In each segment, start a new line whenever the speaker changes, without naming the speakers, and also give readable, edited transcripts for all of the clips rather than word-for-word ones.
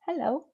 Hello.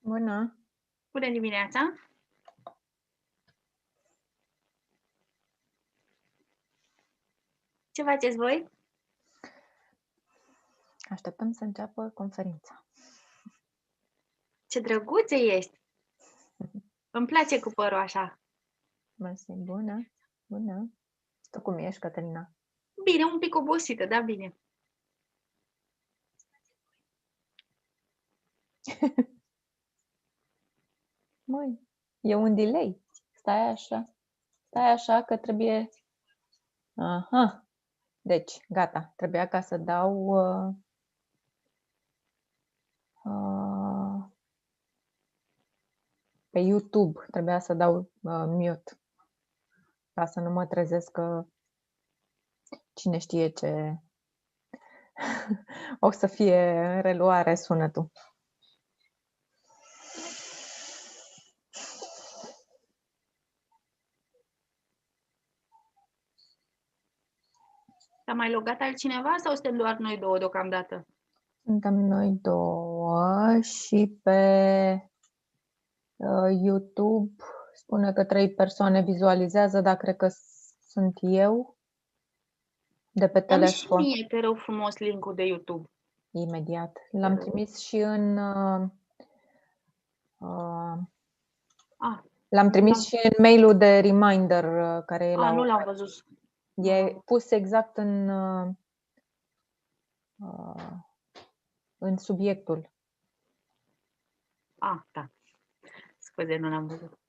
Bună!
Bună dimineața! Ce faceți voi?
Așteptăm să înceapă conferința.
Ce drăguță ești! Îmi place cu părul așa.
Mersi, bună! Bună! Tu cum ești, Cătălina?
Bine, un pic obosită, dar bine.
Măi, e un delay. Stai așa că trebuie... Aha! Deci, gata. Trebuia ca să dau... pe YouTube trebuia să dau mute. Ca să nu mă trezesc că cine știe ce... o să fie în reluare sunetul.
S-a mai logat altcineva sau suntem doar noi două deocamdată?
Suntem noi două și pe YouTube spune că 3 persoane vizualizează, dar cred că sunt eu de pe
Dă-mi și
telefon.
mie, te rog frumos, link-ul de YouTube.
Imediat. L-am trimis și în... l-am trimis și în mail-ul de reminder care e la...
Nu l-am văzut.
E pus exact în subiectul.
Da. Scuze, nu l-am văzut.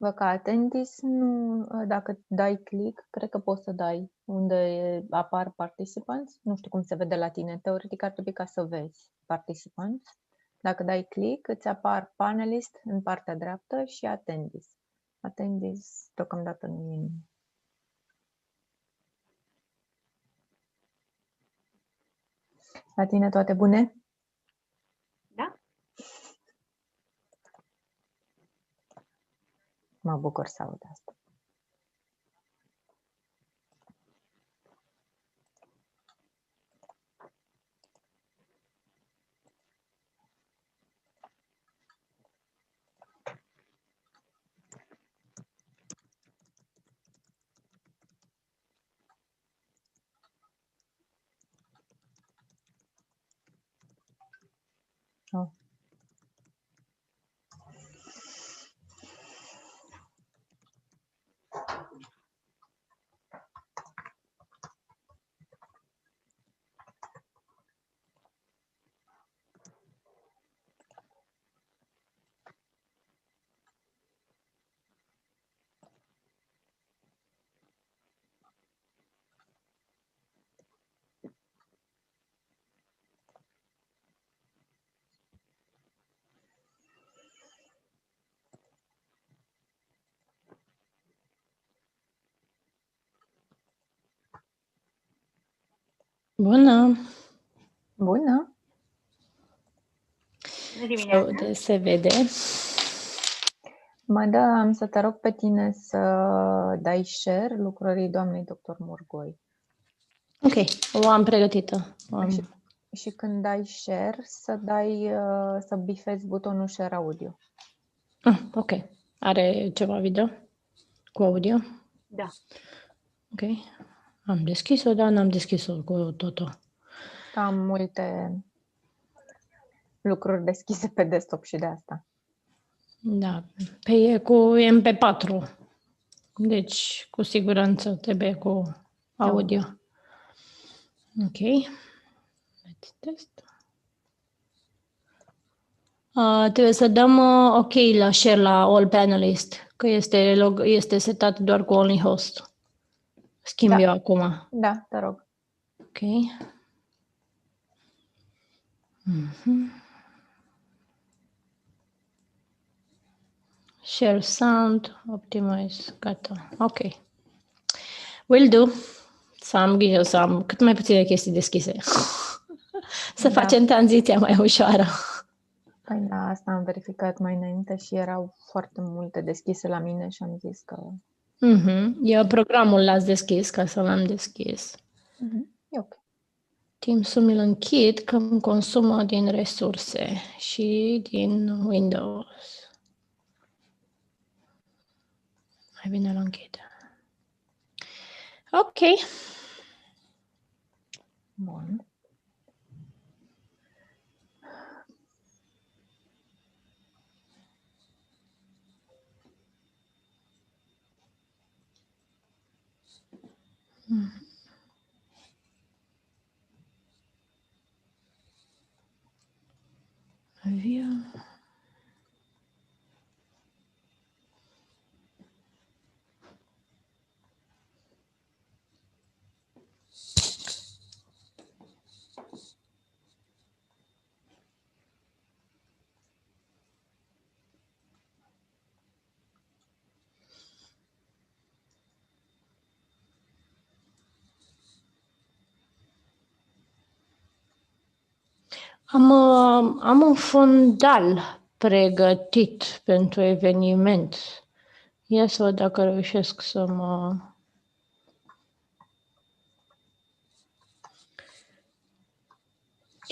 Bă, ca attendees, nu, dacă dai click, cred că poți să dai unde apar participanți. Nu știu cum se vede la tine. Teoretic ar trebui ca să vezi participanți. Dacă dai click, îți apar panelist în partea dreaptă și attendees. Attendees deocamdată nu e. La tine toate bune?
Da?
Mă bucur să aud asta.
Bună!
Bună!
Dimineața.
Se vede.
Am să te rog pe tine să dai share lucrării doamnei dr. Murgoi.
Ok, o am pregătită.
Și când dai share, să bifezi butonul share audio.
Ok. Are ceva video cu audio?
Da.
Ok. Am deschis-o, dar n-am deschis-o cu totul.
Am multe lucruri deschise pe desktop și de asta.
Da. E cu MP4. Deci, cu siguranță trebuie cu audio. Ok. Let's test. Trebuie să dăm ok la share la all panelist, că este setat doar cu only host. Schimb eu acum.
Da, te rog.
Ok. Share sound, optimize, gata. Ok. Will do. Să am grijă, să am cât mai puține chestii deschise. Să facem tranziția mai ușoară.
Păi da, asta am verificat mai înainte și erau foarte multe deschise la mine și am zis că
Eu programul l-ați deschis, ca să l-am deschis.
e ok.
Teams-ul mi-l închid că îmi consumă din resurse și din Windows. Mai bine îl închid. Ok.
Bun.
Via. Am un fundal pregătit pentru eveniment. Ia să văd dacă reușesc să mă...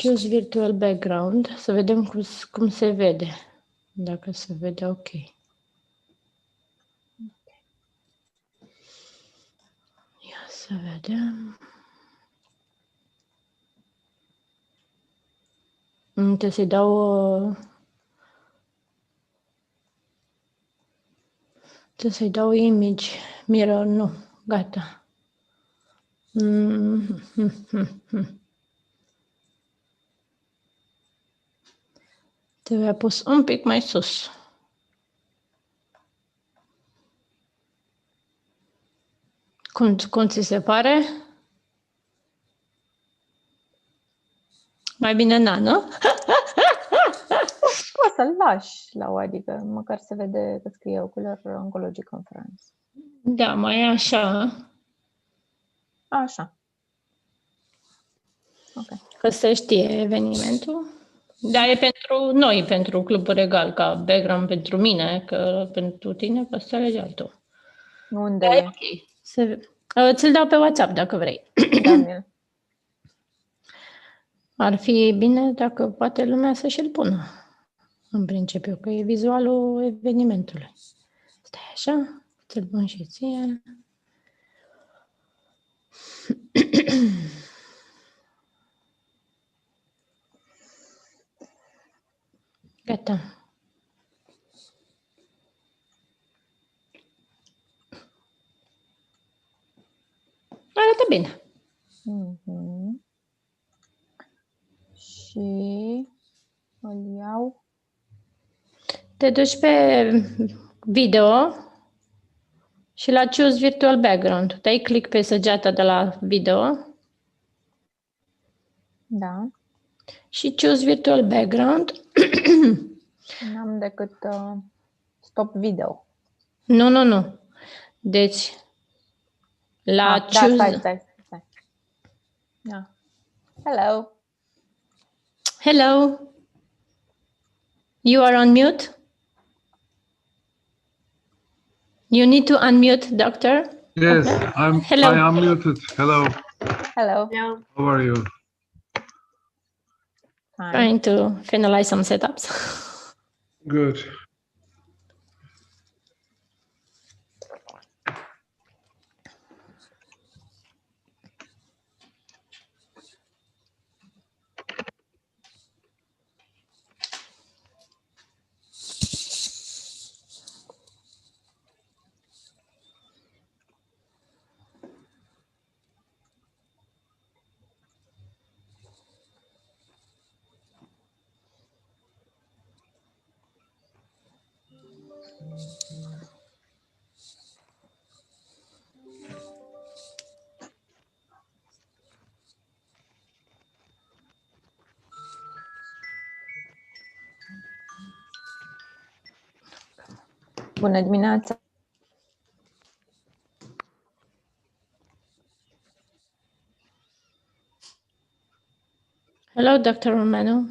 Choose virtual background, să vedem cum se vede. Dacă se vede ok. Ia să vedem. Trebuie să-i dau... Trebuie să-i dau image. Mirror, nu. Gata. Trebuie pus un pic mai sus. Cum ți se pare? Mai bine nu?
O să-l lași la o, adică măcar se vede că scrie Ocular Oncology Conference.
Da, mai e așa.
Așa. Ok.
Că se știe evenimentul. Dar e pentru noi, pentru Clubul Regal, ca background pentru mine, că pentru tine poți să alegi altul.
Unde
Da,
e?
ok. Ți-l dau pe WhatsApp dacă vrei.
Da, mi-l.
Ar fi bine dacă poate lumea să și-l pună. În principiu, că e vizualul evenimentului. Stai așa, ți-l pun și ție. Gata. Arată bine.
Și îl iau.
Te duci pe video și la Choose Virtual Background. Dai click pe săgeata de la video
Da.
și Choose Virtual Background.
N-am decât stop video.
Nu. Deci, la
Da,
Choose...
stai. Da. Hello.
Hello. You are on mute? You need to unmute, doctor.
Yes,
Hello.
I am muted. Hello.
Hello.
Hello.
How are you?
Fine.
Trying to finalize some setups.
Good.
Bună dimineața.
Hello. Hello, Dr. Romano.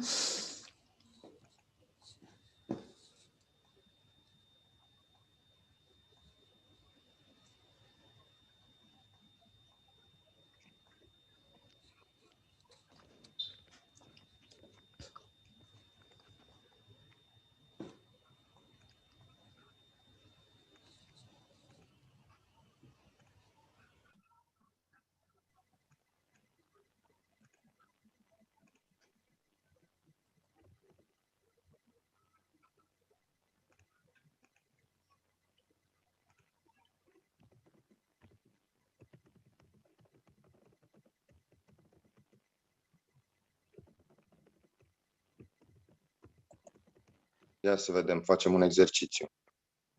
Ia să vedem, facem un exercițiu.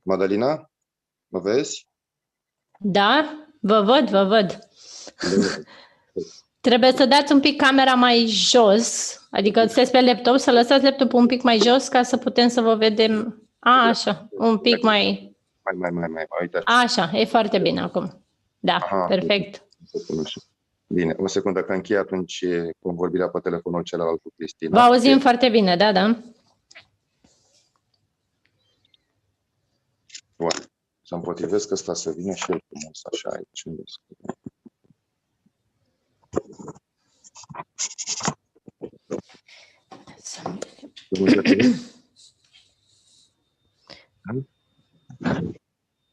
Madalina, mă vezi?
Da, vă văd. Trebuie să dați un pic camera mai jos, adică sunteți pe laptop, să lăsați laptopul un pic mai jos ca să putem să vă vedem. Așa, un pic mai...
Mai, uite.
Așa, e foarte bine acum. Da,
Aha,
perfect.
Bine, o secundă, că închei atunci convorbirea pe telefonul celălalt cu Cristina.
Vă auzim foarte bine, da.
Bun. Să împotrivesc ăsta să vină și el frumos, așa, aici. Unde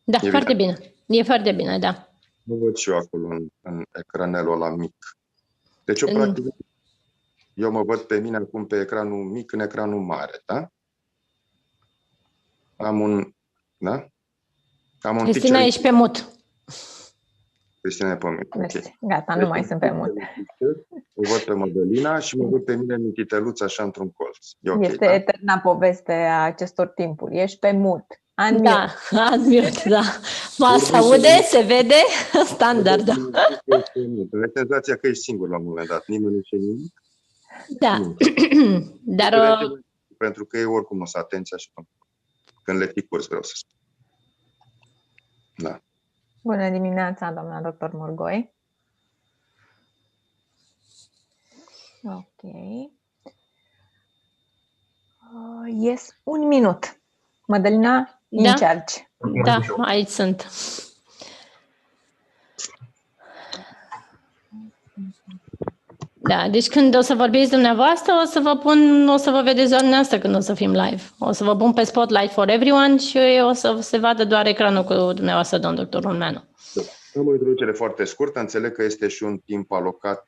Da, foarte bine. E foarte bine, da.
Nu văd și eu acolo în ecranelul ăla mic. Deci eu, practic, eu mă văd pe mine acum pe ecranul mic, în ecranul mare, da? Am un... Da? Am un
Cristina, ești pe mut.
Cristina e pe mine.
Okay. Gata, nu mai sunt pe mut.
O văd pe Madalina și mă văd pe mine mititeluț așa într-un colț. E okay,
este eterna poveste a acestor timpuri. Ești pe mut. Unmute.
Da, unmute, da. Se aude, se vede, standard. Da.
Ai senzația că ești singur la un moment dat. Nimeni nu știe nimic.
Da. Dar...
Pentru că eu oricum o să atenția și când le ticuri, vreau să spun. Da.
Bună dimineața, doamna doctor Morgoi. Ok. Yes, 1 minut. Madalina, in charge.
Da, aici sunt. Da, deci când o să vorbiți dumneavoastră, o să vă vedeți doar dumneavoastră când o să fim live. O să vă pun pe Spotlight for Everyone și o să se vadă doar ecranul cu dumneavoastră, domn doctor Romano.
Am o introducere foarte scurtă. Înțeleg că este și un timp alocat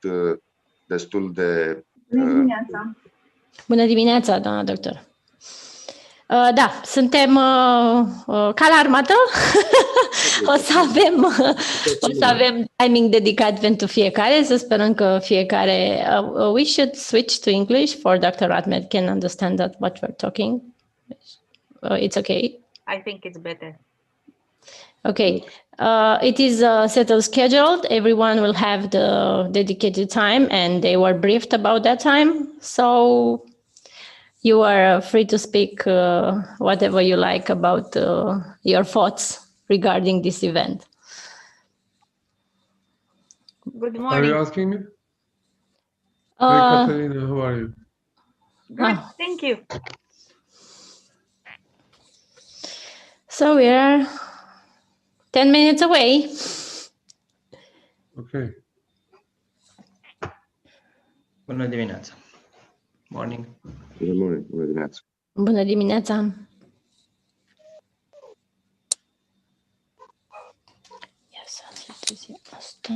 destul de...
Bună dimineața!
Bună dimineața, doamna doctor! Da, suntem ca la armată. o să avem timing dedicat pentru fiecare. Să sperăm că fiecare... we should switch to English for Dr. Ahmed can understand that what we're talking. It's okay.
I think it's better.
Okay. It is settled scheduled. Everyone will have the dedicated time and they were briefed about that time. So you are free to speak whatever you like about your thoughts regarding this event.
Good morning.
Are you asking me? Hey, Catalina, how are you?
Good, thank you.
So we are 10 minutes away.
Okay.
Bună dimineața. Morning.
Bună dimineața.
Bună dimineața. Yes, asta.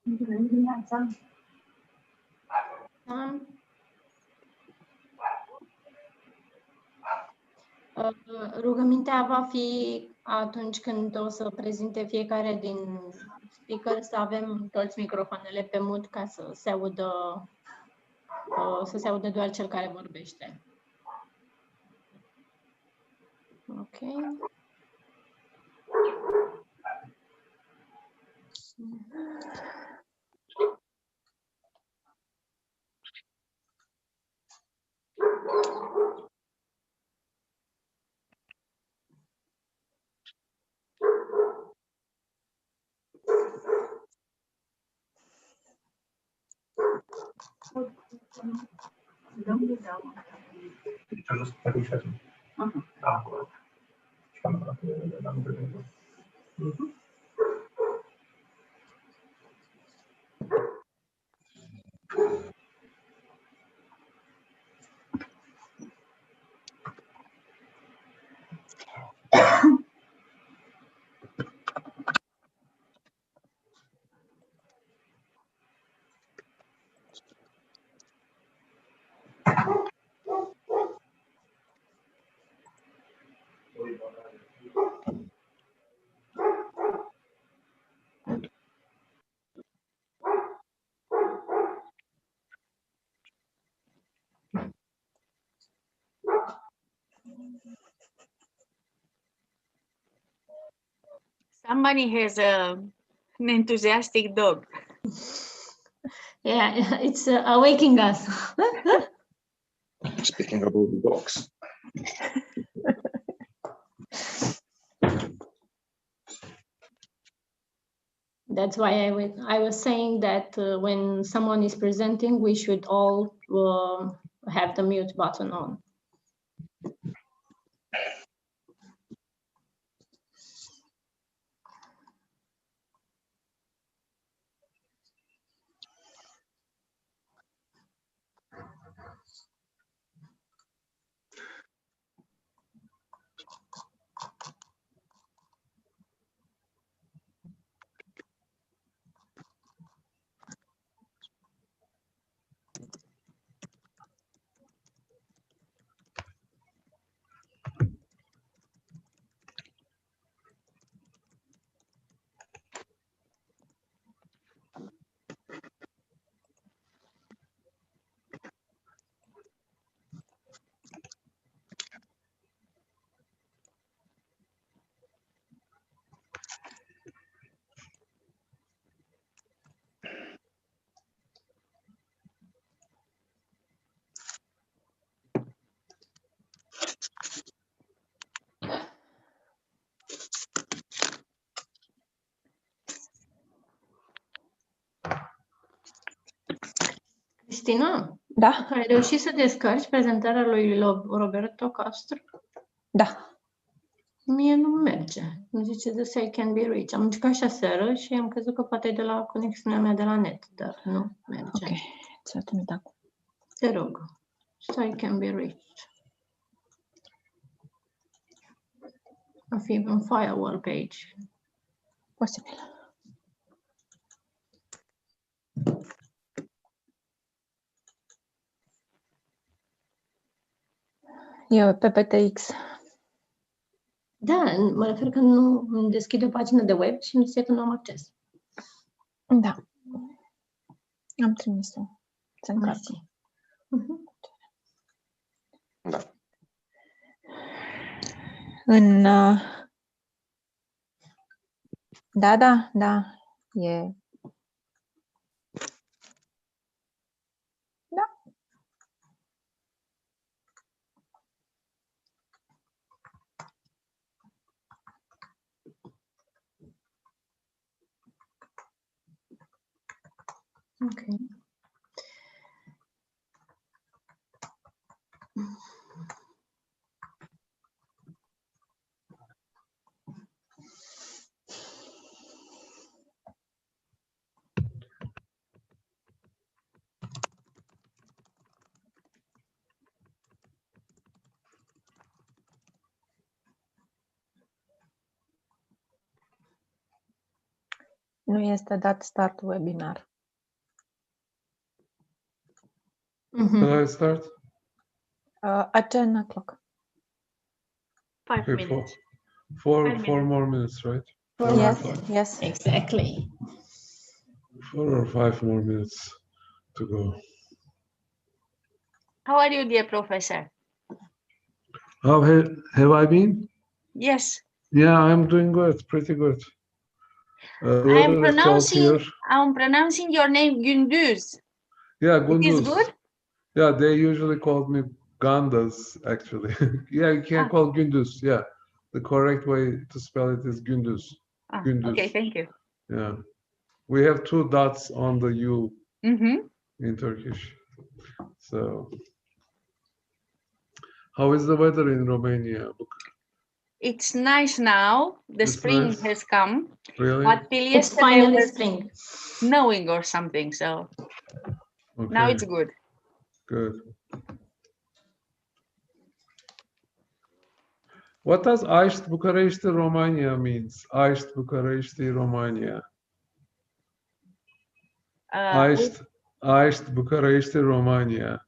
Bună dimineața!
Rugămintea va fi atunci când o să prezinte fiecare din speaker să avem toți microfoanele pe mut ca să se audă doar cel care vorbește. Okay.
Somebody has an enthusiastic dog.
Yeah, it's awaking us.
Speaking about dogs.
That's why I was saying that when someone is presenting, we should all have the mute button on. Cristina,
Da,
ai reușit să descarci prezentarea lui Roberto Castro?
da.
Mie nu merge. Nu zice the site can be reached. Am încercat și aseară și am crezut că poate e de la conexiunea mea de la net, dar nu merge.
Ok, ți-o trimit acum.
Te rog. Site can be reached. A fi un firewall pe aici.
Posibil. E PPTX.
Da, mă refer că nu îmi deschide o pagină de web și îmi zice că nu am acces.
Da. Am trimis-o. Se încarcă.
Mersi. Mhm.
Da.
În... Da. E... Da.
Ok.
Nu este dat start webinar.
Mhm.
Can I start?
At 10 o'clock.
5
Okay,
minutes.
four
5
more
minutes.
minutes, right?
Yes.
Exactly.
4 or 5 more minutes to go.
How are you, dear professor?
How have I been?
Yes.
Yeah, I'm doing good, pretty good. The weather is cold here.
I'm pronouncing your name Gündüz.
Yeah,
It is
Gunduz.
good?
Yeah, they usually called me Gandas, actually. Yeah, you can call Gündüz. Yeah, the correct way to spell it is Gündüz. Gündüz.
Okay, thank you.
Yeah, we have 2 dots on the U
Mm-hmm.
in Turkish. So, how is the weather in Romania?
It's nice now. The
It's
spring
nice.
has come.
Really?
But till
It's
yesterday
finally
was
spring.
snowing or something. So now
Okay,
it's good.
good. What does Aist Bucharesti Romania means? Aist Bucharesti Romania. Aist Bucharesti Romania.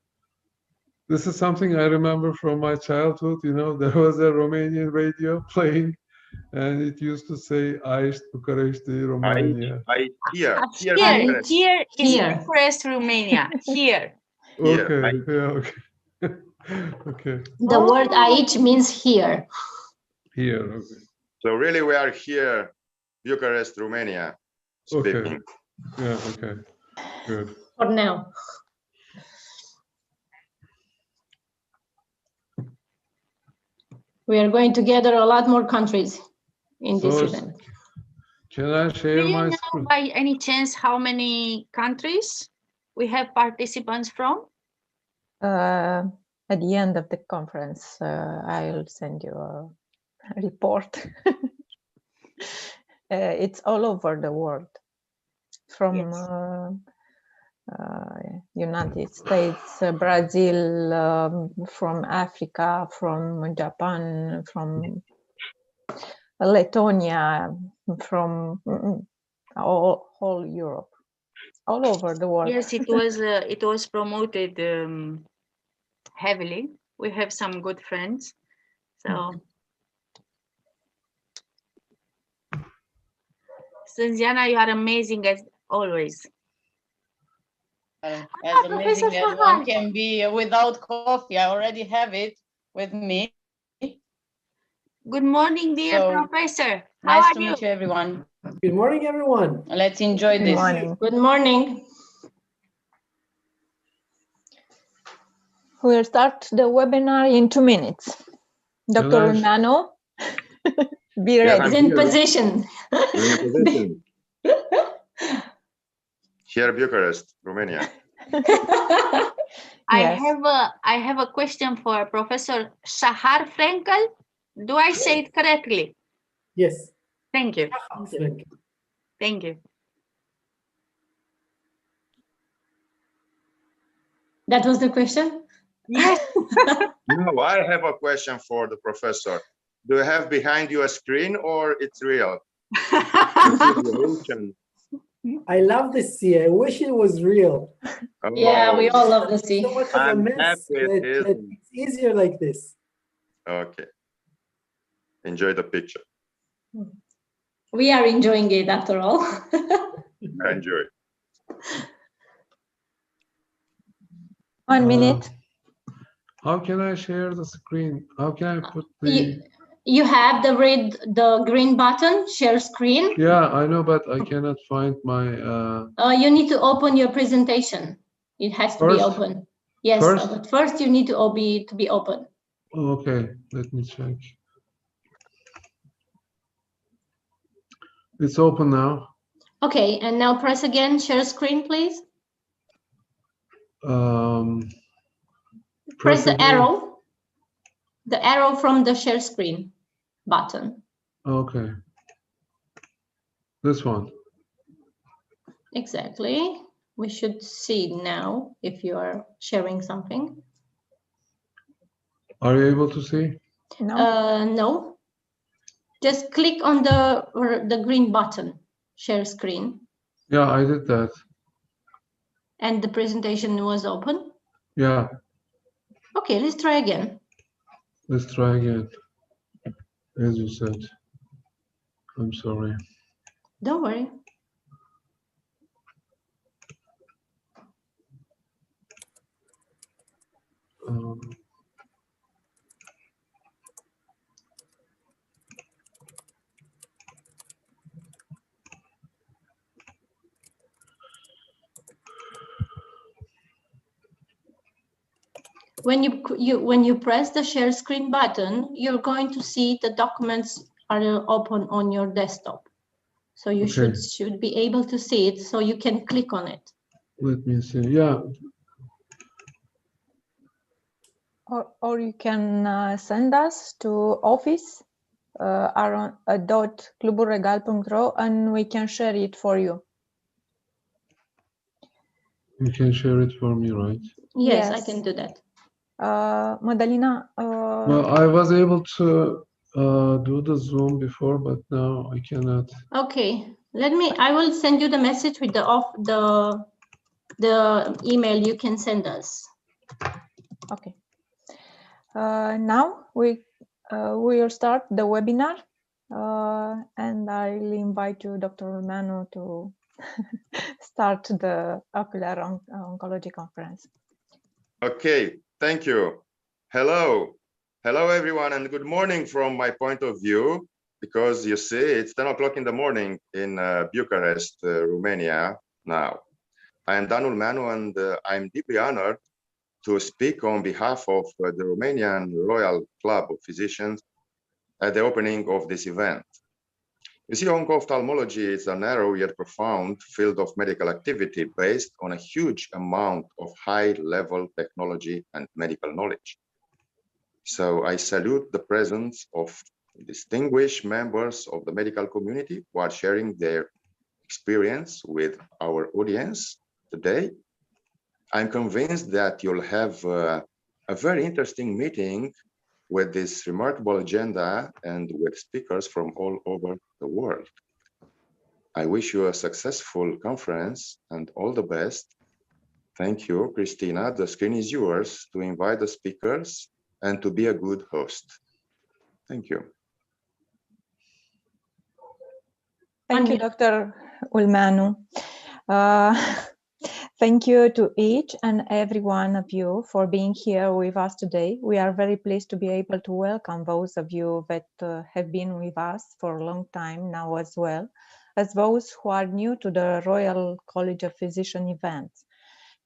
This is something I remember from my childhood. You know, there was a Romanian radio playing, and it used to say Aist Bucharesti Romania.
Here
Here is
Here.
Bucharest, Romania. Here.
Okay, yeah, okay. Okay,
The word aici means here.
here, okay.
So really we are here, Bucharest, Romania, speaking.
Okay, yeah, okay, good.
For now. We are going to gather a lot more countries in this
So,
event.
can I
Do
share
you
my
know
screen?
by any chance how many countries we have participants from?
At the end of the conference, I'll send you a report. It's all over the world, from United States, Brazil, from Africa, from Japan, from Lithuania, from whole Europe, all over the world.
Yes, it was promoted heavily. We have some good friends. So Sânziana, you are amazing as always.
As amazing as one can be without coffee. I already have it with me.
Good morning, dear professor. How
Nice
are
to
you?
meet you, everyone.
Good morning, everyone.
Let's enjoy
Good
this.
morning.
Good morning.
We'll start the webinar in 2 minutes. Dr. Nano, be
Yes,
ready.
Is in position.
I'm in position. Here, Bucharest, Romania.
I have a question for Professor Shahar Frenkel. Do I say it correctly?
Yes.
Thank you.
Frank.
Thank you.
That was the question?
Yes.
Now I have a question for the professor. Do you have behind you a screen or it's real?
I love the sea. I wish it was real.
Oh,
Yeah, we all love the sea.
So much of a
I'm
mess
happy it
that
isn't.
it's easier like this.
Okay. Enjoy the picture.
We are enjoying it after all.
Enjoy.
1 minute.
How can I share the screen? How can I put the...
You have the green button, share screen.
Yeah, I know, but I cannot find my...
You need to open your presentation. It has to be open. Yes, but first you need to be open.
Okay, let me check. It's open now.
Okay, and now press again, share screen, please. Press the arrow from the share screen button.
Okay. This one.
Exactly. We should see now if you are sharing something.
Are you able to see?
No. No. Just click on the green button, share screen.
Yeah, I did that.
And the presentation was open?
Yeah.
Okay, let's try again.
Let's try again. As you said. I'm sorry.
Don't worry. when you press the share screen button, you're going to see the documents are open on your desktop. So you should be able to see it, so you can click on it.
Let me see. Yeah.
Or you can send us to office @cluburregal.ro and we can share it for you.
You can share it for me, right?
Yes, I can do that.
Madalina.
Well, I was able to do the Zoom before, but now I cannot.
Okay, I will send you the message with the email you can send us.
Okay. Now we will start the webinar, and I'll invite you, Dr. Manu, to start the Ocular Oncology Conference.
Okay, thank you. Hello. Hello, everyone, and good morning from my point of view, because you see, it's 10 o'clock in the morning in Bucharest, Romania now. I am Danul Manu, and I'm deeply honored to speak on behalf of the Romanian Royal Club of Physicians at the opening of this event. You see, onco-ophthalmology is a narrow yet profound field of medical activity based on a huge amount of high-level technology and medical knowledge. So I salute the presence of distinguished members of the medical community who are sharing their experience with our audience today. I'm convinced that you'll have a very interesting meeting with this remarkable agenda and with speakers from all over the world. I wish you a successful conference and all the best. Thank you, Christina. The screen is yours to invite the speakers and to be a good host. Thank you.
Thank you, Dr. Ulmanu. Thank you to each and every one of you for being here with us today. We are very pleased to be able to welcome those of you that have been with us for a long time now, as well as those who are new to the Royal College of Physicians events.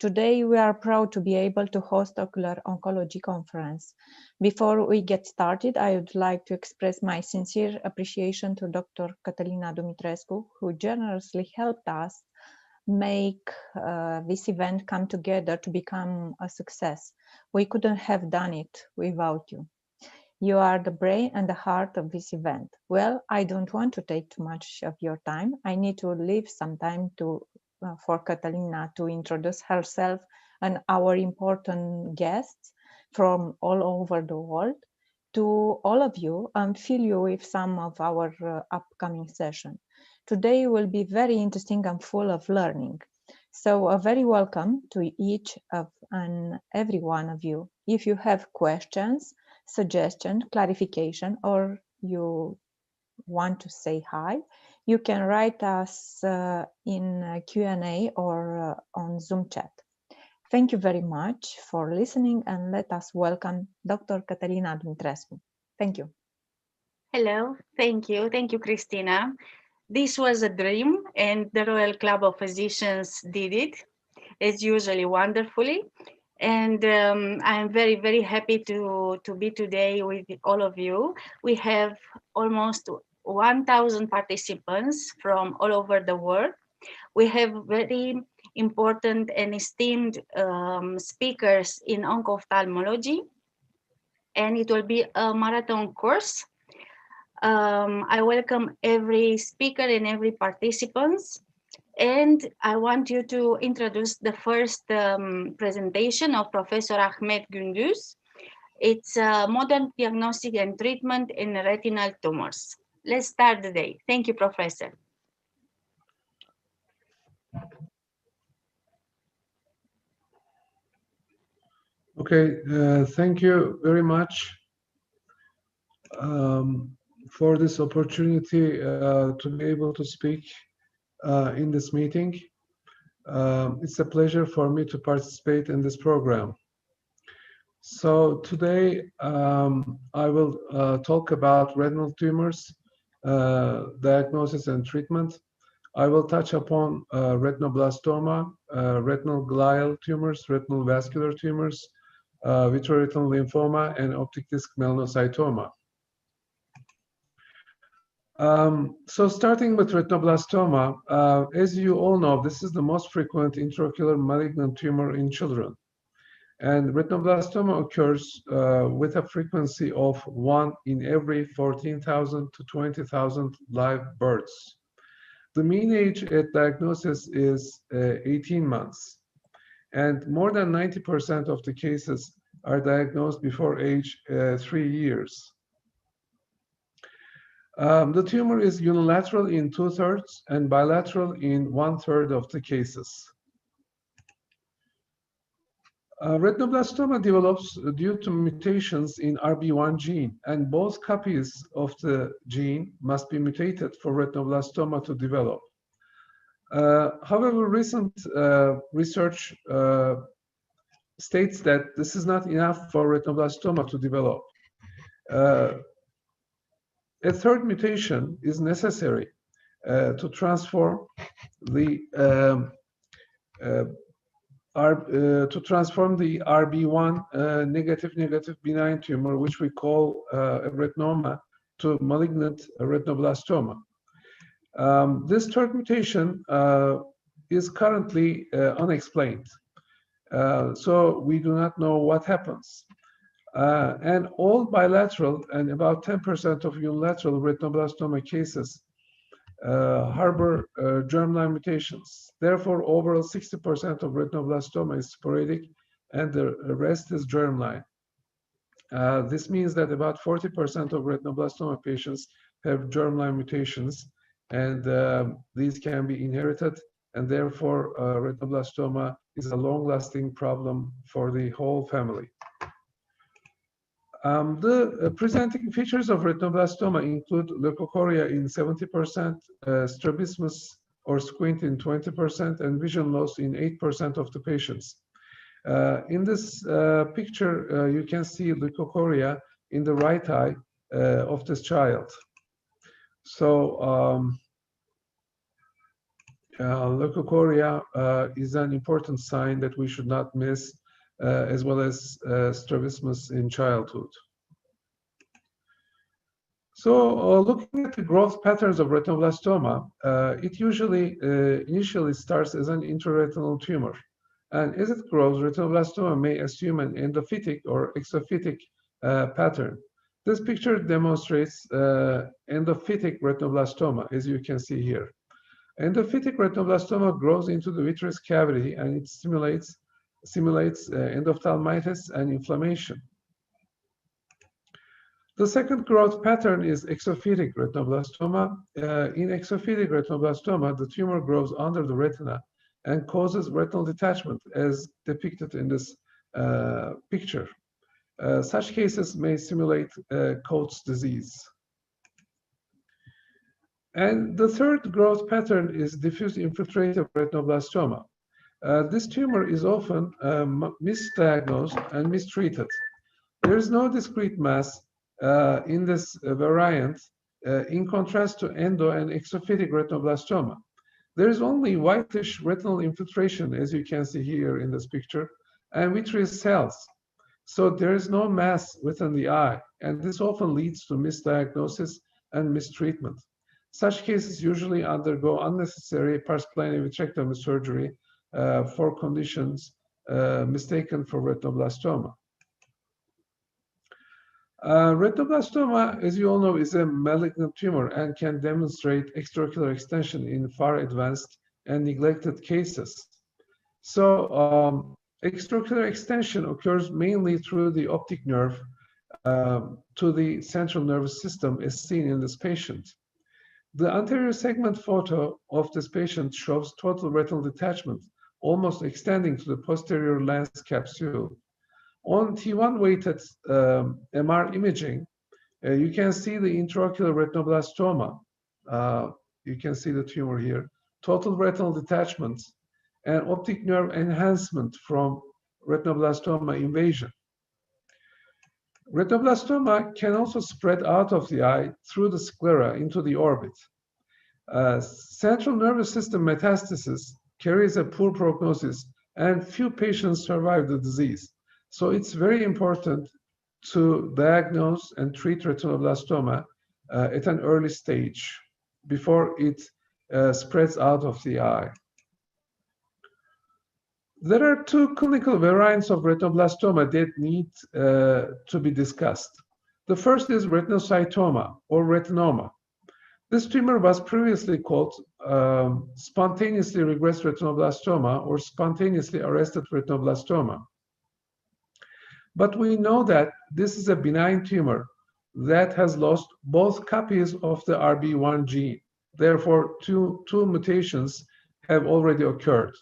Today, we are proud to be able to host Ocular Oncology Conference. Before we get started, I would like to express my sincere appreciation to Dr. Cătălina Dumitrescu, who generously helped us make this event come together to become a success. We couldn't have done it without you. You are the brain and the heart of this event. Well, I don't want to take too much of your time. I need to leave some time for Cătălina to introduce herself and our important guests from all over the world to all of you and fill you with some of our upcoming session. Today will be very interesting and full of learning. So a very welcome to each of and every one of you. If you have questions, suggestion, clarification, or you want to say hi, you can write us in Q&A or on Zoom chat. Thank you very much for listening, and let us welcome Dr. Cătălina Dumitrescu. Thank you.
Hello, thank you. Thank you, Christina. This was a dream, and the Royal Club of Physicians did it, as usually, wonderfully. And I'm very, very happy to be today with all of you. We have almost 1,000 participants from all over the world. We have very important and esteemed speakers in onco-ophthalmology, and it will be a marathon course. I welcome every speaker and every participant. And I want you to introduce the first presentation of Professor Ahmet Gündüz. It's modern diagnostic and treatment in retinal tumors. Let's start the day. Thank you, Professor.
Okay, thank you very much for this opportunity to be able to speak in this meeting. It's a pleasure for me to participate in this program. So today I will talk about retinal tumors, diagnosis and treatment. I will touch upon retinoblastoma, retinal glial tumors, retinal vascular tumors, vitreoretinal lymphoma, and optic disc melanocytoma. So starting with retinoblastoma, as you all know, this is the most frequent intraocular malignant tumor in children. And retinoblastoma occurs with a frequency of 1 in every 14,000 to 20,000 live births. The mean age at diagnosis is 18 months. And more than 90% of the cases are diagnosed before age 3 years. The tumor is unilateral in 2/3 and bilateral in 1/3 of the cases. Retinoblastoma develops due to mutations in RB1 gene, and both copies of the gene must be mutated for retinoblastoma to develop. However, recent research states that this is not enough for retinoblastoma to develop. A third mutation is necessary to transform the RB1 negative benign tumor, which we call a retinoma, to malignant retinoblastoma. This third mutation is currently unexplained. So we do not know what happens. And all bilateral and about 10% of unilateral retinoblastoma cases harbor germline mutations. Therefore, overall 60% of retinoblastoma is sporadic and the rest is germline. This means that about 40% of retinoblastoma patients have germline mutations, and these can be inherited, and therefore retinoblastoma is a long-lasting problem for the whole family. The presenting features of retinoblastoma include leukocoria in 70%, strabismus or squint in 20%, and vision loss in 8% of the patients. In this picture, you can see leukocoria in the right eye of this child. So leukocoria is an important sign that we should not miss, as well as strabismus in childhood. So looking at the growth patterns of retinoblastoma, it usually initially starts as an intraretinal tumor. And as it grows, retinoblastoma may assume an endophytic or exophytic pattern. This picture demonstrates endophytic retinoblastoma, as you can see here. Endophytic retinoblastoma grows into the vitreous cavity, and it simulates endophthalmitis and inflammation. The second growth pattern is exophytic retinoblastoma. In exophytic retinoblastoma, the tumor grows under the retina and causes retinal detachment, as depicted in this picture. Such cases may simulate Coats disease. And the third growth pattern is diffuse infiltrative retinoblastoma. This tumor is often misdiagnosed and mistreated. There is no discrete mass in this variant, in contrast to endo and exophytic retinoblastoma. There is only whitish retinal infiltration, as you can see here in this picture, and vitreous cells. So there is no mass within the eye, and this often leads to misdiagnosis and mistreatment. Such cases usually undergo unnecessary pars plana vitrectomy surgery for conditions mistaken for retinoblastoma. Retinoblastoma, as you all know, is a malignant tumor and can demonstrate extraocular extension in far advanced and neglected cases. So extraocular extension occurs mainly through the optic nerve to the central nervous system, as seen in this patient. The anterior segment photo of this patient shows total retinal detachment, almost extending to the posterior lens capsule. On T1 weighted MR imaging, you can see the intraocular retinoblastoma. You can see the tumor here, total retinal detachment, and optic nerve enhancement from retinoblastoma invasion. Retinoblastoma can also spread out of the eye through the sclera into the orbit. Central nervous system metastasis carries a poor prognosis, and few patients survive the disease. So it's very important to diagnose and treat retinoblastoma at an early stage before it spreads out of the eye. There are two clinical variants of retinoblastoma that need to be discussed. The first is retinocytoma or retinoma. This tumor was previously called spontaneously regressed retinoblastoma or spontaneously arrested retinoblastoma. But we know that this is a benign tumor that has lost both copies of the RB1 gene. Therefore, two mutations have already occurred.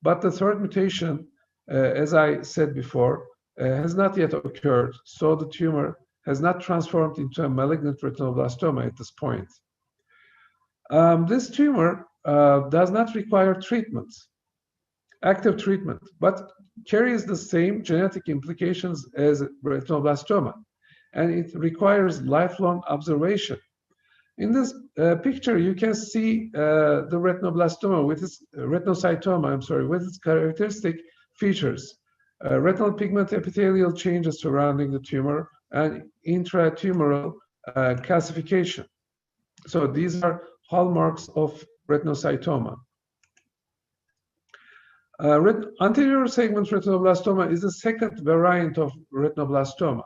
But the third mutation, as I said before, has not yet occurred. So the tumor has not transformed into a malignant retinoblastoma at this point. This tumor does not require treatment, active treatment, but carries the same genetic implications as retinoblastoma, and it requires lifelong observation. In this picture, you can see the retinoblastoma with its retinocytoma, with its characteristic features, retinal pigment epithelial changes surrounding the tumor, and intratumoral calcification. So these are hallmarks of retinocytoma. Anterior segment retinoblastoma is the second variant of retinoblastoma.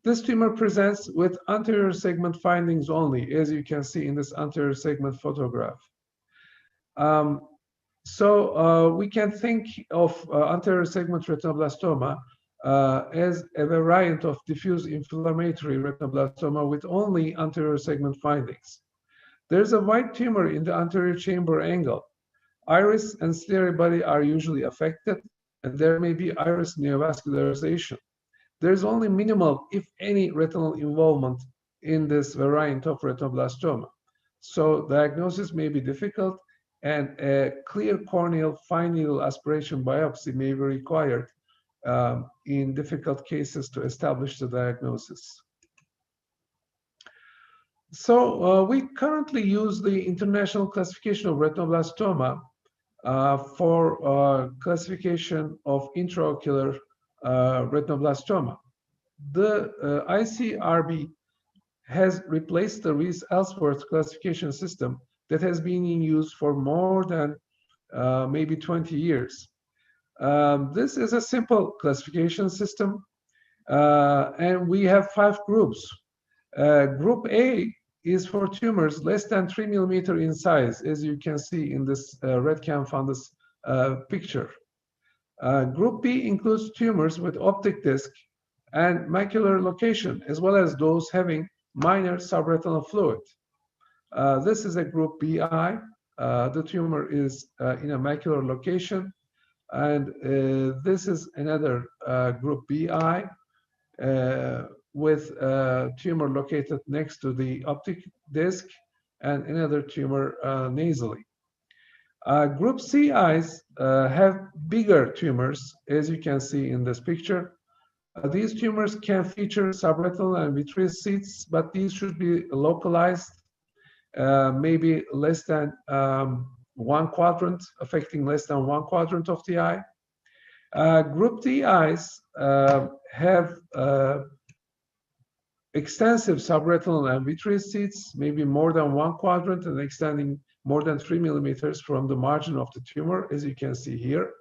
This tumor presents with anterior segment findings only, as you can see in this anterior segment photograph. We can think of anterior segment retinoblastoma as a variant of diffuse inflammatory retinoblastoma with only anterior segment findings. There's a white tumor in the anterior chamber angle. Iris and ciliary body are usually affected, and there may be iris neovascularization. There's only minimal, if any, retinal involvement in this variant of retinoblastoma. So diagnosis may be difficult, and a clear corneal fine needle aspiration biopsy may be required in difficult cases to establish the diagnosis. So we currently use the International Classification of Retinoblastoma for classification of intraocular retinoblastoma. The ICRB has replaced the Rees-Ellsworth classification system that has been in use for more than maybe 20 years. This is a simple classification system, and we have 5 groups. Group A is for tumors less than 3 millimeters in size, as you can see in this red cam fundus picture. Group B includes tumors with optic disc and macular location, as well as those having minor subretinal fluid. This is a group BI. The tumor is in a macular location. And this is another group BI with a tumor located next to the optic disc and another tumor nasally. Group C eyes have bigger tumors, as you can see in this picture. These tumors can feature subretinal and vitreous seeds, but these should be localized, maybe less than 1 quadrant, affecting less than 1 quadrant of the eye. Group D eyes have extensive subretinal and vitreous seeds, maybe more than 1 quadrant and extending more than 3 millimeters from the margin of the tumor, as you can see here.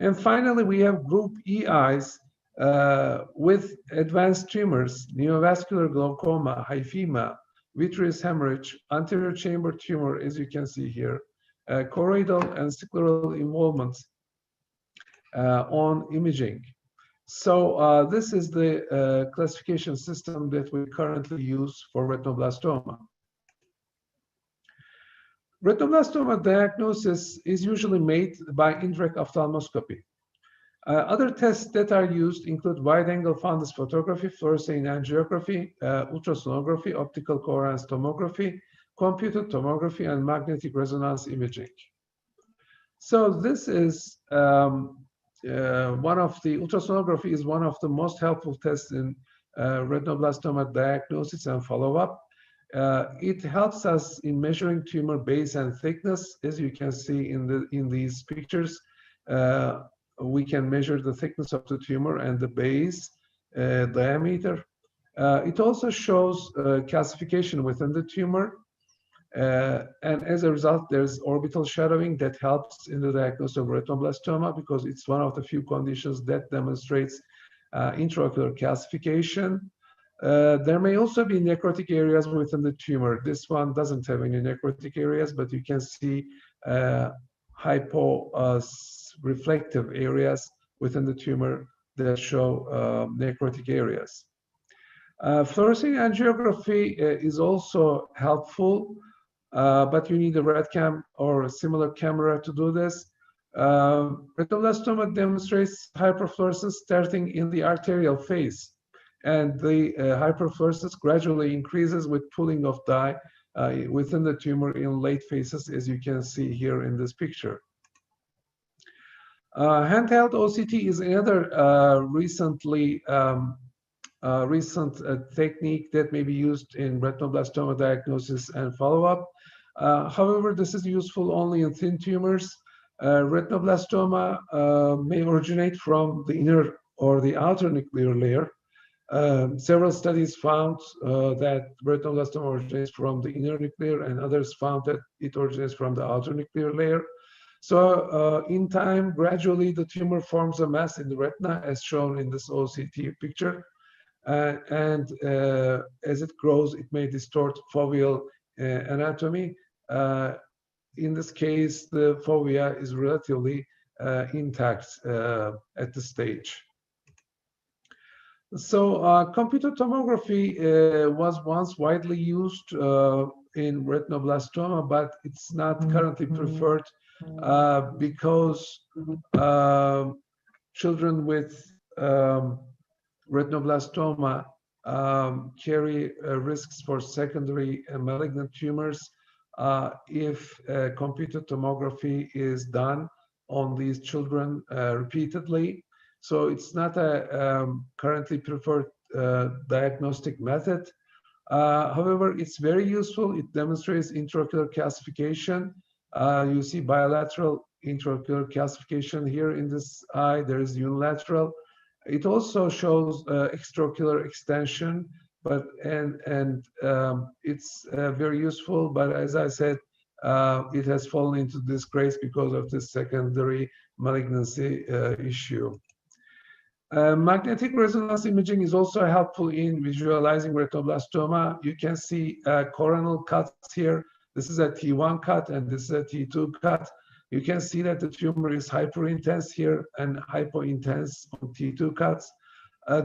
And finally, we have group E eyes with advanced tumors, neovascular glaucoma, hyphema, vitreous hemorrhage, anterior chamber tumor, as you can see here, choroidal and scleral involvement on imaging. So this is the classification system that we currently use for retinoblastoma. Retinoblastoma diagnosis is usually made by indirect ophthalmoscopy. Other tests that are used include wide-angle fundus photography, fluorescein angiography, ultrasonography, optical coherence tomography, computed tomography, and magnetic resonance imaging. So this is ultrasonography is one of the most helpful tests in retinoblastoma diagnosis and follow-up. It helps us in measuring tumor base and thickness, as you can see in these pictures. we can measure the thickness of the tumor and the base diameter. It also shows calcification within the tumor. And as a result, there's orbital shadowing that helps in the diagnosis of retinoblastoma because it's one of the few conditions that demonstrates intraocular calcification. There may also be necrotic areas within the tumor. This one doesn't have any necrotic areas, but you can see reflective areas within the tumor that show necrotic areas. Fluorescein angiography is also helpful, but you need a red cam or a similar camera to do this. Retinoblastoma demonstrates hyperfluorescence starting in the arterial phase, and the hyperfluorescence gradually increases with pooling of dye within the tumor in late phases, as you can see here in this picture. Handheld OCT is another recent technique that may be used in retinoblastoma diagnosis and follow-up. However, this is useful only in thin tumors. Retinoblastoma may originate from the inner or the outer nuclear layer. Several studies found that retinoblastoma originates from the inner nuclear, and others found that it originates from the outer nuclear layer. So in time, gradually, the tumor forms a mass in the retina, as shown in this OCT picture. And as it grows, it may distort foveal anatomy. In this case, the fovea is relatively intact at this stage. So computed tomography was once widely used in retinoblastoma, but it's not currently preferred because children with retinoblastoma carry risks for secondary malignant tumors if computed tomography is done on these children repeatedly. So it's not a currently preferred diagnostic method. However, it's very useful. It demonstrates intraocular calcification. You see bilateral intraocular calcification here in this eye. There is unilateral. It also shows extraocular extension, but it's very useful. But as I said, it has fallen into disgrace because of this secondary malignancy issue. Magnetic resonance imaging is also helpful in visualizing retinoblastoma. You can see coronal cuts here. This is a T1 cut and this is a T2 cut. You can see that the tumor is hyperintense here and hypointense on T2 cuts.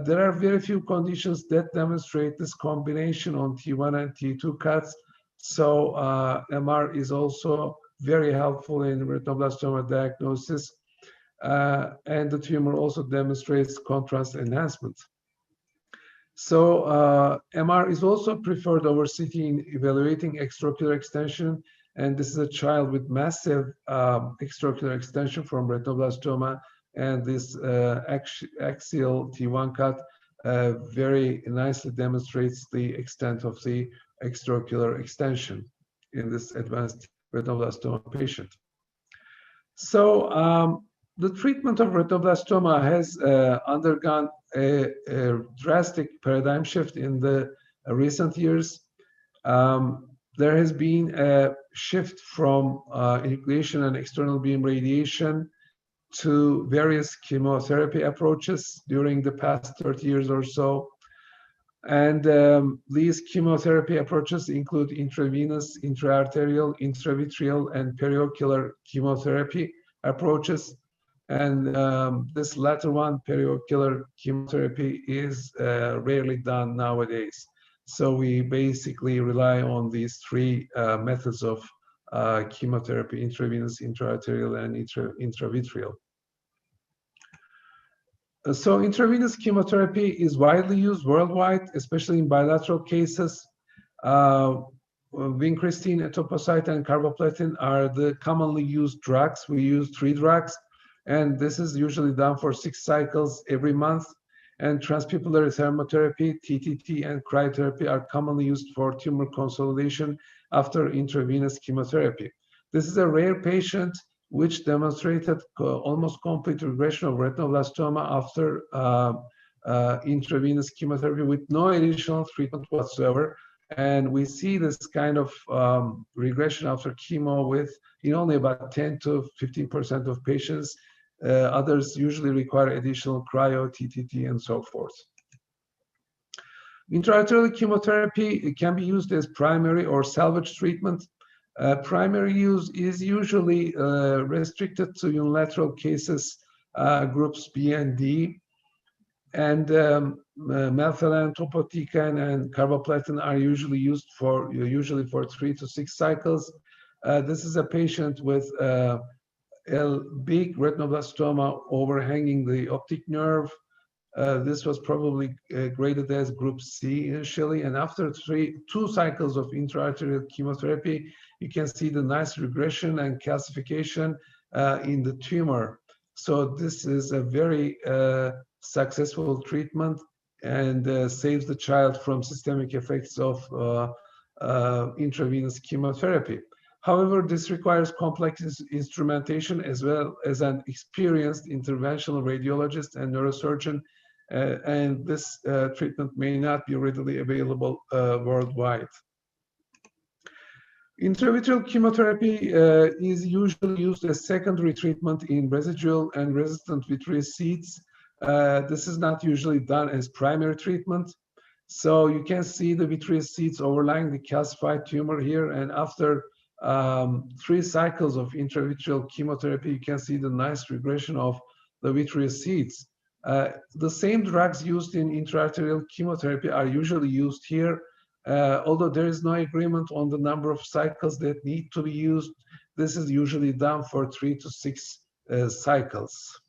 There are very few conditions that demonstrate this combination on T1 and T2 cuts. So MR is also very helpful in retinoblastoma diagnosis. And the tumor also demonstrates contrast enhancement. So MR is also preferred over CT in evaluating extraocular extension. And this is a child with massive extraocular extension from retinoblastoma. And this axial T1 cut very nicely demonstrates the extent of the extraocular extension in this advanced retinoblastoma patient. So the treatment of retinoblastoma has undergone a drastic paradigm shift in the recent years. There has been a shift from enucleation and external beam radiation to various chemotherapy approaches during the past 30 years or so. And these chemotherapy approaches include intravenous, intraarterial, intravitreal, and periocular chemotherapy approaches. And this latter one, periocular chemotherapy, is rarely done nowadays. So we basically rely on these three methods of chemotherapy: intravenous, intraarterial, and intravitreal. So intravenous chemotherapy is widely used worldwide, especially in bilateral cases. Vincristine, etoposide, and carboplatin are the commonly used drugs. We use 3 drugs, and this is usually done for 6 cycles every month. And transpupillary thermotherapy, TTT, and cryotherapy are commonly used for tumor consolidation after intravenous chemotherapy. This is a rare patient which demonstrated almost complete regression of retinoblastoma after intravenous chemotherapy with no additional treatment whatsoever. And we see this kind of regression after chemo in only about 10 to 15% of patients. Others usually require additional cryo, TTT, and so forth. Intraarterial chemotherapy can be used as primary or salvage treatment. Primary use is usually restricted to unilateral cases, groups B and D. And melphalan, topotecan, and carboplatin are usually used for 3 to 6 cycles. This is a patient with a big retinoblastoma overhanging the optic nerve. This was probably graded as group C initially, and after 2 cycles of intraarterial chemotherapy, you can see the nice regression and calcification in the tumor. So this is a very successful treatment and saves the child from systemic effects of intravenous chemotherapy. However, this requires complex instrumentation as well as an experienced interventional radiologist and neurosurgeon, and this treatment may not be readily available worldwide. Intravitreal chemotherapy is usually used as secondary treatment in residual and resistant vitreous seeds. This is not usually done as primary treatment. So you can see the vitreous seeds overlying the calcified tumor here, and after 3 cycles of intravitreal chemotherapy, you can see the nice regression of the vitreous seeds. The same drugs used in intraarterial chemotherapy are usually used here, although there is no agreement on the number of cycles that need to be used. This is usually done for 3 to 6 cycles.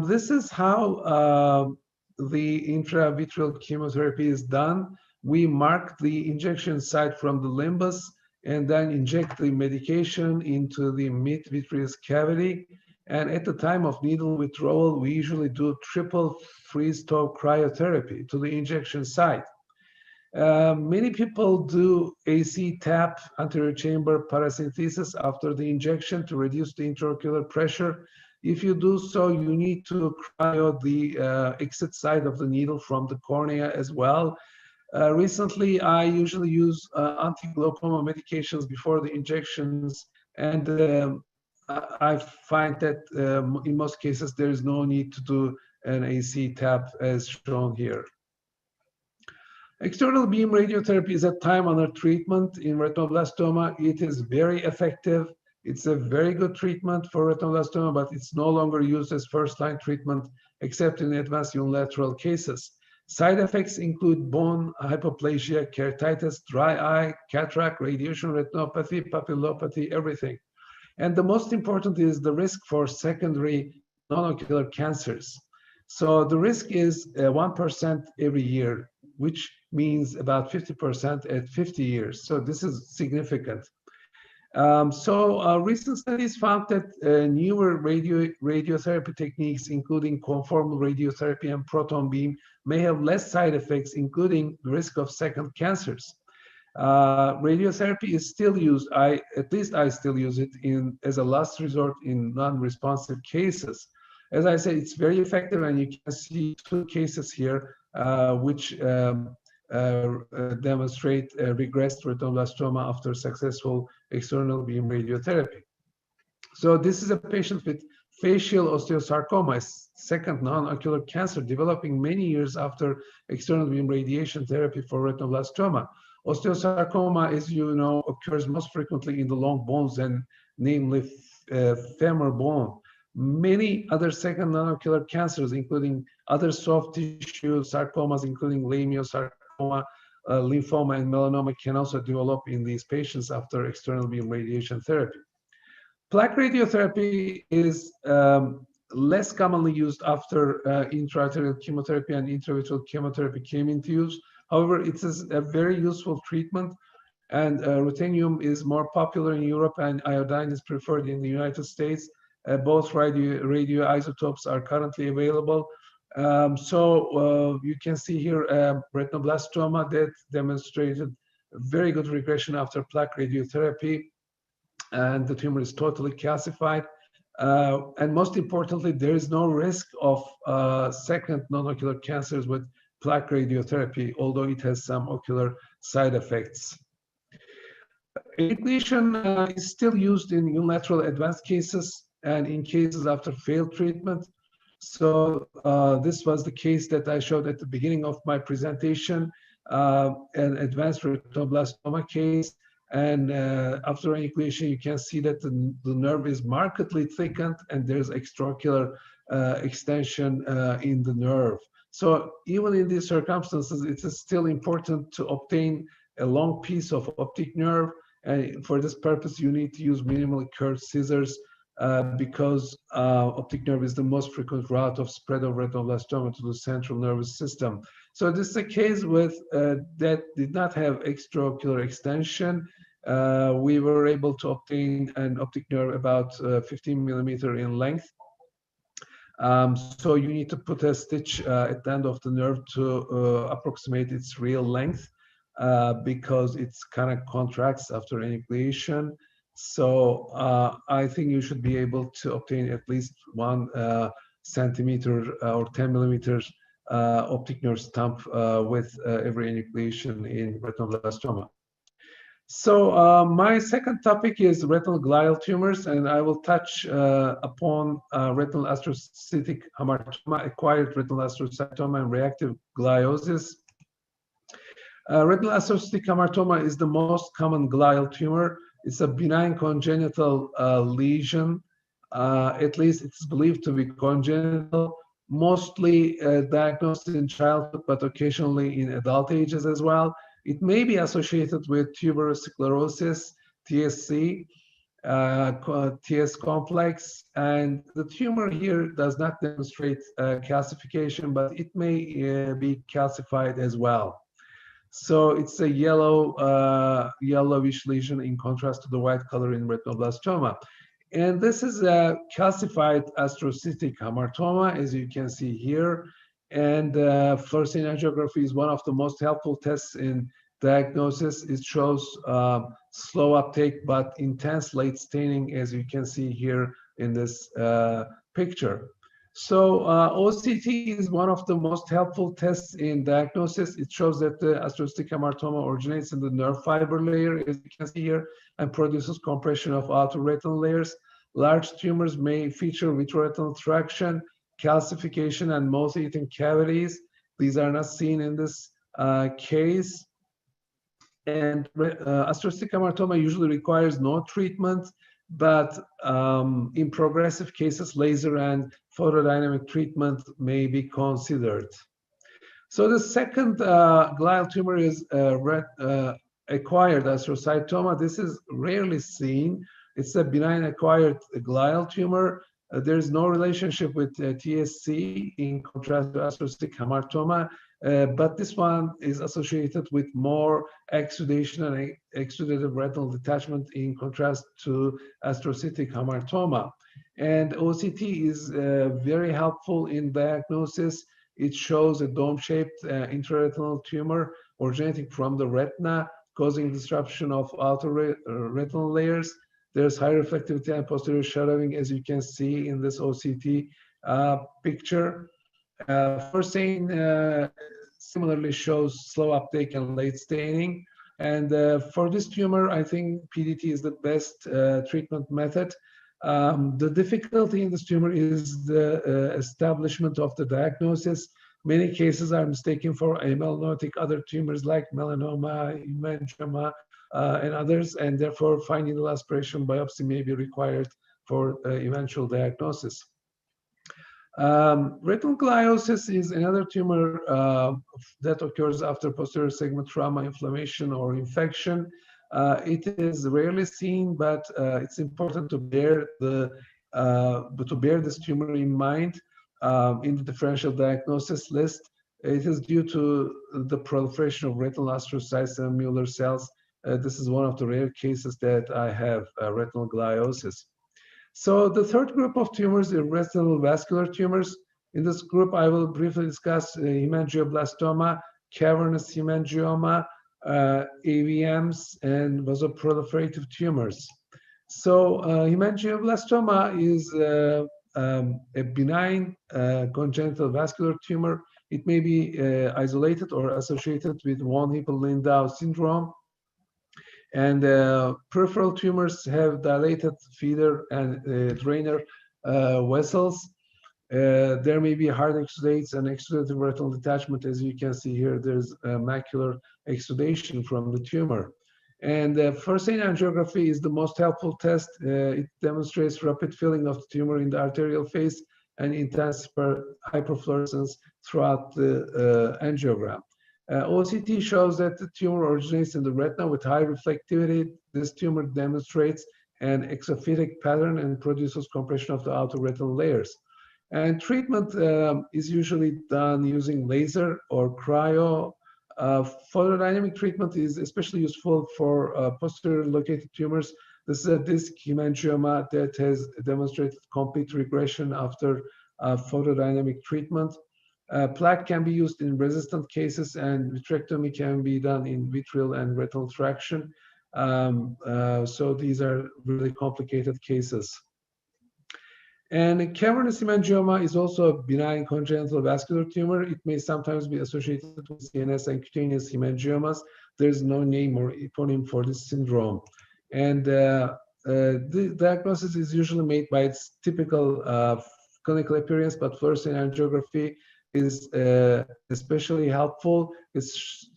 This is how the intravitreal chemotherapy is done. We mark the injection site from the limbus and then inject the medication into the mid-vitreous cavity. And at the time of needle withdrawal, we usually do triple freeze-thaw cryotherapy to the injection site. Many people do AC tap, anterior chamber paracentesis after the injection to reduce the intraocular pressure. If you do so, you need to cryo the exit side of the needle from the cornea as well. Recently, I usually use anti-glaucoma medications before the injections, and I find that in most cases there is no need to do an AC tap as shown here. External beam radiotherapy is a time-honored treatment in retinoblastoma. It is very effective. It's a very good treatment for retinoblastoma, but it's no longer used as first-line treatment except in advanced unilateral cases. Side effects include bone hypoplasia, keratitis, dry eye, cataract, radiation retinopathy, papillopathy, everything. And the most important is the risk for secondary non-ocular cancers. So the risk is 1% every year, which means about 50% at 50 years. So this is significant. Recent studies found that newer radiotherapy techniques, including conformal radiotherapy and proton beam, may have less side effects, including the risk of second cancers. Radiotherapy is still used. At least I still use it as a last resort in non-responsive cases. As I said, it's very effective, and you can see 2 cases here which demonstrate regressed retinoblastoma after successful external beam radiotherapy. So this is a patient with facial osteosarcoma, a second non-ocular cancer developing many years after external beam radiation therapy for retinoblastoma. Osteosarcoma, as you know, occurs most frequently in the long bones, and namely femur bone. Many other second non-ocular cancers, including other soft tissue sarcomas, including leiomyosarcoma, lymphoma, and melanoma, can also develop in these patients after external beam radiation therapy. Plaque radiotherapy is less commonly used after intraarterial chemotherapy and intravitreal chemotherapy came into use. However, it is a very useful treatment, and ruthenium is more popular in Europe, and iodine is preferred in the United States. Both radioisotopes are currently available. You can see here retinoblastoma that demonstrated very good regression after plaque radiotherapy. and the tumor is totally calcified. And most importantly, there is no risk of second non-ocular cancers with plaque radiotherapy, although it has some ocular side effects. Enucleation is still used in unilateral advanced cases and in cases after failed treatment. So this was the case that I showed at the beginning of my presentation, an advanced retinoblastoma case. And after enucleation, you can see that the nerve is markedly thickened and there's extraocular extension in the nerve. So even in these circumstances, it is still important to obtain a long piece of optic nerve. And for this purpose, you need to use minimally curved scissors because optic nerve is the most frequent route of spread of retinoblastoma to the central nervous system. So this is a case with that did not have extraocular extension. We were able to obtain an optic nerve about 15 millimeter in length. So you need to put a stitch at the end of the nerve to approximate its real length because it's kind of contracts after enucleation. So I think you should be able to obtain at least 1 centimeter or 10 millimeters optic nerve stump with every enucleation in retinoblastoma. So my second topic is retinal glial tumors, and I will touch upon retinal astrocytic hamartoma, acquired retinal astrocytoma, and reactive gliosis. Retinal astrocytic hamartoma is the most common glial tumor. It's a benign congenital lesion. At least it's believed to be congenital, mostly diagnosed in childhood, but occasionally in adult ages as well. It may be associated with tuberous sclerosis, TSC, TS complex, and the tumor here does not demonstrate calcification, but it may be calcified as well. So it's a yellowish lesion in contrast to the white color in retinoblastoma. And this is a calcified astrocytic hamartoma, as you can see here. And fluorescein angiography is one of the most helpful tests in diagnosis. It shows slow uptake, but intense late staining, as you can see here in this picture. So OCT is one of the most helpful tests in diagnosis. It shows that the astrocytic hamartoma originates in the nerve fiber layer, as you can see here, and produces compression of outer retinal layers. Large tumors may feature vitreoretinal traction, calcification, and moth-eaten cavities. These are not seen in this case. And astrocytic hamartoma usually requires no treatment, but in progressive cases, laser and photodynamic treatment may be considered. So the second glial tumor is acquired astrocytoma. This is rarely seen. It's a benign acquired glial tumor. There is no relationship with TSC in contrast to astrocytic hamartoma, but this one is associated with more exudation and exudative retinal detachment in contrast to astrocytic hamartoma. And OCT is very helpful in diagnosis. It shows a dome-shaped intraretinal tumor originating from the retina, causing disruption of outer retinal layers. There's high reflectivity and posterior shadowing, as you can see in this OCT picture. Fluorescein similarly shows slow uptake and late staining. And for this tumor, I think PDT is the best treatment method. The difficulty in this tumor is the establishment of the diagnosis. Many cases are mistaken for amelonotic other tumors like melanoma, hemangioma, and others, and therefore fine needle aspiration biopsy may be required for eventual diagnosis. Retinal gliosis is another tumor that occurs after posterior segment trauma, inflammation, or infection. It is rarely seen, but it's important to bear this tumor in mind in the differential diagnosis list. It is due to the proliferation of retinal astrocytes and Mueller cells. This is one of the rare cases that I have retinal gliosis. So the third group of tumors are retinal vascular tumors. In this group, I will briefly discuss hemangioblastoma, cavernous hemangioma, AVMs, and vasoproliferative tumors. So hemangioblastoma is a benign congenital vascular tumor. It may be isolated or associated with von Hippel-Lindau syndrome. And peripheral tumors have dilated feeder and drainer vessels. There may be hard exudates and exudative retinal detachment. As you can see here, there's macular exudation from the tumor. And fluorescein angiography is the most helpful test. It demonstrates rapid filling of the tumor in the arterial phase and intense hyperfluorescence throughout the angiogram. OCT shows that the tumor originates in the retina with high reflectivity. This tumor demonstrates an exophytic pattern and produces compression of the outer retinal layers. And treatment is usually done using laser or cryo. Photodynamic treatment is especially useful for posterior located tumors. This is a disc hemangioma that has demonstrated complete regression after photodynamic treatment. Plaque can be used in resistant cases, and vitrectomy can be done in vitreal and retinal traction. So these are really complicated cases. And cavernous hemangioma is also a benign congenital vascular tumor. It may sometimes be associated with CNS and cutaneous hemangiomas. There's no name or eponym for this syndrome. And the diagnosis is usually made by its typical clinical appearance, but fluorescein angiography is especially helpful. It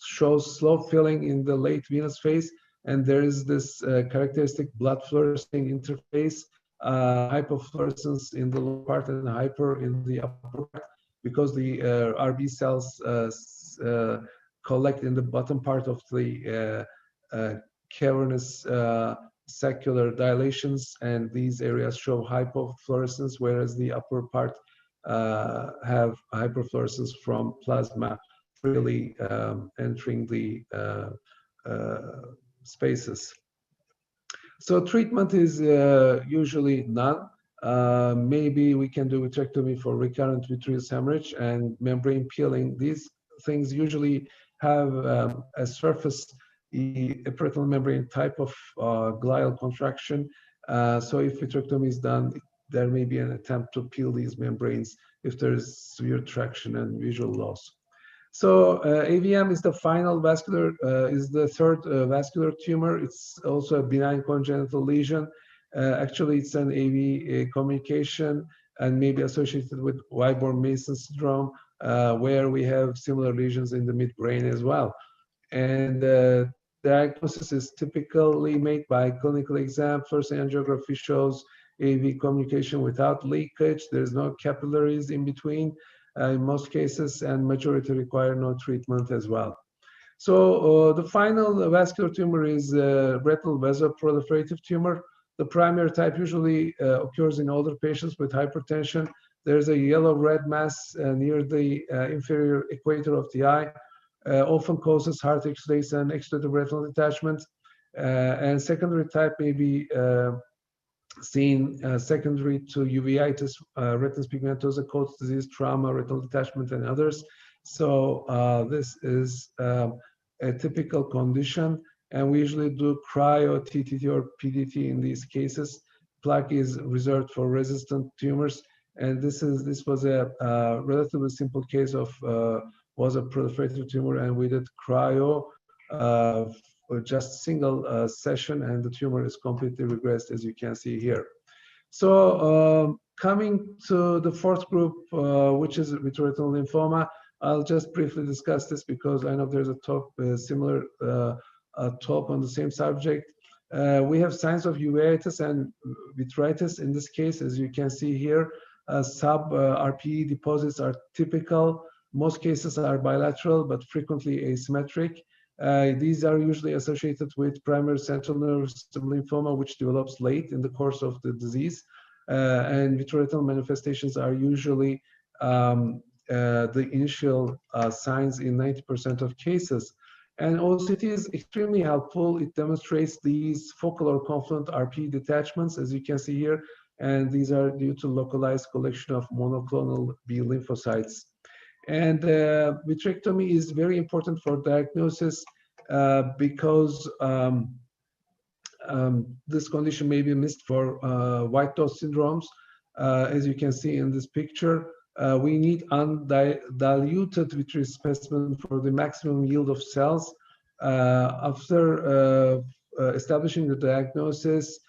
shows slow filling in the late venous phase, and there is this characteristic blood fluorescing interface, hypofluorescence in the lower part and hyper in the upper part, because the RB cells collect in the bottom part of the cavernous saccular dilations, and these areas show hypofluorescence, whereas the upper part have hyperfluorescence from plasma freely entering the spaces. So treatment is usually none. Maybe we can do vitrectomy for recurrent vitreous hemorrhage and membrane peeling. These things usually have a surface epiretinal membrane type of glial contraction. So if vitrectomy is done, there may be an attempt to peel these membranes if there is severe traction and visual loss. So AVM is the final vascular, is the third vascular tumor. It's also a benign congenital lesion. Actually, it's an AV communication and may be associated with Wyborn-Mason syndrome, where we have similar lesions in the midbrain as well. And diagnosis is typically made by clinical exam. Fluorescein angiography shows AV communication without leakage. There's no capillaries in between in most cases, and majority require no treatment as well. So the final vascular tumor is retinal vasoproliferative tumor. The primary type usually occurs in older patients with hypertension. There's a yellow-red mass near the inferior equator of the eye. Often causes heart exudates and exudative retinal detachment. And secondary type may be seen secondary to uveitis, retinitis pigmentosa, Coats disease, trauma, retinal detachment, and others. So this is a typical condition, and we usually do cryo, TTT, or PDT in these cases. Plaque is reserved for resistant tumors, and this was a relatively simple case of was a proliferative tumor, and we did cryo just single session, and the tumor is completely regressed, as you can see here. So coming to the fourth group, which is vitreoretinal lymphoma, I'll just briefly discuss this because I know there's a talk, similar talk on the same subject. We have signs of uveitis and vitritis in this case, as you can see here. Sub-RPE deposits are typical. Most cases are bilateral, but frequently asymmetric. These are usually associated with primary central nervous system lymphoma, which develops late in the course of the disease. And vitreoretinal manifestations are usually the initial signs in 90% of cases. And OCT is extremely helpful. It demonstrates these focal or confluent RPE detachments, as you can see here. And these are due to localized collection of monoclonal B lymphocytes. And vitrectomy is very important for diagnosis because this condition may be missed for white dose syndromes. As you can see in this picture, we need undiluted vitreous specimen for the maximum yield of cells. After establishing the diagnosis,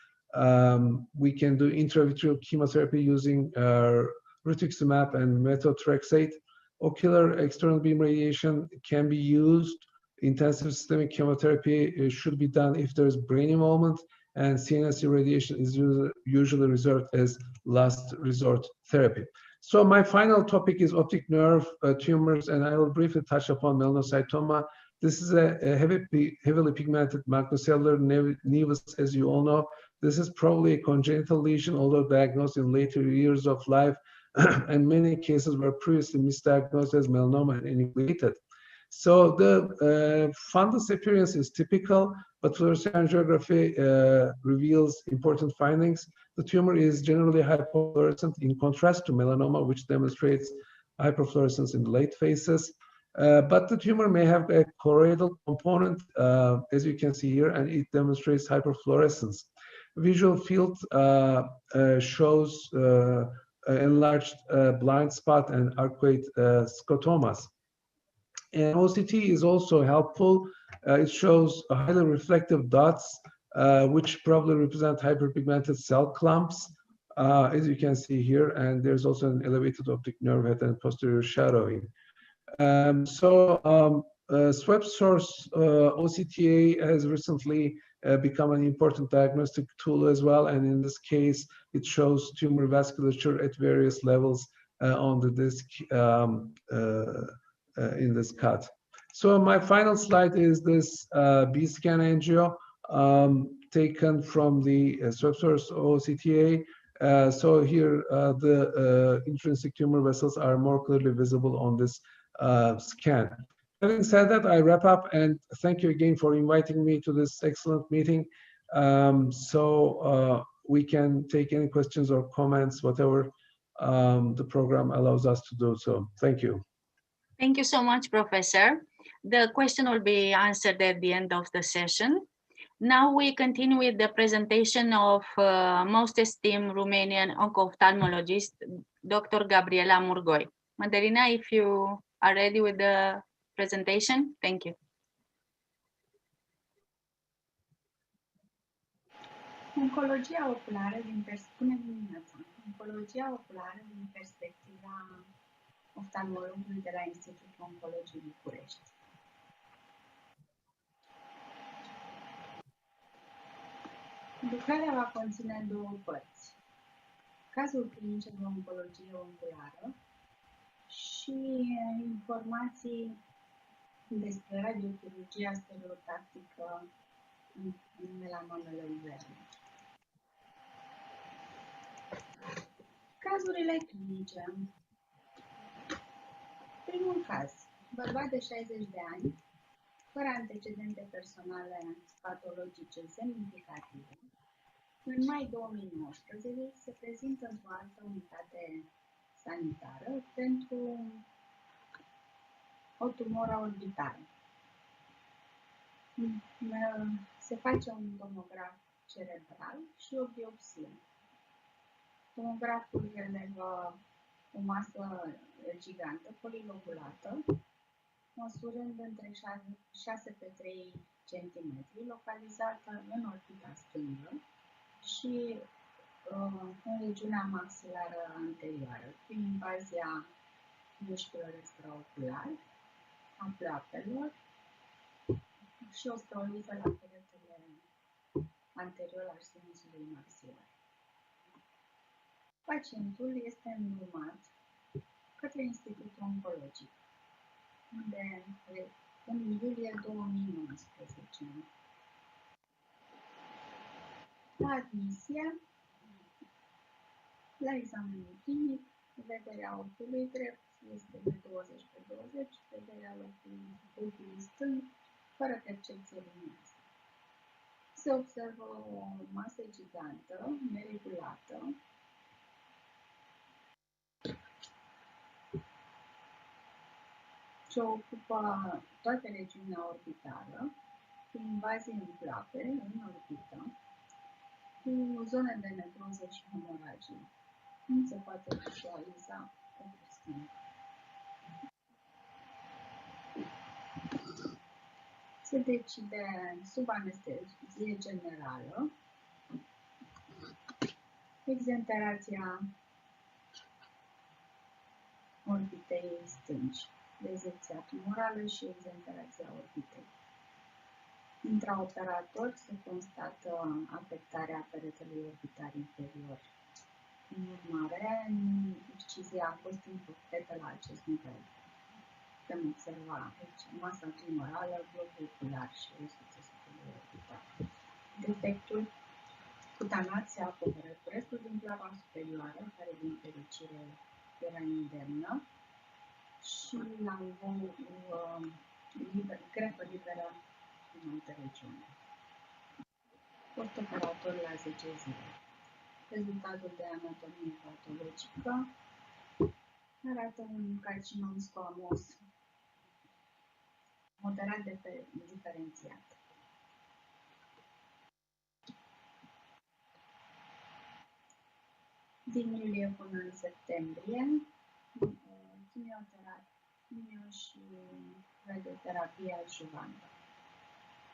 we can do intravitreal chemotherapy using rituximab and methotrexate. Ocular external beam radiation can be used. Intensive systemic chemotherapy should be done if there is brain involvement, and CNS irradiation is usually reserved as last resort therapy. So my final topic is optic nerve tumors, and I will briefly touch upon melanocytoma. This is a heavily pigmented magnocellular nevus, as you all know. This is probably a congenital lesion, although diagnosed in later years of life, and many cases were previously misdiagnosed as melanoma and enucleated. So the fundus appearance is typical, but fluorescein angiography reveals important findings. The tumor is generally hypofluorescent in contrast to melanoma, which demonstrates hyperfluorescence in late phases. But the tumor may have a choroidal component, as you can see here, and it demonstrates hyperfluorescence. Visual field shows enlarged blind spot and arcuate scotomas. And OCT is also helpful. It shows highly reflective dots, which probably represent hyperpigmented cell clumps, as you can see here. And there's also an elevated optic nerve head and posterior shadowing. Swept source OCTA has recently become an important diagnostic tool as well. And in this case, it shows tumor vasculature at various levels on the disc in this cut. So my final slide is this B-scan angio taken from the swept source OCTA. So here the intrinsic tumor vessels are more clearly visible on this scan. Having said that, I wrap up and thank you again for inviting me to this excellent meeting. We can take any questions or comments, whatever the program allows us to do so. Thank you.
Thank you so much, Professor. The question will be answered at the end of the session. Now we continue with the presentation of most esteemed Romanian onco-ophthalmologist, Dr. Gabriela Murgoi. Madalina, if you are ready with the presentation, thank you.
Oncologia oculară Oncologia oculară din perspectiva oftalmologului de la Institutul Oncology București. Lucrarea va conține două părți. Cazul clinice de oncologie oculară și informații despre radiochirurgia stereotactică în melanomele uverne. Cazurile clinice. Primul caz, bărbat de 60 de ani, fără antecedente personale patologice semnificative. În mai 2019 se prezintă într-o altă unitate sanitară pentru o tumoră orbitală. Se face un tomograf cerebral și o biopsie. Tomograful relevă o masă gigantă, polilobulată, măsurând între 6 pe 3 cm, localizată în orbita stângă și în regiunea maxilară anterioară, prin invazia mușchilor extraoculari, a pleoapelor și o steoliză la peretele anterior al sinusului maxilar. Pacientul este îndrumat către Institutul Oncologic, unde în iulie 2019. La admisie, la examenul clinic, vederea ochiului drept este de 20 pe 20, vederea ochiului stâng, fără percepție luminoasă. Se observă o masă gigantă, neregulată, ce ocupă toată regiunea orbitală cu invazii în plape, în orbită, cu zone de necroză și hemoragie. Nu se poate vizualiza pentru schimb. Se decide sub anestezie generală exenterația orbitei stângi, rezecția tumorală și exenterația orbitei. Intraoperator se constată afectarea peretelui orbitar inferior. În urmare, excizia a fost incomplete la acest nivel. Putem observa aici masa tumorală, globul ocular și restul țesutului orbitar. Defectul cutanat se acoperă cu restul din plava superioară, care din fericire era indemnă, și la grefă liberă în alte regiuni. Postoperator la 10 zile. Rezultatul de anatomie patologică arată un carcinom squamos moderat diferențiat. Din iulie până în septembrie, chimio și radioterapie adjuvantă.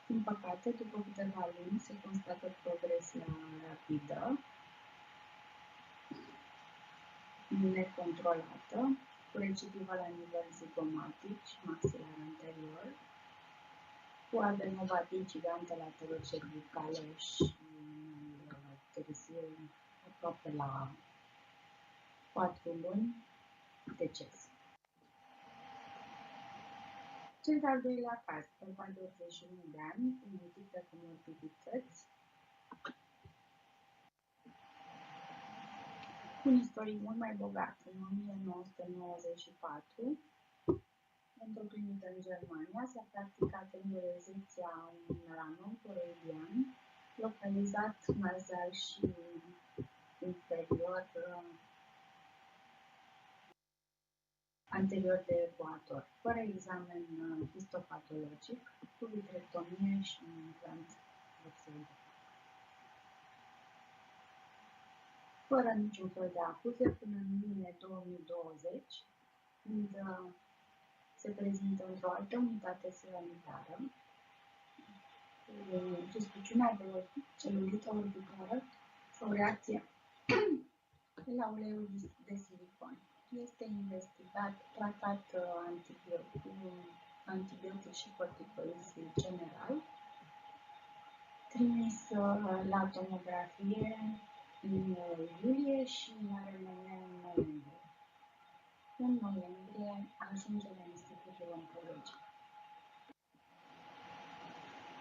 Din păcate, după câteva luni se constată progresia rapidă, necontrolată, cu recidivă la nivel zigomatic și maxilar anterior, cu adenopatii gigante laterocervicală și târziu, aproape la 4 luni, deces. Cel de-al doilea caz, bărbat de 81 de ani, cu multiple comorbidități, un istoric mult mai bogat. În 1994, într-o clinică în Germania, s-a practicat endorezecția unui melanom coroidian, localizat nazal și inferior, anterior de ecuator, fără examen histopatologic, cu vitrectomie și un implant vexil. Fără niciun fel de acuze, până în iunie 2020, când se prezintă într-o altă unitate sanitară, cu suspiciunea de celulită orbitară sau reacție la uleiul de silicon. Este investigat, tratat antibiotic și corticoizi general, trimis la tomografie în iulie și la reuniune în noiembrie. În noiembrie ajunge la Institutul Oncology.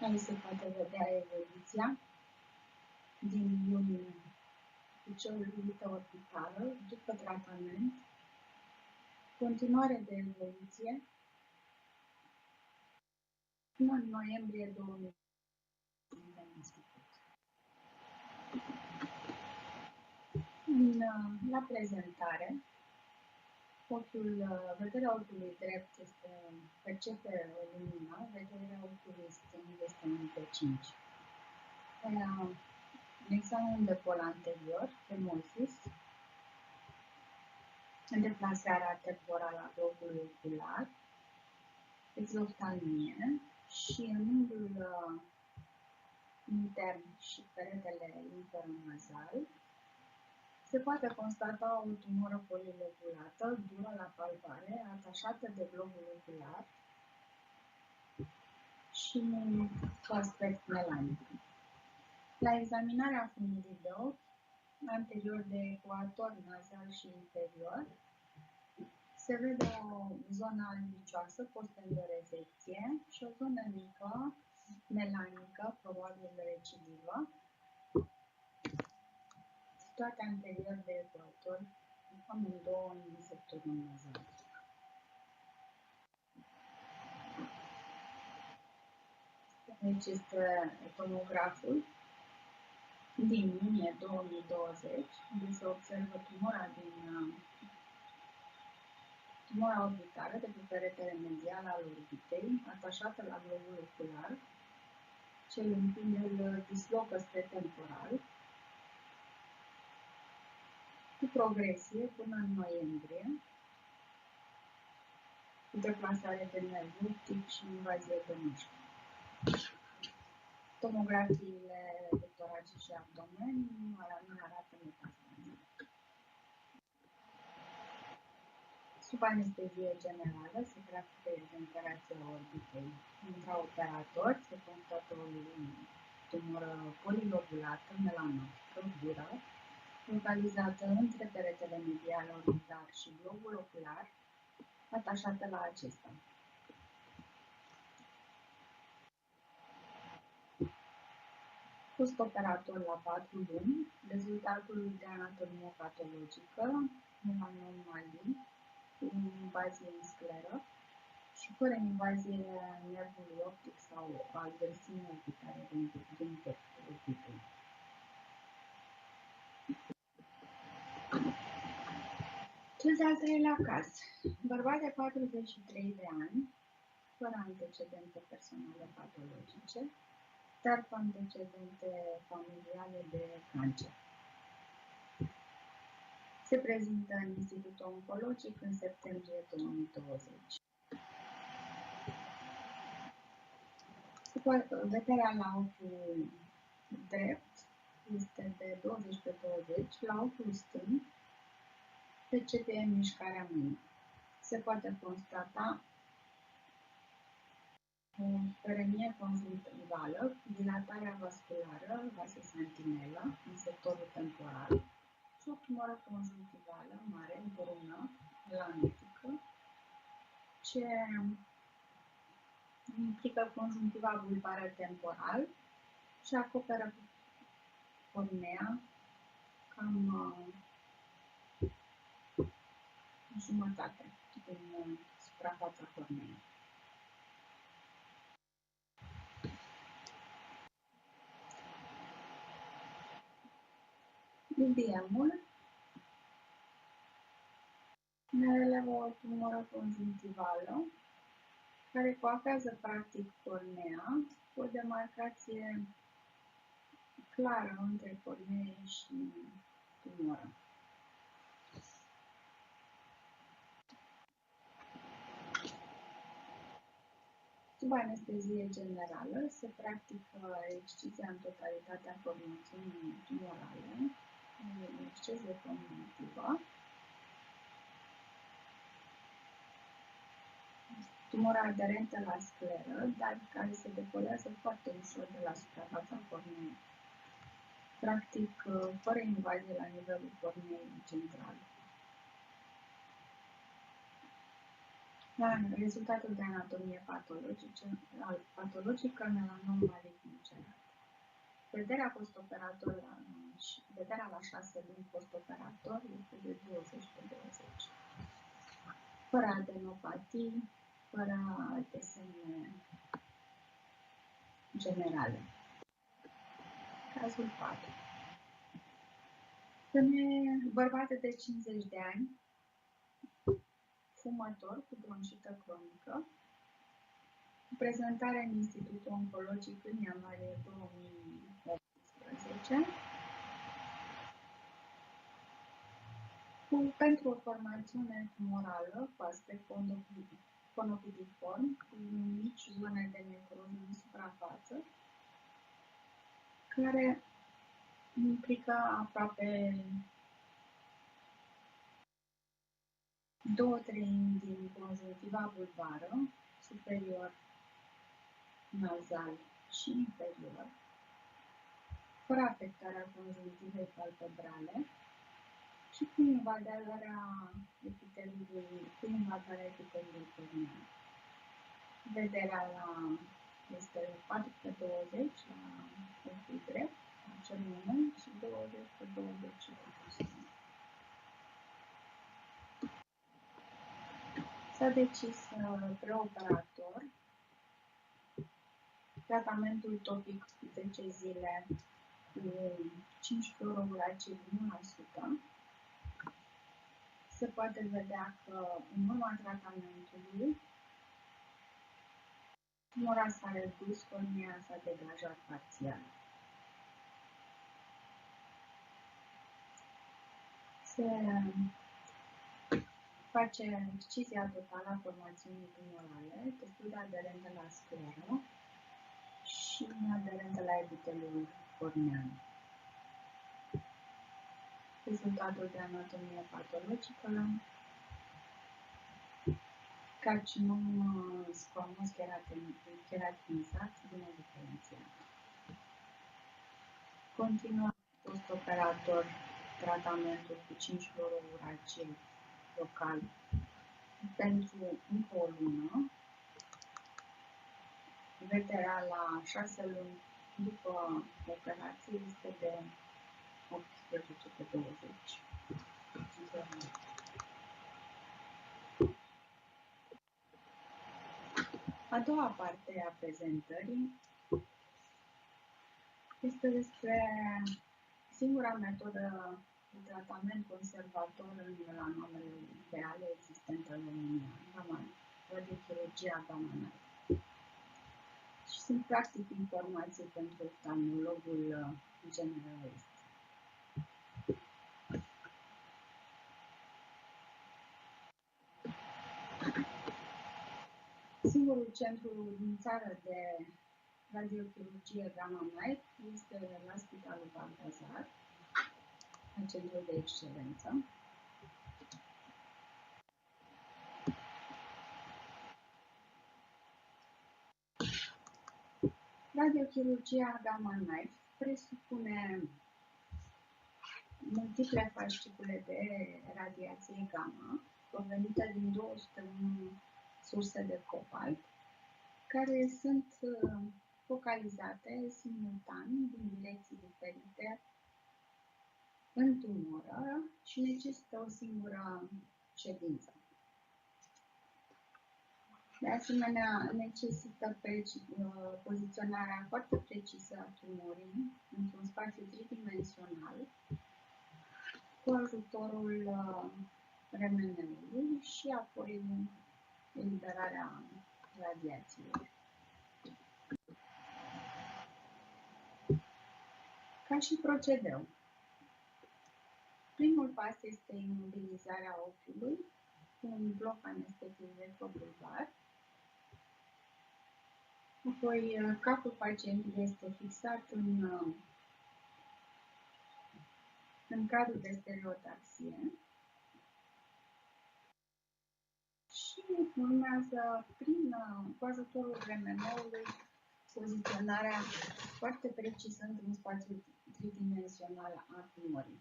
Aici se poate vedea evoluția din iunie cu celulită orbitală după tratament, continuare de evoluție până în noiembrie 2020 la institut. La prezentare, vederea ochiului drept percepe o lumină, vederea ochiului stâng este în P5. În examen de pol anterior, hemosis, deplasarea temporală a globului ocular, exoftalmie și în unghiul intern și peretele inferonazal se poate constata o tumoră polilobulată, dură la palpare, atașată de globul ocular și cu aspect melanic. La examinarea fundului de ochi, anterior de ecuator, nazal și inferior, se vede o zonă albicioasă post-endorezecție și o zonă mică, melanică, probabil recidivă, situate anterior de ecuator, amândouă în sectorul nazal. Aici este tomograful din iunie 2020, unde se observă tumora orbitară de pe peretele medial al orbitei, atașată la globul ocular, cel împinge îl dislocă spre temporal, cu progresie până în noiembrie, cu deplasare de nerv optic și invazie de mușchi. Tomografiile de torace și abdomen nu arată metastaze. Sub anestezie generală se practică exenterația orbitei. Intraoperator se constată o tumoră polilobulată, melanoptică, dură, localizată între peretele medial orbitar și globul ocular, atașată la acesta. Postoperator la 4 luni, rezultatul de anatomie patologică, melanomalii, cu invazie în scleră și fără invazie nervului optic sau al versiunii orbitare din orbitei. Cel de-al treilea caz. Bărbat de 43 de ani, fără antecedente personale patologice, dar cu antecedente familiale de cancer. Se prezintă în Institutul Oncologic în septembrie 2020. Vederea la ochiul drept este de 20/20, la ochiul stâng percepe mișcarea mâinii. Se poate constata o sperenie conjuntivală, dilatarea vasculară, vasă sentinelă, în sectorul temporal, și o tumoră conjuntivală mare, brună, melanetică, ce implică conjuntiva bulbară temporal și acoperă cornea cam jumătate din suprafața corneei. IBM-ul ne relevă o tumoră conjuntivală care coafează practic cornea cu o demarcație clară între cornee și tumoră. Sub anestezie generală se practică excizia în totalitatea formațiunii tumorale, în exces de conjunctivă. Tumoră aderentă la scleră, dar care se decolează foarte ușor de la suprafața corneei. Practic, fără invazie la nivelul corneei centrale. La rezultatul de anatomie patologică, melanom malic încercat. Vederea la 6 luni postoperator este de 20/20. Fără adenopatii, fără alte semne generale. Cazul 4. Bărbat de 50 de ani, fumător cu bronșită cronică, cu prezentare în Institutul Oncologic în ianuarie 2018, pentru o formațiune tumorală cu aspect conopidiform, cu mici zone de necroză în suprafață, care implică aproape 2/3 din conjunctiva bulbară, superior, nazal și inferior, fără afectarea conjunctivei palpebrale și cu invadarea epiteliului corneal. Vederea este 4/20 la ochiul drept, la acel moment, și 20/20 la ochiul. S-a decis preoperator tratamentul topic 10 zile cu 5 fluoroglicid 1%. Se poate vedea că în urma tratamentului Tumora s-a redus, cornea s-a degajat parțial. Se face excizia totală a formațiunii tumorale, destul de aderentă la scleră și aderentă la epiteliul corneal. Rezultatul de anatomie patologică, carcinom squamos keratinizat bine diferențiat. Continuă postoperator tratamentul cu 5-fluorouracil local pentru încă o lună. Vederea la 6 luni după operație este de 18/20. A doua parte a prezentării este despre singura metodă de tratament conservator în melanomele reale existente în România, radiochirurgia gamma knife. Și sunt practic informații pentru oftalmologul generalist. Singurul centru din țară de radiochirurgie gamma knife este la Spitalul Bagdazar, centrul de excelență. Radiochirurgia gamma knife presupune multiple fascicule de radiație gamma provenite din 201 surse de cobalt, care sunt focalizate simultan din direcții diferite în tumoră și necesită o singură ședință. De asemenea, necesită poziționarea foarte precisă a tumorii într-un spațiu tridimensional cu ajutorul remenelului și apoi eliberarea radiației. Ca și procedeu. Primul pas este imobilizarea ochiului cu un bloc anestetic retropulvar. Apoi, capul pacientului este fixat în cadrul de stereotaxie și urmează, cu ajutorul remeneului, poziționarea foarte precisă într-un spațiu tridimensional a tumorii.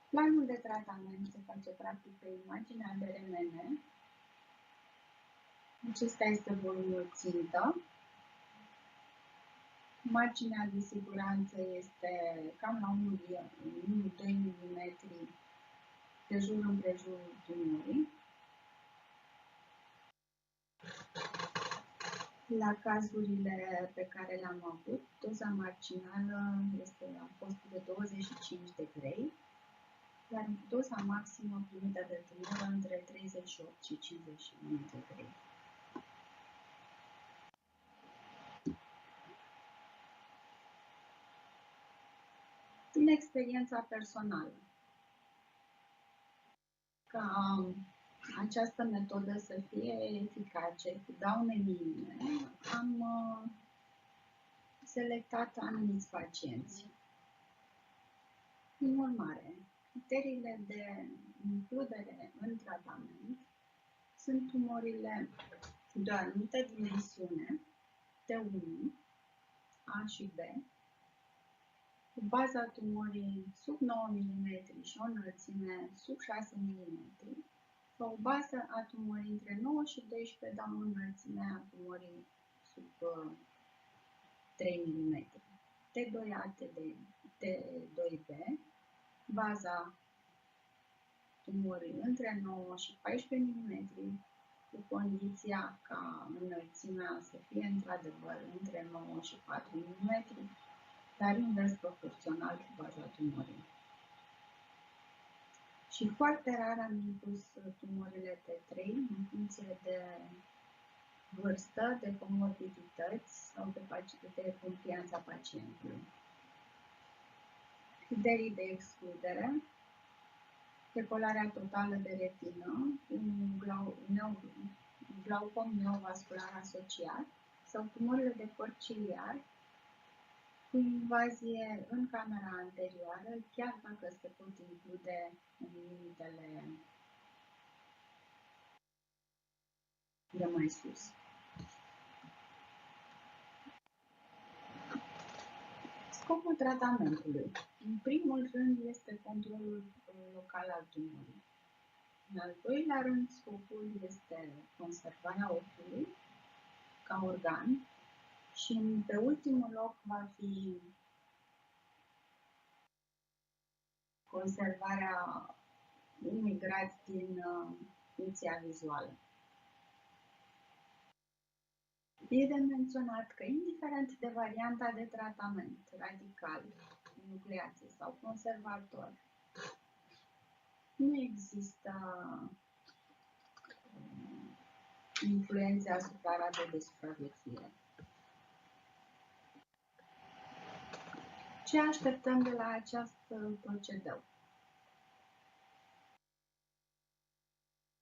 Planul de tratament se face practic pe imaginea de remene. Acesta este volumul țintă. Marginea de siguranță este cam la 1-2 mm de jur împrejurul tumorii. La cazurile pe care le-am avut, doza marginală a fost de 25 de grei, iar doza maximă primită de tumoră între 38 și 51 de grei. Din experiența personală, ca această metodă să fie eficace cu daune minime, am selectat anumiți pacienți. În urmare, criteriile de includere în tratament sunt tumorile de o anumită dimensiune, T1, A și B, cu baza tumorii sub 9 mm și o înălțime sub 6 mm, sau o bază a tumorii între 9 și 12, dar o înălțime a tumorii sub 3 mm. T2A, T2B, baza tumorii între 9 și 14 mm, cu condiția ca înălțimea să fie într-adevăr între 9 și 4 mm, dar invers proporțional cu baza tumorii. Și foarte rar am inclus tumorile T3 în funcție de vârstă, de comorbidități sau de confianța pacientului. Criterii de excludere: decolarea totală de retină, un glaucom neovascular asociat sau tumorile de păr ciliar cu invazie în camera anterioară, chiar dacă se pot include în limitele de mai sus. Scopul tratamentului. În primul rând este controlul local al tumorii. În al doilea rând, scopul este conservarea ochiului ca organ și pe ultimul loc va fi conservarea unui grad din funcția vizuală. E de menționat că, indiferent de varianta de tratament, radical, nucleație sau conservator, nu există influențe asupra ratei de supraviețuire. Ce așteptăm de la acest procedeu?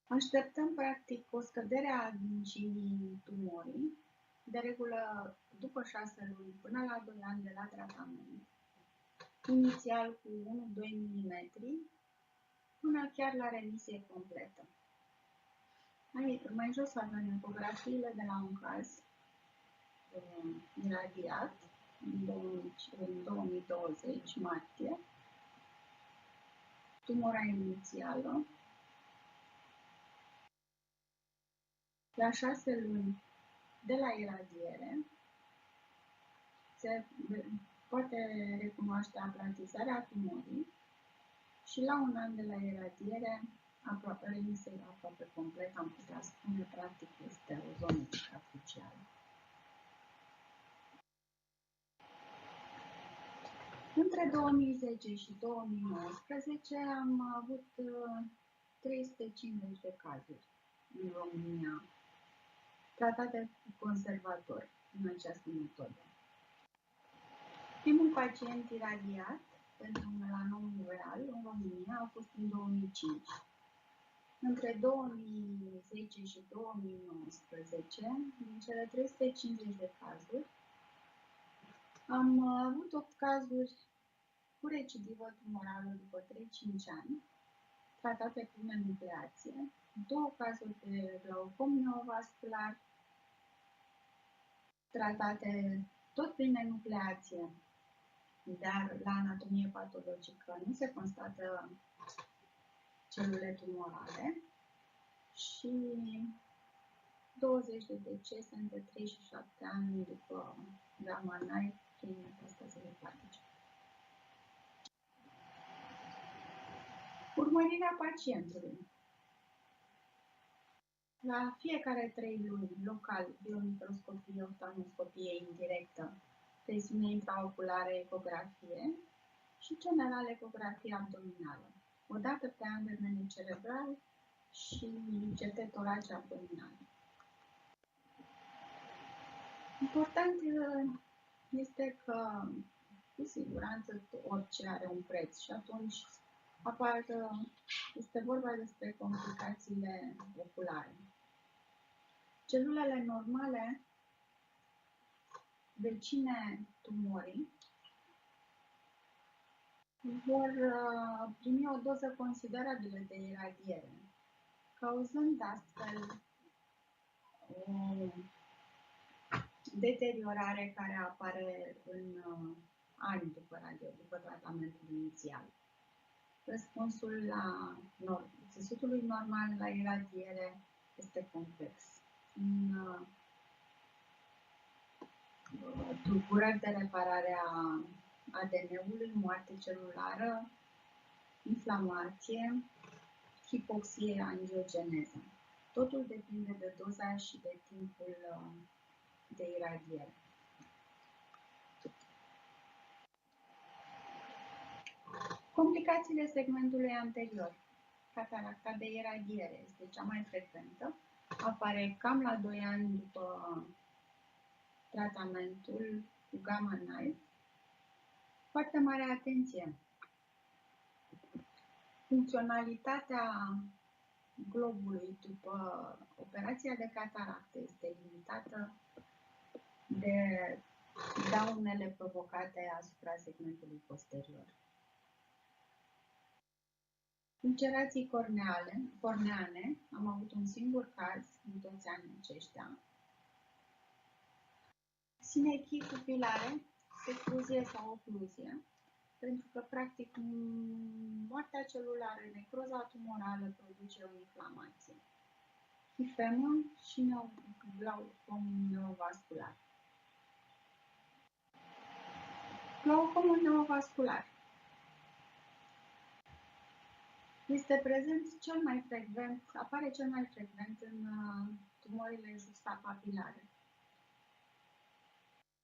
Așteptăm, practic, o scădere a adâncimii tumorii, de regulă după 6 luni până la 2 ani de la tratament, inițial cu 1-2 mm, până chiar la remisie completă. Mai jos avem ecografiile de la un caz iradiat în 2020, martie, tumora inițială. La 6 luni de la iradiere se poate recunoaște aplatizarea tumorii și la 1 an de la iradiere, remisie aproape complet, am putea spune, practic este o zonă cicatricială. Între 2010 și 2019 am avut 350 de cazuri în România tratate conservator în această metodă. Primul pacient iradiat pentru melanom uveal în România a fost în 2005. Între 2010 și 2019, din cele 350 de cazuri, am avut 8 cazuri cu recidivă tumorală după 3-5 ani, tratate cu nenucleație, 2 cazuri de glaucom neovascular, tratate tot prin enucleație, dar la anatomie patologică nu se constată celule tumorale și 20 de decese între 3 și 7 ani după gamma knife prin metastaze hepatice. Urmărirea pacientului. La fiecare 3 luni, local, biomicroscopie, oftalmoscopie indirectă, presiune intraoculară, ecografie și general ecografie abdominală. O dată pe an RMN cerebral și CT torace abdominal. Important este că, cu siguranță, orice are un preț și atunci este vorba despre complicațiile oculare. Celulele normale vecine tumorii vor primi o doză considerabilă de iradiere, cauzând astfel o deteriorare care apare în ani după tratamentul inițial. Răspunsul țesutului normal la iradiere este complex. Tulburări de reparare a ADN-ului, moarte celulară, inflamație, hipoxie, angiogeneză. Totul depinde de doza și de timpul de iradiere. Complicațiile segmentului anterior. cataracta de iradiere este cea mai frecventă, apare cam la 2 ani după tratamentul cu gamma knife. Foarte mare atenție! Funcționalitatea globului după operația de cataractă este limitată de daunele provocate asupra segmentului posterior. Ulcerații corneane, am avut un singur caz în toți anii aceștia. Sinechii pupilare, secluzie sau ocluzie, pentru că, practic, moartea celulară, necroza tumorală produce o inflamație. Hifemă și glaucom neovascular. Glaucomul neovascular este prezent cel mai frecvent, apare cel mai frecvent în tumorile justapapilare.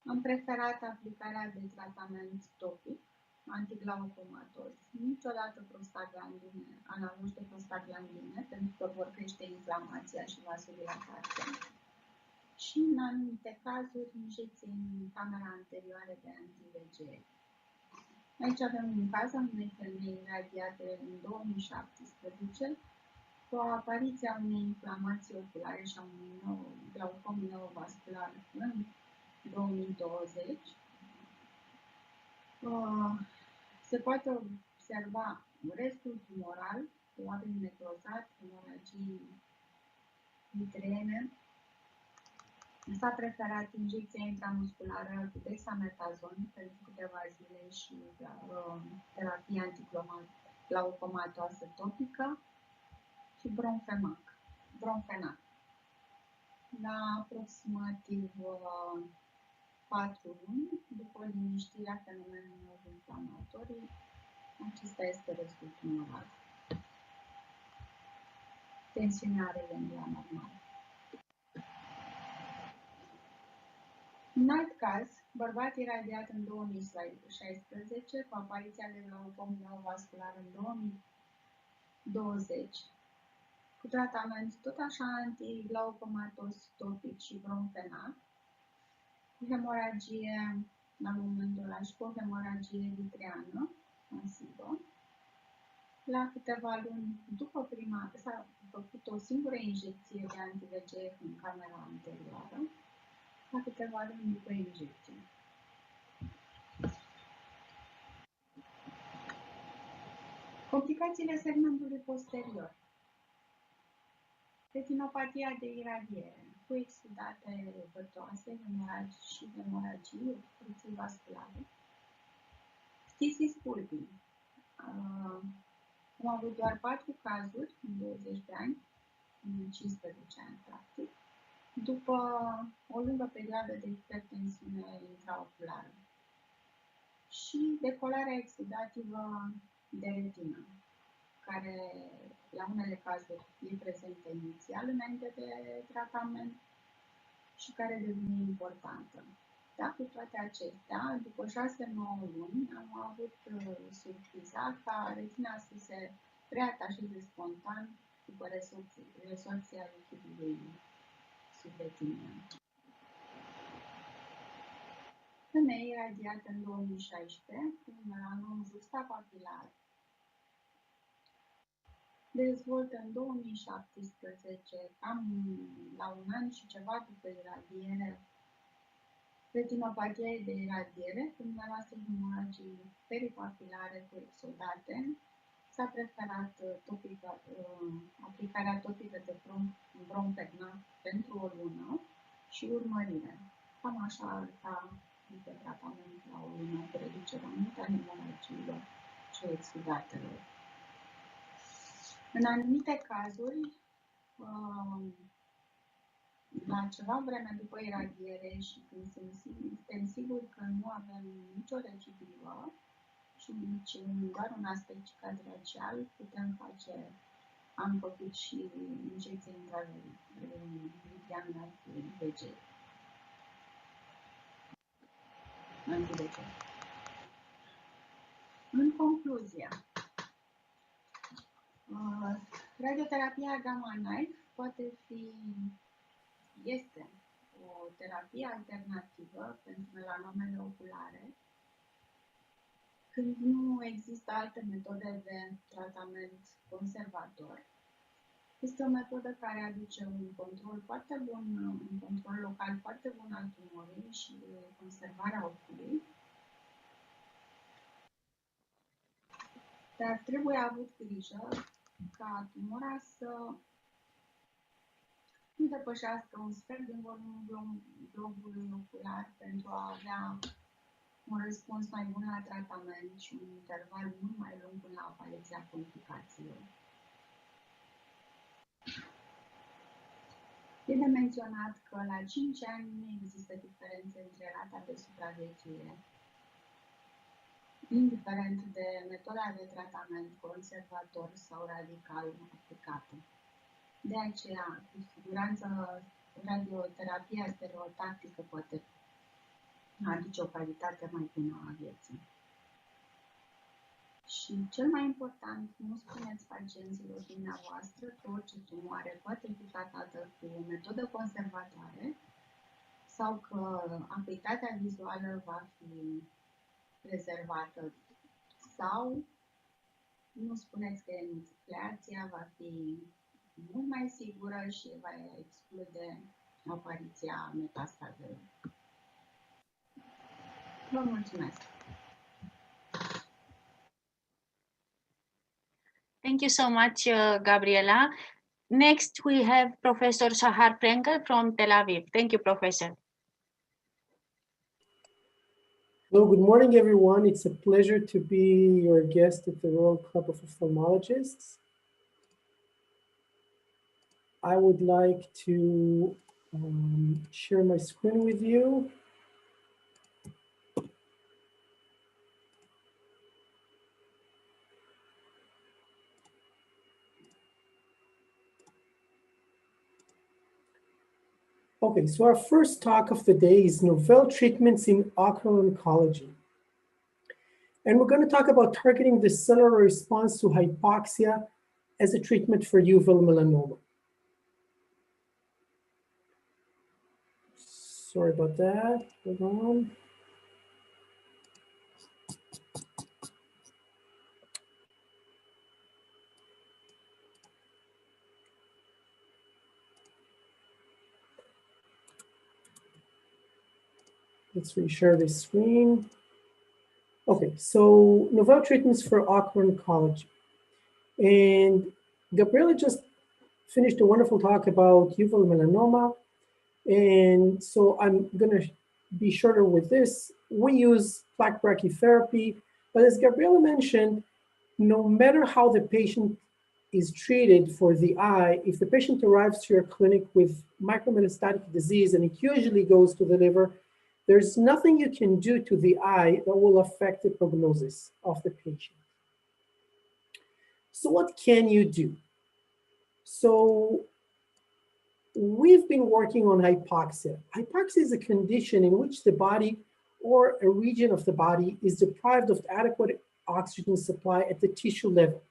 Am preferat aplicarea de tratament topic, antiglaucomatos, niciodată prostaglandine, analogi de prostaglandine, pentru că vor crește inflamația și vasodilatația. Și în anumite cazuri, injecții în camera anterioară de anti-VEGF. Aici avem un caz al unei femei iradiate în 2017 cu apariția unei inflamații oculare și a unui glaucom neovascular în 2020. Se poate observa restul tumoral, probabil necrozat, hemoragii vitreene. S-a preferat injecția intramusculară cu dexametazon pentru câteva zile și terapie antiglaucomatoasă topică și bromfenac. La aproximativ 4 luni, după liniștirea fenomenelor inflamatorii, acesta este restul tumoral. Tensiunea a revenit la normal. În alt caz, bărbat iradiat în 2016 cu apariția de glaucom neovascular în 2020, cu tratament tot așa antiglaucomatos topic și bromfenac, cu hemoragie la momentul ăla și cu o hemoragie vitreană masivă. La câteva luni după prima, s-a făcut o singură injecție de anti-VEGF în camera anterioară, la câteva luni după injecție. Complicațiile segmentului posterior. Retinopatia de iradiere, cu exudate vătoase, hemoragii și hemoragii, obstrucții vasculare. Phthisis pulpii. Am avut doar 4 cazuri în 20 de ani, în 15 ani, practic, după o lungă perioadă de hipertensiune intraoculară și decolarea exudativă de retină, care la unele cazuri e prezentă inițial înainte de tratament și care devine importantă. Dar cu toate acestea, după 6-9 luni, am avut surpriza ca retina să se reatașeze spontan după resorția lichidului subretinian. Femeie iradiată în 2016 cu un melanom justapapilar, dezvoltă în 2017, cam la un an și ceva după iradiere, retinopatie de iradiere cu numeroase hemoragii peripapilare cu exudate. S-a preferat aplicarea topică de bromfenac pentru o lună și urmărire. Cam așa arăta după tratament la o lună cu reducerea multă a hemoragiilor și exudatelor. În anumite cazuri, la ceva vreme după iradiere și când suntem siguri că nu avem nicio recidivă și nici doar un aspect cicatracial, am făcut și injecție intravitreană cu VEGF. În concluzie, Radioterapia gamma knife este o terapie alternativă pentru melanomele oculare când nu există alte metode de tratament conservator. Este o metodă care aduce un control foarte bun, un control local foarte bun al tumorii și conservarea ochiului. Dar trebuie avut grijă ca tumora să nu depășească un sfert din volumul globului ocular pentru a avea un răspuns mai bun la tratament și un interval mult mai lung până la apariția complicațiilor. E de menționat că la 5 ani nu există diferențe între rata de supraviețuire, indiferent de metoda de tratament conservator sau radical aplicată. De aceea, cu siguranță, radioterapia stereotactică poate aduce o calitate mai bună a vieții. Și cel mai important, nu spuneți pacienților dumneavoastră că orice tumoare poate fi tratată cu o metodă conservatoare sau că acuitatea vizuală va fi prezervată sau nu spuneți că nucleația va fi mult mai sigură și va exclude apariția metastazelor. Vă mulțumesc!
Thank you so much, Gabriela. Next, we have Professor Shahar Prenkel from Tel Aviv. Thank you, Professor.
Hello, good morning, everyone. It's a pleasure to be your guest at the Royal Club of Ophthalmologists. I would like to share my screen with you. Okay, so our first talk of the day is novel treatments in ocular oncology. And we're going to talk about targeting the cellular response to hypoxia as a treatment for uveal melanoma. Sorry about that. Hold on. Let's reshare the screen. Okay, so novel treatments for ocular oncology. And Gabriela just finished a wonderful talk about uveal melanoma. And so I'm going to be shorter with this. We use plaque brachytherapy, but as Gabriela mentioned, no matter how the patient is treated for the eye, if the patient arrives to your clinic with micrometastatic disease, and it usually goes to the liver, there's nothing you can do to the eye that will affect the prognosis of the patient. So what can you do? So we've been working on hypoxia. Hypoxia is a condition in which the body or a region of the body is deprived of adequate oxygen supply at the tissue level.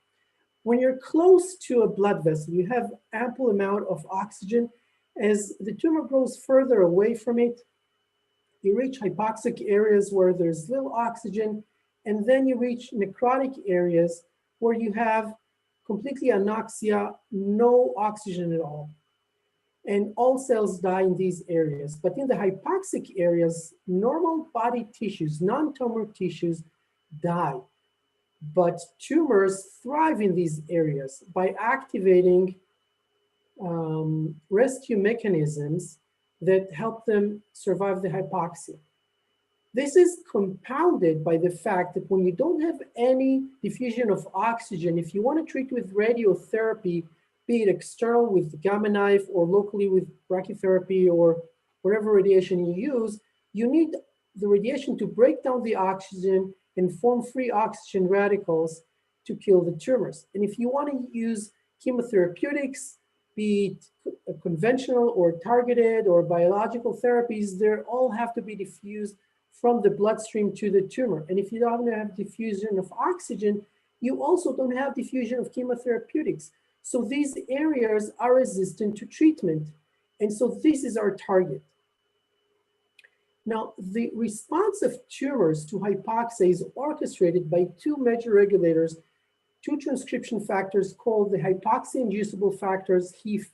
When you're close to a blood vessel, you have ample amount of oxygen. As the tumor grows further away from it, you reach hypoxic areas where there's little oxygen, and then you reach necrotic areas where you have completely anoxia, no oxygen at all. And all cells die in these areas. But in the hypoxic areas, normal body tissues, non-tumor tissues, die. But tumors thrive in these areas by activating rescue mechanisms that help them survive the hypoxia. This is compounded by the fact that when you don't have any diffusion of oxygen, if you want to treat with radiotherapy, be it external with gamma knife or locally with brachytherapy or whatever radiation you use, you need the radiation to break down the oxygen and form free oxygen radicals to kill the tumors. And if you want to use chemotherapeutics, be it conventional or targeted or biological therapies, they all have to be diffused from the bloodstream to the tumor. And if you don't have diffusion of oxygen, you also don't have diffusion of chemotherapeutics. So these areas are resistant to treatment. And so this is our target. Now, the response of tumors to hypoxia is orchestrated by two major regulators, two transcription factors called the hypoxia-inducible factors, HIF,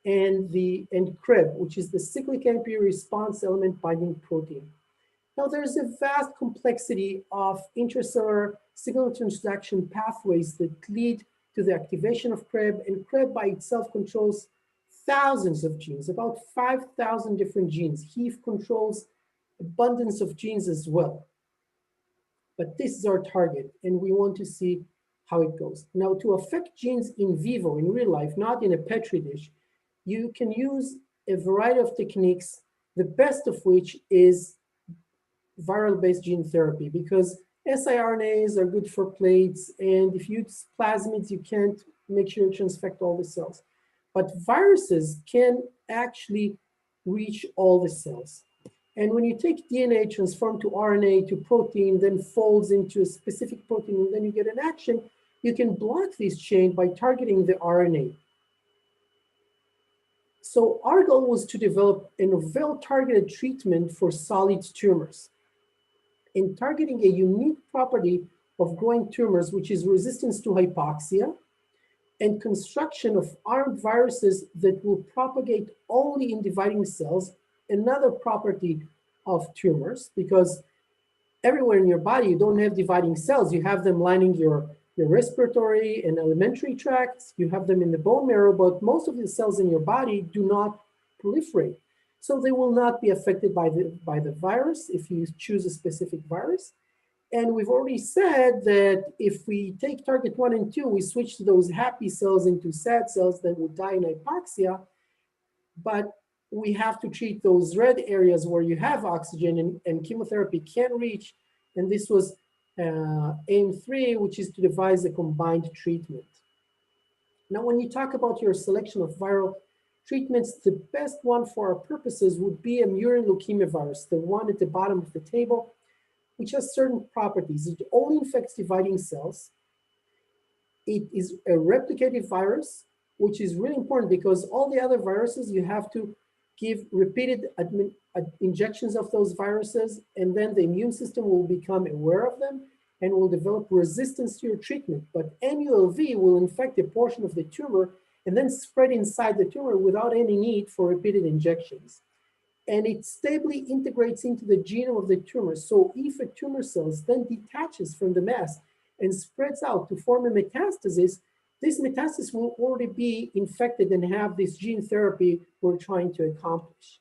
and CREB, which is the cyclic AMP response element binding protein. Now, there's a vast complexity of intracellular signal transduction pathways that lead to the activation of CREB, and CREB by itself controls thousands of genes, about 5,000 different genes. HIF controls abundance of genes as well. But this is our target, and we want to see how it goes. Now, to affect genes in vivo, in real life, not in a petri dish, you can use a variety of techniques, the best of which is viral-based gene therapy, because siRNAs are good for plates, and if you use plasmids, you can't make sure you transfect all the cells. But viruses can actually reach all the cells. And when you take DNA transformed to RNA to protein, then folds into a specific protein, and then you get an action, you can block this chain by targeting the RNA. So our goal was to develop a novel targeted treatment for solid tumors. In targeting a unique property of growing tumors, which is resistance to hypoxia, and construction of armed viruses that will propagate only in dividing cells, another property of tumors, because everywhere in your body you don't have dividing cells. You have them lining your respiratory and alimentary tracts, you have them in the bone marrow, but most of the cells in your body do not proliferate. So they will not be affected by the virus if you choose a specific virus. And we've already said that if we take target 1 and 2, we switch those happy cells into sad cells that would die in hypoxia, but we have to treat those red areas where you have oxygen and chemotherapy can't reach. And this was aim 3, which is to devise a combined treatment. Now, when you talk about your selection of viral treatments, the best one for our purposes would be a murine leukemia virus, the one at the bottom of the table, which has certain properties. It only infects dividing cells. It is a replicative virus, which is really important because all the other viruses, you have to give repeated injections of those viruses, and then the immune system will become aware of them and will develop resistance to your treatment. But MULV will infect a portion of the tumor and then spread inside the tumor without any need for repeated injections. And it stably integrates into the genome of the tumor. So if a tumor cell then detaches from the mass and spreads out to form a metastasis, this metastasis will already be infected and have this gene therapy we're trying to accomplish.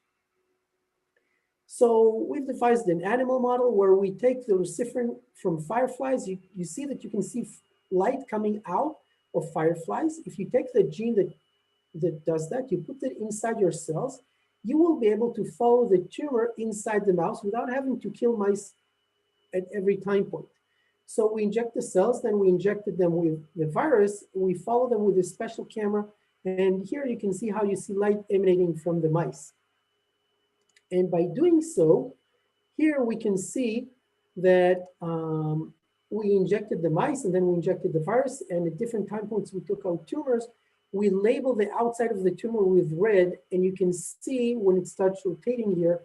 So we've devised an animal model where we take the luciferin from fireflies. You see that you can see light coming out of fireflies. If you take the gene that does that, you put it inside your cells, you will be able to follow the tumor inside the mouse without having to kill mice at every time point. So we inject the cells, then we injected them with the virus, we follow them with a special camera, and here you can see how you see light emanating from the mice. And by doing so, here we can see that we injected the mice and then we injected the virus, and at different time points we took out tumors. We label the outside of the tumor with red, and you can see when it starts rotating here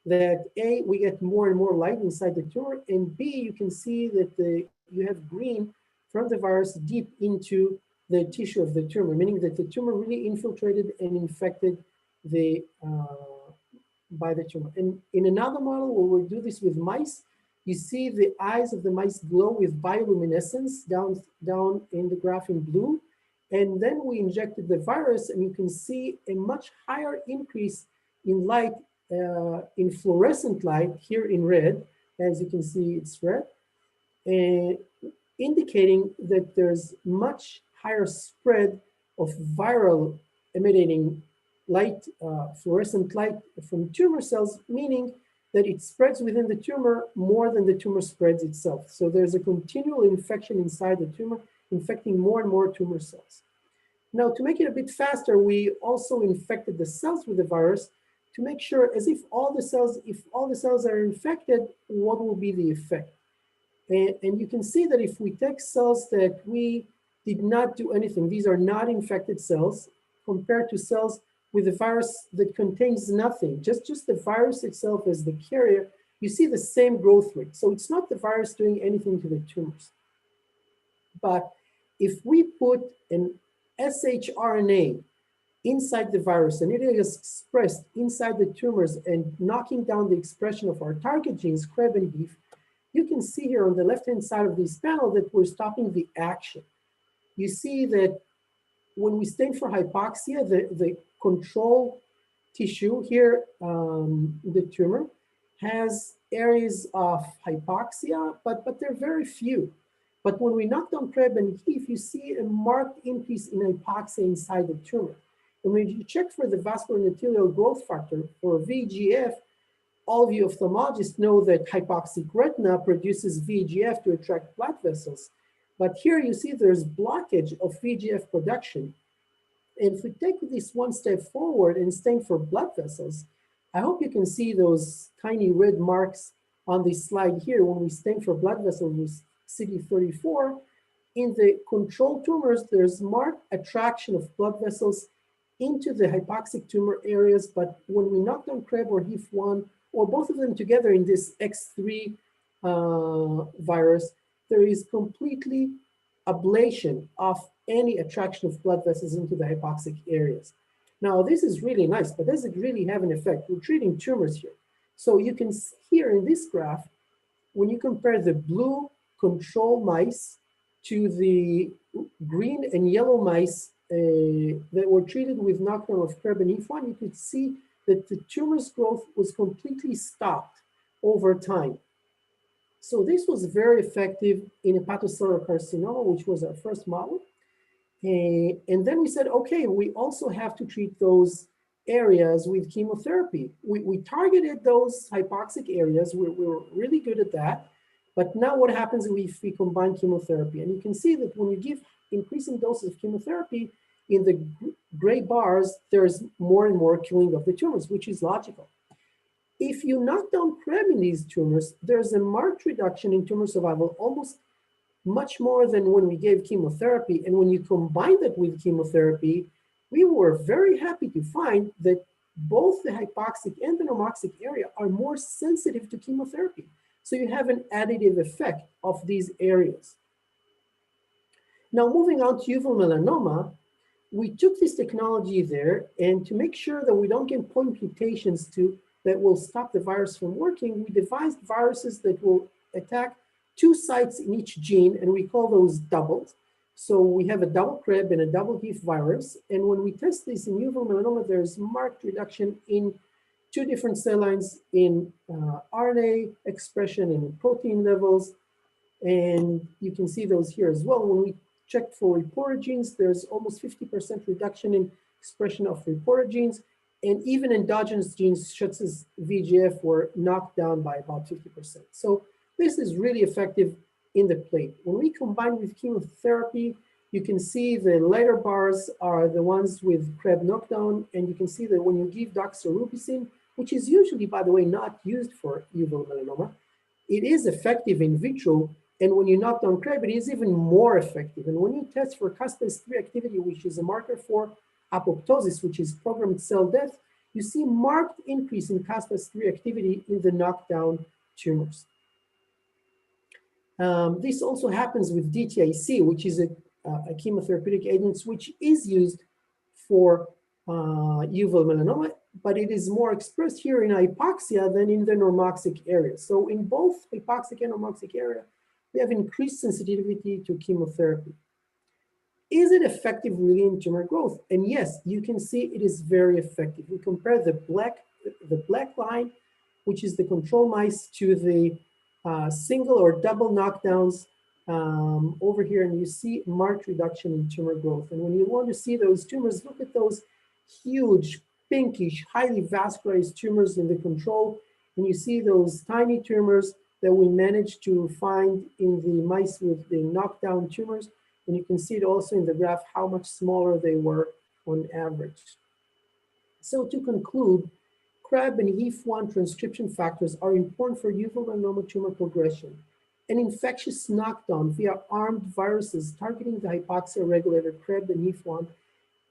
that A, we get more and more light inside the tumor, and B, you can see that you have green from the virus deep into the tissue of the tumor, meaning that the tumor really infiltrated and infected by the tumor. And in another model where we do this with mice, you see the eyes of the mice glow with bioluminescence down in the graph in blue. And then we injected the virus, and you can see a much higher increase in light, in fluorescent light here in red. As you can see, it's red, indicating that there's much higher spread of viral emanating light, fluorescent light from tumor cells, meaning that it spreads within the tumor more than the tumor spreads itself. So there's a continual infection inside the tumor, infecting more and more tumor cells. Now, to make it a bit faster, we also infected the cells with the virus to make sure, as if all the cells are infected, what will be the effect? And you can see that if we take cells that we did not do anything, these are not infected cells, compared to cells with a virus that contains nothing, just the virus itself as the carrier, you see the same growth rate. So it's not the virus doing anything to the tumors. But if we put an shRNA inside the virus and it is expressed inside the tumors and knocking down the expression of our target genes, CREB and HEAF, you can see here on the left-hand side of this panel that we're stopping the action. You see that when we stain for hypoxia, the control tissue here, the tumor, has areas of hypoxia, but they're very few. But when we knock down CREB and HEAF, you see a marked increase in hypoxia inside the tumor. And when you check for the vascular endothelial growth factor, or VEGF, all of you ophthalmologists know that hypoxic retina produces VEGF to attract blood vessels. But here you see there's blockage of VEGF production. And if we take this one step forward and stain for blood vessels, I hope you can see those tiny red marks on this slide here when we stain for blood vessels with CD34. In the control tumors, there's marked attraction of blood vessels into the hypoxic tumor areas, but when we knock down CREB or HEAF1, or both of them together in this X3 virus, there is completely ablation of any attraction of blood vessels into the hypoxic areas. Now, this is really nice, but does it really have an effect? We're treating tumors here. So you can see here in this graph, when you compare the blue control mice to the green and yellow mice that were treated with knockdown of CREB and HEAF1, you could see that the tumor's growth was completely stopped over time. So this was very effective in hepatocellular carcinoma, which was our first model. And then we said, okay, we also have to treat those areas with chemotherapy. We targeted those hypoxic areas. We were really good at that. But now what happens if we combine chemotherapy? And you can see that when you give increasing doses of chemotherapy, in the gray bars, there's more and more killing of the tumors, which is logical. If you knock down CREB in these tumors, there's a marked reduction in tumor survival, almost much more than when we gave chemotherapy. And when you combine that with chemotherapy, we were very happy to find that both the hypoxic and the normoxic area are more sensitive to chemotherapy. So you have an additive effect of these areas. Now, moving on to uveal melanoma, we took this technology there, and to make sure that we don't get point mutations that will stop the virus from working, we devised viruses that will attack 2 sites in each gene, and we call those doubles. So we have a double CREB and a double HEAF virus, and when we test this in uveal melanoma, there's marked reduction in 2 different cell lines in RNA expression and protein levels, and you can see those here as well. When we checked for reporter genes, there's almost 50% reduction in expression of reporter genes, and even endogenous genes such as VEGF were knocked down by about 50%. So this is really effective in the plate. When we combine with chemotherapy, you can see the lighter bars are the ones with CREB knockdown, and you can see that when you give doxorubicin, which is usually, by the way, not used for uveal melanoma, it is effective in vitro. And when you knock down CREB, it is even more effective. And when you test for caspase-3 activity, which is a marker for apoptosis, which is programmed cell death, you see marked increase in caspase-3 activity in the knockdown tumors. This also happens with DTIC, which is a chemotherapeutic agent which is used for uveal melanoma, but it is more expressed here in hypoxia than in the normoxic area. So in both hypoxic and normoxic area, we have increased sensitivity to chemotherapy. Is it effective really in tumor growth? And yes, you can see it is very effective. We compare the black line, which is the control mice, to the single or double knockdowns over here, and you see marked reduction in tumor growth. And when you want to see those tumors, look at those huge, pinkish, highly vascularized tumors in the control, and you see those tiny tumors that we managed to find in the mice with the knockdown tumors. And you can see it also in the graph how much smaller they were on average. So to conclude, CREB and HEAF1 transcription factors are important for uveal melanoma tumor progression. An infectious knockdown via armed viruses targeting the hypoxia regulator CREB and HIF1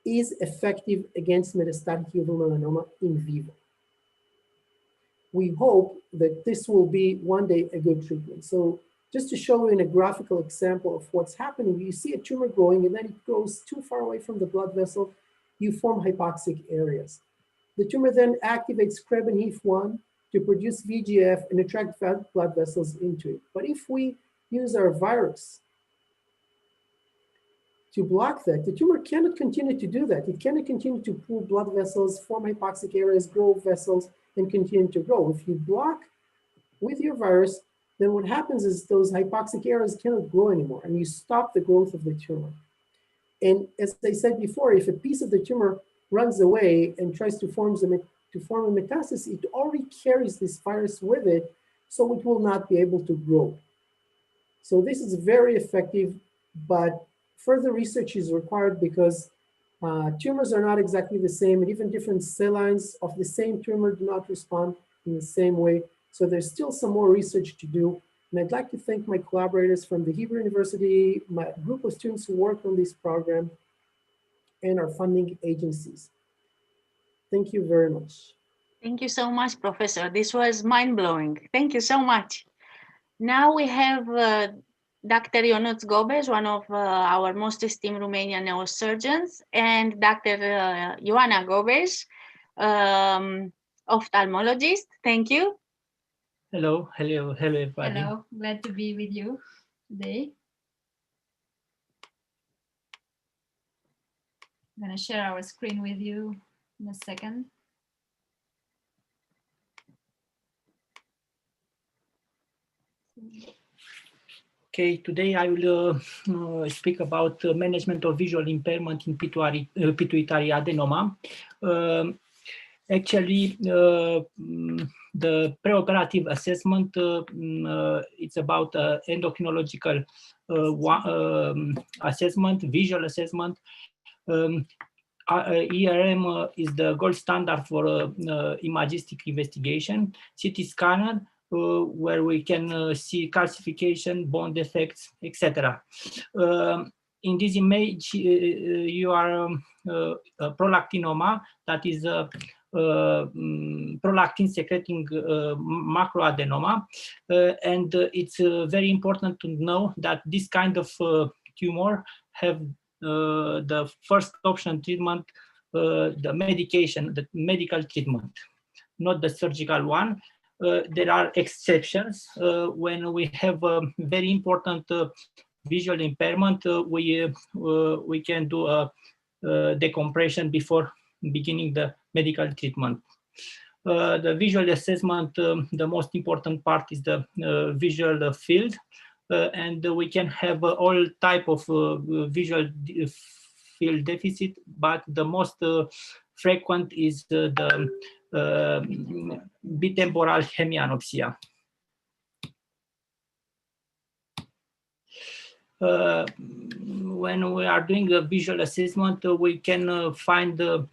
is effective against metastatic uveal melanoma in vivo. We hope that this will be one day a good treatment. So just to show you in a graphical example of what's happening, you see a tumor growing and then it goes too far away from the blood vessel, you form hypoxic areas. The tumor then activates CREB and HIF1 to produce VEGF and attract blood vessels into it. But if we use our virus to block that, the tumor cannot continue to do that. It cannot continue to pull blood vessels, form hypoxic areas, grow vessels, and continue to grow. If you block with your virus, then what happens is those hypoxic areas cannot grow anymore, and you stop the growth of the tumor. And as I said before, if a piece of the tumor runs away and tries to form a metastasis, it already carries this virus with it, so it will not be able to grow. So this is very effective, but further research is required because tumors are not exactly the same, and even different cell lines of the same tumor do not respond in the same way. So there's still some more research to do. And I'd like to thank my collaborators from the Hebrew University, my group of students who worked on this program, and our funding agencies. Thank you very much.
Thank you so much, Professor. This was mind-blowing. Thank you so much. Now we have Dr. Ionuț Gobeș, one of our most esteemed Romanian neurosurgeons, and Dr. Ioana Gobeș, ophthalmologist. Thank you.
Hello, everybody.
Hello, glad to be with you today. I'm going to share our screen with you in a second.
Okay, today I will speak about management of visual impairment in pituitary adenoma. Actually, the preoperative assessment, it's about endocrinological assessment, visual assessment. ERM is the gold standard for imagistic investigation. CT scanner, where we can see calcification, bone defects, etc. In this image, you are a prolactinoma, that is a prolactin secreting macroadenoma, and it's very important to know that this kind of tumor have the first option treatment, the medication, the medical treatment, not the surgical one. There are exceptions when we have a very important visual impairment. We can do a decompression before beginning the medical treatment. The visual assessment, the most important part is the visual field, and we can have all type of visual field deficit, but the most frequent is the bitemporal hemianopsia. When we are doing a visual assessment, we can find the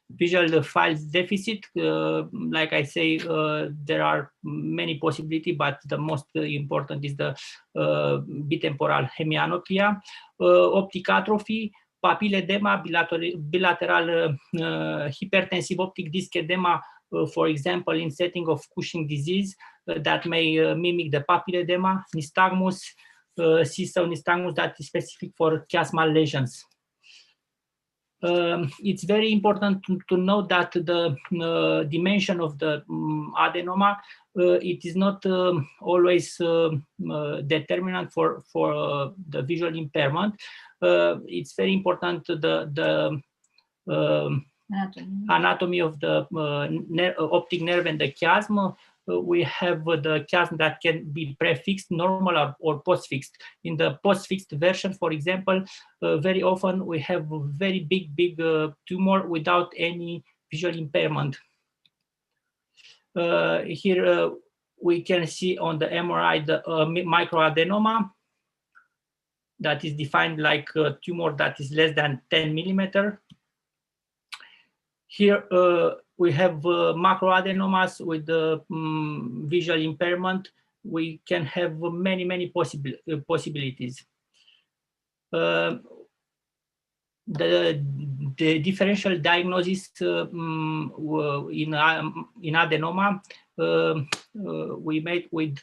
visual field deficit. Like I say, there are many possibilities, but the most important is the bitemporal hemianopia, optic atrophy, papille edema, bilateral hypertensive optic disc edema, for example, in setting of Cushing disease, that may mimic the papille edema, nystagmus, C-cell nystagmus that is specific for chiasmal lesions. It's very important to know that the dimension of the adenoma, it is not always determinant for the visual impairment. It's very important the anatomy of the optic nerve and the chiasm. We have the chiasm that can be prefixed, normal, or postfixed. In the postfixed version, for example, very often we have a very big tumor without any visual impairment. Here we can see on the MRI the microadenoma that is defined like a tumor that is less than 10 millimeter. Here we have macroadenomas with the visual impairment we can have many possibilities. The differential diagnosis in adenoma we made with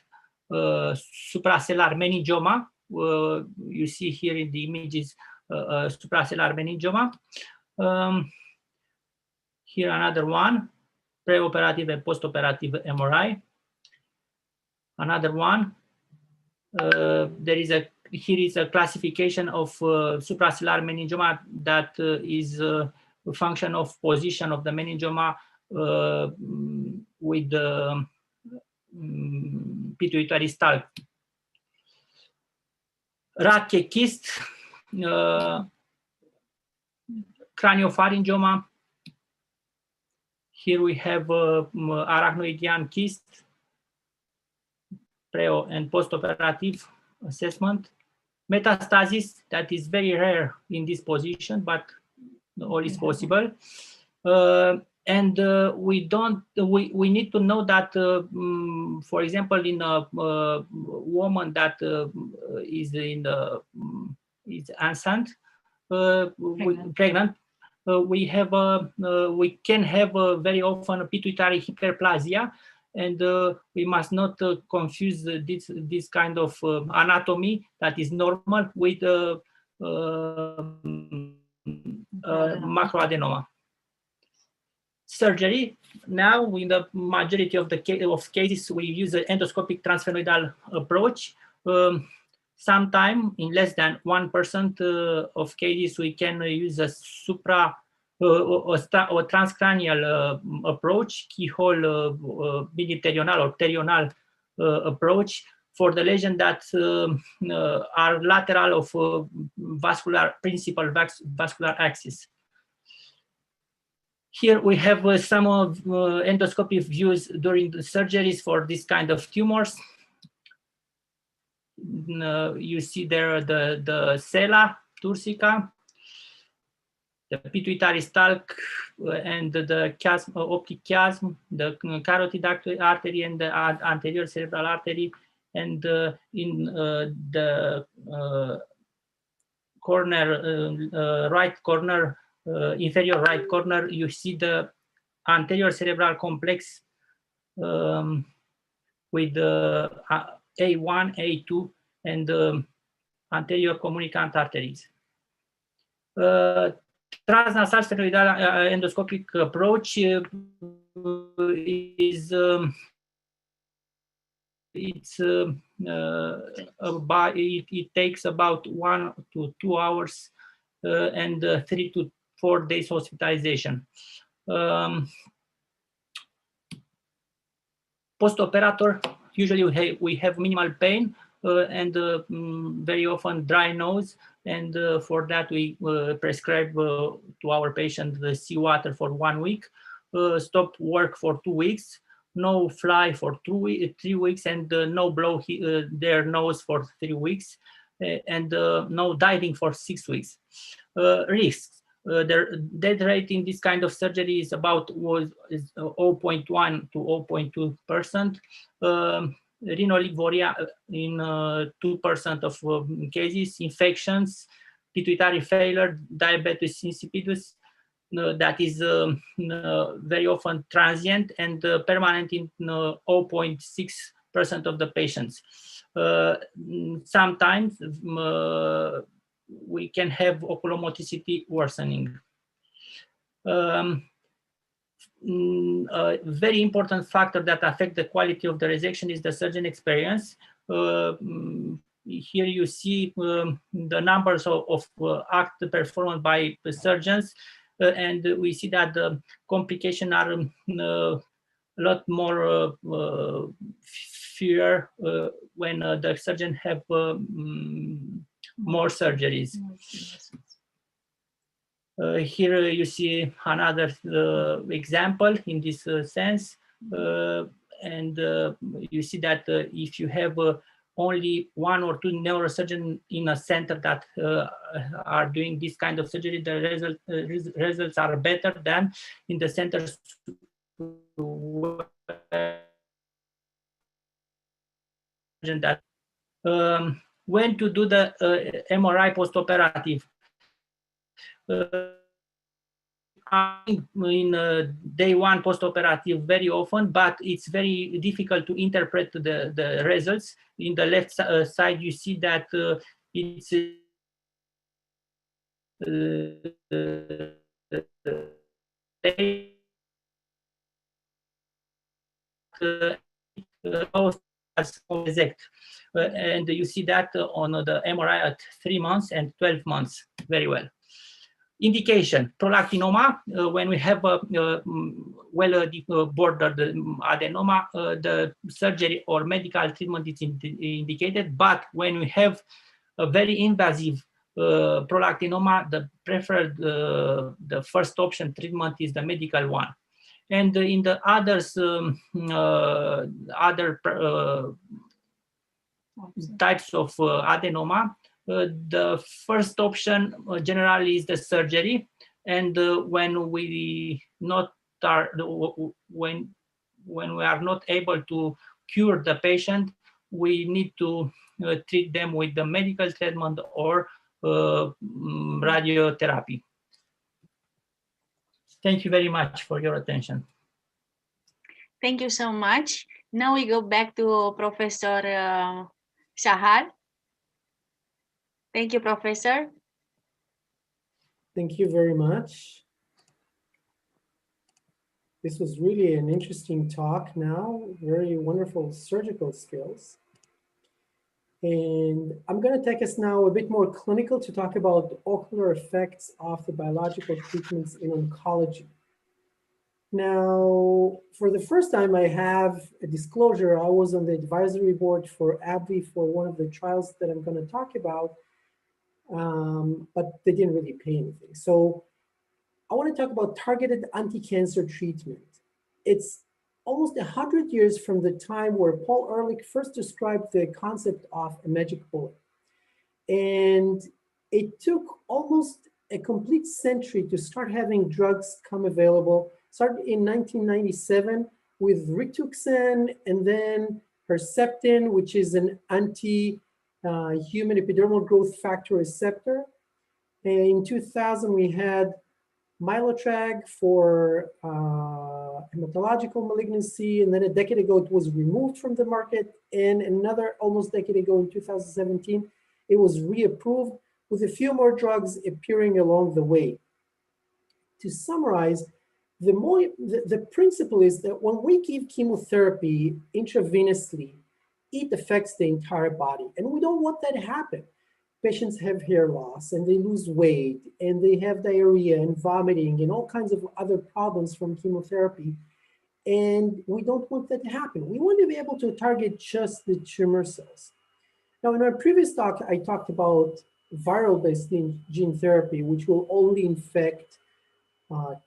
supracellular meningioma. You see here in the images supracellular meningioma. Here another one, preoperative and postoperative MRI. Another one, here is a classification of supracellular meningioma that is a function of position of the meningioma with the pituitary stalk. Rache cyst, craniopharyngioma. Here we have arachnoidean cyst, preo and postoperative assessment. Metastasis, that is very rare in this position, but all is possible. And we need to know that, for example, in a woman that is enceinte, pregnant, we can have very often a pituitary hyperplasia, and we must not confuse this kind of anatomy that is normal with macroadenoma. Surgery, now in the majority of the cases, we use an endoscopic transphenoidal approach. Sometime in less than 1% of cases, we can use a transcranial approach, keyhole biliterional or pterional approach for the lesions that are lateral of principal vascular axis. Here we have some of endoscopic views during the surgeries for this kind of tumors. You see there the sella turcica, the pituitary stalk, and the chiasm, optic chiasm, the carotid artery, and the anterior cerebral artery, and in the corner, right corner, inferior right corner, you see the anterior cerebral complex with the A1, A2, and anterior communicant arteries. Transnasal sphenoidal endoscopic approach is it takes about 1 to 2 hours and 3 to 4 days hospitalization. Post-operator, usually we have minimal pain and very often dry nose, and for that we prescribe to our patient the seawater for 1 week, stop work for 2 weeks, no fly for 3 weeks, and no blow their nose for 3 weeks, and no diving for 6 weeks. Risks. The death rate in this kind of surgery is about 0.1 to 0.2%. Rhinoligoria in 2% of cases. Infections, pituitary failure, diabetes insipidus, that is very often transient and permanent in 0.6% of the patients. Sometimes we can have oculomoticity worsening. A very important factor that affects the quality of the resection is the surgeon experience. Here you see the numbers of acts performed by the surgeons, and we see that the complications are a lot more fewer when the surgeon have more surgeries. Here you see another example in this sense, and you see that if you have only 1 or 2 neurosurgeons in a center that are doing this kind of surgery, the results are better than in the centers that when to do the MRI postoperative. In day one postoperative very often, but it's very difficult to interpret the results. In the left side, you see that it's exact. And you see that on the MRI at 3 months and 12 months very well. Indication, prolactinoma, when we have a well-bordered adenoma, the surgery or medical treatment is indicated, but when we have a very invasive prolactinoma, the preferred, the first option treatment is the medical one. And in the others, other types of adenoma, the first option generally is the surgery, and when we are not able to cure the patient, we need to treat them with the medical treatment or radiotherapy. Thank you very much for your attention.
Thank you so much. Now we go back to Professor Shahar. Thank you, Professor.
Thank you very much. This was really an interesting talk now, very wonderful surgical skills. And I'm going to take us now a bit more clinical to talk about the ocular effects of the biological treatments in oncology. Now, for the first time, I have a disclosure. I was on the advisory board for AbbVie for one of the trials that I'm going to talk about, but they didn't really pay anything. So I want to talk about targeted anti-cancer treatment. It's almost 100 years from the time where Paul Ehrlich first described the concept of a magic bullet. And it took almost a complete century to start having drugs come available. Started in 1997 with Rituxan, and then Herceptin, which is an anti-human epidermal growth factor receptor. And in 2000, we had Mylotrag for hematological malignancy, and then a decade ago it was removed from the market, and another almost decade ago in 2017 it was reapproved, with a few more drugs appearing along the way. To summarize, the principle is that when we give chemotherapy intravenously, it affects the entire body, and we don't want that to happen. Patients have hair loss, and they lose weight, and they have diarrhea and vomiting and all kinds of other problems from chemotherapy. And we don't want that to happen. We want to be able to target just the tumor cells. Now, in our previous talk, I talked about viral-based gene therapy, which will only infect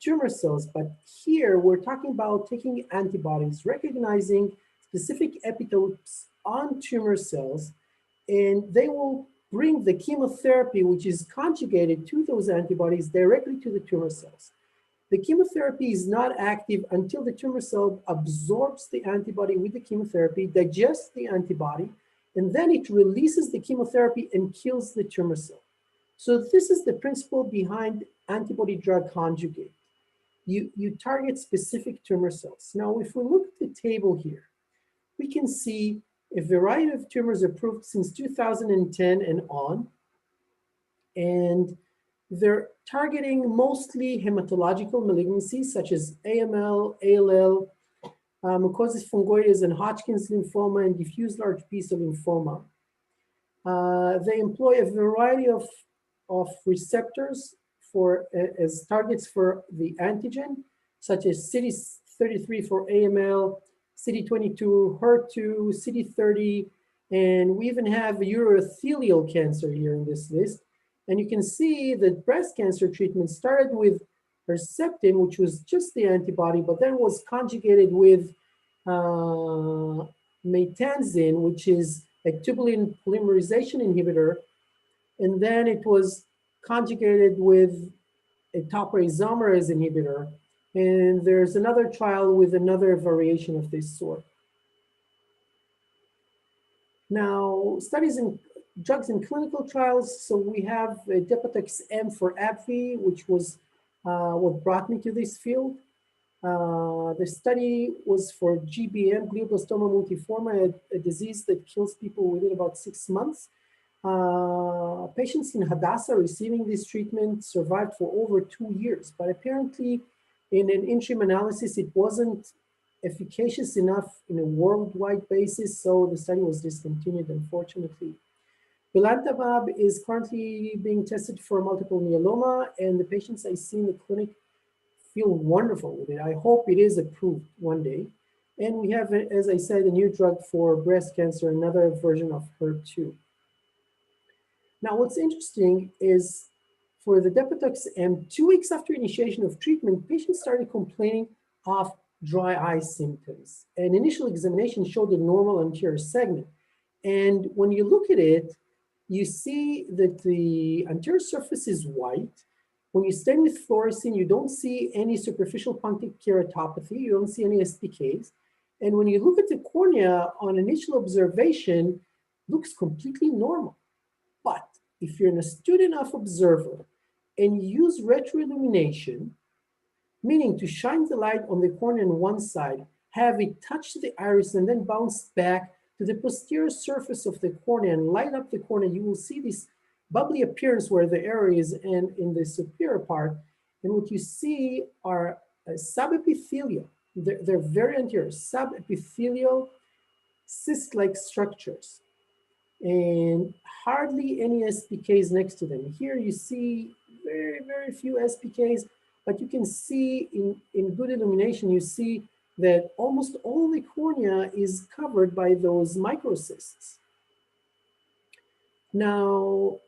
tumor cells. But here, we're talking about taking antibodies, recognizing specific epitopes on tumor cells, and they will bring the chemotherapy, which is conjugated to those antibodies, directly to the tumor cells. The chemotherapy is not active until the tumor cell absorbs the antibody with the chemotherapy, digests the antibody, and then it releases the chemotherapy and kills the tumor cell. So this is the principle behind antibody-drug conjugate. You target specific tumor cells. Now, if we look at the table here, we can see a variety of tumors approved since 2010 and on, and they're targeting mostly hematological malignancies such as AML, ALL, mycosis fungoides, and Hodgkin's lymphoma, and diffuse large B-cell lymphoma. They employ a variety of receptors as targets for the antigen, such as CD33 for AML, CD22, HER2, CD30, and we even have urothelial cancer here in this list. And you can see that breast cancer treatment started with Herceptin, which was just the antibody, but then was conjugated with maytansine, which is a tubulin polymerization inhibitor, and then it was conjugated with a topoisomerase inhibitor. And there's another trial with another variation of this sort. Now, studies in drugs in clinical trials. So we have Depotex M for AbbVie, which was what brought me to this field. The study was for GBM, glioblastoma multiforme, a disease that kills people within about 6 months. Patients in Hadassah receiving this treatment survived for over 2 years, but apparently in an interim analysis, it wasn't efficacious enough in a worldwide basis, so the study was discontinued, unfortunately. Belantamab is currently being tested for multiple myeloma, and the patients I see in the clinic feel wonderful with it. I hope it is approved one day. And we have, as I said, a new drug for breast cancer, another version of HER2. Now, what's interesting is for the Depotex M, 2 weeks after initiation of treatment, patients started complaining of dry eye symptoms. An initial examination showed a normal anterior segment. And when you look at it, you see that the anterior surface is white. When you stain with fluorescein, you don't see any superficial punctate keratopathy. You don't see any SPKs. And when you look at the cornea on initial observation, looks completely normal. But if you're an astute enough observer and use retroillumination, meaning to shine the light on the cornea on one side, have it touch the iris and then bounce back to the posterior surface of the cornea and light up the cornea, you will see this bubbly appearance where the error is and in the superior part. And what you see are subepithelial, they're very anterior, subepithelial cyst-like structures, and hardly any SPKs next to them. Here you see very, very few SPKs, but you can see in good illumination, you see that almost all the cornea is covered by those microcysts. Now,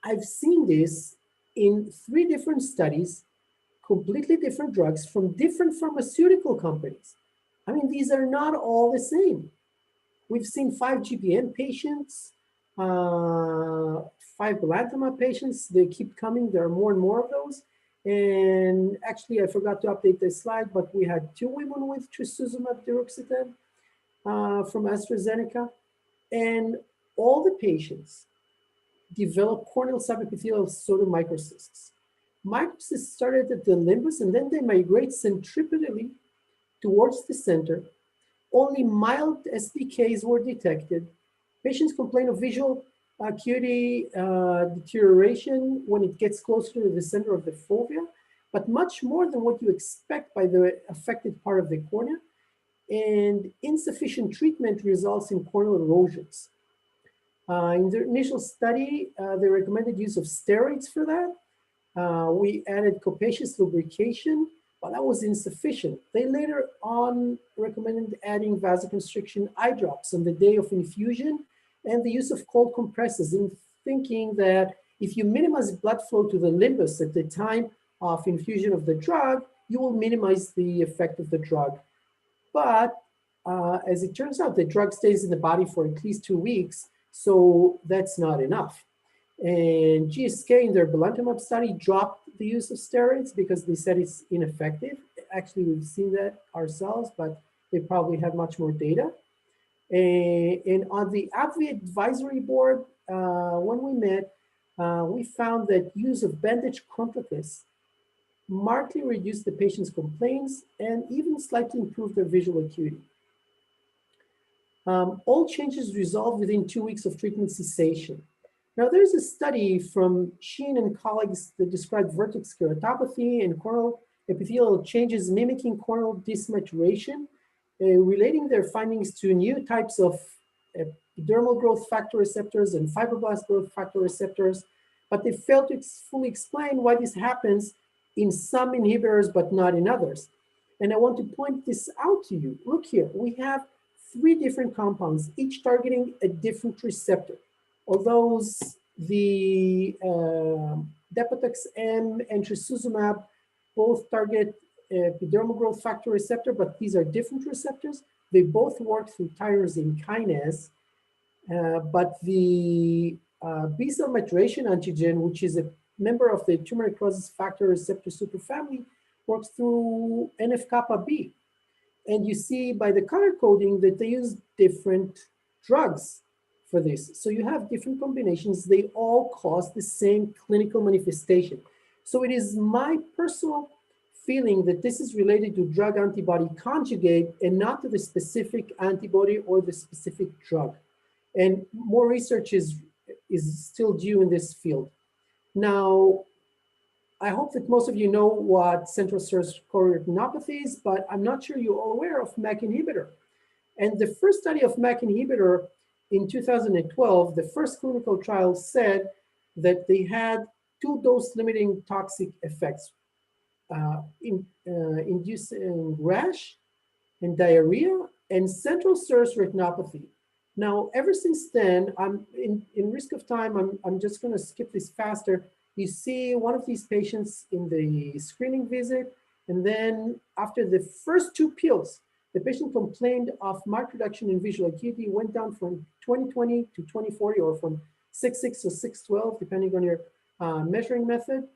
I've seen this in 3 different studies, completely different drugs from different pharmaceutical companies. I mean, these are not all the same. We've seen 5 GBM patients, 5 belantamab patients. They keep coming. There are more and more of those. And actually, I forgot to update this slide, but we had 2 women with trastuzumab deruxtecan from AstraZeneca. And all the patients developed corneal subepithelial pseudomicrocysts. Microcysts started at the limbus, and then they migrate centripetally towards the center. Only mild SPKs were detected. Patients complain of visual acuity deterioration when it gets closer to the center of the fovea, but much more than what you expect by the affected part of the cornea. And insufficient treatment results in corneal erosions. In the initial study, they recommended use of steroids for that. We added copaceous lubrication, but that was insufficient. They later on recommended adding vasoconstriction eye drops on the day of infusion and the use of cold compresses, in thinking that if you minimize blood flow to the limbus at the time of infusion of the drug, you will minimize the effect of the drug. But as it turns out, the drug stays in the body for at least 2 weeks, so that's not enough. And GSK in their belantamab study dropped the use of steroids because they said it's ineffective. Actually, we've seen that ourselves, but they probably have much more data. And on the AbbVie advisory board, when we met, we found that use of bandage complicates markedly reduced the patient's complaints and even slightly improved their visual acuity. All changes resolved within 2 weeks of treatment cessation. Now, there's a study from Sheen and colleagues that described vertex keratopathy and corneal epithelial changes mimicking corneal dysmaturation, relating their findings to new types of epidermal growth factor receptors and fibroblast growth factor receptors, but they failed to fully explain why this happens in some inhibitors, but not in others. And I want to point this out to you. Look here, we have 3 different compounds, each targeting a different receptor. Although the Depotex M and trastuzumab both target epidermal growth factor receptor, but these are different receptors. They both work through tyrosine kinase, but the B-cell maturation antigen, which is a member of the tumor necrosis factor receptor superfamily, works through NF-kappa B. And you see by the color coding that they use different drugs for this. So you have different combinations. They all cause the same clinical manifestation. So it is my personal feeling that this is related to drug antibody conjugate and not to the specific antibody or the specific drug. And more research is still due in this field. Now, I hope that most of you know what central serous chorioretinopathy is, but I'm not sure you're all aware of MEK inhibitor. And the first study of MEK inhibitor in 2012, the first clinical trial said that they had 2 dose-limiting toxic effects, inducing rash and diarrhea and central serous retinopathy. Now, ever since then, I'm in risk of time, I'm just going to skip this faster. You see one of these patients in the screening visit, and then after the first 2 pills, the patient complained of marked reduction in visual acuity, went down from 20/20 to 20/40, or from 6/6 to 6/12, depending on your measuring method.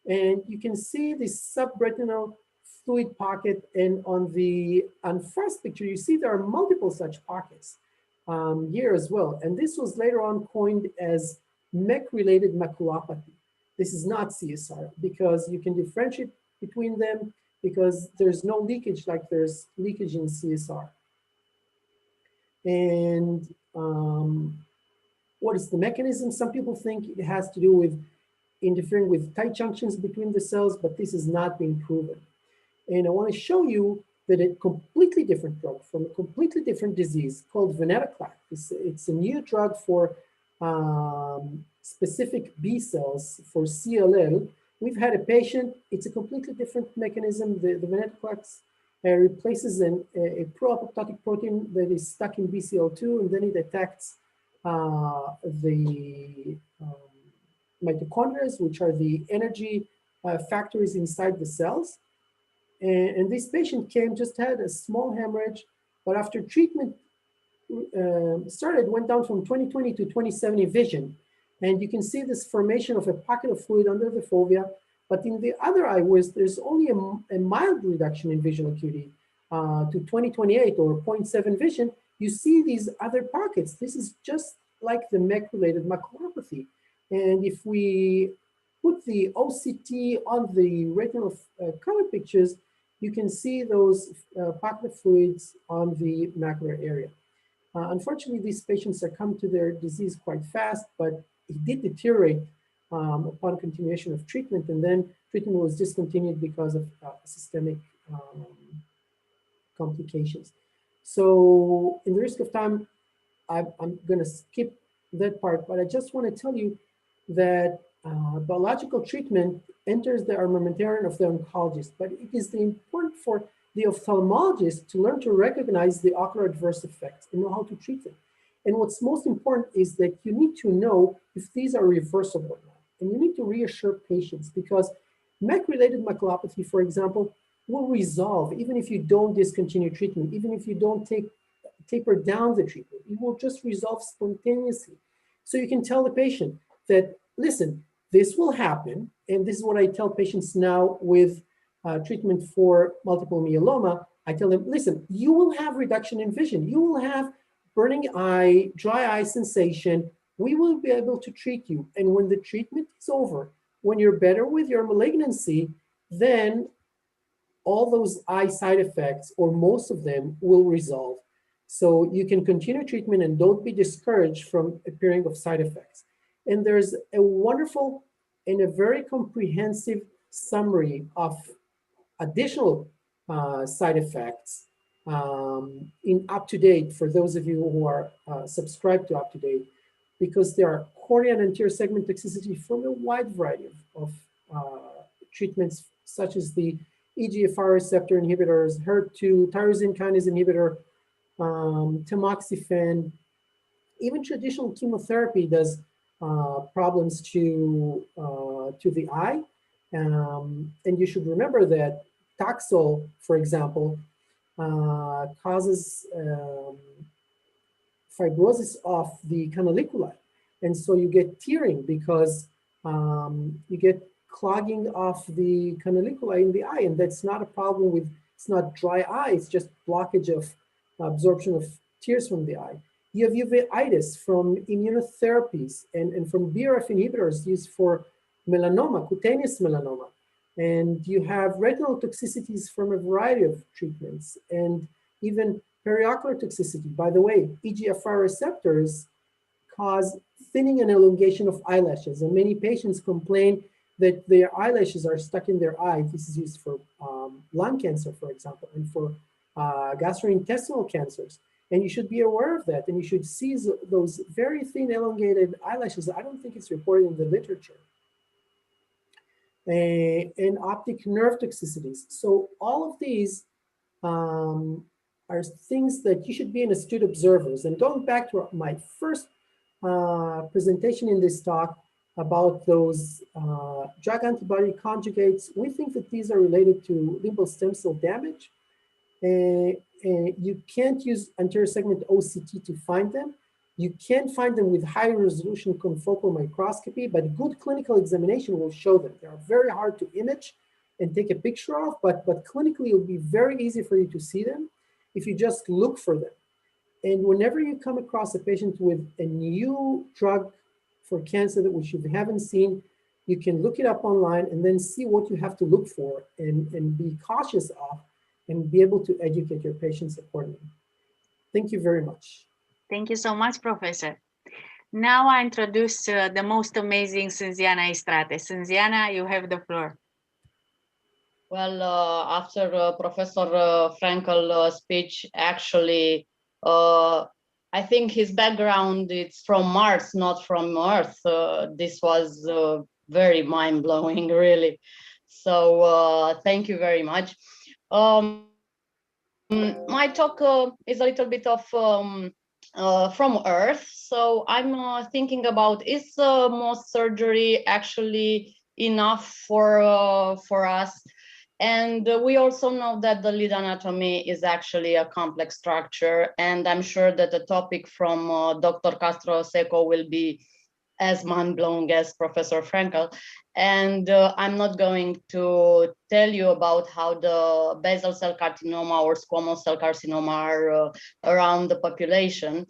And you can see the subretinal fluid pocket, and on first picture, you see there are multiple such pockets here as well. And this was later on coined as MEK-related maculopathy. This is not CSR, because you can differentiate between them, because there's no leakage like there's leakage in CSR. And what is the mechanism? Some people think it has to do with interfering with tight junctions between the cells, but this has not been proven. And I want to show you that a completely different drug from a completely different disease called venetoclax. It's a new drug for specific B cells for CLL. We've had a patient, it's a completely different mechanism. The venetoclax replaces a pro-apoptotic protein that is stuck in BCL2, and then it attacks the mitochondria, which are the energy factories inside the cells. And this patient just had a small hemorrhage, but after treatment started, went down from 20/20 to 20/70 vision. And you can see this formation of a pocket of fluid under the fovea, but in the other eye, there's only a mild reduction in visual acuity to 20/28 or 0.7 vision, you see these other pockets. This is just like the MEK-related maculopathy. And if we put the OCT on the retinal color pictures, you can see those pocket of fluids on the macular area. Unfortunately, these patients succumb to their disease quite fast, but it did deteriorate upon continuation of treatment, and then treatment was discontinued because of systemic complications. So in the risk of time, I'm going to skip that part, but I just want to tell you that biological treatment enters the armamentarium of the oncologist, but it is important for the ophthalmologist to learn to recognize the ocular adverse effects and know how to treat them. And what's most important is that you need to know if these are reversible or not. And you need to reassure patients, because MEK-related maculopathy, for example, will resolve even if you don't discontinue treatment, even if you don't taper down the treatment. It will just resolve spontaneously. So you can tell the patient that, listen, this will happen, and this is what I tell patients now with treatment for multiple myeloma. I tell them, listen, you will have reduction in vision. You will have burning eye, dry eye sensation. We will be able to treat you. And when the treatment is over, when you're better with your malignancy, then all those eye side effects, or most of them, will resolve. So you can continue treatment and don't be discouraged from appearing of side effects. And there's a wonderful and a very comprehensive summary of additional side effects in UpToDate, for those of you who are subscribed to UpToDate, because there are cornea and anterior segment toxicity from a wide variety of treatments, such as the EGFR receptor inhibitors, HER2, tyrosine kinase inhibitor, tamoxifen. Even traditional chemotherapy does problems to the eye. And you should remember that Taxol, for example, causes fibrosis of the canaliculi. And so you get tearing because you get clogging of the canaliculi in the eye. And that's not a problem it's not dry eye, it's just blockage of absorption of tears from the eye. You have uveitis from immunotherapies and from BRF inhibitors used for melanoma, cutaneous melanoma. And you have retinal toxicities from a variety of treatments and even periocular toxicity. By the way, EGFR receptors cause thinning and elongation of eyelashes. And many patients complain that their eyelashes are stuck in their eye. This is used for lung cancer, for example, and for gastrointestinal cancers. And you should be aware of that. And you should see those very thin, elongated eyelashes. I don't think it's reported in the literature. And optic nerve toxicities. So all of these are things that you should be an astute observers. And going back to my first presentation in this talk about those drug antibody conjugates, we think that these are related to limbal stem cell damage. You can't use anterior segment OCT to find them. You can find them with high resolution confocal microscopy, but good clinical examination will show them. They are very hard to image and take a picture of, but clinically it will be very easy for you to see them if you just look for them. And whenever you come across a patient with a new drug for cancer that which you haven't seen, you can look it up online and then see what you have to look for and be cautious of and be able to educate your patients accordingly. Thank you very much.
Thank you so much, Professor. Now I introduce the most amazing Sânziana Istrate. Sânziana, you have the floor.
Well, after Professor Frankel's speech, actually, I think his background is from Mars, not from Earth. This was very mind-blowing, really. So thank you very much. My talk is a little bit of from Earth. So I'm thinking about, is Mohs surgery actually enough for us? And we also know that the lid anatomy is actually a complex structure. And I'm sure that the topic from Dr. Castro Seco will be as mind-blowing as Professor Frankel. And I'm not going to tell you about how the basal cell carcinoma or squamous cell carcinoma are around the population.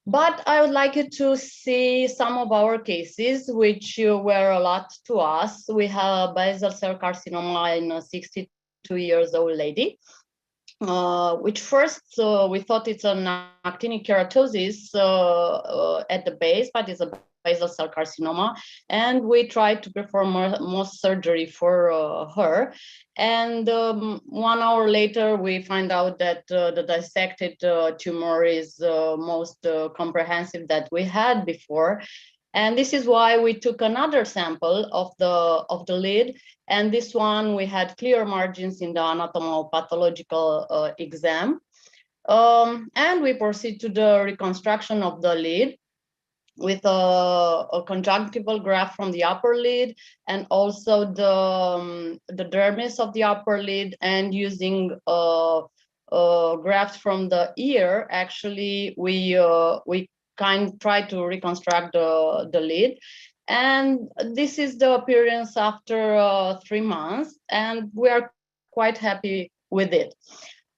But I would like you to see some of our cases, which were a lot to us. We have basal cell carcinoma in a 62 years old lady, which first we thought it's an actinic keratosis at the base, but it's a basal cell carcinoma, and we tried to perform Mohs surgery for her. And 1 hour later, we find out that the dissected tumor is most comprehensive that we had before. And this is why we took another sample of the lid. And this one, we had clear margins in the anatomopathological exam. And we proceed to the reconstruction of the lid with a conjunctival graft from the upper lid and also the dermis of the upper lid, and using grafts from the ear. Actually, we try to reconstruct the lid. And this is the appearance after 3 months, and we are quite happy with it.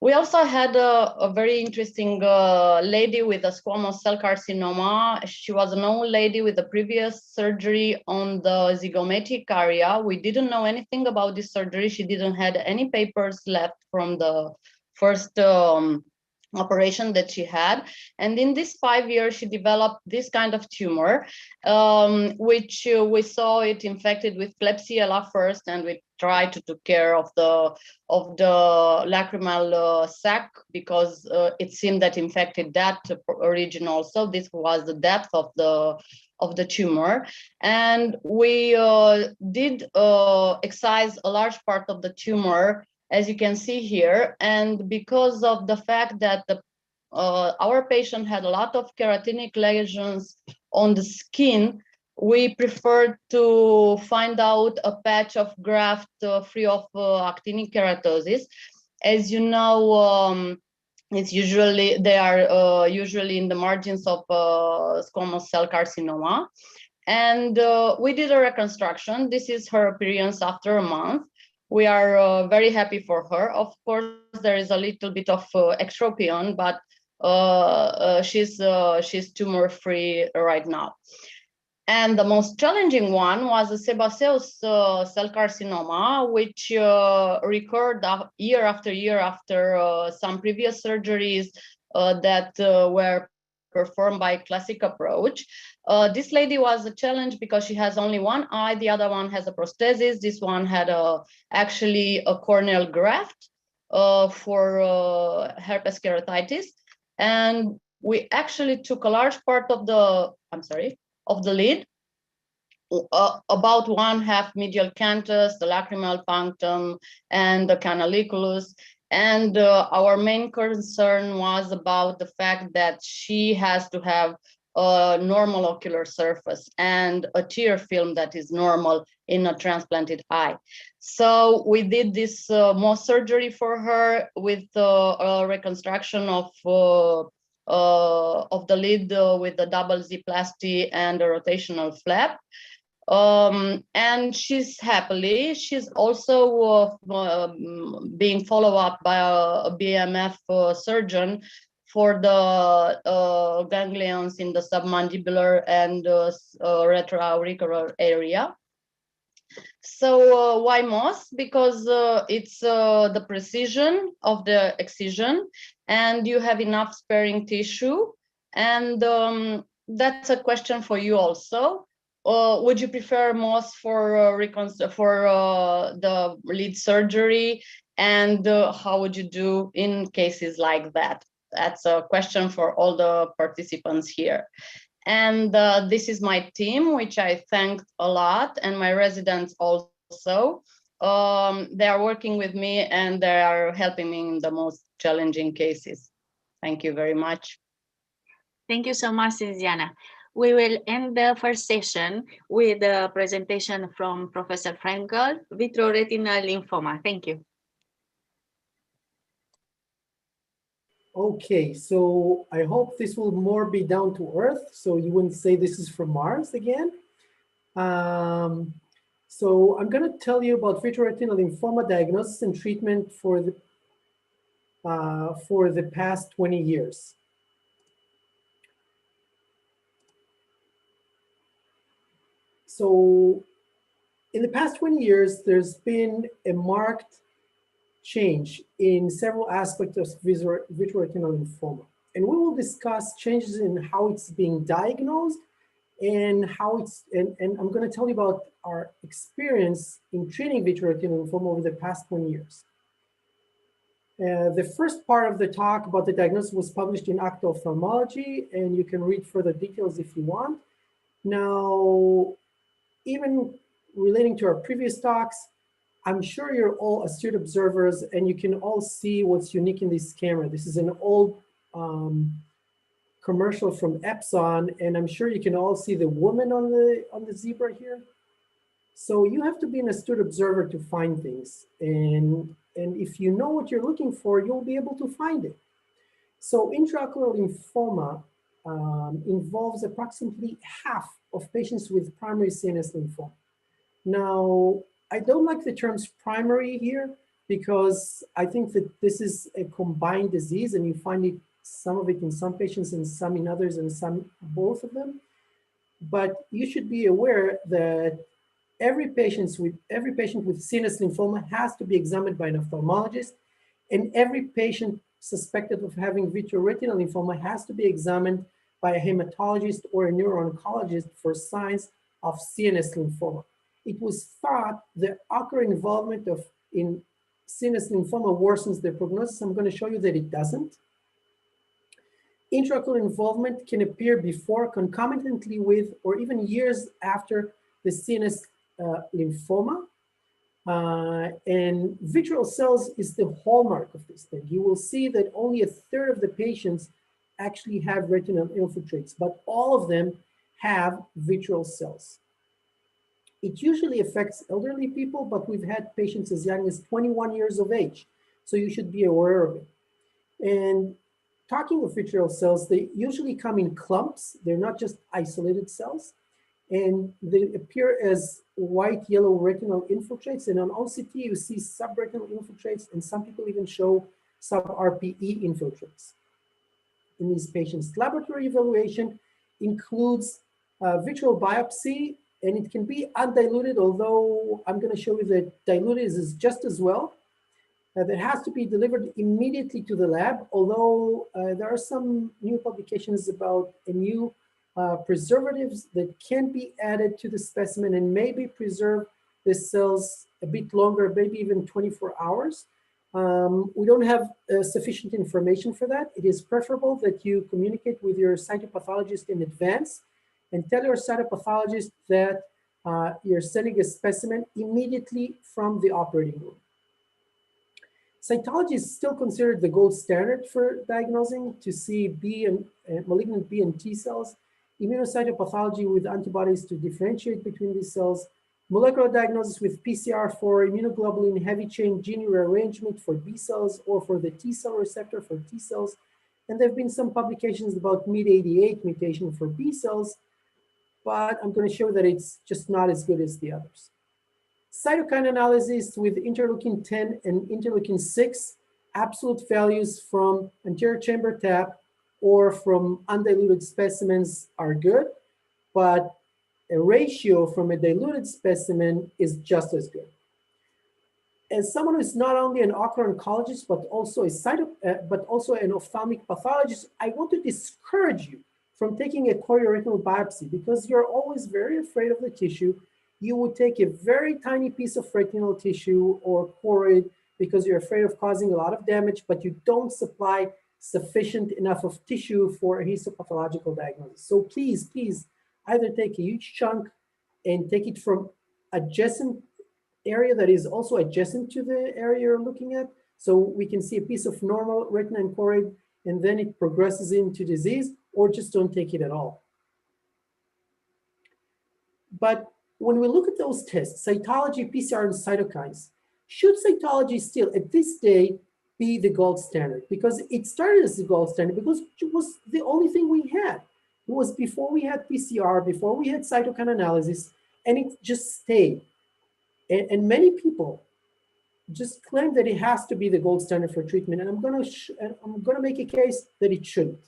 We also had a very interesting lady with a squamous cell carcinoma. She was an old lady with a previous surgery on the zygomatic area. We didn't know anything about this surgery. She didn't have any papers left from the first operation that she had. And in this 5 years, she developed this kind of tumor, which we saw it infected with Klebsiella first, and we tried to take care of the lacrimal sac, because it seemed that infected that region also. This was the depth of the tumor. And we did excise a large part of the tumor, as you can see here. And because of the fact that our patient had a lot of keratinic lesions on the skin, we preferred to find out a patch of graft free of actinic keratosis. As you know, they are usually in the margins of squamous cell carcinoma. And we did a reconstruction. This is her appearance after a month. We are very happy for her. Of course, there is a little bit of extropion, but she's tumor free right now. And the most challenging one was the sebaceous cell carcinoma, which recurred year after year after some previous surgeries that were performed by classic approach. This lady was a challenge because she has only one eye, the other one has a prosthesis. This one had actually a corneal graft for herpes keratitis. And we actually took a large part of the, of the lid, about 1/2 medial canthus, the lacrimal punctum, and the canaliculus. And our main concern was about the fact that she has to have a normal ocular surface and a tear film that is normal in a transplanted eye. So we did this Mohs surgery for her with a reconstruction of the lid with the double Z-plasty and a rotational flap. And she's also being followed up by a BMF surgeon for the ganglions in the submandibular and retroauricular area. So why Mohs? Because it's the precision of the excision, and you have enough sparing tissue. And that's a question for you also. Would you prefer Mohs for the lid surgery? And how would you do in cases like that? That's a question for all the participants here. And this is my team, which I thanked a lot, and my residents also. They are working with me and they are helping me in the most challenging cases. Thank you very much.
Thank you so much, Diana. We will end the first session with a presentation from Professor Frankel, vitreoretinal lymphoma. Thank you.
Okay, so I hope this will more be down to earth, so you wouldn't say this is from Mars again. So I'm going to tell you about vitreoretinal lymphoma diagnosis and treatment for the past 20 years. So in the past 20 years, there's been a marked change in several aspects of vitreoretinal lymphoma. And we will discuss changes in how it's being diagnosed and how it's, and I'm going to tell you about our experience in treating vitreoretinal lymphoma over the past 20 years. The first part of the talk about the diagnosis was published in Oncology, and you can read further details if you want. Now, even relating to our previous talks, I'm sure you're all astute observers and you can all see what's unique in this camera. This is an old commercial from Epson, and I'm sure you can all see the woman on the zebra here. So you have to be an astute observer to find things. And if you know what you're looking for, you'll be able to find it. So intraocular lymphoma involves approximately half of patients with primary CNS lymphoma. Now, I don't like the terms primary here because I think that this is a combined disease and you find it, some of it in some patients and some in others and some both of them. But you should be aware that every patient with CNS lymphoma has to be examined by an ophthalmologist, and every patient suspected of having vitreoretinal lymphoma has to be examined by a hematologist or a neuro-oncologist for signs of CNS lymphoma. It was thought that ocular involvement in CNS lymphoma worsens the prognosis. I'm going to show you that it doesn't. Intraocular involvement can appear before, concomitantly with, or even years after the CNS lymphoma. And vitreal cells is the hallmark of this thing. You will see that only 1/3 of the patients actually have retinal infiltrates, but all of them have vitreal cells. It usually affects elderly people, but we've had patients as young as 21 years of age, so you should be aware of it. And talking of vitreal cells, they usually come in clumps. They're not just isolated cells. And they appear as white, yellow retinal infiltrates. And on OCT, you see subretinal infiltrates, and some people even show sub-RPE infiltrates. in these patients. Laboratory evaluation includes vitreal biopsy, and it can be undiluted, although I'm going to show you that diluted is just as well. That has to be delivered immediately to the lab, although there are some new publications about a new preservatives that can be added to the specimen and maybe preserve the cells a bit longer, maybe even 24 hours. We don't have sufficient information for that. It is preferable that you communicate with your cytopathologist in advance and tell your cytopathologist that you're sending a specimen immediately from the operating room. Cytology is still considered the gold standard for diagnosing to see malignant B and T cells, immunocytopathology with antibodies to differentiate between these cells, molecular diagnosis with PCR for immunoglobulin heavy chain gene rearrangement for B cells or for the T cell receptor for T cells. And there have been some publications about MYD88 mutation for B cells, but I'm going to show that it's just not as good as the others. Cytokine analysis with interleukin 10 and interleukin 6, absolute values from anterior chamber tap or from undiluted specimens are good, but a ratio from a diluted specimen is just as good. As someone who is not only an ocular oncologist, but also an ophthalmic pathologist, I want to discourage you from taking a chorioretinal biopsy because you're always very afraid of the tissue. You would take a very tiny piece of retinal tissue or choroid because you're afraid of causing a lot of damage, but you don't supply sufficient enough of tissue for a histopathological diagnosis. So please, please, either take a huge chunk and take it from adjacent area that is also adjacent to the area you're looking at. So we can see a piece of normal retina and choroid, and then it progresses into disease, or just don't take it at all. But when we look at those tests, cytology, PCR, and cytokines, should cytology still, at this day, be the gold standard? Because it started as the gold standard because it was the only thing we had. It was before we had PCR, before we had cytokine analysis, and it just stayed. And many people just claim that it has to be the gold standard for treatment, and I'm gonna make a case that it shouldn't.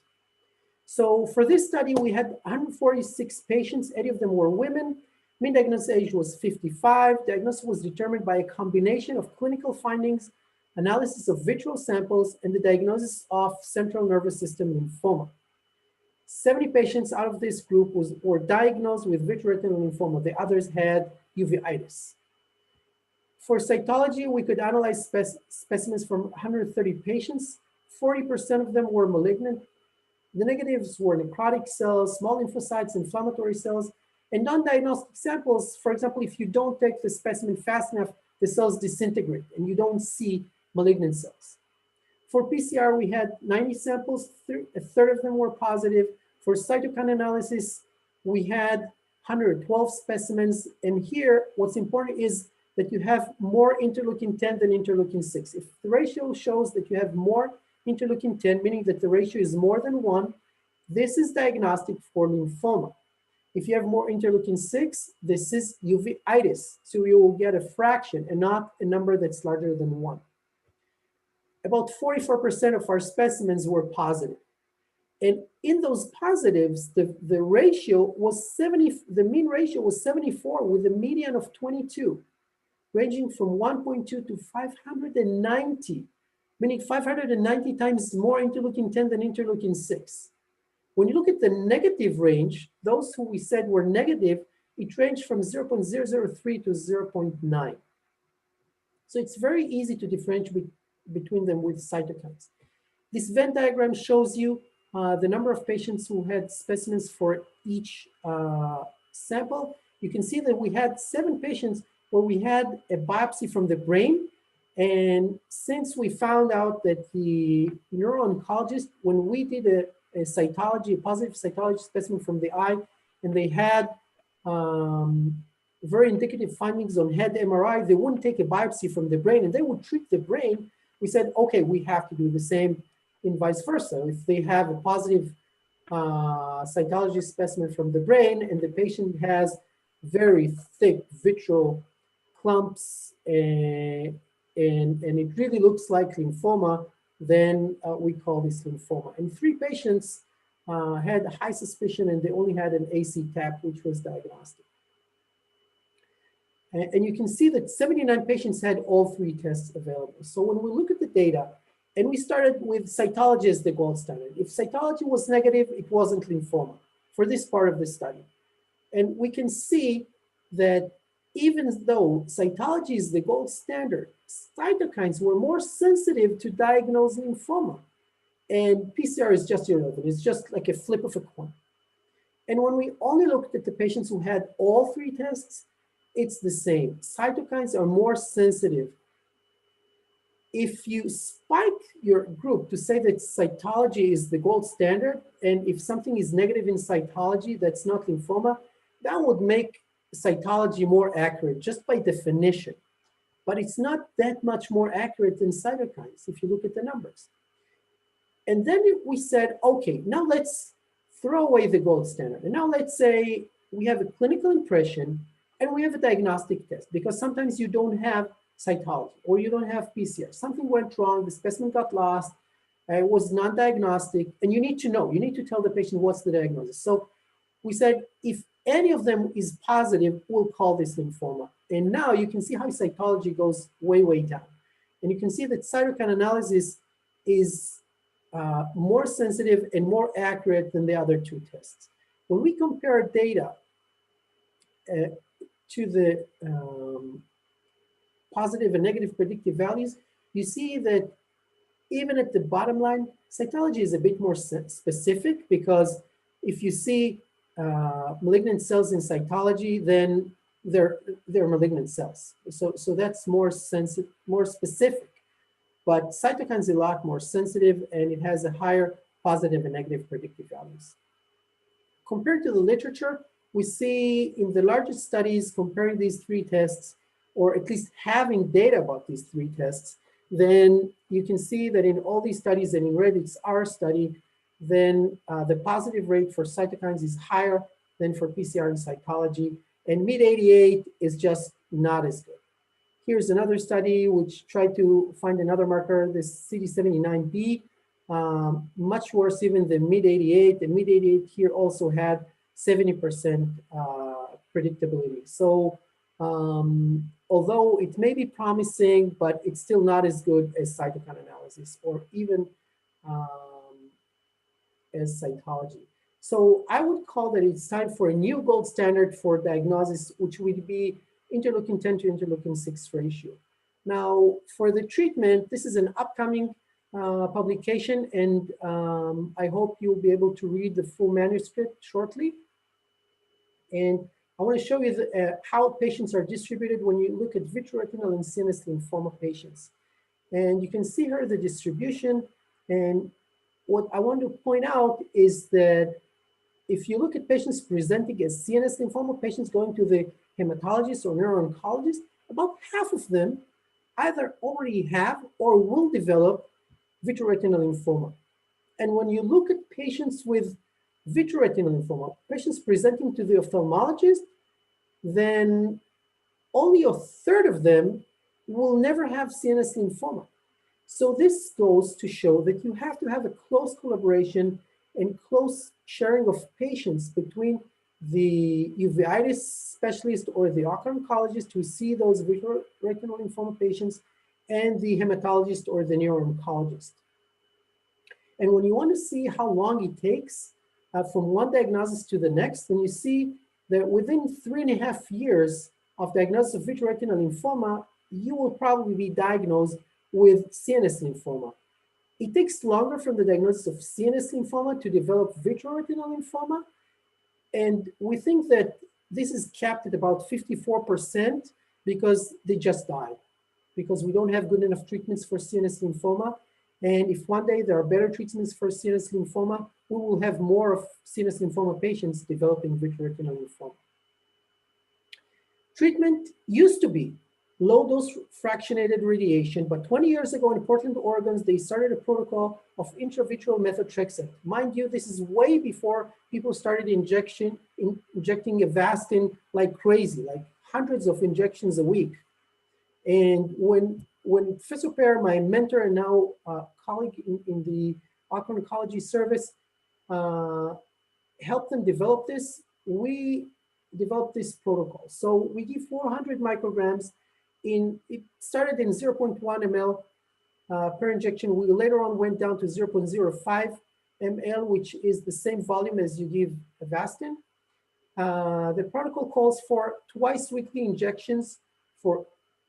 So for this study, we had 146 patients, 80 of them were women. Mean diagnosis age was 55. Diagnosis was determined by a combination of clinical findings, analysis of vitreal samples, and the diagnosis of central nervous system lymphoma. 70 patients out of this group were diagnosed with vitreoretinal lymphoma. The others had uveitis. For cytology, we could analyze specimens from 130 patients. 40% of them were malignant. The negatives were necrotic cells, small lymphocytes, inflammatory cells, and non-diagnostic samples. For example, if you don't take the specimen fast enough, the cells disintegrate and you don't see malignant cells. For PCR, we had 90 samples, a third of them were positive. For cytokine analysis, we had 112 specimens. And here, what's important is that you have more interleukin 10 than interleukin 6. If the ratio shows that you have more interleukin 10, meaning that the ratio is more than 1, this is diagnostic for lymphoma. If you have more interleukin 6, this is uveitis. So you will get a fraction and not a number that's larger than 1. About 44% of our specimens were positive. And in those positives, the ratio was 70, the mean ratio was 74 with a median of 22, ranging from 1.2 to 590, meaning 590 times more interleukin 10 than interleukin 6. When you look at the negative range, those who we said were negative, it ranged from 0.003 to 0.9. So it's very easy to differentiate between them with cytokines. This Venn diagram shows you the number of patients who had specimens for each sample. You can see that we had 7 patients where we had a biopsy from the brain. And since we found out that the neuro-oncologist, when we did a cytology, a positive cytology specimen from the eye, and they had very indicative findings on head MRI, they wouldn't take a biopsy from the brain and they would treat the brain. We said, okay, we have to do the same and vice versa. If they have a positive cytology specimen from the brain and the patient has very thick vitreal clumps and it really looks like lymphoma, then we call this lymphoma. And 3 patients had high suspicion, and they only had an AC tap, which was diagnostic. And you can see that 79 patients had all 3 tests available. So when we look at the data, and we started with cytology as the gold standard. If cytology was negative, it wasn't lymphoma for this part of the study. And we can see that even though cytology is the gold standard, cytokines were more sensitive to diagnose lymphoma. And PCR is just irrelevant. It's just like a flip of a coin. And when we only looked at the patients who had all 3 tests, it's the same. Cytokines are more sensitive. If you spike your group to say that cytology is the gold standard, and if something is negative in cytology that's not lymphoma, that would make cytology more accurate just by definition. But it's not that much more accurate than cytokines if you look at the numbers. And then we said, okay, now let's throw away the gold standard. And now let's say we have a clinical impression and we have a diagnostic test, because sometimes you don't have cytology or you don't have PCR. Something went wrong, the specimen got lost, it was non-diagnostic, and you need to know, you need to tell the patient what's the diagnosis. So we said, if any of them is positive, we'll call this lymphoma. And now you can see how cytology goes way, way down. And you can see that cytokine analysis is more sensitive and more accurate than the other 2 tests. When we compare data to the positive and negative predictive values, you see that even at the bottom line, cytology is a bit more specific, because if you see malignant cells in cytology, then they're malignant cells. So that's more sensitive, more specific. But cytokines is a lot more sensitive, and it has a higher positive and negative predictive values. Compared to the literature, we see in the largest studies comparing these 3 tests, or at least having data about these 3 tests, then you can see that in all these studies, and in red it's our study, then the positive rate for cytokines is higher than for PCR and cytology, and MID88 is just not as good. Here's another study which tried to find another marker, this CD79B, much worse even than MID88. And MID88 here also had 70% predictability. So although it may be promising, but it's still not as good as cytokine analysis, or even as cytology. So I would call that it's time for a new gold standard for diagnosis, which would be interleukin 10 to interleukin 6 ratio. Now, for the treatment, this is an upcoming publication, and I hope you'll be able to read the full manuscript shortly. And I want to show you how patients are distributed when you look at vitreoretinal and CNS lymphoma patients. And you can see here the distribution. And what I want to point out is that if you look at patients presenting as CNS lymphoma, patients going to the hematologist or neuro-oncologist, about half of them either already have or will develop vitreoretinal lymphoma. And when you look at patients with vitreoretinal lymphoma, patients presenting to the ophthalmologist, then only 1/3 of them will never have CNS lymphoma. So this goes to show that you have to have a close collaboration and close sharing of patients between the uveitis specialist or the ocular oncologist who see those vitreoretinal lymphoma patients, and the hematologist or the neuro-oncologist. And when you want to see how long it takes from one diagnosis to the next, then you see that within 3.5 years of diagnosis of vitreoretinal lymphoma, you will probably be diagnosed with CNS lymphoma. It takes longer from the diagnosis of CNS lymphoma to develop vitreoretinal lymphoma. And we think that this is capped at about 54% because they just died, because we don't have good enough treatments for CNS lymphoma. And if one day there are better treatments for CNS lymphoma, we will have more of CNS lymphoma patients developing vitreoretinal lymphoma. Treatment used to be low-dose fractionated radiation, but 20 years ago in Portland, Oregon, they started a protocol of intravitreal methotrexate. Mind you, this is way before people started injecting Avastin like crazy, like hundreds of injections a week. And when Professor Pear, my mentor and now colleague in the Ocular Oncology service helped them develop this. We developed this protocol. So we give 400 micrograms it started in 0.1 ml per injection. We later on went down to 0.05 ml, which is the same volume as you give Avastin. The protocol calls for twice weekly injections for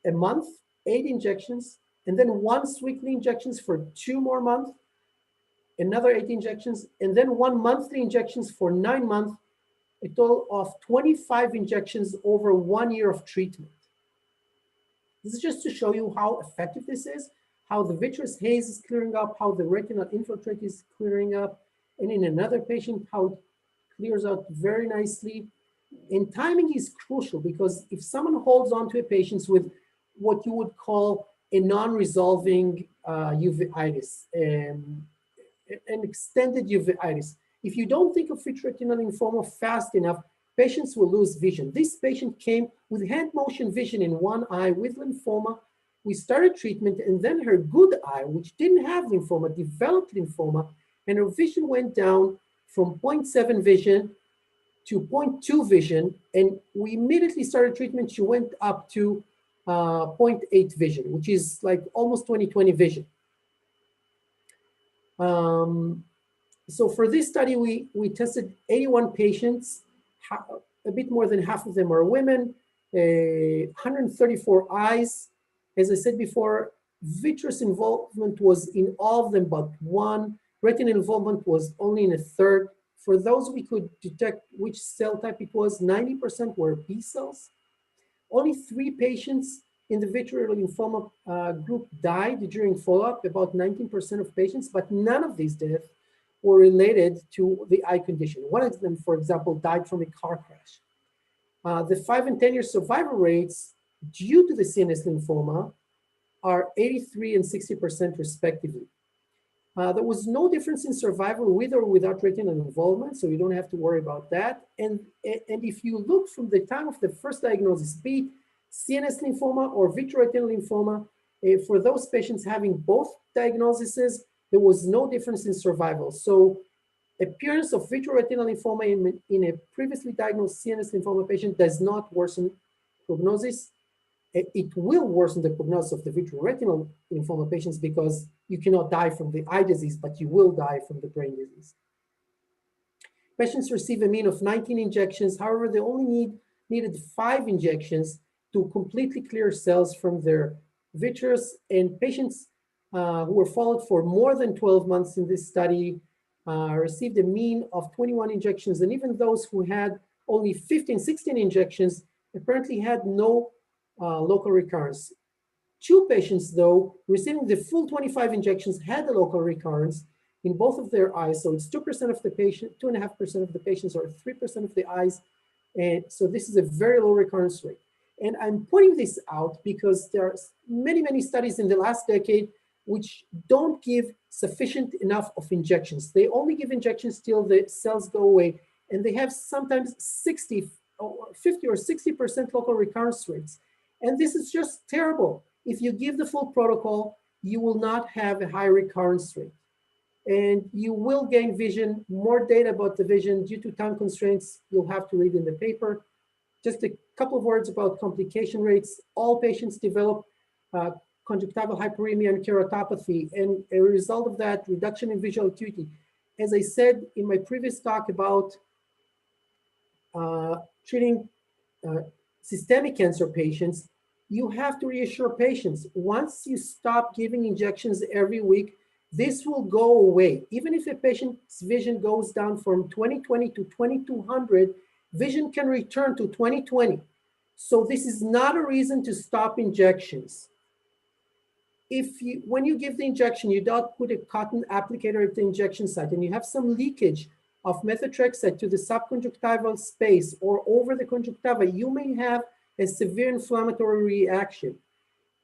a month, 8 injections, and then once weekly injections for 2 more months, another 8 injections, and then 1 monthly injections for 9 months, a total of 25 injections over 1 year of treatment. This is just to show you how effective this is, how the vitreous haze is clearing up, how the retinal infiltrate is clearing up, and in another patient, how it clears out very nicely. And timing is crucial because if someone holds on to a patient with what you would call a non-resolving uveitis, an extended uveitis, if you don't think of vitreoretinal lymphoma fast enough, patients will lose vision. This patient came with hand motion vision in one eye with lymphoma. We started treatment, and then her good eye, which didn't have lymphoma, developed lymphoma, and her vision went down from 0.7 vision to 0.2 vision, and we immediately started treatment. She went up to 0.8 vision, which is like almost 20/20 vision. So for this study, we tested 81 patients. A bit more than half of them are women, 134 eyes. As I said before, vitreous involvement was in all of them but one. Retinal involvement was only in a third. For those we could detect which cell type it was, 90% were B cells. Only 3 patients in the vitreal lymphoma group died during follow-up, about 19% of patients, but none of these deaths were related to the eye condition. One of them, for example, died from a car crash. The 5 and 10-year survival rates due to the CNS lymphoma are 83% and 60% respectively. There was no difference in survival with or without retinal involvement, so you don't have to worry about that. And if you look from the time of the first diagnosis, be it CNS lymphoma or vitreoretinal lymphoma, for those patients having both diagnoses, there was no difference in survival. So appearance of vitreoretinal lymphoma in a previously diagnosed CNS lymphoma patient does not worsen prognosis. It will worsen the prognosis of the vitreoretinal lymphoma patients because you cannot die from the eye disease, but you will die from the brain disease. Patients receive a mean of 19 injections. However, they only needed 5 injections to completely clear cells from their vitreous. And patients who were followed for more than 12 months in this study received a mean of 21 injections. And even those who had only 15, 16 injections apparently had no local recurrence. 2 patients, though, receiving the full 25 injections had a local recurrence in both of their eyes. So it's 2% of the patient, 2.5% of the patients, or 3% of the eyes. And so this is a very low recurrence rate. And I'm pointing this out because there are many, many studies in the last decade which don't give sufficient enough of injections. They only give injections till the cells go away. And they have sometimes 50 or 60% local recurrence rates. And this is just terrible. If you give the full protocol, you will not have a high recurrence rate. And you will gain vision. More data about the vision due to time constraints you'll have to read in the paper. Just a couple of words about complication rates. All patients develop conjunctival hyperemia and keratopathy, and a result of that, reduction in visual acuity. As I said in my previous talk about treating systemic cancer patients, you have to reassure patients. Once you stop giving injections every week, this will go away. Even if a patient's vision goes down from 20/20 to 2200, vision can return to 20/20. So this is not a reason to stop injections. When you give the injection, you don't put a cotton applicator at the injection site and you have some leakage of methotrexate to the subconjunctival space or over the conjunctiva, you may have a severe inflammatory reaction.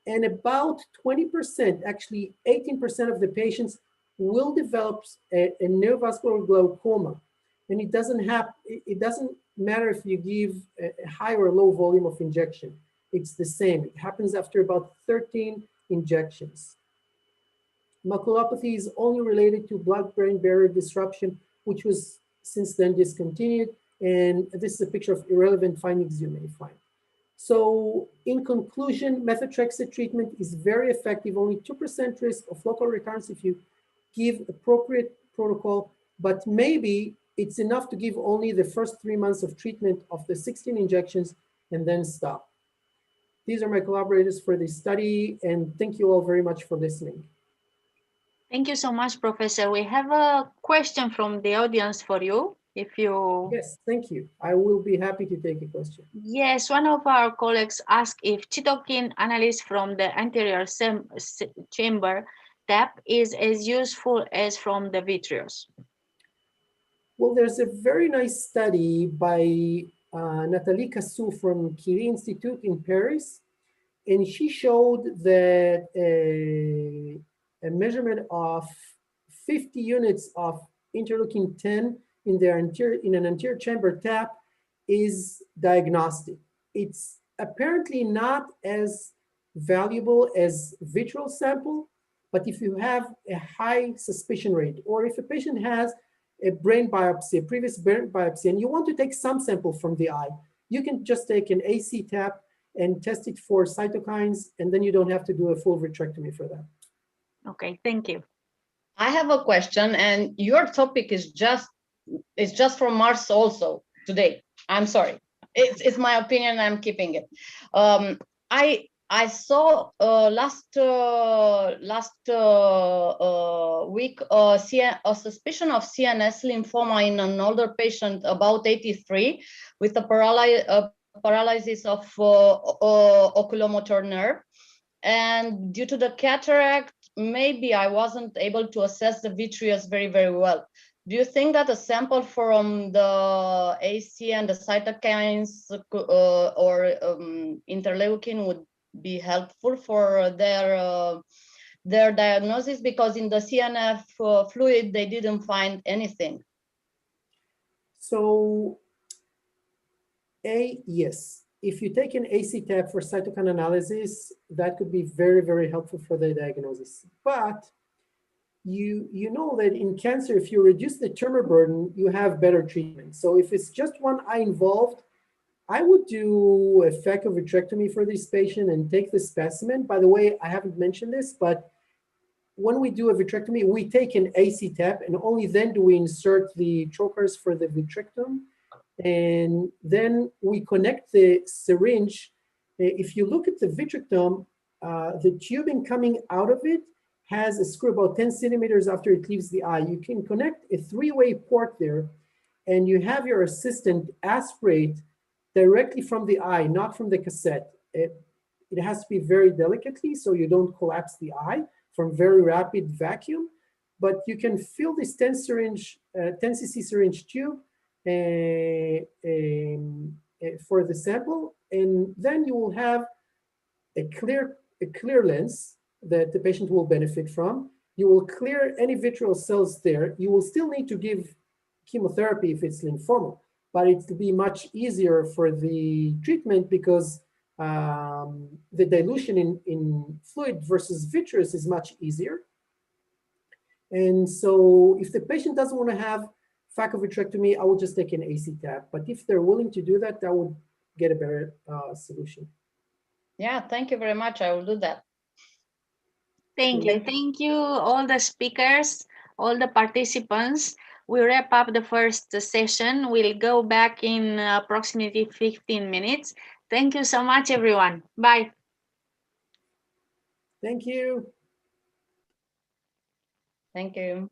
And about 20%, actually 18% of the patients will develop a neovascular glaucoma. And it doesn't matter if you give a high or low volume of injection. It's the same. It happens after about 13 injections. maculopathy is only related to blood-brain barrier disruption, which was since then discontinued. And this is a picture of irrelevant findings you may find. So in conclusion, methotrexate treatment is very effective, only 2% risk of local recurrence if you give appropriate protocol, but maybe it's enough to give only the first 3 months of treatment of the 16 injections and then stop. These are my collaborators for this study, and thank you all very much for listening.
Thank you so much, Professor. We have a question from the audience for you. If you...
Yes, thank you. I will be happy to take a question.
Yes, one of our colleagues asked if cytokine analysis from the anterior chamber tap is as useful as from the vitreous.
Well, there's a very nice study by Nathalie Cassou from Curie Institute in Paris, and she showed that a measurement of 50 units of interleukin-10 in an anterior chamber tap is diagnostic. It's apparently not as valuable as vitreal sample, but if you have a high suspicion rate, or if a patient has a brain biopsy, a previous brain biopsy, and you want to take some sample from the eye, you can just take an AC tap and test it for cytokines, and then you don't have to do a full vitrectomy for that.
Okay, thank you.
I have a question, and your topic is just from Mars also today. I'm sorry. It's my opinion. I'm keeping it. I saw last week a suspicion of CNS lymphoma in an older patient, about 83, with a paralysis of oculomotor nerve. And due to the cataract, maybe I wasn't able to assess the vitreous very, very well. Do you think that a sample from the AC and the cytokines or interleukin would be helpful for their diagnosis? Because in the CNF fluid, they didn't find anything.
So, yes. If you take an AC tap for cytokine analysis, that could be very, very helpful for the diagnosis. But you know that in cancer, if you reduce the tumor burden, you have better treatment. So if it's just one eye involved, I would do a phaco-vitrectomy for this patient and take the specimen. By the way, I haven't mentioned this, but when we do a vitrectomy, we take an AC tap, and only then do we insert the trocars for the vitrectomy. And then we connect the syringe. If you look at the vitrectomy, the tubing coming out of it has a screw about 10 centimeters after it leaves the eye. You can connect a three-way port there, and you have your assistant aspirate directly from the eye, not from the cassette. It has to be very delicately so you don't collapse the eye from very rapid vacuum, but you can fill this 10 cc syringe tube for the sample, and then you will have a clear lens that the patient will benefit from. You will clear any vitreal cells there. You will still need to give chemotherapy if it's lymphoma, but it will be much easier for the treatment because the dilution in fluid versus vitreous is much easier. And so if the patient doesn't want to have phaco-vitrectomy, I will just take an AC tap. But if they're willing to do that, that would get a better solution.
Yeah, thank you very much. I will do that.
Thank you. Thank you, all the speakers, all the participants. We wrap up the first session. We'll go back in approximately 15 minutes. Thank you so much, everyone. Bye.
Thank you.
Thank you.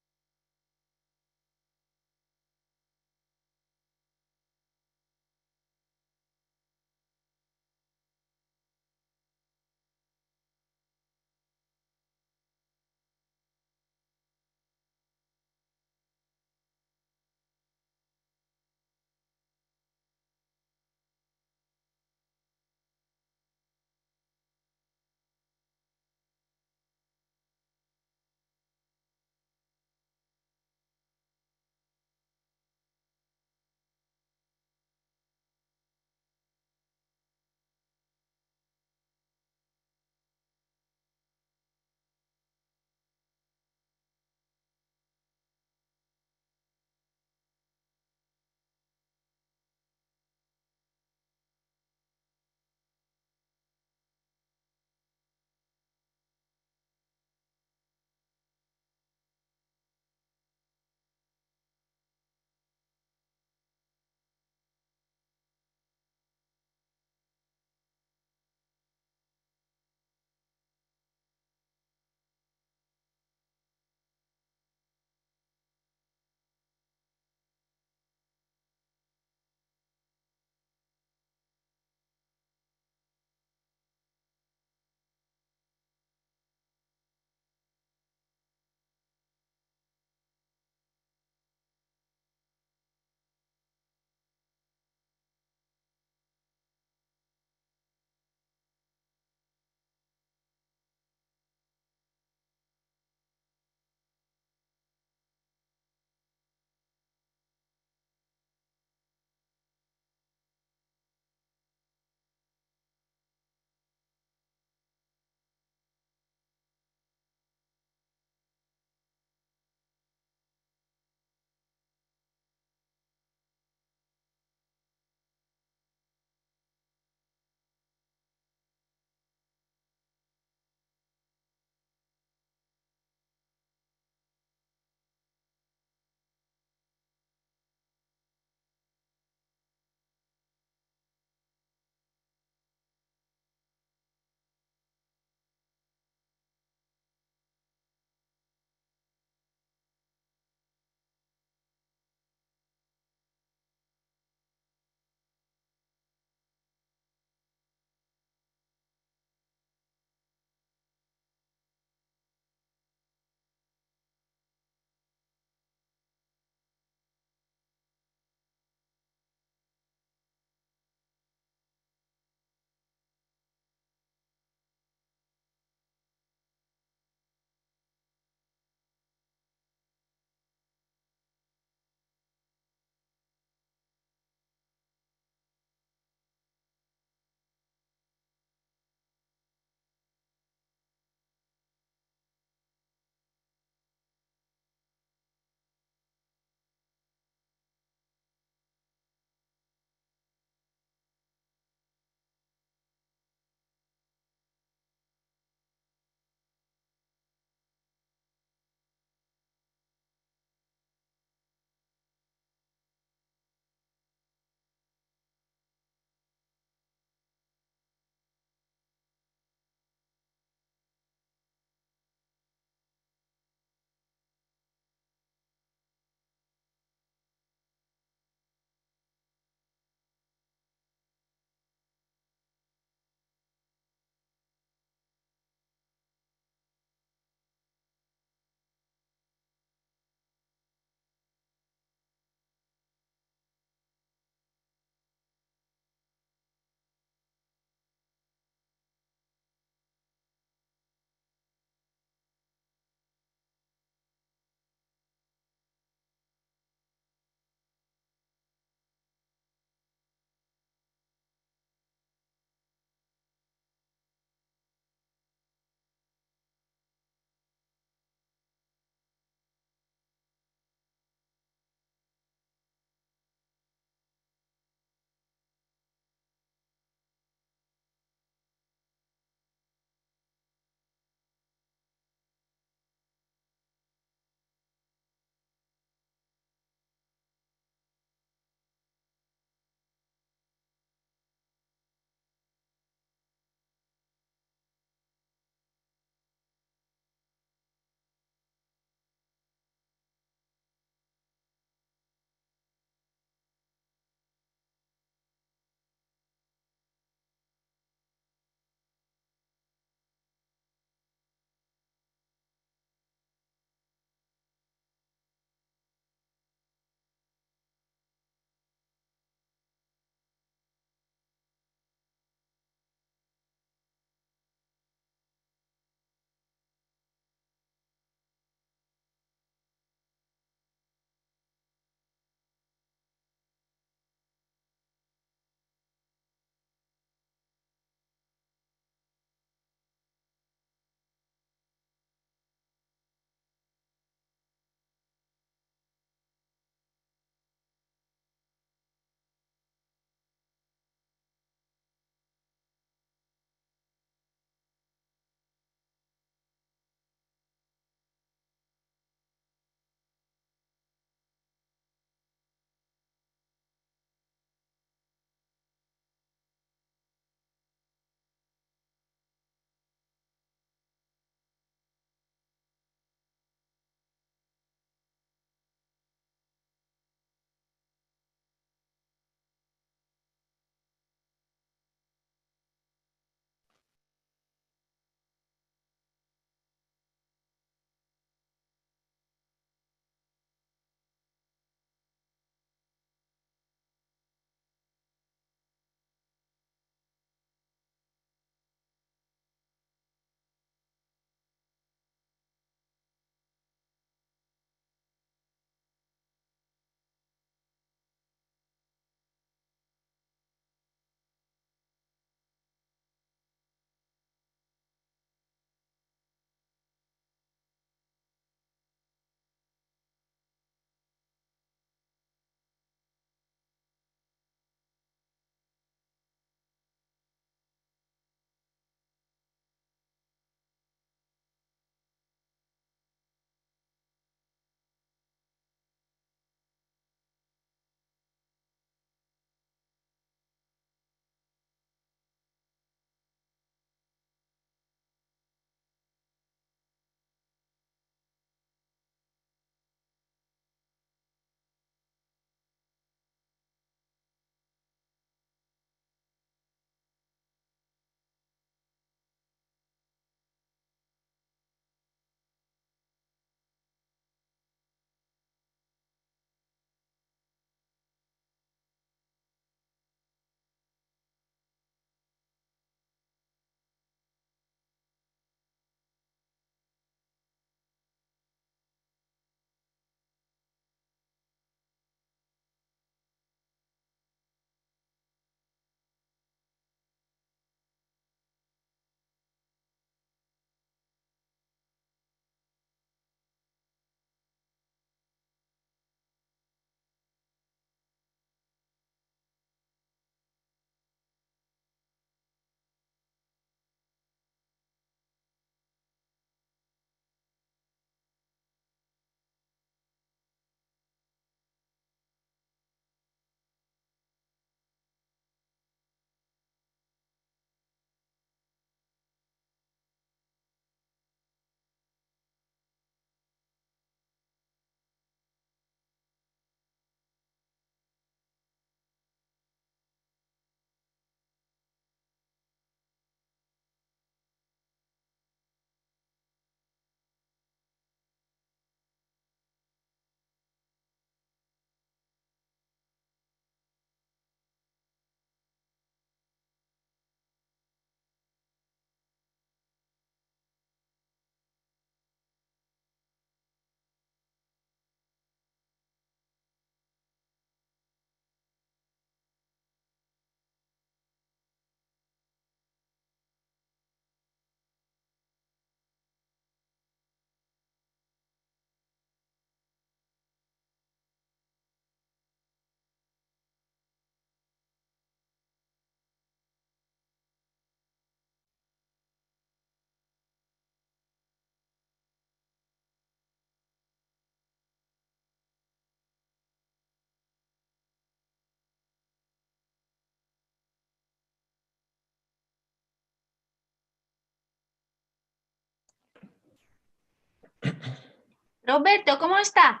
Roberto, ¿cómo está?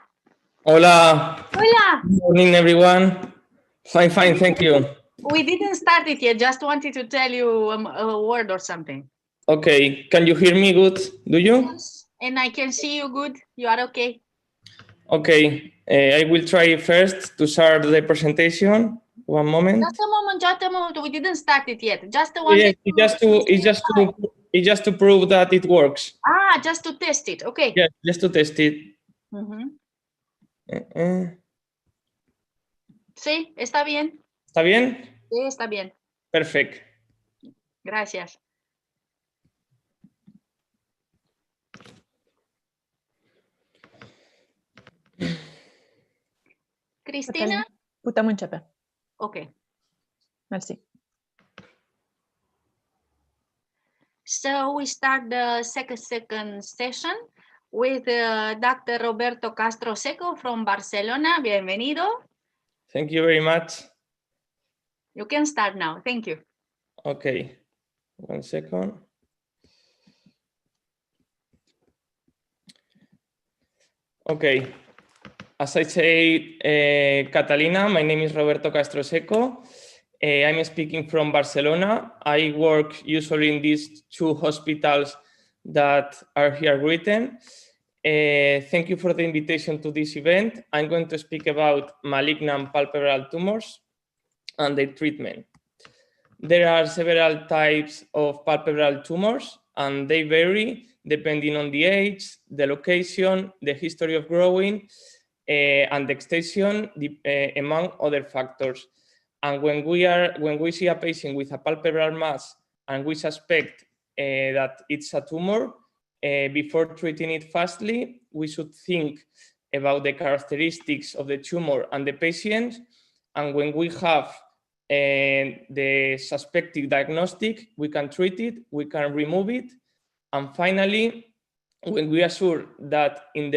Hola.
Hola.
Good morning, everyone. Fine, thank you.
We didn't start it yet. Just wanted to tell you a word or something.
Okay, can you hear me good? Do you?
Yes. And I can see you good. You are okay.
Okay, I will try first to start the presentation. One moment.
Just a moment. We didn't start it yet. Just
Yes, it's just to prove that it works.
Ah, just to test it. Okay.
Yes, just to test it.
Sí, está bien.
¿Está bien?
Sí, está bien.
Perfect.
Gracias. Cristina?
Putem începe.
Okay.
Mersi.
So we start the second session with Dr. Roberto Castro Seco from Barcelona. Bienvenido.
Thank you very much.
You can start now. Thank you.
Okay, 1 second. Okay, as I say, Catalina, my name is Roberto Castro Seco. I'm speaking from Barcelona. I work usually in these two hospitals that are here written. Thank you for the invitation to this event. I'm going to speak about malignant palpebral tumors and their treatment. There are several types of palpebral tumors, and they vary depending on the age, the location, the history of growing, and the extension, among other factors. And when we see a patient with a palpebral mass and we suspect that it's a tumor, before treating it fastly, we should think about the characteristics of the tumor and the patient. And when we have the suspected diagnostic, we can treat it, we can remove it. And finally, when we are sure that in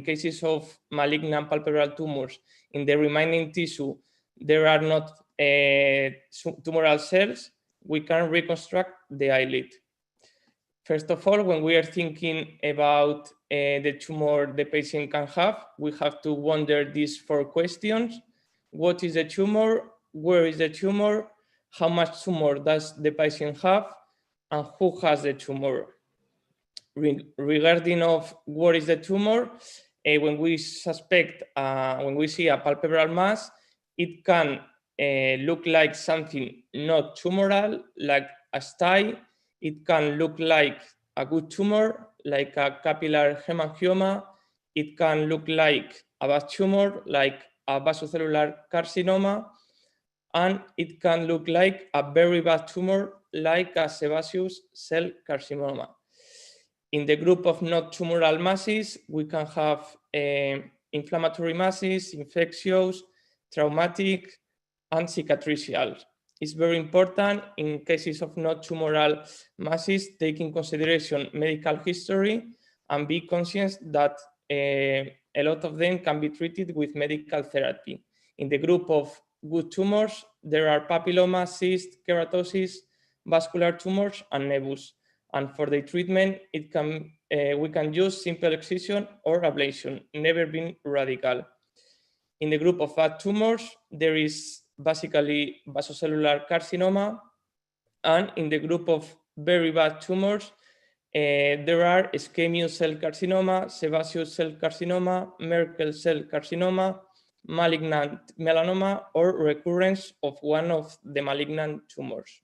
cases of malignant palpebral tumors, in the remaining tissue, there are not tumoral cells, we can reconstruct the eyelid. First of all, when we are thinking about the tumor the patient can have, we have to wonder these 4 questions. What is the tumor? Where is the tumor? How much tumor does the patient have? And who has the tumor? Regarding of what is the tumor, when we suspect, when we see a palpebral mass, it can look like something not tumoral, like a sty. It can look like a good tumor, like a capillary hemangioma. It can look like a bad tumor, like a vasocellular carcinoma. And it can look like a very bad tumor, like a sebaceous cell carcinoma. In the group of not tumoral masses, we can have inflammatory masses, infectious, traumatic, and cicatricial. It's very important in cases of not tumoral masses, take in consideration medical history and be conscious that a lot of them can be treated with medical therapy. In the group of good tumors, there are papilloma, cysts, keratosis, vascular tumors, and nevus. And for the treatment, we can use simple excision or ablation, never been radical. In the group of bad tumors, there is basically vasocellular carcinoma. And in the group of very bad tumors, there are ischemic cell carcinoma, sebaceous cell carcinoma, Merkel cell carcinoma, malignant melanoma, or recurrence of one of the malignant tumors.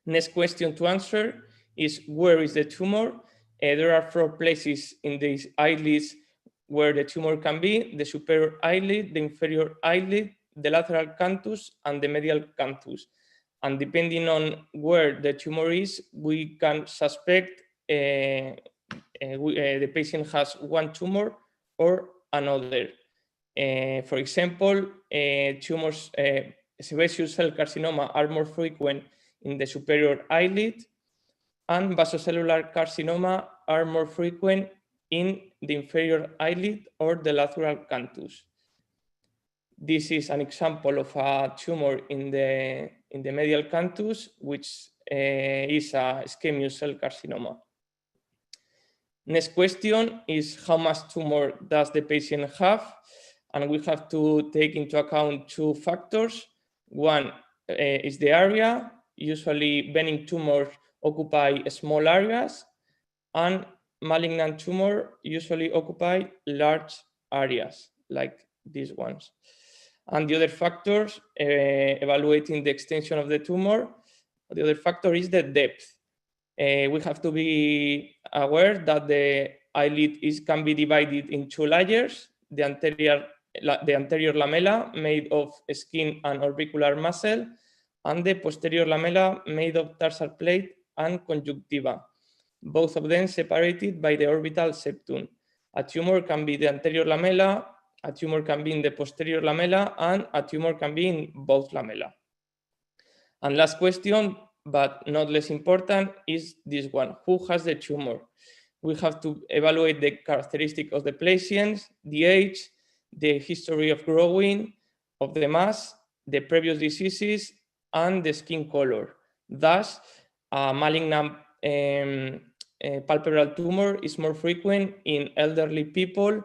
Next question to answer is where is the tumor? There are 4 places in these eyelids where the tumor can be: the superior eyelid, the inferior eyelid, the lateral canthus, and the medial canthus. And depending on where the tumor is, we can suspect the patient has one tumor or another. For example, tumors, sebaceous cell carcinoma are more frequent in the superior eyelid, and vasocellular carcinoma are more frequent in the inferior eyelid or the lateral canthus. This is an example of a tumor in the medial canthus, which is a ischemic cell carcinoma. Next question is how much tumor does the patient have? And we have to take into account two factors. One is the area. Usually benign tumors occupy small areas, and malignant tumor usually occupy large areas like these ones. And the other factors evaluating the extension of the tumor, the other factor is the depth. We have to be aware that the eyelid can be divided in two layers, the anterior lamella made of skin and orbicular muscle, and the posterior lamella made of tarsal plate and conjunctiva, both of them separated by the orbital septum. A tumor can be the anterior lamella, a tumor can be in the posterior lamella, and a tumor can be in both lamella. And last question, but not less important, is this one. Who has the tumor? We have to evaluate the characteristics of the patient, the age, the history of growing of the mass, the previous diseases, and the skin color. Thus, a malignant palpebral tumor is more frequent in elderly people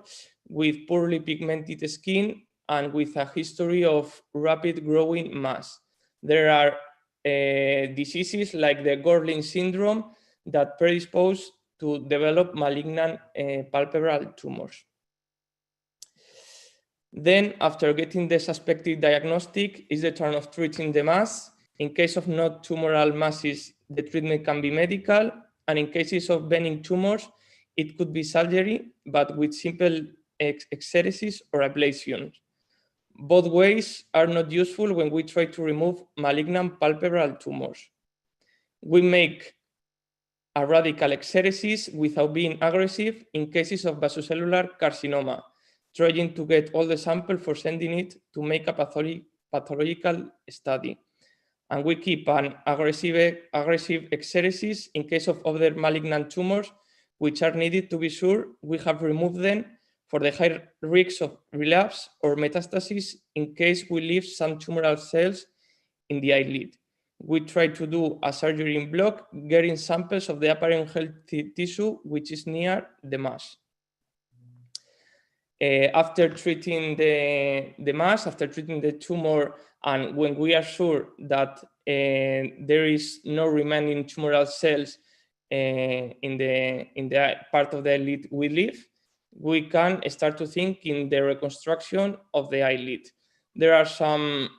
with poorly pigmented skin and with a history of rapid growing mass. There are diseases like the Gorlin syndrome that predispose to develop malignant palpebral tumors. Then, after getting the suspected diagnostic, is the turn of treating the mass. In case of not tumoral masses, the treatment can be medical, and in cases of benign tumors, it could be surgery, but with simple exeresis or ablation. Both ways are not useful when we try to remove malignant palpebral tumors. We make a radical exeresis without being aggressive in cases of vasocellular carcinoma, trying to get all the sample for sending it to make a pathological study. And we keep an aggressive exeresis in case of other malignant tumors, which are needed to be sure we have removed them for the high risk of relapse or metastasis in case we leave some tumoral cells in the eyelid. We try to do a surgery in block, getting samples of the apparent healthy tissue which is near the mass. After treating the mass, after treating the tumor, and when we are sure that there is no remaining tumoral cells in the part of the eyelid we leave, we can start to think in the reconstruction of the eyelid. There are some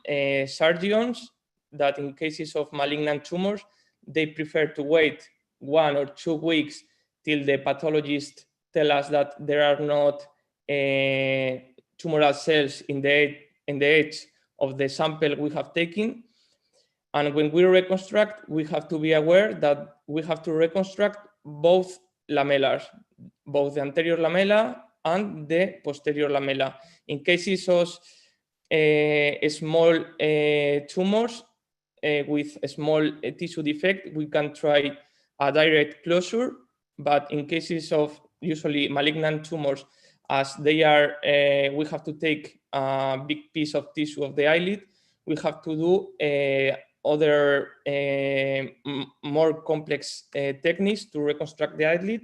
surgeons that in cases of malignant tumors, they prefer to wait 1 or 2 weeks till the pathologist tell us that there are not tumoral cells in the edge of the sample we have taken. And when we reconstruct, we have to be aware that we have to reconstruct both lamellars, both the anterior lamella and the posterior lamella. In cases of small tumors with a small tissue defect, we can try a direct closure, but in cases of usually malignant tumors, as they are, we have to take a big piece of tissue of the eyelid, we have to do other more complex techniques to reconstruct the eyelid,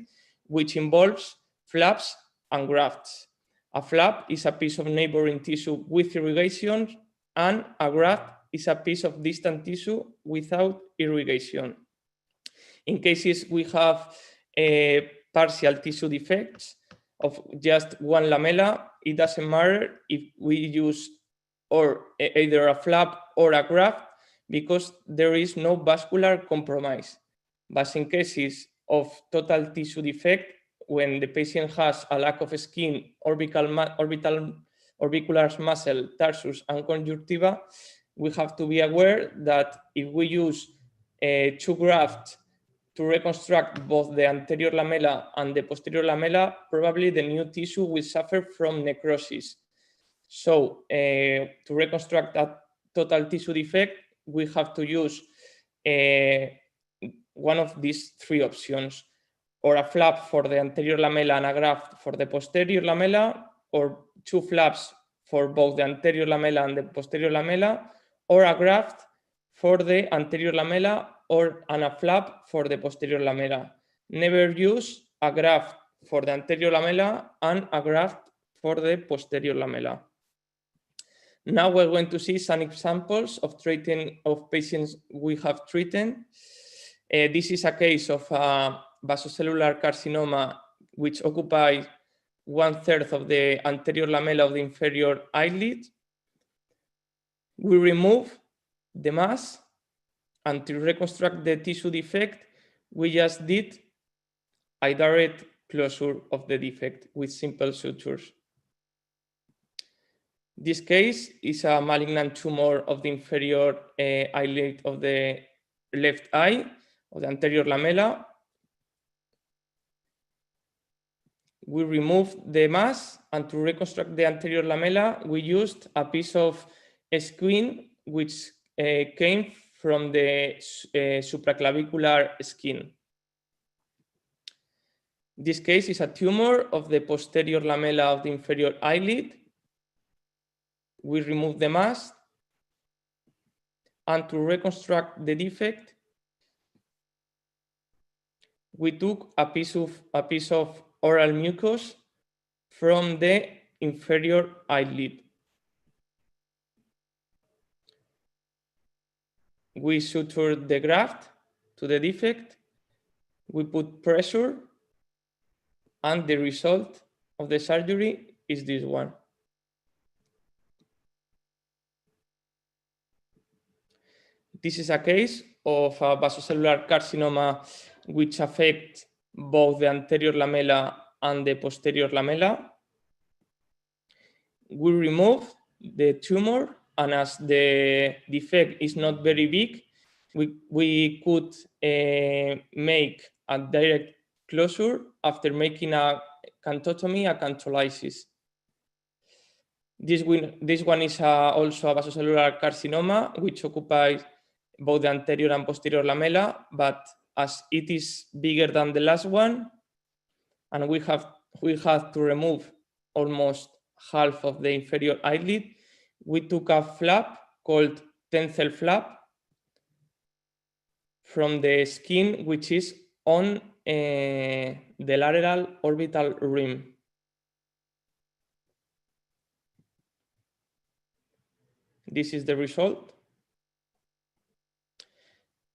which involves flaps and grafts. A flap is a piece of neighboring tissue with irrigation, and a graft is a piece of distant tissue without irrigation. In cases we have partial tissue defects of just one lamella, it doesn't matter if we use or either a flap or a graft, because there is no vascular compromise. But in cases of total tissue defect, when the patient has a lack of skin, orbicular muscle, tarsus, and conjunctiva, we have to be aware that if we use 2 grafts to reconstruct both the anterior lamella and the posterior lamella, probably the new tissue will suffer from necrosis. So to reconstruct that total tissue defect, we have to use one of these 3 options, or a flap for the anterior lamella and a graft for the posterior lamella, or 2 flaps for both the anterior lamella and the posterior lamella, or a graft for the anterior lamella and a flap for the posterior lamella. Never use a graft for the anterior lamella and a graft for the posterior lamella. Now we're going to see some examples of treating of patients we have treated. This is a case of vasocellular carcinoma which occupies 1/3 of the anterior lamella of the inferior eyelid. We remove the mass, and to reconstruct the tissue defect, we just did a direct closure of the defect with simple sutures. This case is a malignant tumor of the inferior eyelid of the left eye, of the anterior lamella. We removed the mass, and to reconstruct the anterior lamella, we used a piece of skin which came from the supraclavicular skin. This case is a tumor of the posterior lamella of the inferior eyelid. We remove the mass, and to reconstruct the defect, we took a piece of oral mucus from the inferior eyelid. We sutured the graft to the defect. We put pressure, and the result of the surgery is this one. This is a case of a vasocellular carcinoma which affects both the anterior lamella and the posterior lamella. We remove the tumor, and as the defect is not very big, we could make a direct closure after making a cantotomy, a cantolysis. This one is also a vasocellular carcinoma which occupies both the anterior and posterior lamella, but as it is bigger than the last one, and we had to remove almost half of the inferior eyelid, we took a flap called tensile flap from the skin which is on the lateral orbital rim. This is the result.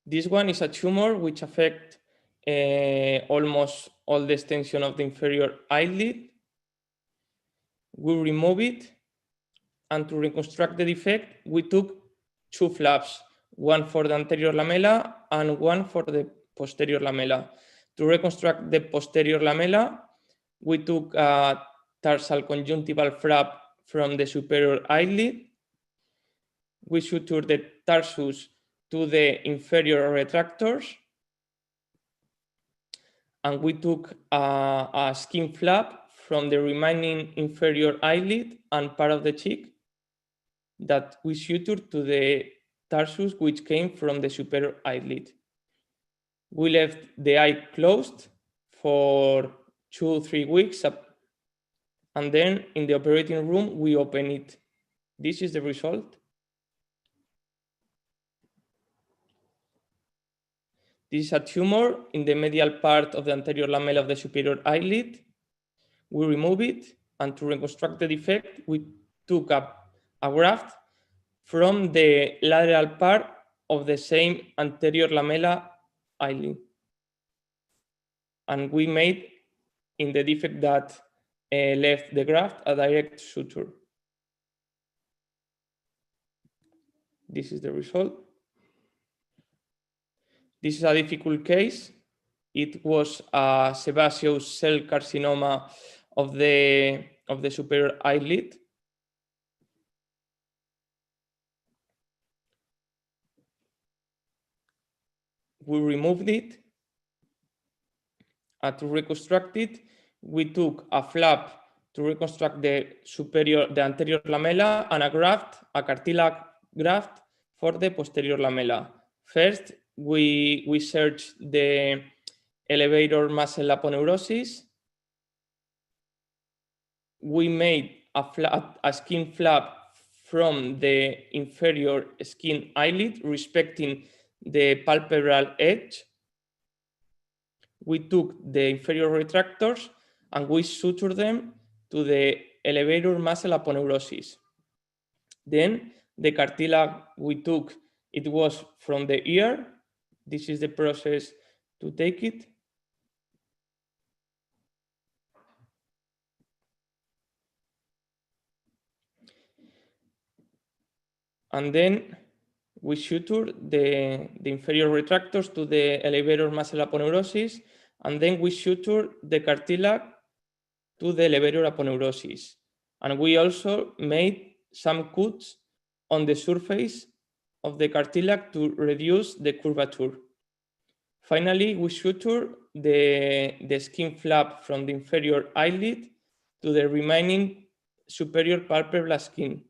This one is a tumor which affects almost all the extension of the inferior eyelid. We remove it, and to reconstruct the defect, we took two flaps, one for the anterior lamella and one for the posterior lamella. To reconstruct the posterior lamella, we took a tarsal conjunctival flap from the superior eyelid. We sutured the tarsus to the inferior retractors, and we took a skin flap from the remaining inferior eyelid and part of the cheek that we sutured to the tarsus which came from the superior eyelid. We left the eye closed for 2-3 weeks, and then in the operating room we open it. This is the result. This is a tumor in the medial part of the anterior lamella of the superior eyelid. We remove it, and to reconstruct the defect, we took a graft from the lateral part of the same anterior lamella eyelid. And we made, in the defect that left the graft, a direct suture. This is the result. This is a difficult case. It was a sebaceous cell carcinoma of the superior eyelid. We removed it. And to reconstruct it, we took a flap to reconstruct the anterior lamella, and a graft, a cartilage graft for the posterior lamella. First, we searched the elevator muscle aponeurosis. We made a skin flap from the inferior skin eyelid, respecting the palpebral edge. We took the inferior retractors, and we suture them to the elevator muscle aponeurosis. Then the cartilage we took, it was from the ear. This is the process to take it. And then we suture the inferior retractors to the elevator muscle aponeurosis, and then we suture the cartilage to the elevator aponeurosis. And we also made some cuts on the surface of the cartilage to reduce the curvature. Finally, we suture the skin flap from the inferior eyelid to the remaining superior palpebral skin.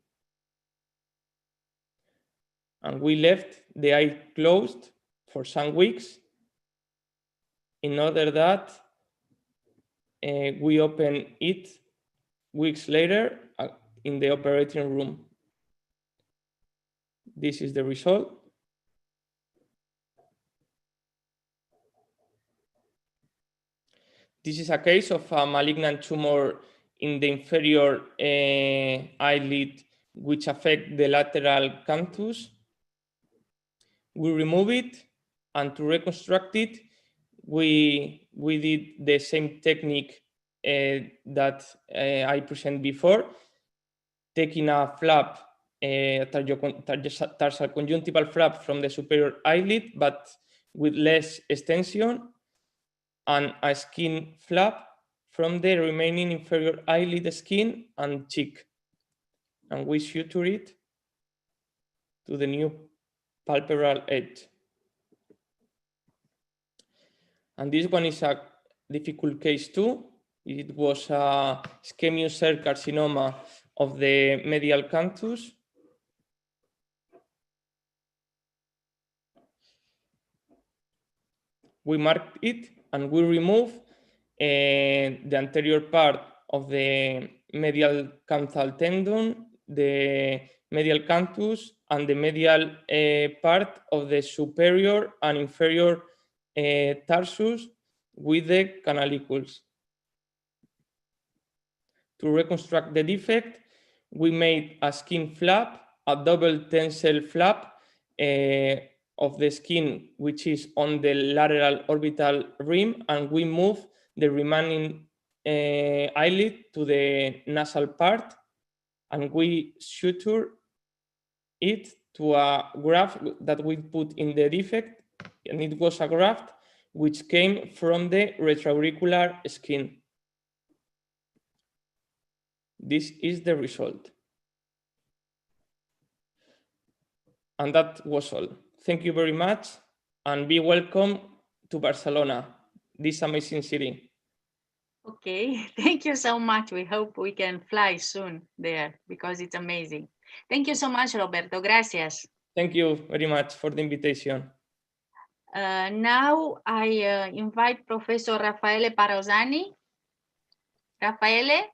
And we left the eye closed for some weeks in order that we open it weeks later in the operating room. This is the result. This is a case of a malignant tumor in the inferior eyelid, which affect the lateral canthus. We remove it, and to reconstruct it, we did the same technique that I presented before, taking a flap, tarsal conjunctival flap from the superior eyelid, but with less extension, and a skin flap from the remaining inferior eyelid skin and cheek. And we suture it to the new palpebral edge. And this one is a difficult case too. It was a squamous cell carcinoma of the medial canthus. We marked it and we remove the anterior part of the medial canthal tendon, the medial canthus, and the medial part of the superior and inferior tarsus with the canalicles. To reconstruct the defect, we made a skin flap, a double tensile flap of the skin, which is on the lateral orbital rim, and we move the remaining eyelid to the nasal part, and we suture it to a graft that we put in the defect, and it was a graft which came from the retroauricular skin. This is the result. And that was all. Thank you very much, and be welcome to Barcelona, this amazing city.
Okay, thank you so much. We hope we can fly soon there because it's amazing. Thank you so much, Roberto. Gracias.
Thank you very much for the invitation.
Now I invite Professor Raffaele Parosani. Raffaele?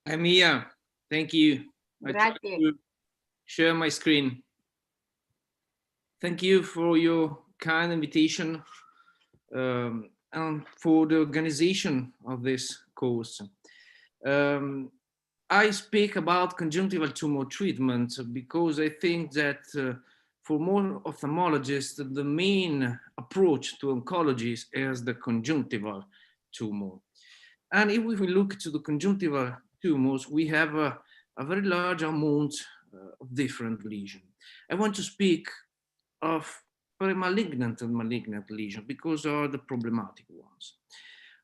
I'm here. Thank you. I try
Grazie.
to share my screen. Thank you for your kind invitation and for the organization of this course. I speak about conjunctival tumor treatment because I think that for more ophthalmologists, the main approach to oncology is the conjunctival tumor. And if we look to the conjunctival tumors, we have a very large amount of different lesions. I want to speak of very malignant and malignant lesions because they are the problematic ones.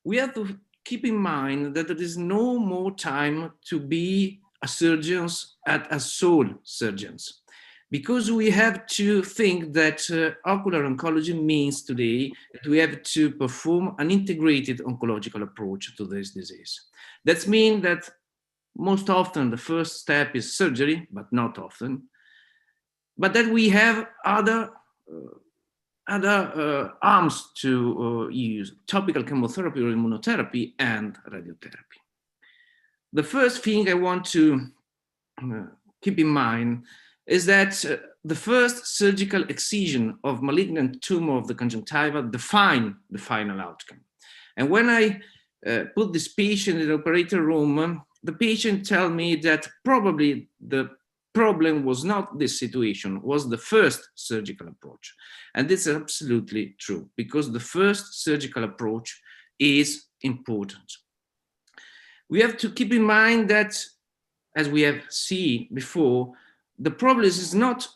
We have to keep in mind that there is no more time to be a surgeon as sole surgeons, because we have to think that ocular oncology means today that we have to perform an integrated oncological approach to this disease. That means that most often the first step is surgery, but not often, but that we have other arms to use: topical chemotherapy or immunotherapy and radiotherapy. The first thing I want to keep in mind is that the first surgical excision of malignant tumor of the conjunctiva define the final outcome. And when I put this patient in the operating room, the patient tell me that probably the problem was not this situation, was the first surgical approach. And this is absolutely true, because the first surgical approach is important. We have to keep in mind that, as we have seen before, the problem is not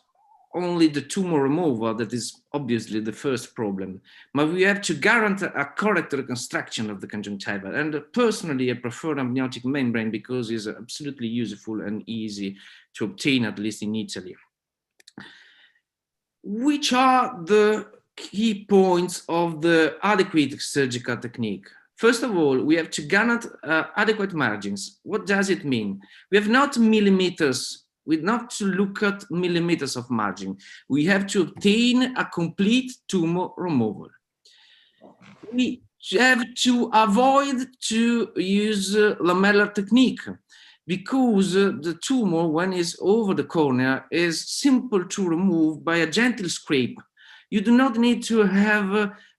only the tumor removal, that is obviously the first problem, but we have to guarantee a correct reconstruction of the conjunctiva. And personally, I prefer amniotic membrane because it's absolutely useful and easy to obtain, at least in Italy. Which are the key points of the adequate surgical technique? First of all, we have to guarantee adequate margins. What does it mean? We have not millimeters. We not to look at millimeters of margin. We have to obtain a complete tumor removal. We have to avoid to use lamellar technique, because the tumor, when it's over the cornea, is simple to remove by a gentle scrape. You do not need to have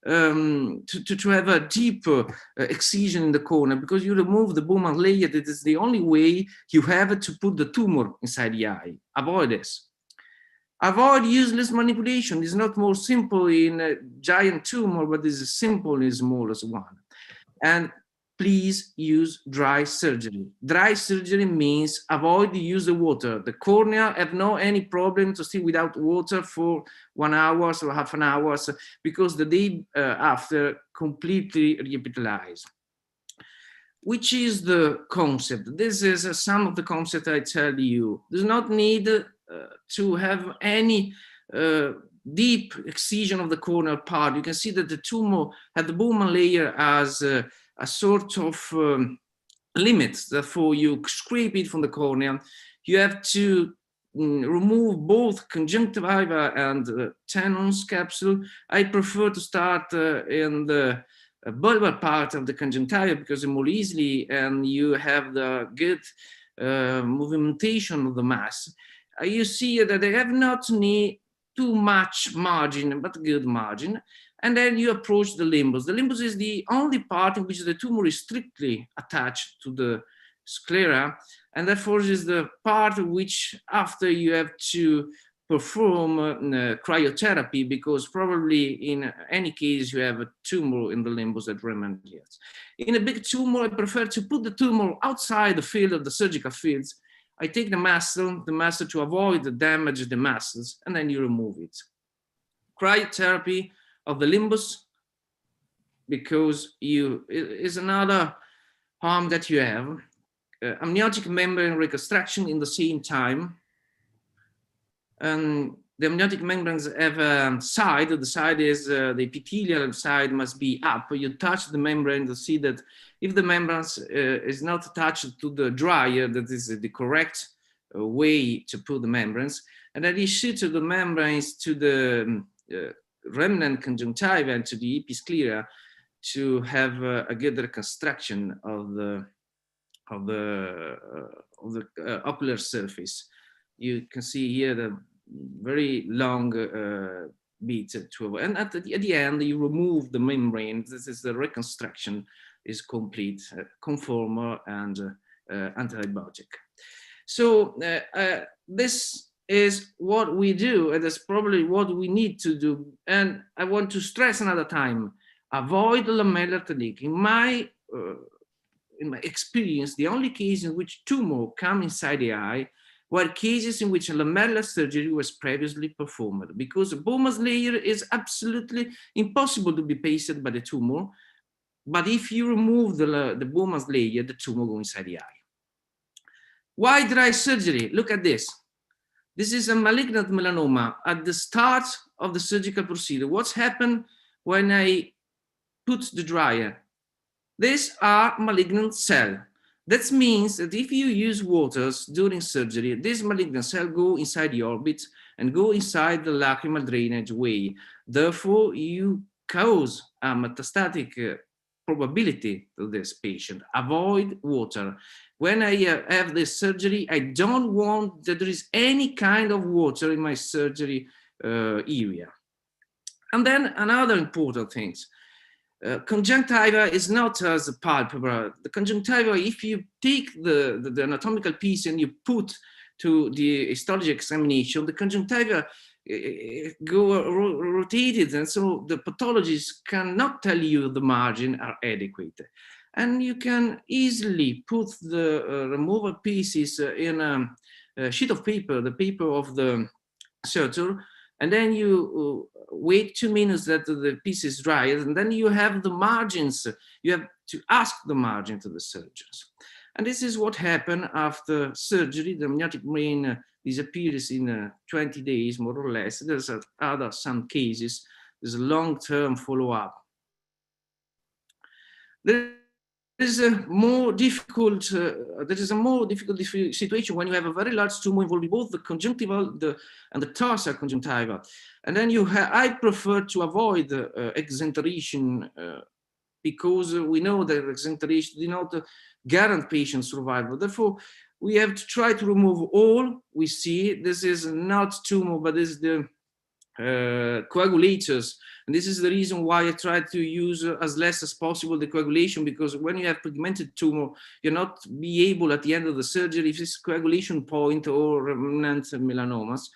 a deep excision in the corner, because you remove the Bowman layer. That is the only way you have to put the tumor inside the eye. Avoid this. Avoid useless manipulation. It's not more simple in a giant tumor, but it's simple in smallest one. And please use dry surgery. Dry surgery means avoid the use of water. The cornea have no any problem to stay without water for 1 hour or half an hour, because the day after completely revitalize. Which is the concept? This is some of the concept I tell you. There's not need to have any deep excision of the corneal part. You can see that the tumor at the Bowman layer has a sort of limits. Therefore, you scrape it from the cornea. You have to remove both conjunctiva and Tennant's capsule. I prefer to start in the bulbar part of the conjunctiva, because it's more easily, and you have the good movimentation of the mass. You see that they have not need too much margin, but good margin. And then you approach the limbus. The limbus is the only part in which the tumor is strictly attached to the sclera, and therefore is the part which after you have to perform cryotherapy, because probably in any case you have a tumor in the limbus that remains. In a big tumor, I prefer to put the tumor outside the field of the surgical fields. I take the muscle to avoid the damage of the muscles, and then you remove it. Cryotherapy of the limbus, because is another harm that you have. Amniotic membrane reconstruction in the same time. And the amniotic membranes have a side. The side is the epithelial side must be up. You touch the membrane to see that if the membranes is not attached to the dryer, that is the correct way to put the membranes. And then you shoot the membranes to the remnant conjunctiva and to the episclera to have a good reconstruction of the ocular surface. You can see here the very long beat and at the end you remove the membrane. This is the reconstruction is complete, conformal and antibiotic. So this is what we do, and that's probably what we need to do. And I want to stress another time: avoid lamellar technique. In my experience, the only case in which tumor come inside the eye were cases in which a lamellar surgery was previously performed, because Bowman's layer is absolutely impossible to be pasted by the tumor. But if you remove the Bowman's layer, the tumor goes inside the eye. Why dry surgery? Look at this. This is a malignant melanoma at the start of the surgical procedure. What's happened when I put the dryer? These are malignant cells. That means that if you use waters during surgery, this malignant cell go inside the orbit and go inside the lacrimal drainage way. Therefore, you cause a metastatic probability to this patient. Avoid water. When I have this surgery, I don't want that there is any kind of water in my surgery area. And then another important thing. Conjunctiva is not as a palpebral. The conjunctiva, if you take the anatomical piece and you put to the histology examination, the conjunctiva rotated, and so the pathologists cannot tell you the margin are adequate. And you can easily put the removal pieces in a sheet of paper, the paper of the surgeon, and then you wait 2 minutes that the piece is dry, and then you have the margins. You have to ask the margin to the surgeons. And this is what happened after surgery. The amniotic brain disappears in 20 days, more or less. There's some cases. There's a long-term follow-up. There is a more difficult situation when you have a very large tumor involving both the conjunctival and the tarsal conjunctiva. And then I prefer to avoid exenteration because we know that exenteration do not guarantee patient survival. Therefore, we have to try to remove all we see. This is not tumor, but this is the coagulators. And this is the reason why I try to use as less as possible the coagulation, because when you have pigmented tumor, you're not be able at the end of the surgery, if it's coagulation point or remnant melanomas.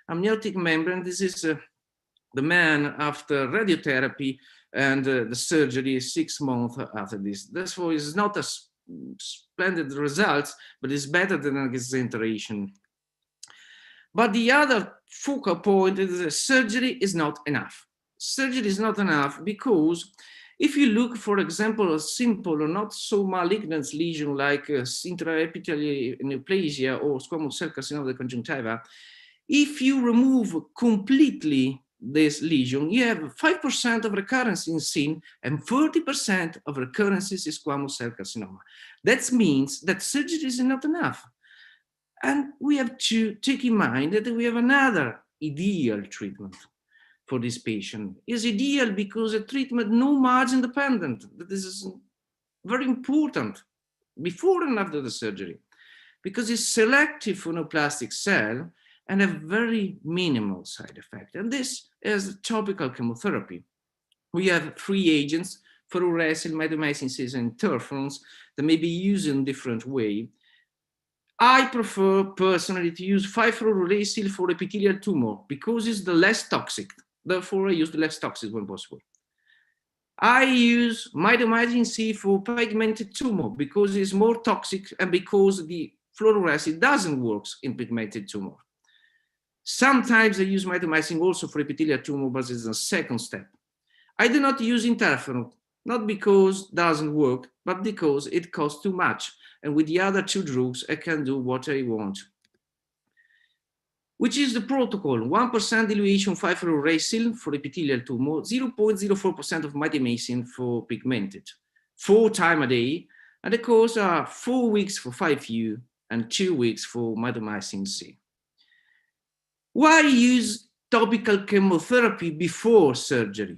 Amniotic membrane, this is the man after radiotherapy and the surgery 6 months after this. Therefore, it's not a splendid result, but it's better than an exenteration. But the other focal point is that surgery is not enough. Surgery is not enough because if you look, for example, a simple or not so malignant lesion like intraepithelial neoplasia or squamous cell carcinoma of the conjunctiva, if you remove completely this lesion, you have 5% of recurrence in sin and 30% of recurrences in squamous cell carcinoma. That means that surgery is not enough. And we have to take in mind that we have another ideal treatment for this patient. It's ideal because a treatment no margin dependent. This is very important before and after the surgery, because it's selective for neoplastic cell and a very minimal side effect. And this is topical chemotherapy. We have 3 agents, fluorescein, mitomycin C and interferons, that may be used in different way. I prefer personally to use 5-fluorouracil for epithelial tumor because it's the less toxic. Therefore, I use the less toxic when possible. I use mitomycin C for pigmented tumor because it's more toxic and because the fluorouracil doesn't work in pigmented tumor. Sometimes I use mitomycin also for epithelial tumor, but it's a second step. I do not use interferon, not because it doesn't work, but because it costs too much. And with the other 2 drugs, I can do what I want. Which is the protocol: 1% dilution 5-fluorouracil for epithelial tumor, 0.04% of mitomycin for pigmented, 4 times a day, and the course are 4 weeks for 5U and 2 weeks for mitomycin C. Why use topical chemotherapy before surgery?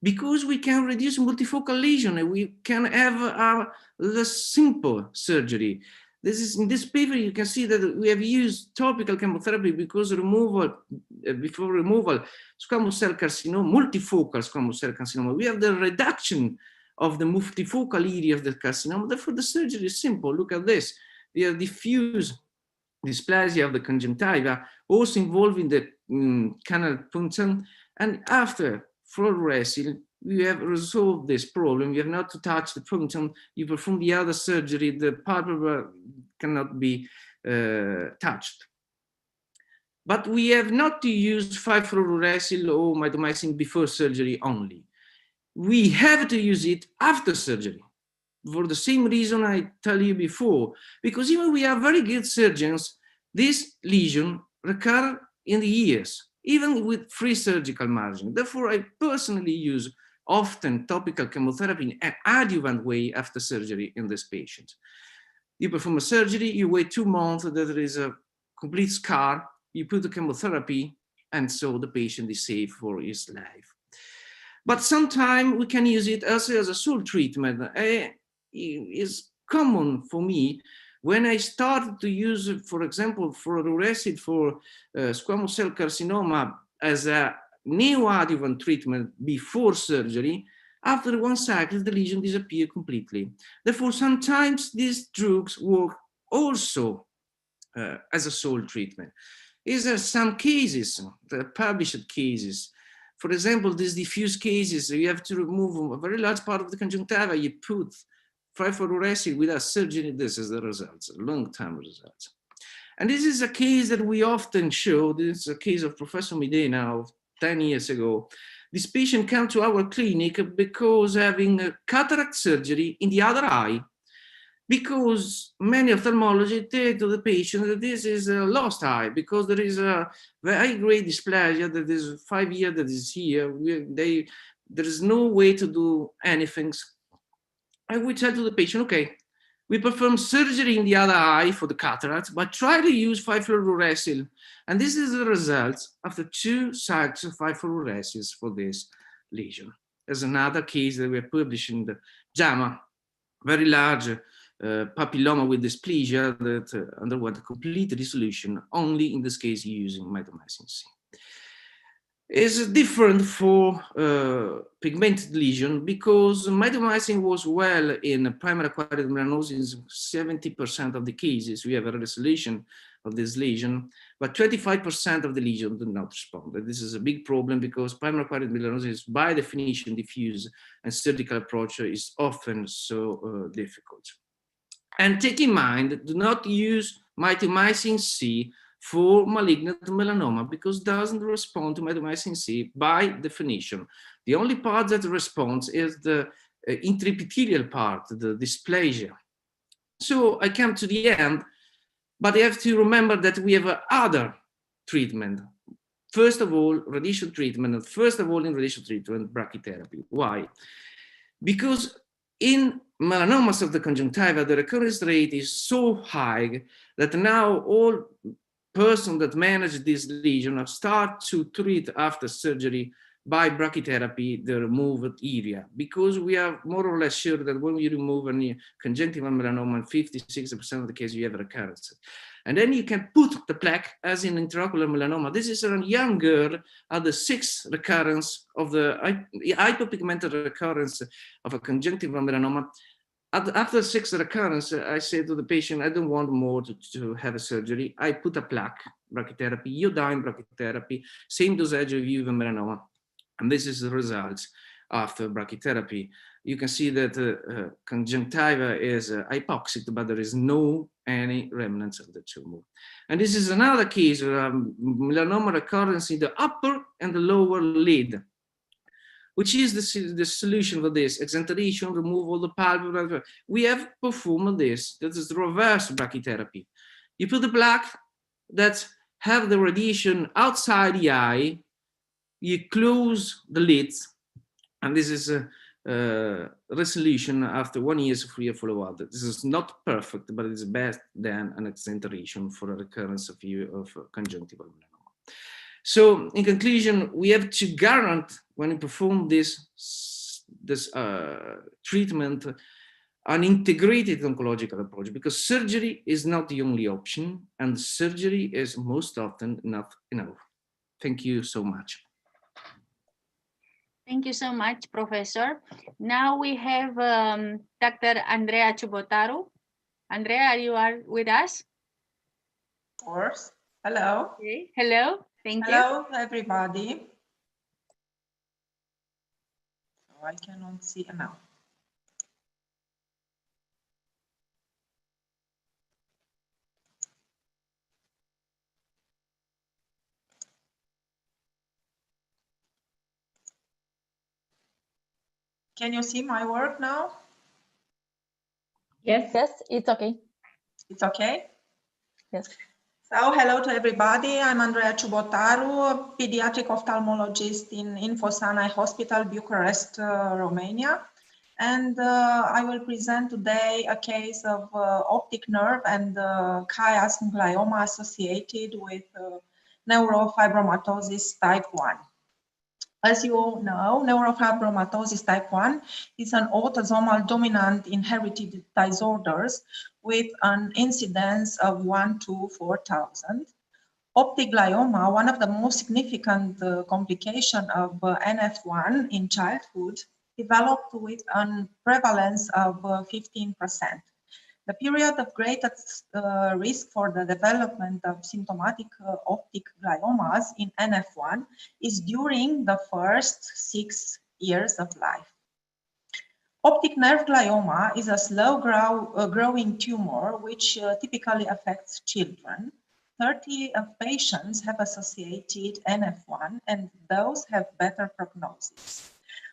Because we can reduce multifocal lesion and we can have the simple surgery. This is in this paper, you can see that we have used topical chemotherapy because before removal, squamous cell carcinoma, multifocal squamous cell carcinoma, we have the reduction of the multifocal area of the carcinoma. Therefore, the surgery is simple. Look at this. We have diffuse dysplasia of the conjunctiva, also involving the canal punctum, and after fluorouracil, we have resolved this problem. You have not to touch the punctum. You perform the other surgery, the palpebra cannot be touched. But we have not to use 5-fluorouracil or mitomycin before surgery only. We have to use it after surgery for the same reason I tell you before, because even we are very good surgeons, this lesion recur in the years, even with free surgical margin. Therefore, I personally use often topical chemotherapy in an adjuvant way after surgery in this patient. You perform a surgery, you wait 2 months, there is a complete scar, you put the chemotherapy, and so the patient is safe for his life. But sometimes we can use it also as a sole treatment. It's common for me when I started to use, for example, fluorouracil for squamous cell carcinoma as a neoadjuvant treatment before surgery. After one cycle, the lesion disappears completely. Therefore, sometimes these drugs work also as a sole treatment. Is there some cases, the published cases, for example, these diffuse cases, you have to remove a very large part of the conjunctiva, you put 5-fluorouracil without surgery, this is the results, long-term results. And this is a case that we often show. This is a case of Professor Medina of 10 years ago. This patient came to our clinic because having a cataract surgery in the other eye, because many ophthalmologists say to the patient that this is a lost eye, because there is a very great dysplasia that is 5 years that is here. There is no way to do anything. I would tell to the patient, okay, we perform surgery in the other eye for the cataract, but try to use 5-fluorouracil. And this is the result after 2 cycles of 5-fluorouracil for this lesion. There's another case that we are publishing, the JAMA, very large papilloma with dysplasia that underwent a complete resolution, only in this case using mitomycin C. Is different for pigmented lesion because mitomycin was well in primary acquired melanosis in 70% of the cases. We have a resolution of this lesion, but 25% of the lesion do not respond. This is a big problem because primary acquired melanosis is by definition diffuse, and surgical approach is often so difficult. And take in mind, do not use mitomycin C for malignant melanoma because it doesn't respond to mitomycin C by definition. The only part that responds is the intraepithelial part, the dysplasia. So I come to the end, but you have to remember that we have other treatment. First of all, radiation treatment, and first of all in radiation treatment, brachytherapy. Why? Because in melanomas of the conjunctiva, the recurrence rate is so high that now all persons that manage this lesion start to treat after surgery by brachytherapy the removed area, because we are more or less sure that when we remove a conjunctival melanoma, in 50–60% of the cases you have recurrence. And then you can put the plaque as in intraocular melanoma. This is a young girl at the 6th recurrence of the hypopigmented recurrence of a conjunctival melanoma. After 6th recurrence, I say to the patient, I don't want more to have a surgery. I put a plaque, brachytherapy, iodine brachytherapy, same dosage of uveal melanoma. And this is the results after brachytherapy. You can see that conjunctiva is hypoxic, but there is no any remnants of the tumor. And this is another case of melanoma recurrence in the upper and the lower lid, which is the solution for this, exenteration, removal of the pulp. We have performed this. That is the reverse brachytherapy. You put the plaque that have the radiation outside the eye, you close the lids, and this is a resolution after 1 year's free follow-up. This is not perfect, but it's better than an exenteration for a recurrence of conjunctival melanoma. So in conclusion, we have to guarantee when we perform this treatment an integrated oncological approach, because surgery is not the only option, and surgery is most often not enough. Thank you so much.
Thank you so much, Professor. Now we have Dr. Andrea Ciubotaru. Andrea, you are with us?
Of course. Hello.
Okay. Hello. Thank you.
Hello, everybody. Oh, I cannot see now. Can you see my work now?
Yes. Yes, it's okay.
It's okay?
Yes.
So, hello to everybody. I'm Andrea Ciubotaru, pediatric ophthalmologist in Infosana Hospital, Bucharest, Romania. And I will present today a case of optic nerve and chiasm glioma associated with neurofibromatosis type 1. As you all know, neurofibromatosis type 1 is an autosomal dominant inherited disorders with an incidence of 1 to 4,000. Optic glioma, one of the most significant complications of NF1 in childhood, developed with a prevalence of 15%. The period of greatest risk for the development of symptomatic optic gliomas in NF1 is during the first 6 years of life. Optic nerve glioma is a slow growing tumor which typically affects children. 30 of patients have associated NF1 and those have better prognosis.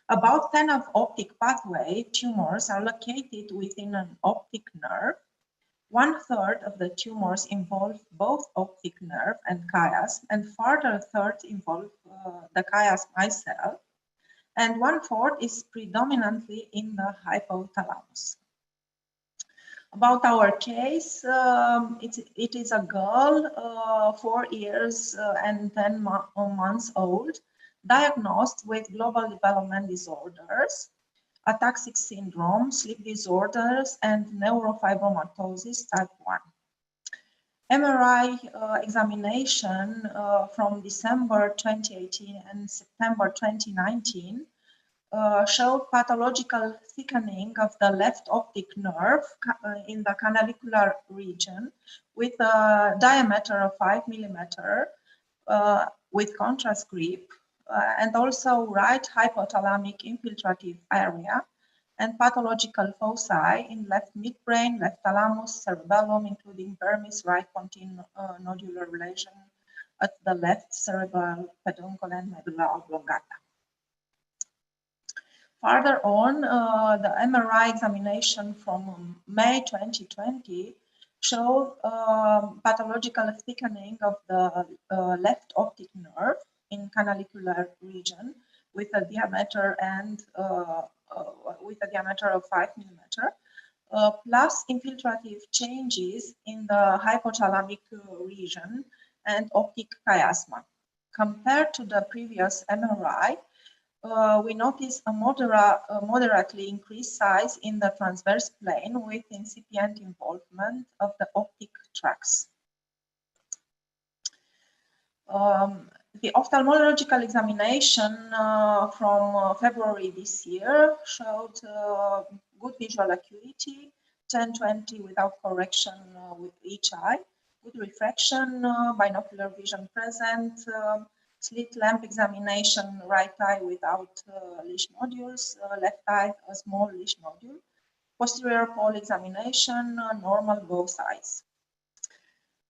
About 10 of optic pathway tumors are located within an optic nerve. 1/3 of the tumors involve both optic nerve and chiasm, and further third involve the chiasm micelle, and 1/4 is predominantly in the hypothalamus. About our case, it is a girl, 4 years and 10 months old, diagnosed with global development disorders, ataxic syndrome, sleep disorders, and neurofibromatosis type 1. MRI examination from December 2018 and September 2019 showed pathological thickening of the left optic nerve in the canalicular region with a diameter of 5 millimeter with contrast grip, and also right hypothalamic infiltrative area and pathological foci in left midbrain, left thalamus, cerebellum, including vermis, right pontine nodular lesion at the left cerebral peduncle and medulla oblongata. Further on, the MRI examination from May 2020 showed pathological thickening of the left optic nerve in canalicular region with a diameter and of 5 millimeter, plus infiltrative changes in the hypothalamic region and optic chiasma. Compared to the previous MRI, we notice a moderately increased size in the transverse plane with incipient involvement of the optic tracts. The ophthalmological examination from February this year showed good visual acuity, 10/20 without correction with each eye, good refraction, binocular vision present, slit lamp examination, right eye without leash nodules, left eye a small leash nodule, posterior pole examination, normal both sides.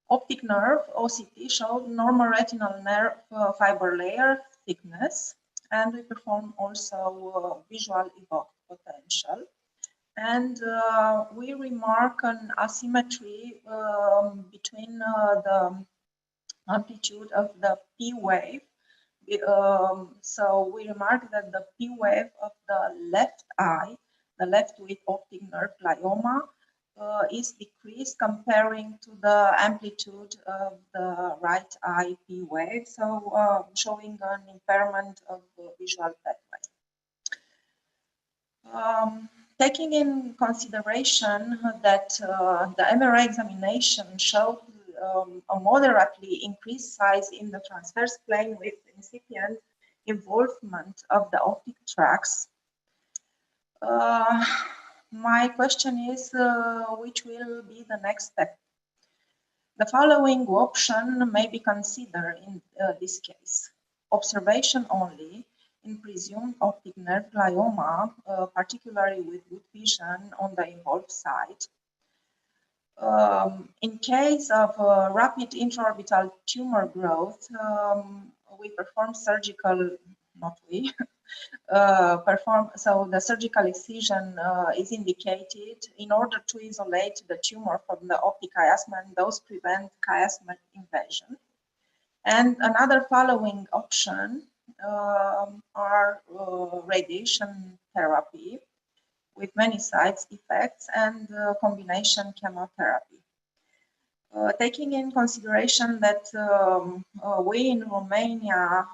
Optic nerve, OCT, showed normal retinal nerve fiber layer thickness, and we perform also visual evoked potential. And we remark an asymmetry between the amplitude of the P wave. So we remark that the P wave of the left eye, the left with optic nerve glioma, is decreased comparing to the amplitude of the right eye P wave, so showing an impairment of the visual pathway. Taking in consideration that the MRI examination showed a moderately increased size in the transverse plane with incipient involvement of the optic tracts. My question is, which will be the next step? The following option may be considered in this case. Observation only in presumed optic nerve glioma, particularly with good vision on the involved side. In case of rapid intraorbital tumor growth, we perform surgical, not we, so the surgical excision is indicated in order to isolate the tumor from the optic chiasma and thus prevent chiasma invasion. And another following option are radiation therapy with many side effects and combination chemotherapy. Taking in consideration that we in Romania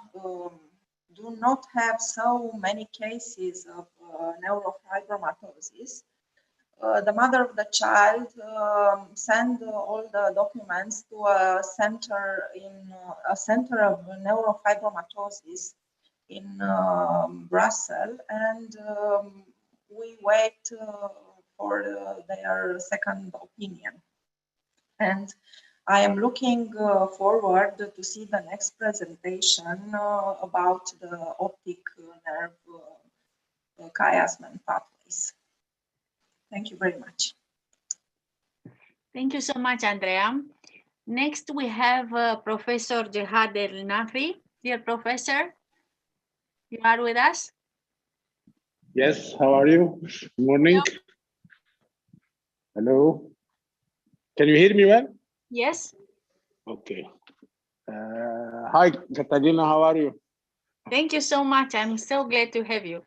do not have so many cases of neurofibromatosis, the mother of the child sent all the documents to a center of neurofibromatosis in Brussels, and we wait for their second opinion. And I am looking forward to see the next presentation about the optic nerve chiasm pathways. Thank you very much.
Thank you so much, Andrea. Next, we have Professor Jehad El Nafri. Dear Professor, you are with us?
Yes, how are you? Good morning. Hello. Can you hear me well?
Yes.
Okay. Hi, Katarina, how are you?
Thank you so much. I'm so glad to have you.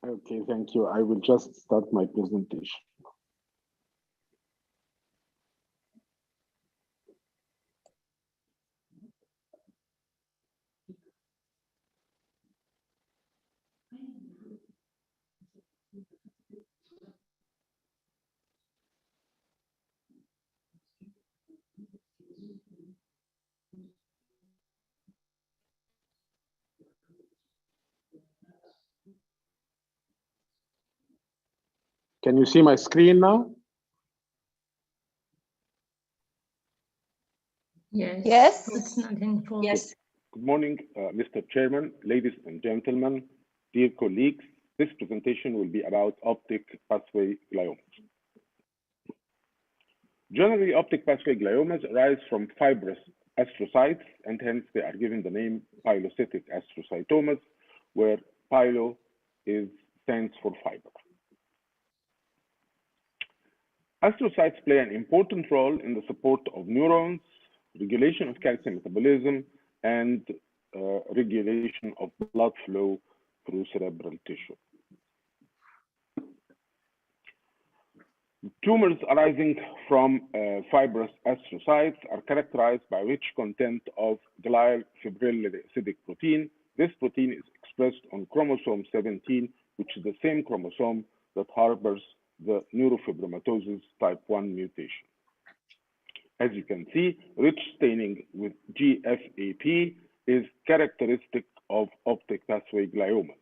Okay, thank you. I will just start my presentation. Can you see my screen now?
Yes.
Yes.
It's not in full.
Yes.
Good morning, Mr. Chairman, ladies and gentlemen, dear colleagues. This presentation will be about optic pathway gliomas. Generally, optic pathway gliomas arise from fibrous astrocytes, and hence they are given the name pilocytic astrocytomas, where pilo stands for fiber. Astrocytes play an important role in the support of neurons, regulation of calcium metabolism, and regulation of blood flow through cerebral tissue. Tumors arising from fibrous astrocytes are characterized by rich content of glial fibrillary acidic protein. This protein is expressed on chromosome 17, which is the same chromosome that harbors the neurofibromatosis type 1 mutation. As you can see, rich staining with GFAP is characteristic of optic pathway gliomas.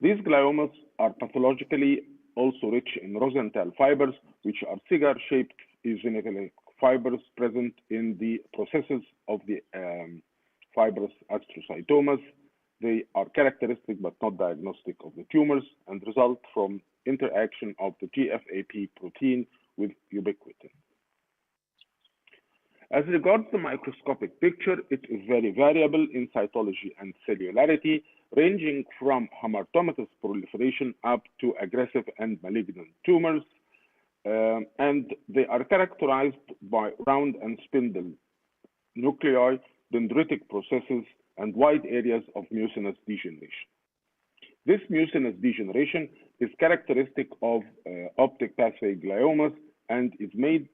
These gliomas are pathologically also rich in Rosenthal fibers, which are cigar-shaped eosinophilic fibers present in the processes of the fibrous astrocytomas. They are characteristic but not diagnostic of the tumors and result from interaction of the GFAP protein with ubiquitin. As regards the microscopic picture, it is very variable in cytology and cellularity, ranging from hamartomatous proliferation up to aggressive and malignant tumors, and they are characterized by round and spindle nuclei, dendritic processes, and wide areas of mucinous degeneration. This mucinous degeneration is characteristic of optic pathway gliomas and is made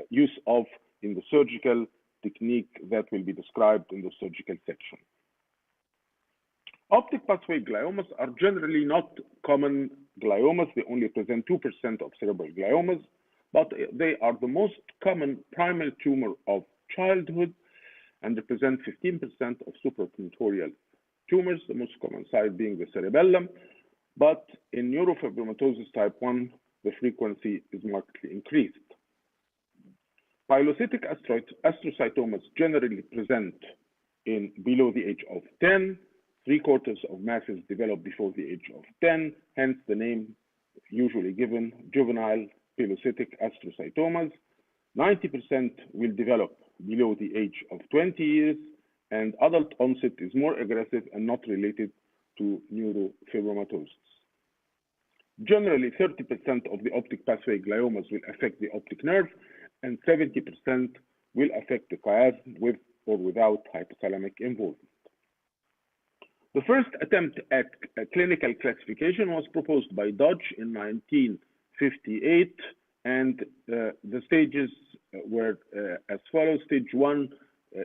use of in the surgical technique that will be described in the surgical section. Optic pathway gliomas are generally not common gliomas. They only present 2% of cerebral gliomas, but they are the most common primary tumor of childhood and represent 15% of supratentorial tumors, the most common site being the cerebellum. But in neurofibromatosis type 1, the frequency is markedly increased. Pilocytic astrocytomas generally present in below the age of 10. 3/4 of masses develop before the age of 10, hence the name usually given, juvenile pilocytic astrocytomas. 90% will develop below the age of 20 years, and adult onset is more aggressive and not related to neurofibromatosis. Generally, 30% of the optic pathway gliomas will affect the optic nerve, and 70% will affect the chiasm with or without hypothalamic involvement. The first attempt at clinical classification was proposed by Dodge in 1958, and the stages were as follows. Stage 1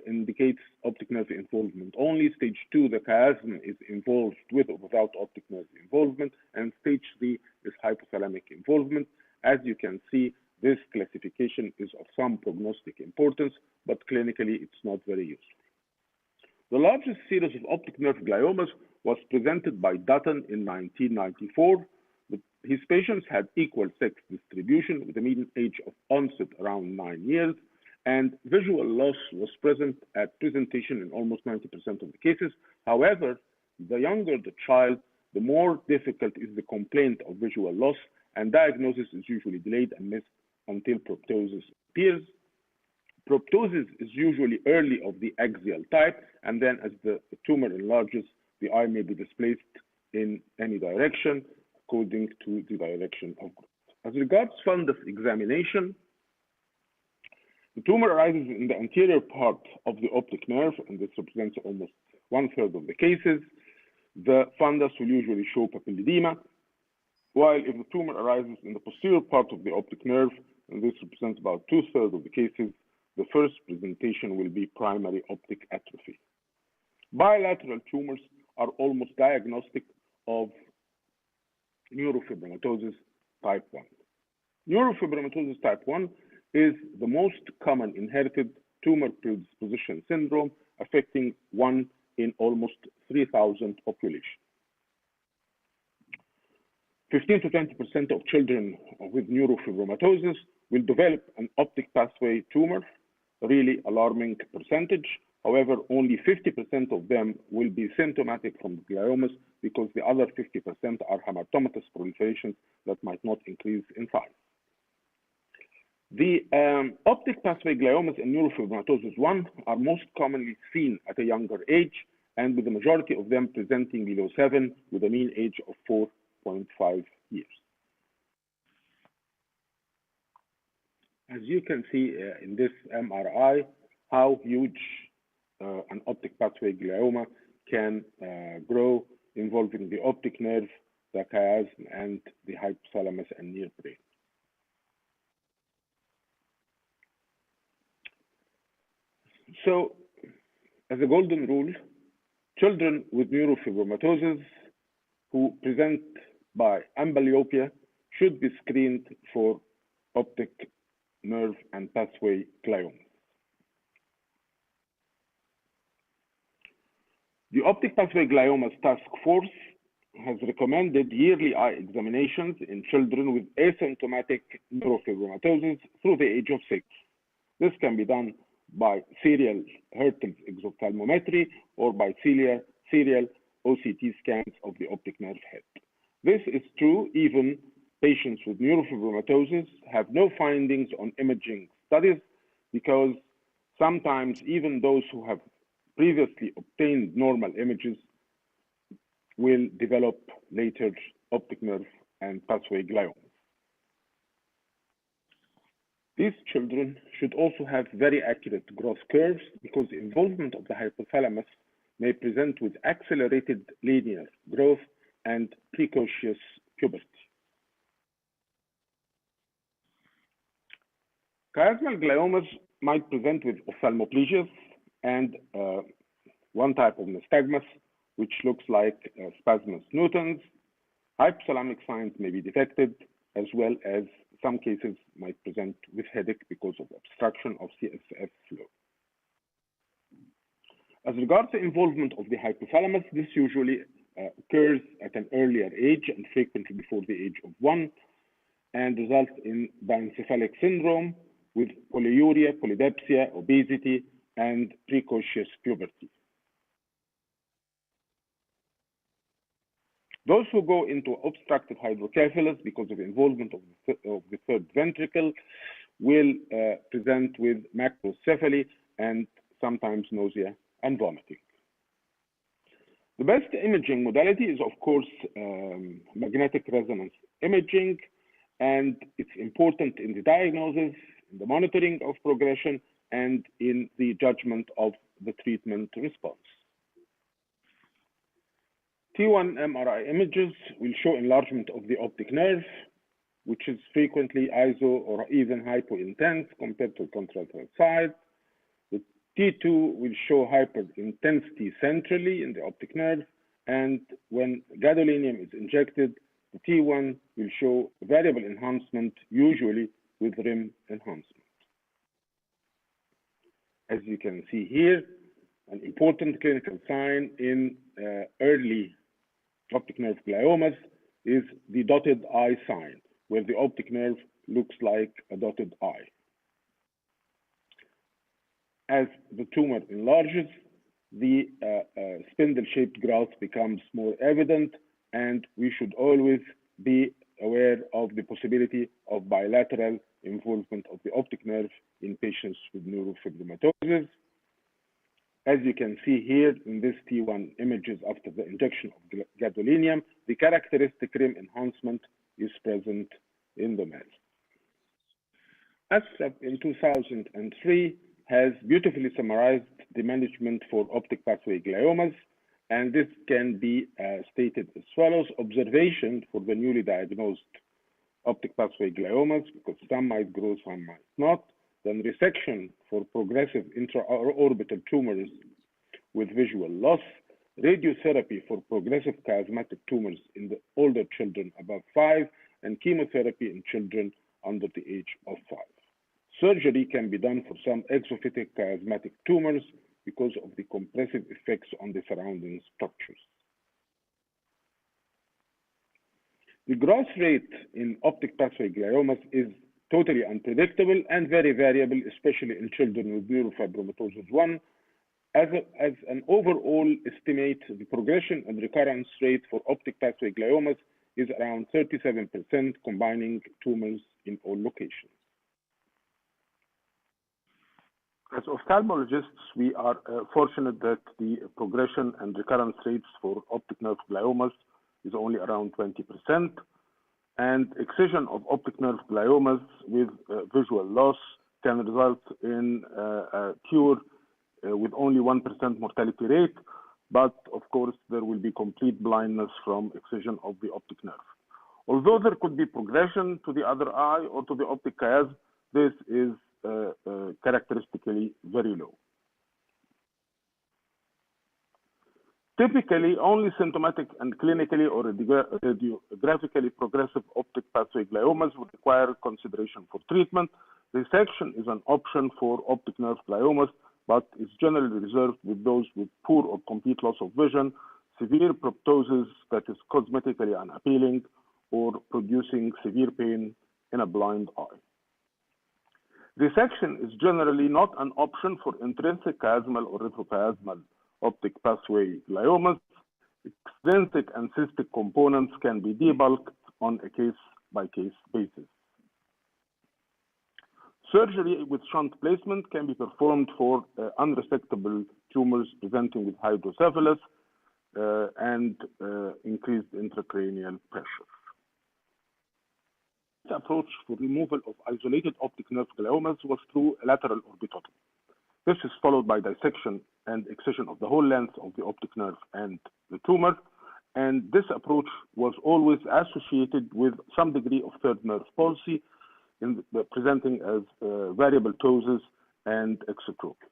indicates optic nerve involvement only. Stage 2, the chiasm is involved with or without optic nerve involvement, and stage 3 is hypothalamic involvement. As you can see, this classification is of some prognostic importance, but clinically it's not very useful. The largest series of optic nerve gliomas was presented by Dutton in 1994. His patients had equal sex distribution with a mean age of onset around 9 years, and visual loss was present at presentation in almost 90% of the cases. However, the younger the child, the more difficult is the complaint of visual loss, and diagnosis is usually delayed and missed until proptosis appears. Proptosis is usually early of the axial type, and then as the tumor enlarges, the eye may be displaced in any direction according to the direction of growth. As regards fundus examination, the tumor arises in the anterior part of the optic nerve, and this represents almost 1/3 of the cases. The fundus will usually show papilledema, while if the tumor arises in the posterior part of the optic nerve, and this represents about 2/3 of the cases, the first presentation will be primary optic atrophy. Bilateral tumors are almost diagnostic of neurofibromatosis type 1. Neurofibromatosis type 1 is the most common inherited tumor predisposition syndrome, affecting 1 in almost 3,000 population. 15 to 20% of children with neurofibromatosis will develop an optic pathway tumor, really alarming percentage. However, only 50% of them will be symptomatic from gliomas because the other 50% are hematomatous proliferations that might not increase in size. The optic pathway gliomas in neurofibromatosis 1 are most commonly seen at a younger age, and with the majority of them presenting below 7 with a mean age of 4.5 years. As you can see in this MRI, how huge an optic pathway glioma can grow, involving the optic nerve, the chiasm, and the hypothalamus and near brain. So, as a golden rule, children with neurofibromatosis who present by amblyopia should be screened for optic nerve and pathway gliomas. The Optic Pathway Gliomas Task Force has recommended yearly eye examinations in children with asymptomatic neurofibromatosis through the age of 6. This can be done by serial Hertel's exophthalmometry or by serial OCT scans of the optic nerve head. This is true even patients with neurofibromatosis have no findings on imaging studies, because sometimes even those who have previously obtained normal images will develop later optic nerve and pathway gliomas. These children should also have very accurate growth curves, because involvement of the hypothalamus may present with accelerated linear growth and precocious puberty. Chiasmal gliomas might present with ophthalmoplegias and one type of nystagmus, which looks like spasmus nutans. Hypothalamic signs may be detected, as well as some cases might present with headache because of obstruction of CSF flow. As regards the involvement of the hypothalamus, this usually occurs at an earlier age and frequently before the age of 1, and results in diencephalic syndrome with polyuria, polydipsia, obesity, and precocious puberty. Those who go into obstructive hydrocephalus because of involvement of the third ventricle will present with macrocephaly and sometimes nausea and vomiting. The best imaging modality is, of course, magnetic resonance imaging, and it's important in the diagnosis, in the monitoring of progression, and in the judgment of the treatment response. T1 MRI images will show enlargement of the optic nerve, which is frequently iso or even hypointense compared to the contralateral side. The T2 will show hyperintensity centrally in the optic nerve, and when gadolinium is injected, the T1 will show variable enhancement, usually with rim enhancement. As you can see here, An important clinical sign in early optic nerve gliomas is the dotted eye sign, where the optic nerve looks like a dotted eye. As the tumor enlarges, the spindle-shaped growth becomes more evident, and we should always be aware of the possibility of bilateral involvement of the optic nerve in patients with neurofibromatosis. As you can see here in this T1 images after the injection of gadolinium, the characteristic rim enhancement is present in the mass. ASRAP in 2003 has beautifully summarized the management for optic pathway gliomas, and this can be stated as follows. Observation for the newly diagnosed optic pathway gliomas, because some might grow, some might not. Then resection for progressive intraorbital tumors with visual loss, radiotherapy for progressive chiasmatic tumors in the older children above 5, and chemotherapy in children under the age of 5. Surgery can be done for some exophytic chiasmatic tumors because of the compressive effects on the surrounding structures. The growth rate in optic pathway gliomas is totally unpredictable and very variable, especially in children with neurofibromatosis 1. As an overall estimate, the progression and recurrence rate for optic pathway gliomas is around 37%, combining tumors in all locations. As ophthalmologists, we are fortunate that the progression and recurrence rates for optic nerve gliomas is only around 20%, and excision of optic nerve gliomas with visual loss can result in a cure with only 1% mortality rate, but of course there will be complete blindness from excision of the optic nerve. Although there could be progression to the other eye or to the optic chiasm, this is characteristically very low. Typically, only symptomatic and clinically or radiographically progressive optic pathway gliomas would require consideration for treatment. Resection is an option for optic nerve gliomas, but is generally reserved with those with poor or complete loss of vision, severe proptosis that is cosmetically unappealing, or producing severe pain in a blind eye. Resection is generally not an option for intrinsic chiasmal or retrochiasmal optic pathway gliomas. Extrinsic and cystic components can be debulked on a case-by-case basis. Surgery with shunt placement can be performed for unresectable tumors presenting with hydrocephalus and increased intracranial pressure. The approach for removal of isolated optic nerve gliomas was through lateral orbitotomy. This is followed by dissection and excision of the whole length of the optic nerve and the tumor, and this approach was always associated with some degree of third nerve palsy, presenting as variable ptosis and exotropia.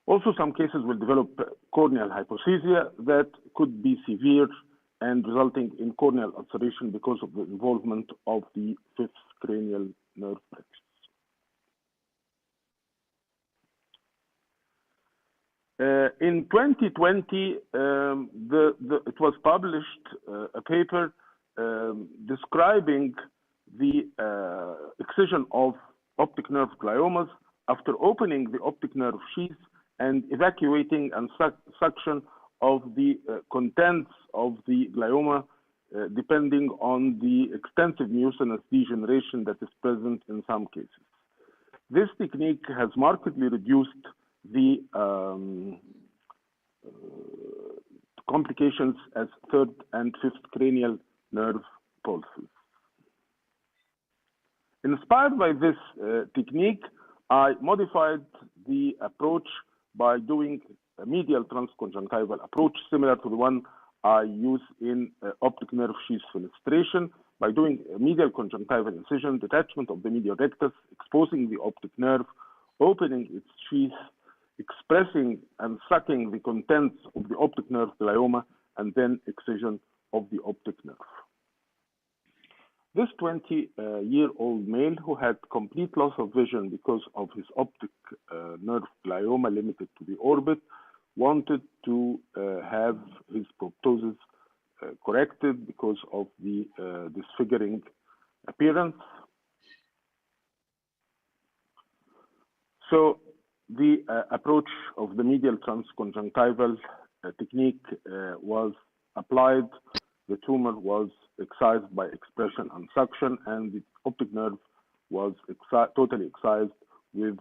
Also, some cases will develop corneal hypoesthesia that could be severe and resulting in corneal ulceration because of the involvement of the fifth cranial nerve branches. In 2020, it was published a paper describing the excision of optic nerve gliomas after opening the optic nerve sheath and evacuating and suction of the contents of the glioma, depending on the extensive mucinous degeneration that is present in some cases. This technique has markedly reduced the complications as third and fifth cranial nerve pulses. Inspired by this technique, I modified the approach by doing a medial transconjunctival approach similar to the one I use in optic nerve sheath fenestration, by doing a medial conjunctival incision, detachment of the medial rectus, exposing the optic nerve, opening its sheath, expressing and sucking the contents of the optic nerve glioma, and then excision of the optic nerve. This 20-year-old male who had complete loss of vision because of his optic nerve glioma limited to the orbit wanted to have his proptosis corrected because of the disfiguring appearance. So the approach of the medial transconjunctival technique was applied. The tumor was excised by expression and suction, and the optic nerve was totally excised with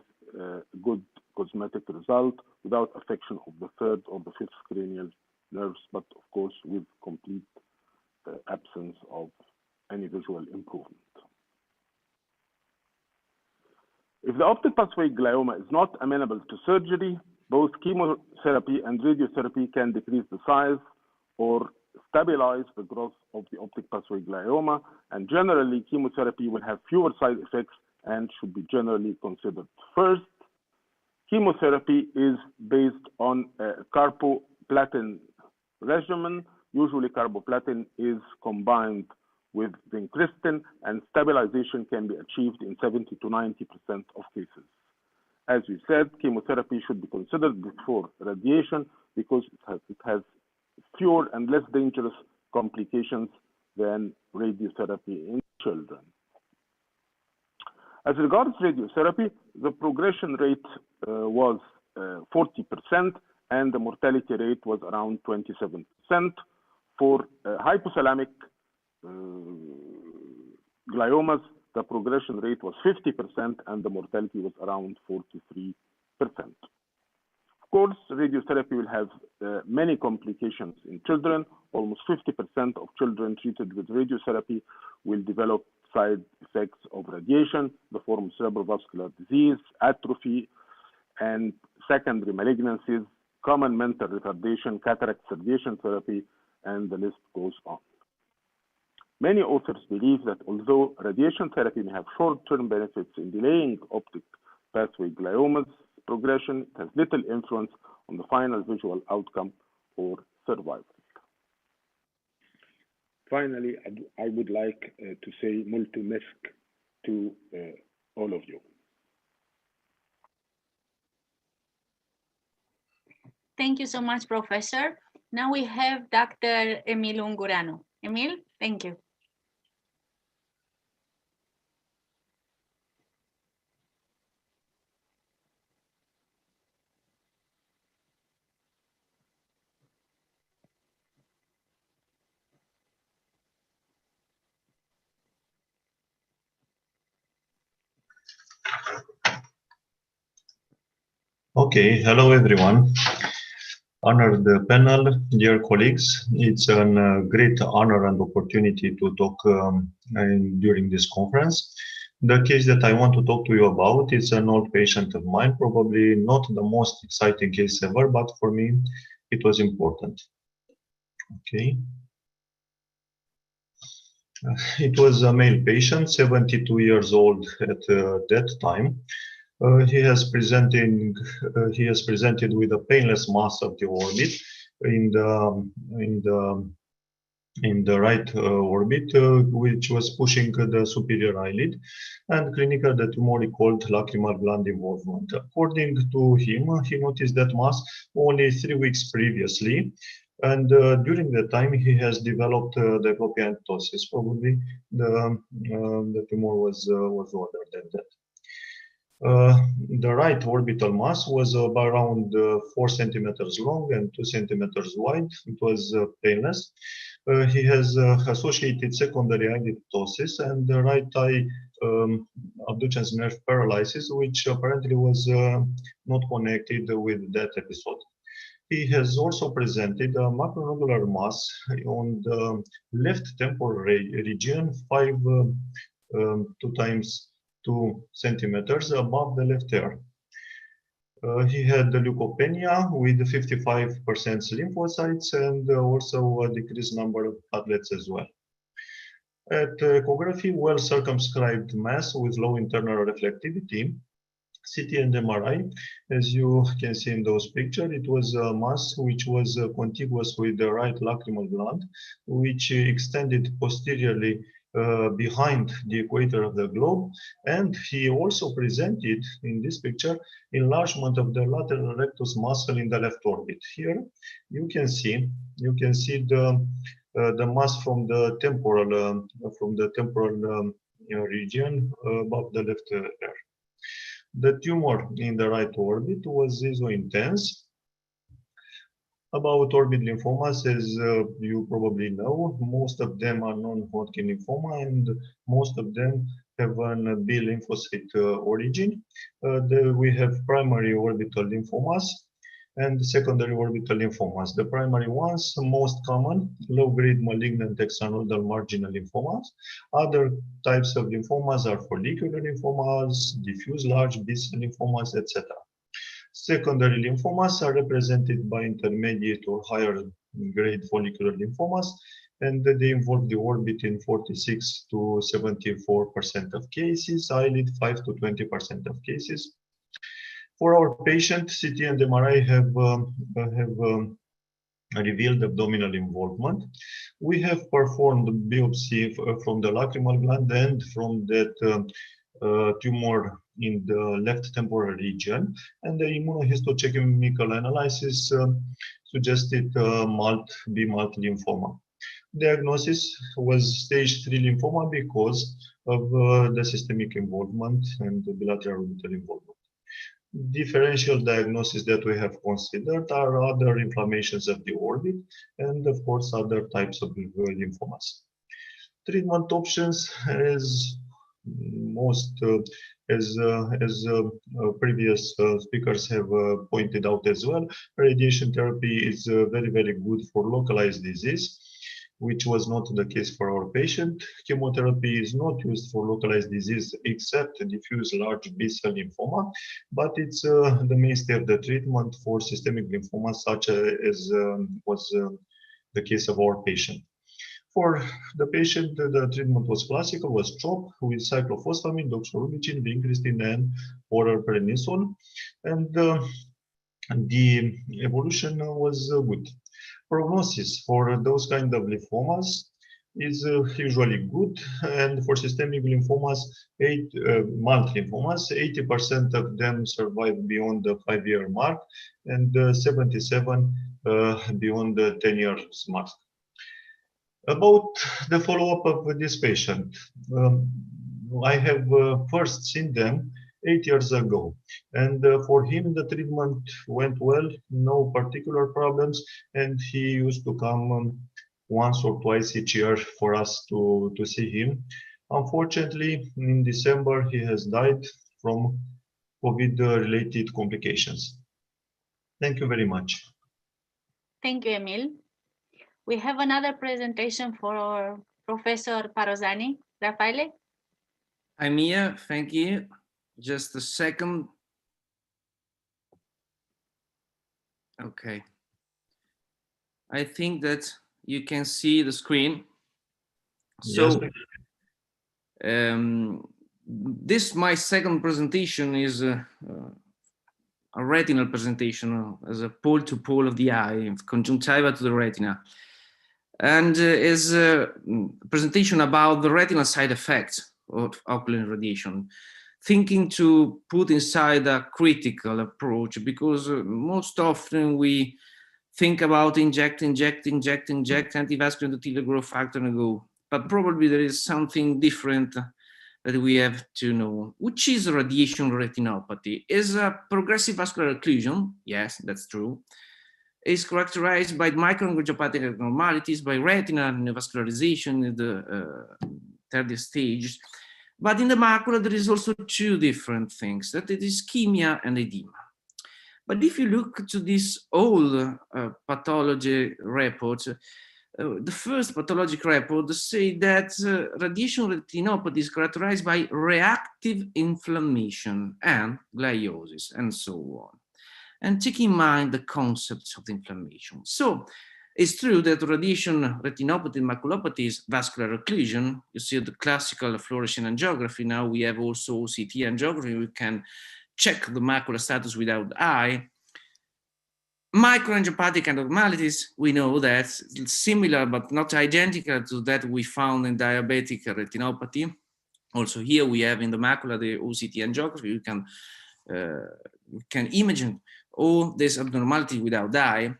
good cosmetic result without affection of the third or the fifth cranial nerves, but of course with complete absence of any visual improvement. If the optic pathway glioma is not amenable to surgery, both chemotherapy and radiotherapy can decrease the size or stabilize the growth of the optic pathway glioma, and generally chemotherapy will have fewer side effects and should be generally considered. First, chemotherapy is based on a carboplatin regimen. Usually carboplatin is combined with vincristine, and stabilization can be achieved in 70 to 90% of cases. As we said, chemotherapy should be considered before radiation because it has fewer and less dangerous complications than radiotherapy in children. As regards radiotherapy, the progression rate was 40% and the mortality rate was around 27%. For hypothalamic gliomas, the progression rate was 50% and the mortality was around 43%. Of course, radiotherapy will have many complications in children. Almost 50% of children treated with radiotherapy will develop side effects of radiation, the form of cerebrovascular disease, atrophy, and secondary malignancies, common mental retardation, cataract radiation therapy, and the list goes on. Many authors believe that although radiation therapy may have short-term benefits in delaying optic pathway gliomas progression, it has little influence on the final visual outcome or survival. Finally, I would like to say mulțumesc to all of you.
Thank you so much, Professor. Now we have Dr. Emil Ungureanu. Emil, thank you.
Okay, hello everyone. Honored panel, dear colleagues, it's a great honor and opportunity to talk during this conference. The case that I want to talk to you about is an old patient of mine, probably not the most exciting case ever, but for me it was important. Okay. It was a male patient, 72 years old at that time. He has presented with a painless mass of the orbit in the right orbit, which was pushing the superior eyelid, and clinical the tumor recalled lacrimal gland involvement. According to him, he noticed that mass only 3 weeks previously, and during that time he has developed diplopia ptosis. Probably the tumor was older than that. The right orbital mass was around 4 centimeters long and 2 centimeters wide. It was painless. He has associated secondary eyelid ptosis and the right eye abducens nerve paralysis, which apparently was not connected with that episode. He has also presented a macronodular mass on the left temporal region, 2 times 2 centimeters above the left ear. He had the leukopenia with 55% lymphocytes and also a decreased number of platelets as well. At echography, well circumscribed mass with low internal reflectivity, CT and MRI, as you can see in those pictures, it was a mass which was contiguous with the right lacrimal gland, which extended posteriorly behind the equator of the globe, and he also presented in this picture enlargement of the lateral rectus muscle in the left orbit. Here you can see the mass from the temporal region above the left ear. The tumor in the right orbit was iso-intense. About orbit lymphomas, as you probably know, most of them are non-Hodgkin lymphoma, and most of them have an B lymphocyte origin. We have primary orbital lymphomas and secondary orbital lymphomas. The primary ones, most common, low-grade malignant extranodal marginal lymphomas. Other types of lymphomas are follicular lymphomas, diffuse large B-cell lymphomas, etc. Secondary lymphomas are represented by intermediate or higher grade follicular lymphomas, and they involve the orbit in 46 to 74% of cases, eyelid 5 to 20% of cases. For our patient, CT and MRI have revealed abdominal involvement. We have performed biopsy from the lacrimal gland and from that tumor in the left temporal region, and the immunohistochemical analysis suggested B-malt lymphoma. Diagnosis was stage 3 lymphoma because of the systemic involvement and the bilateral orbital involvement. Differential diagnosis that we have considered are other inflammations of the orbit and, of course, other types of lymphomas. Treatment options, as previous speakers have pointed out as well, radiation therapy is very, very good for localized disease, which was not the case for our patient. Chemotherapy is not used for localized disease except diffuse large B-cell lymphoma, but it's the mainstay of the treatment for systemic lymphoma, such as was the case of our patient. For the patient, the treatment was classical, was CHOP with cyclophosphamide, doxorubicin, vincristine, and oral prednisone, and the evolution was good. Prognosis for those kind of lymphomas is usually good, and for systemic lymphomas, mild lymphomas, 80% of them survive beyond the 5-year mark, and 77 beyond the 10 years mark. About the follow-up of this patient, I have first seen them 8 years ago, and for him the treatment went well, no particular problems, and he used to come once or twice each year for us to see him. Unfortunately, in December he has died from COVID-related complications. Thank you very much.
Thank you, Emil. We have another presentation for Professor Parozani. Raffaele?
I'm here, thank you. Just a second. Okay. I think that you can see the screen. So, yes. This, my second presentation is a retinal presentation as a pole-to-pole of the eye, conjunctiva to the retina. And is a presentation about the retinal side effects of ocular radiation, thinking to put inside a critical approach, because most often we think about inject antivascular endothelial growth factor and go, but probably there is something different that we have to know, which is radiation retinopathy. Is a progressive vascular occlusion, yes, that's true. Is characterized by microangiopathic abnormalities, by retinal neovascularization in the third stage. But in the macula, there is also two different things, that it is ischemia and edema. But if you look to this old pathology report, the first pathologic report say that radiation retinopathy is characterized by reactive inflammation and gliosis and so on. And take in mind the concepts of the inflammation. So it's true that radiation retinopathy and maculopathy is vascular occlusion. You see the classical fluorescein angiography. Now we have also OCT angiography. We can check the macular status without the eye. Microangiopathic abnormalities, we know that similar but not identical to that we found in diabetic retinopathy. Also here we have in the macula the OCT angiography. You can imagine all this abnormality without dye.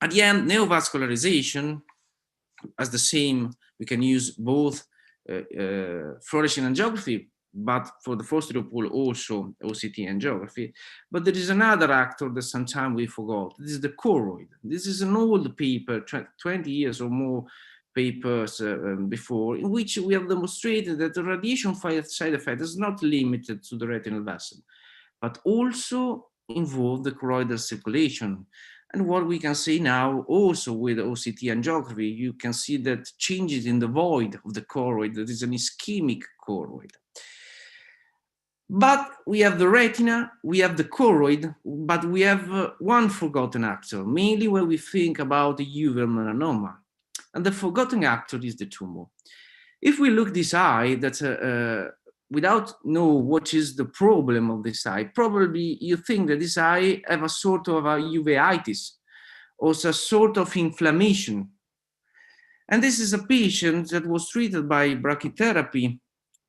At the end, neovascularization, as the same, we can use both fluorescein angiography, but for the posterior pole also OCT angiography. But there is another actor that sometimes we forgot. This is the choroid. This is an old paper, 20 years or more papers before, in which we have demonstrated that the radiation side effect is not limited to the retinal vessel, but also involve the choroidal circulation. And what we can see now also with OCT angiography, you can see that changes in the void of the choroid, that is an ischemic choroid. But we have the retina, we have the choroid, but we have one forgotten actor, mainly when we think about the uveal melanoma. And the forgotten actor is the tumor. If we look this eye, that without know what is the problem of this eye, probably you think that this eye have a sort of a uveitis or a sort of inflammation. And this is a patient that was treated by brachytherapy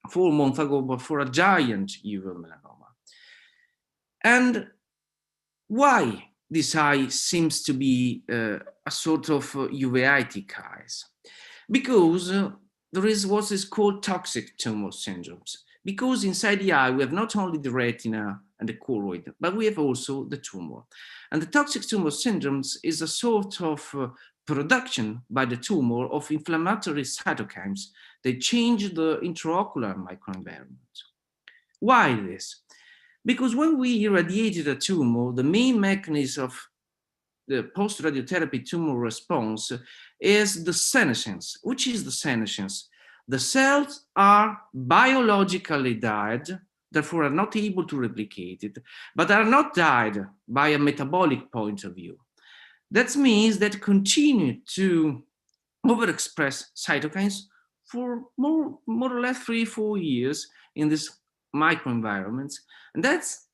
4 months ago, but for a giant uveal melanoma. And why this eye seems to be a sort of uveitic eyes? Because there is what is called toxic tumor syndromes. Because inside the eye, we have not only the retina and the choroid, but we have also the tumor. And the toxic tumor syndromes is a sort of production by the tumor of inflammatory cytokines. They change the intraocular microenvironment. Why this? Because when we irradiated a tumor, the main mechanism of the post-radiotherapy tumor response is the senescence. Which is the senescence? The cells are biologically died, therefore are not able to replicate it, but are not died by a metabolic point of view. That means that continue to overexpress cytokines for more or less 3-4 years in this microenvironment, and that's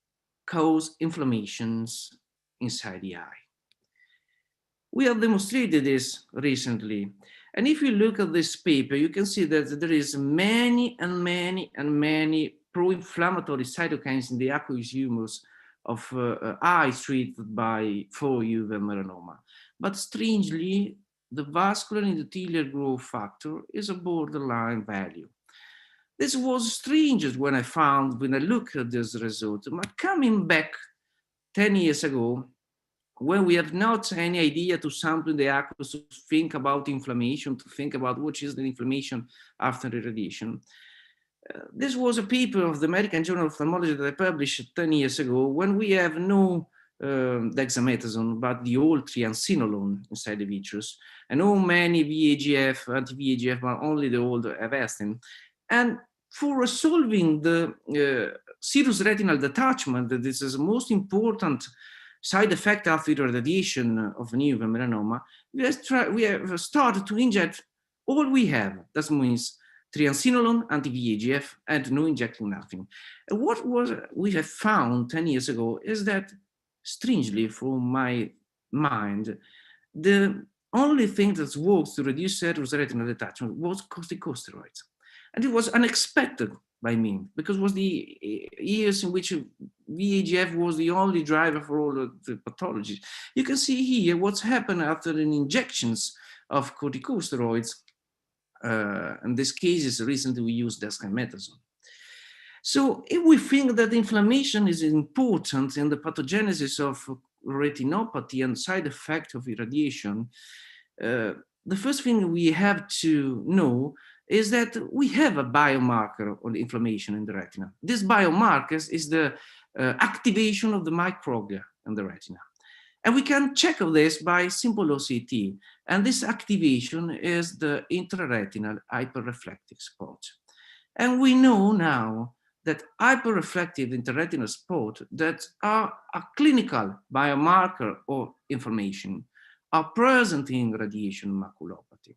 cause inflammations inside the eye. We have demonstrated this recently. And if you look at this paper, you can see that there is many pro-inflammatory cytokines in the aqueous humors of eyes treated for uveal melanoma. But strangely, the vascular endothelial growth factor is a borderline value. This was strange when I looked at this result. But coming back 10 years ago, when we have not any idea to sample the aqueous, to think about inflammation, to think about what is the inflammation after irradiation. This was a paper of the American Journal of Ophthalmology that I published 10 years ago, when we have no dexamethasone, but the old triamcinolone inside the vitreous, and no many VEGF, anti-VEGF, but only the old Avastin. And for resolving the serous retinal detachment, that this is the most important side effect after irradiation of uveal melanoma, we have started to inject all we have. That means triamcinolone, anti-VEGF, and no injecting nothing. And what we have found 10 years ago is that, strangely from my mind, the only thing that works to reduce serous retinal detachment was corticosteroids. And it was unexpected by me, because it was the years in which VEGF was the only driver for all of the pathologies. You can see here what's happened after the injections of corticosteroids. In this case, recently we used dexamethasone. So if we think that inflammation is important in the pathogenesis of retinopathy and side effect of irradiation, the first thing we have to know is that we have a biomarker on inflammation in the retina. This biomarker is the activation of the microglia in the retina. And we can check this by simple OCT. And this activation is the intraretinal hyperreflective spot. And we know now that hyperreflective intraretinal spot that are a clinical biomarker of inflammation are present in radiation maculopathy.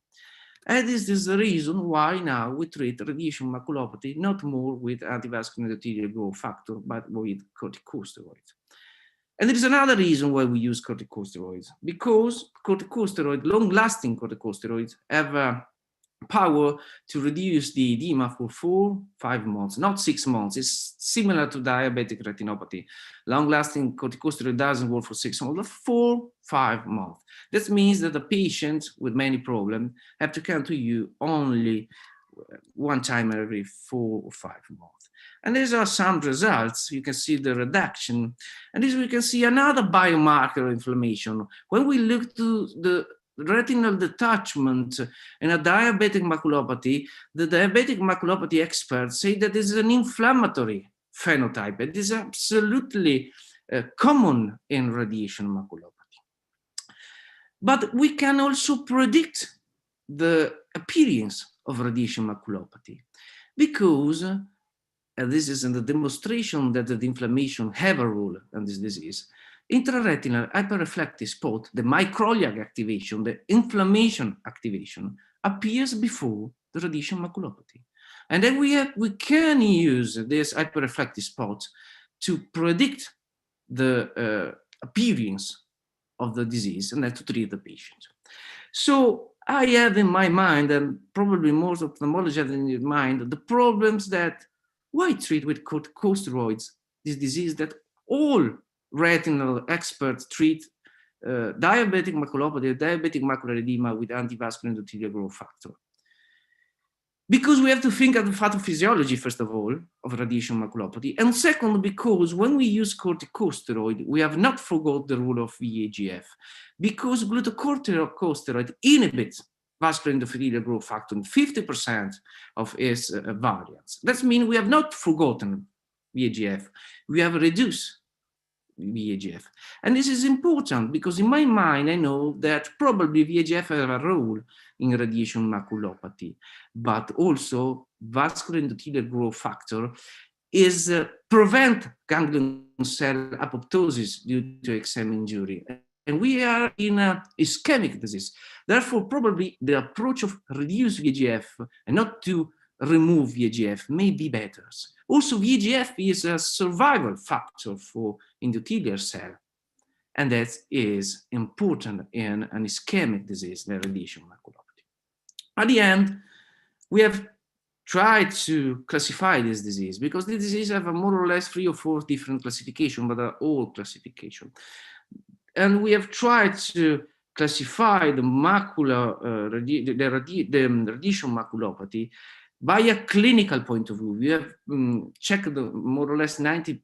And this is the reason why now we treat radiation maculopathy not more with antivascular endothelial growth factor, but with corticosteroids. And there is another reason why we use corticosteroids, because long-lasting corticosteroids have power to reduce the edema for 4-5 months, not 6 months. It's similar to diabetic retinopathy. Long-lasting corticosteroid doesn't work for 6 months, but 4-5 months. That means that the patient with many problems have to come to you only one time every 4 or 5 months. And these are some results. You can see the reduction. And this we can see another biomarker of inflammation. When we look to the retinal detachment in a diabetic maculopathy, the diabetic maculopathy experts say that this is an inflammatory phenotype. It is absolutely common in radiation maculopathy. But we can also predict the appearance of radiation maculopathy, because this is in the demonstration that the inflammation have a role in this disease. Intraretinal hyperreflective spot, the microglial activation, the inflammation activation, appears before the radiation maculopathy. And then we can use this hyperreflective spot to predict the appearance of the disease and then to treat the patient. So I have in my mind, and probably most ophthalmologists have in their mind, the problems that why treat with corticosteroids this disease that all retinal experts treat diabetic maculopathy, diabetic macular edema with antivascular endothelial growth factor. Because we have to think of the pathophysiology, first of all, of radiation maculopathy. And second, because when we use corticosteroid, we have not forgot the role of VEGF. Because glucocorticosteroid inhibits vascular endothelial growth factor in 50% of its variants. That means we have not forgotten VEGF. We have reduced VEGF. And this is important because in my mind, I know that probably VEGF have a role in radiation maculopathy, but also vascular endothelial growth factor is prevent ganglion cell apoptosis due to exam injury. And we are in a ischemic disease. Therefore, probably the approach of reduce VEGF and not to remove VEGF may be better. Also, VEGF is a survival factor for endothelial cell, and that is important in an ischemic disease, the radiation maculopathy. At the end, we have tried to classify this disease because the disease have a more or less 3 or 4 different classifications, but are all classification. And we have tried to classify the macular, the radiation maculopathy by a clinical point of view. We have checked more or less 90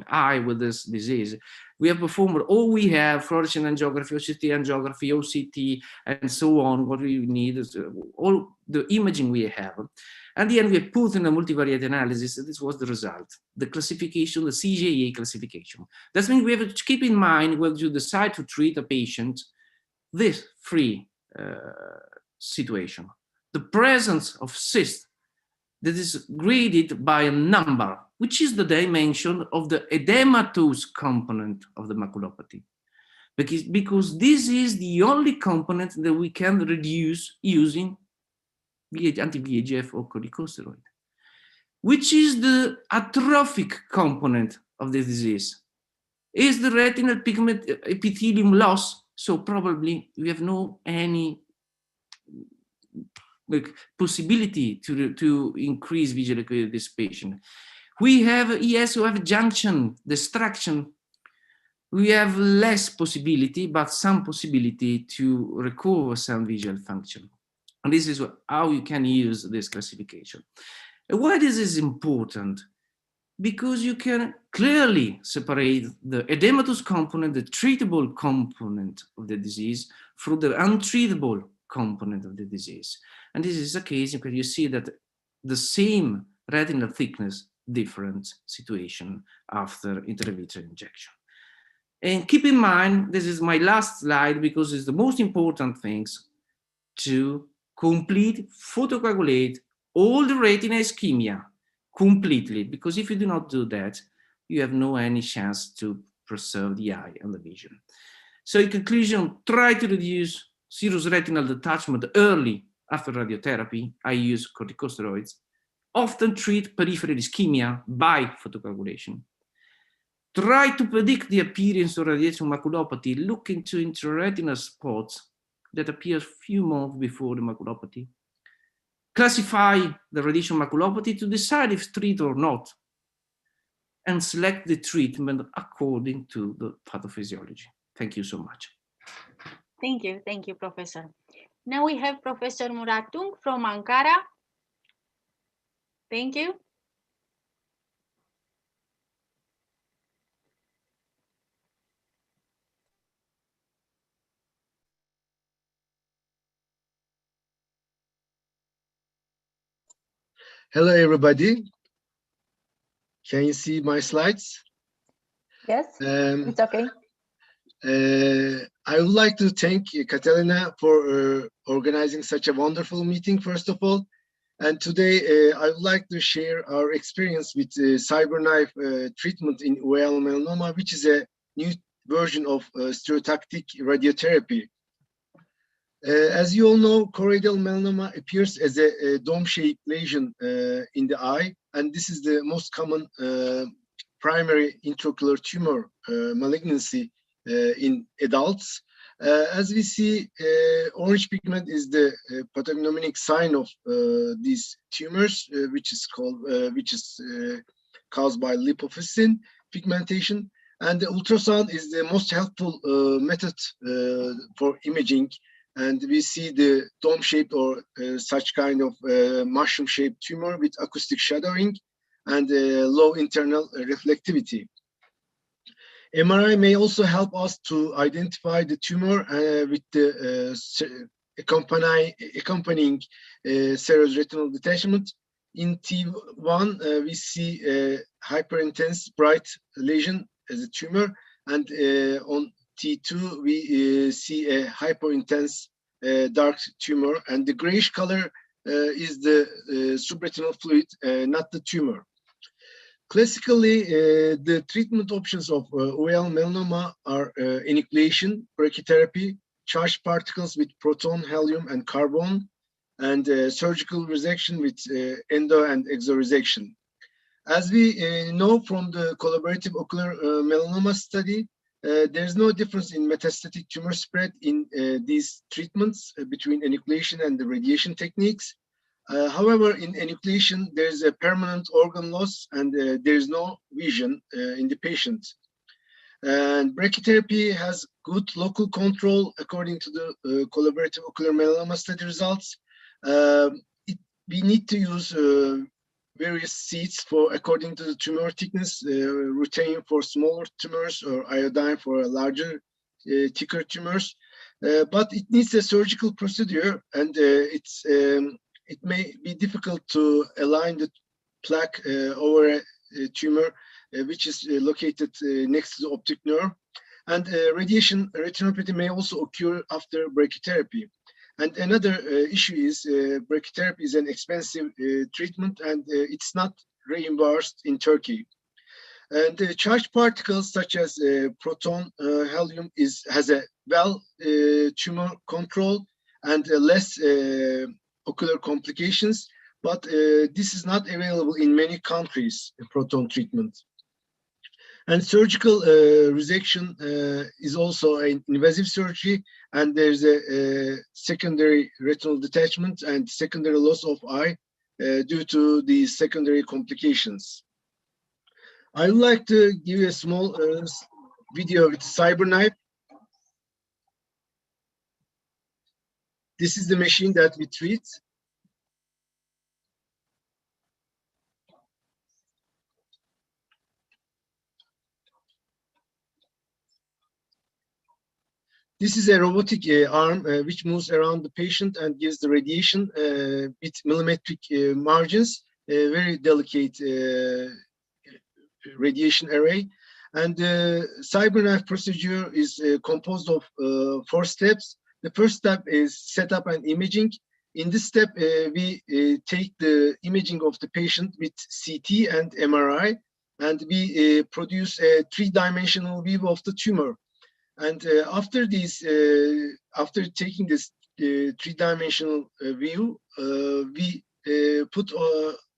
eye with this disease. We have performed all we have, fluorescent angiography, OCT angiography, OCT, and so on. What we need is all the imaging we have. At the end, we put in a multivariate analysis, and this was the result, the classification, the CGA classification. That means we have to keep in mind when you decide to treat a patient, this 3 situation. The presence of cyst that is graded by a number, which is the dimension of the edematous component of the maculopathy. Because this is the only component that we can reduce using anti-VEGF or corticosteroid, which is the atrophic component of the disease. Is the retinal pigment epithelium loss? So probably we have no any possibility to increase visual acuity of this patient. We have, yes, we have junction destruction. We have less possibility, but some possibility to recover some visual function. And this is how you can use this classification. And why this is important? Because you can clearly separate the edematous component, the treatable component of the disease, from the untreatable component of the disease. And this is a case where you see that the same retinal thickness, different situation after intravitreal injection. And keep in mind, this is my last slide because it's the most important things to complete photocoagulate all the retina ischemia completely, because if you do not do that, you have no any chance to preserve the eye and the vision. So in conclusion, try to reduce serous retinal detachment early after radiotherapy. I use corticosteroids. Often treat peripheral ischemia by photocoagulation. try to predict the appearance of radiation maculopathy, look into intraretinal spots that appear few months before the maculopathy. Classify the radiation maculopathy to decide if treat or not, and select the treatment according to the pathophysiology. Thank you so much.
Thank you, Professor. Now we have Professor Muratung from Ankara. Thank you.
Hello, everybody. Can you see my slides?
Yes, it's okay.
I would like to thank Catalina for organizing such a wonderful meeting, first of all. And today, I would like to share our experience with CyberKnife treatment in OAL melanoma, which is a new version of stereotactic radiotherapy. As you all know, choroidal melanoma appears as a dome-shaped lesion in the eye, and this is the most common primary intraocular tumor malignancy in adults. As we see, orange pigment is the pathognomonic sign of these tumors, which is caused by lipofuscin pigmentation, and the ultrasound is the most helpful method for imaging. And we see the dome-shaped or such kind of mushroom-shaped tumor with acoustic shadowing and low internal reflectivity. MRI may also help us to identify the tumor with the accompanying serous retinal detachment. In T1, we see a hyperintense bright lesion as a tumor, and on T2, we see a hyperintense dark tumor, and the grayish color is the subretinal fluid, not the tumor. Classically, the treatment options of OAL melanoma are enucleation, brachytherapy, charged particles with proton, helium, and carbon, and surgical resection with endo and exoresection. As we know from the collaborative ocular melanoma study, there's no difference in metastatic tumor spread in these treatments between enucleation and the radiation techniques. However, in enucleation, there's a permanent organ loss and there's no vision in the patient. And brachytherapy has good local control according to the collaborative ocular melanoma study results. We need to use various seeds for according to the tumor thickness, ruthenium for smaller tumors or iodine for larger, thicker tumors. But it needs a surgical procedure, and it may be difficult to align the plaque over a tumor which is located next to the optic nerve. And radiation retinopathy may also occur after brachytherapy. And another issue is brachytherapy is an expensive treatment, and it's not reimbursed in Turkey. And charged particles such as proton, helium has a well tumor control and less ocular complications, but this is not available in many countries, proton treatment. And surgical resection is also an invasive surgery, and there's a secondary retinal detachment and secondary loss of eye due to these secondary complications. I would like to give you a small video with CyberKnife. This is the machine that we treat. This is a robotic arm which moves around the patient and gives the radiation with millimetric margins, very delicate radiation array. And the CyberKnife procedure is composed of 4 steps. The first step is setup and imaging. In this step, we take the imaging of the patient with CT and MRI, and we produce a 3-dimensional view of the tumor. And after taking this 3-dimensional view, we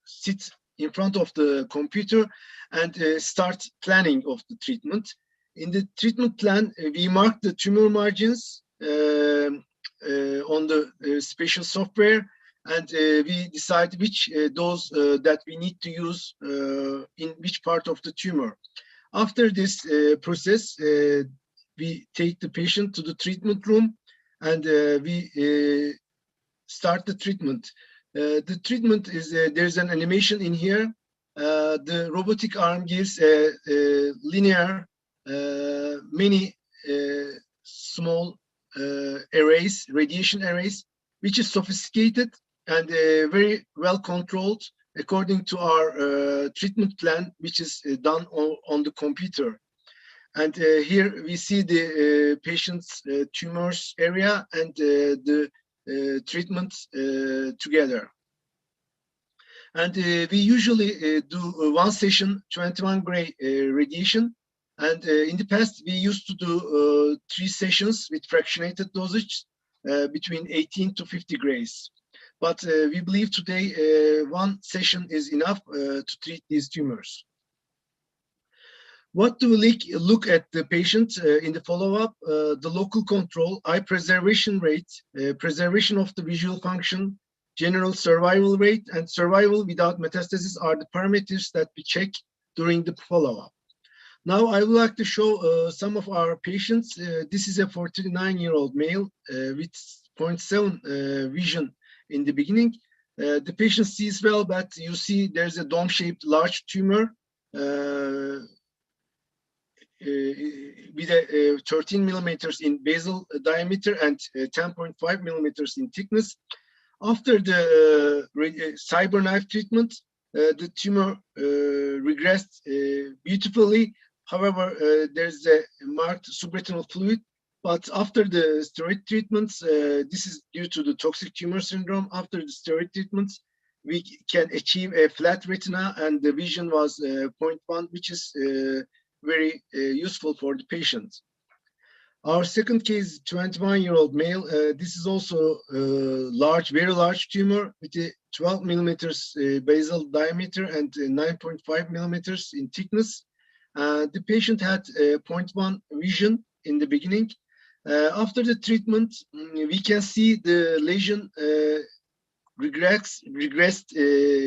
sit in front of the computer and start planning of the treatment. In the treatment plan, we mark the tumor margins on the spatial software, and we decide which dose that we need to use in which part of the tumor. After this process, we take the patient to the treatment room, and we start the treatment. The treatment is, there's an animation in here. The robotic arm gives a linear, many small arrays, radiation arrays, which is sophisticated and very well controlled according to our treatment plan, which is done on the computer. And here we see the patient's tumors area and the treatments together. And we usually do one session, 21 gray radiation. And in the past, we used to do 3 sessions with fractionated dosage between 18 to 50 grays. But we believe today one session is enough to treat these tumors. What do we look at the patient in the follow-up? The local control, eye preservation rate, preservation of the visual function, general survival rate, and survival without metastasis are the parameters that we check during the follow-up. Now, I would like to show some of our patients. This is a 49-year-old male with 0.7 vision in the beginning. The patient sees well, but you see there's a dome-shaped large tumor with a 13 millimeters in basal diameter and 10.5 millimeters in thickness. After the CyberKnife treatment, the tumor regressed beautifully. However, there's a marked subretinal fluid. But after the steroid treatments, this is due to the toxic tumor syndrome. After the steroid treatments, we can achieve a flat retina, and the vision was 0.1, which is very useful for the patient. Our second case, 21-year-old male. This is also a large, very large tumor with a 12 millimeters basal diameter and 9.5 millimeters in thickness. The patient had 0.1 vision in the beginning. After the treatment, we can see the lesion regressed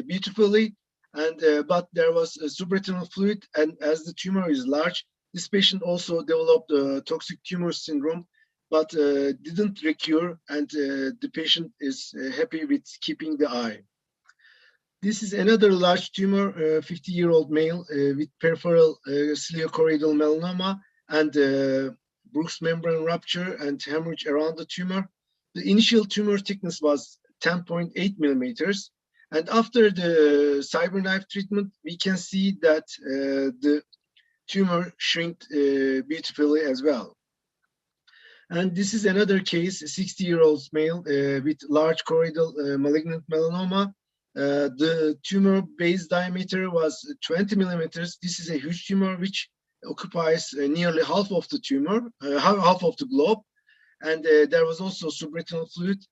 beautifully, and but there was a subretinal fluid, and as the tumor is large, this patient also developed toxic tumor syndrome, but didn't recur, and the patient is happy with keeping the eye. This is another large tumor, 50-year-old male with peripheral ciliochoroidal melanoma and Bruch's membrane rupture and hemorrhage around the tumor. The initial tumor thickness was 10.8 millimeters. And after the CyberKnife treatment, we can see that the tumor shrinked beautifully as well. And this is another case, a 60-year-old male with large choroidal malignant melanoma. The tumor base diameter was 20 millimeters. This is a huge tumor which occupies nearly half of the tumor, half of the globe. And there was also subretinal fluid.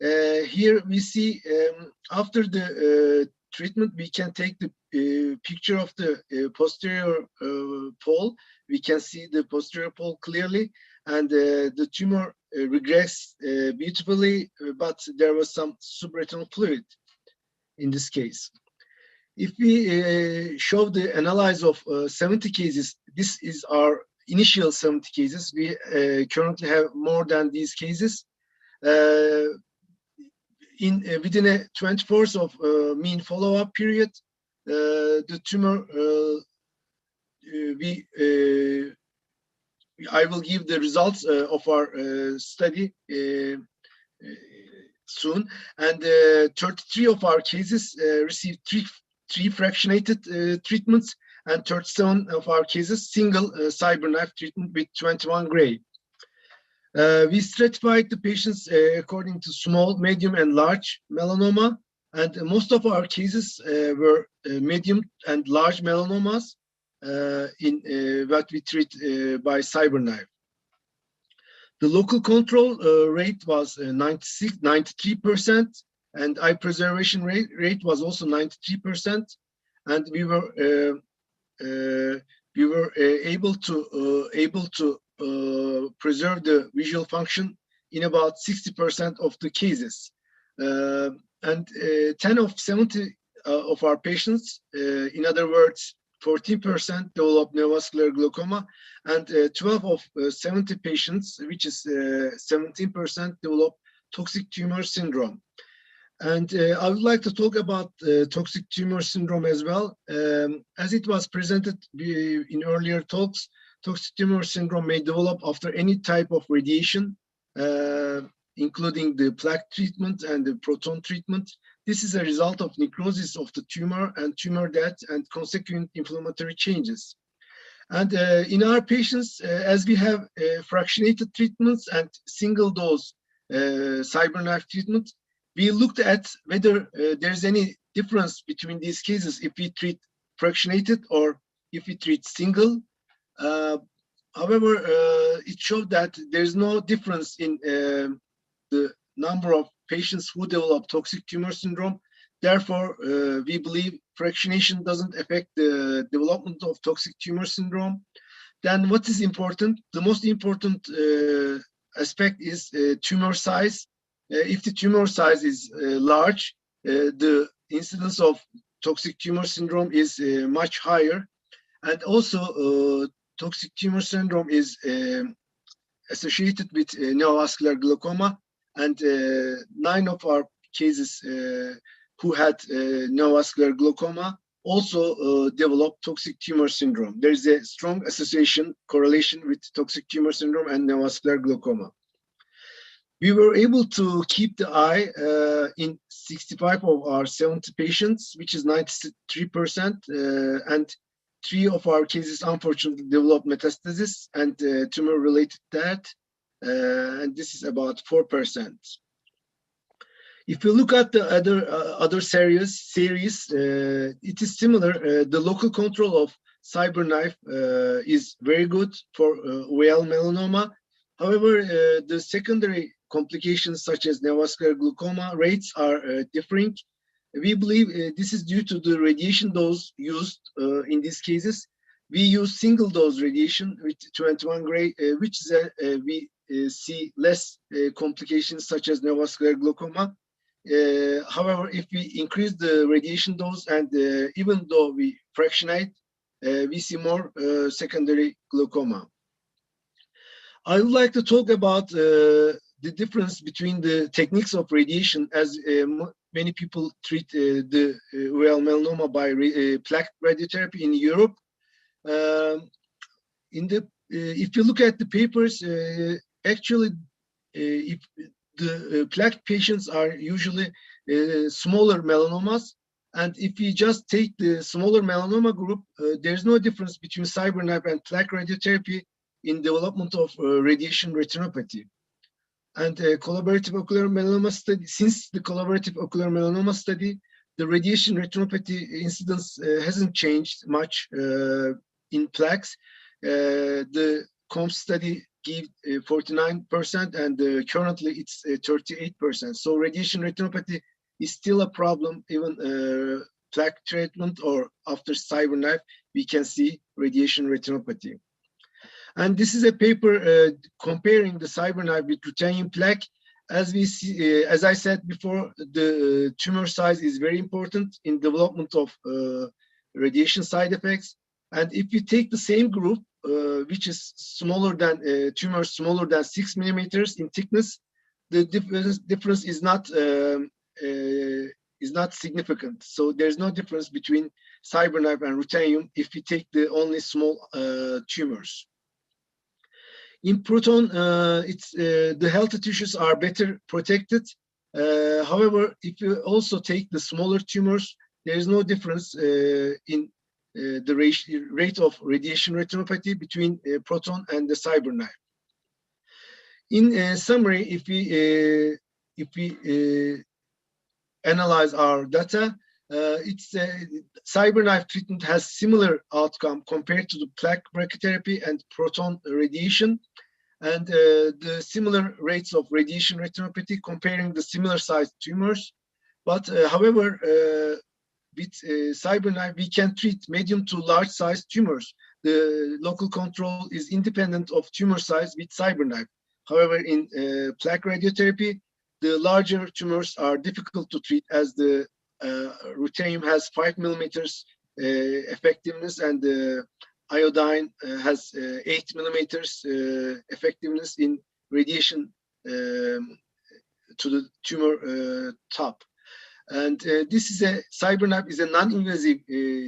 Here we see after the treatment, we can take the picture of the posterior pole. We can see the posterior pole clearly, and the tumor regressed beautifully, but there was some subretinal fluid in this case. If we show the analysis of 70 cases, this is our initial 70 cases. We currently have more than these cases. Within a 24 of mean follow-up period, the tumor, I will give the results of our study soon. And 33 of our cases received three fractionated treatments, and 37 of our cases single CyberKnife treatment with 21 gray. We stratified the patients according to small, medium, and large melanoma, and most of our cases were medium and large melanomas in what we treat by CyberKnife. The local control rate was 93%, and eye preservation rate was also 93%, and we were we were able to preserve the visual function in about 60% of the cases. And 10 of 70 of our patients, in other words, 14% develop neovascular glaucoma, and 12 of 70 patients, which is 17%, develop toxic tumor syndrome. And I would like to talk about toxic tumor syndrome as well. As it was presented in earlier talks, toxic tumor syndrome may develop after any type of radiation, including the plaque treatment and the proton treatment. This is a result of necrosis of the tumor and tumor death and consequent inflammatory changes. And in our patients, as we have fractionated treatments and single dose CyberKnife treatment, we looked at whether there's any difference between these cases if we treat fractionated or if we treat single. However, it showed that there's no difference in the number of patients who develop toxic tumor syndrome. Therefore, we believe fractionation doesn't affect the development of toxic tumor syndrome. Then what is important? The most important aspect is tumor size. If the tumor size is large, the incidence of toxic tumor syndrome is much higher. And also, toxic tumor syndrome is associated with neovascular glaucoma, and 9 of our cases who had neovascular glaucoma also developed toxic tumor syndrome. There is a strong correlation with toxic tumor syndrome and neovascular glaucoma. We were able to keep the eye in 65 of our 70 patients, which is 93%, and 3 of our cases unfortunately developed metastasis and tumor-related death, and this is about 4%. If you look at the other series, it is similar. The local control of CyberKnife is very good for OAL melanoma. However, the secondary complications such as neovascular glaucoma rates are differing. We believe this is due to the radiation dose used in these cases. We use single dose radiation with 21 gray, which is we see less complications such as neovascular glaucoma. However, if we increase the radiation dose and even though we fractionate, we see more secondary glaucoma. I would like to talk about the difference between the techniques of radiation, as many people treat the OAL melanoma by plaque radiotherapy in Europe. If you look at the papers, actually, if the plaque patients are usually smaller melanomas, and if you just take the smaller melanoma group, there's no difference between CyberKnife and plaque radiotherapy in development of radiation retinopathy. And collaborative ocular melanoma study, since the collaborative ocular melanoma study, the radiation retinopathy incidence hasn't changed much in plaques. The COMP study gave 49%, and currently it's 38%. So radiation retinopathy is still a problem, even plaque treatment or after CyberKnife, we can see radiation retinopathy. And this is a paper comparing the CyberKnife with ruthenium plaque. As we see, as I said before, the tumor size is very important in development of radiation side effects. And if you take the same group, which is smaller than tumors smaller than 6 millimeters in thickness, the difference is not significant. So there's no difference between CyberKnife and ruthenium if we take the only small tumors. In proton, the healthy tissues are better protected. However, if you also take the smaller tumors, there is no difference in the rate of radiation retinopathy between proton and the CyberKnife. In summary, if we analyze our data, CyberKnife treatment has similar outcome compared to the plaque brachytherapy and proton radiation, and the similar rates of radiation retinopathy comparing the similar sized tumors. But however, with CyberKnife, we can treat medium to large size tumors. The local control is independent of tumor size with CyberKnife. However, in plaque radiotherapy, the larger tumors are difficult to treat as the ruthenium has 5 millimeters effectiveness and the iodine has 8 millimeters effectiveness in radiation to the tumor top. And this is CyberKnife is a non-invasive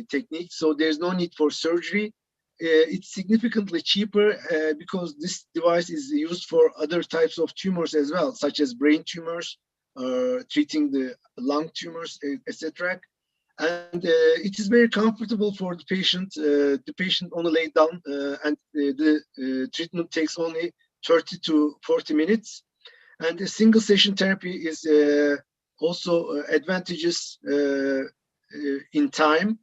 technique, so there's no need for surgery. It's significantly cheaper because this device is used for other types of tumors as well, such as brain tumors, treating the lung tumors, etc. And it is very comfortable for the patient. The patient only lay down and the treatment takes only 30 to 40 minutes. And a single session therapy is also advantageous in time.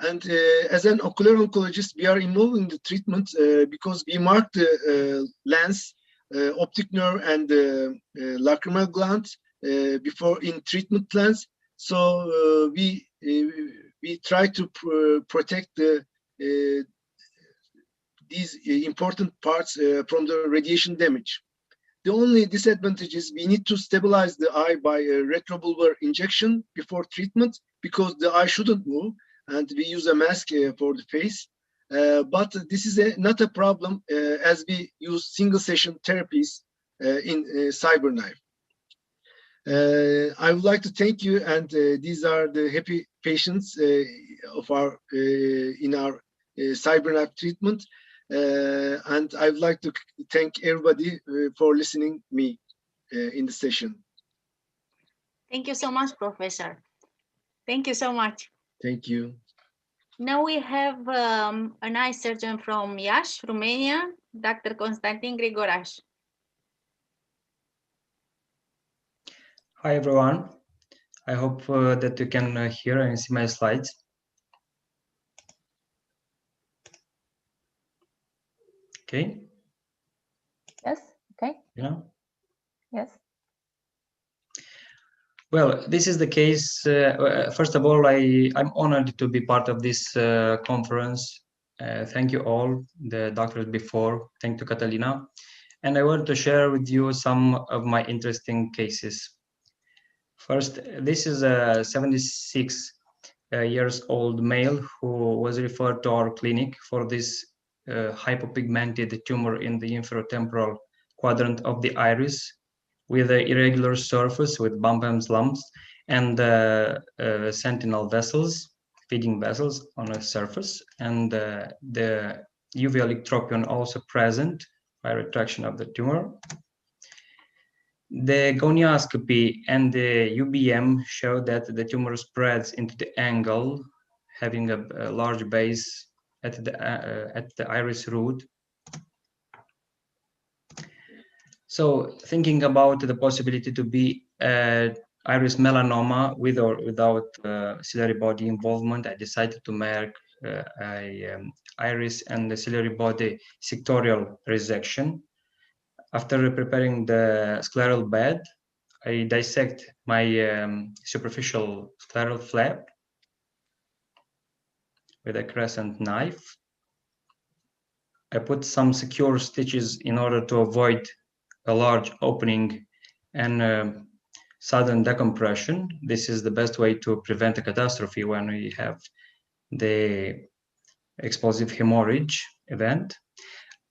And as an ocular oncologist, we are involved in the treatment because we mark the lens, optic nerve, and lacrimal gland before in treatment plans. So we try to protect these important parts from the radiation damage. The only disadvantage is we need to stabilize the eye by a retrobulbar injection before treatment because the eye shouldn't move, and we use a mask for the face. But this is not a problem as we use single session therapies in CyberKnife. I would like to thank you, and these are the happy patients of our in our CyberKnife treatment. And I would like to thank everybody for listening me in the session.
Thank you so much, Professor. Thank you so much.
Thank you.
Now we have an eye surgeon from Iași, Romania, Dr. Constantin Grigoraș.
Hi, everyone. I hope that you can hear and see my slides. Okay.
Yes. Okay.
Yeah.
Yes.
Well, this is the case. First of all, I'm honored to be part of this conference. Thank you all, the doctors before. Thank you, Catalina. And I want to share with you some of my interesting cases. First, this is a 76 years old male who was referred to our clinic for this hypopigmented tumor in the inferotemporal quadrant of the iris with an irregular surface with bump and lumps and sentinel vessels, feeding vessels on a surface, and the UV electropion also present by retraction of the tumor. The gonioscopy and the UBM show that the tumor spreads into the angle, having a large base at the iris root. So thinking about the possibility to be iris melanoma with or without ciliary body involvement, I decided to make iris and the ciliary body sectorial resection. After preparing the scleral bed, I dissect my superficial scleral flap with a crescent knife. I put some secure stitches in order to avoid a large opening and sudden decompression. This is the best way to prevent a catastrophe when we have the explosive hemorrhage event.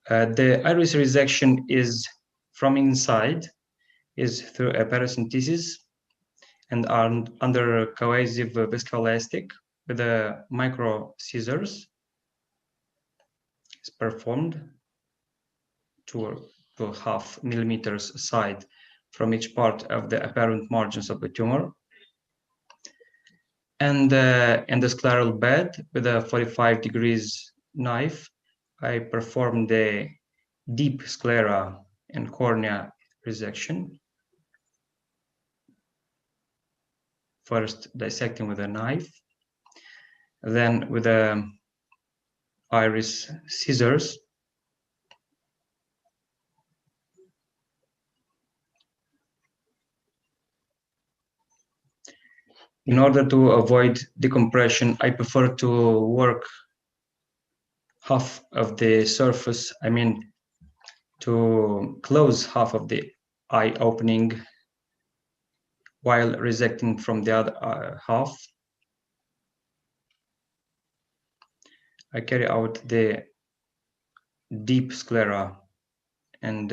The iris resection is from inside, is through a paracentesis and are under cohesive viscoelastic with a micro scissors. It's performed 2.5 millimeters aside from each part of the apparent margins of the tumor. And in the scleral bed with a 45 degrees knife, I perform the deep sclera and cornea resection. First dissecting with a knife, then with a iris scissors. in order to avoid decompression, I prefer to work half of the surface, I mean, to close half of the eye opening while resecting from the other half. I carry out the deep sclera and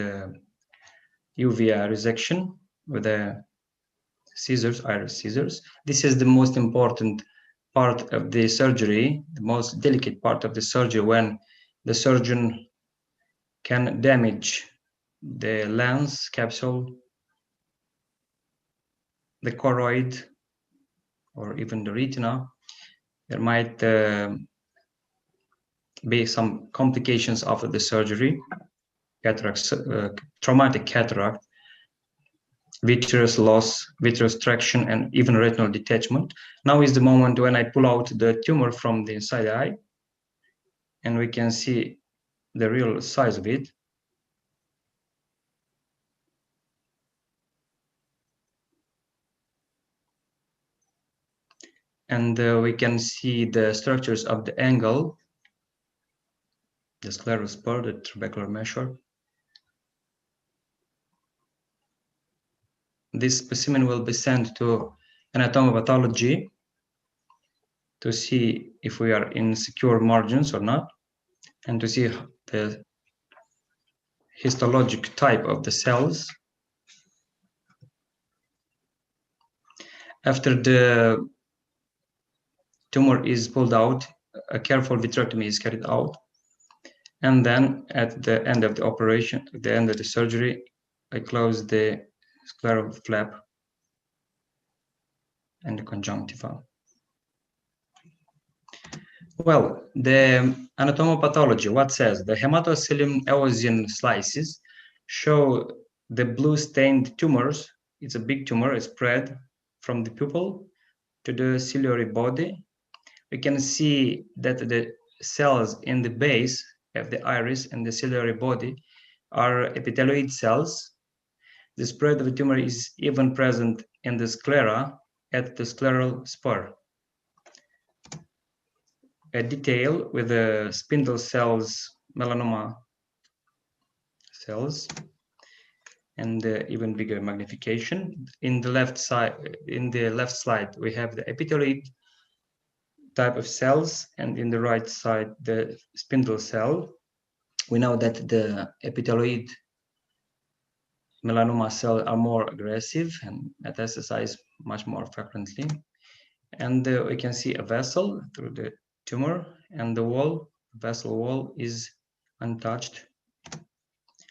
uvea resection with the scissors, iris scissors. This is the most important part of the surgery, the most delicate part of the surgery, when the surgeon can damage the lens capsule, the choroid, or even the retina. There might be some complications after the surgery, cataract, traumatic cataract, vitreous loss, vitreous traction, and even retinal detachment. Now is the moment when I pull out the tumor from the inside the eye, and we can see the real size of it. And we can see the structures of the angle, the scleral spur, the trabecular measure. This specimen will be sent to anatomopathology to see if we are in secure margins or not, and to see the histologic type of the cells. After the tumor is pulled out, a careful vitrectomy is carried out. And then at the end of the operation, at the end of the surgery, I close the scleral flap and the conjunctiva. Well, the anatomopathology, what says? The hematocilium eosin slices show the blue stained tumors. It's a big tumor, it's spread from the pupil to the ciliary body. We can see that the cells in the base of the iris and the ciliary body are epithelioid cells. The spread of the tumor is even present in the sclera at the scleral spur. A detail with the spindle cells, melanoma cells, and even bigger magnification. In the left side, in the left slide, we have the epithelioid type of cells, and in the right side, the spindle cell. We know that the epithelioid melanoma cells are more aggressive and metastasize much more frequently. And we can see a vessel through the tumor, and the wall, vessel wall, is untouched,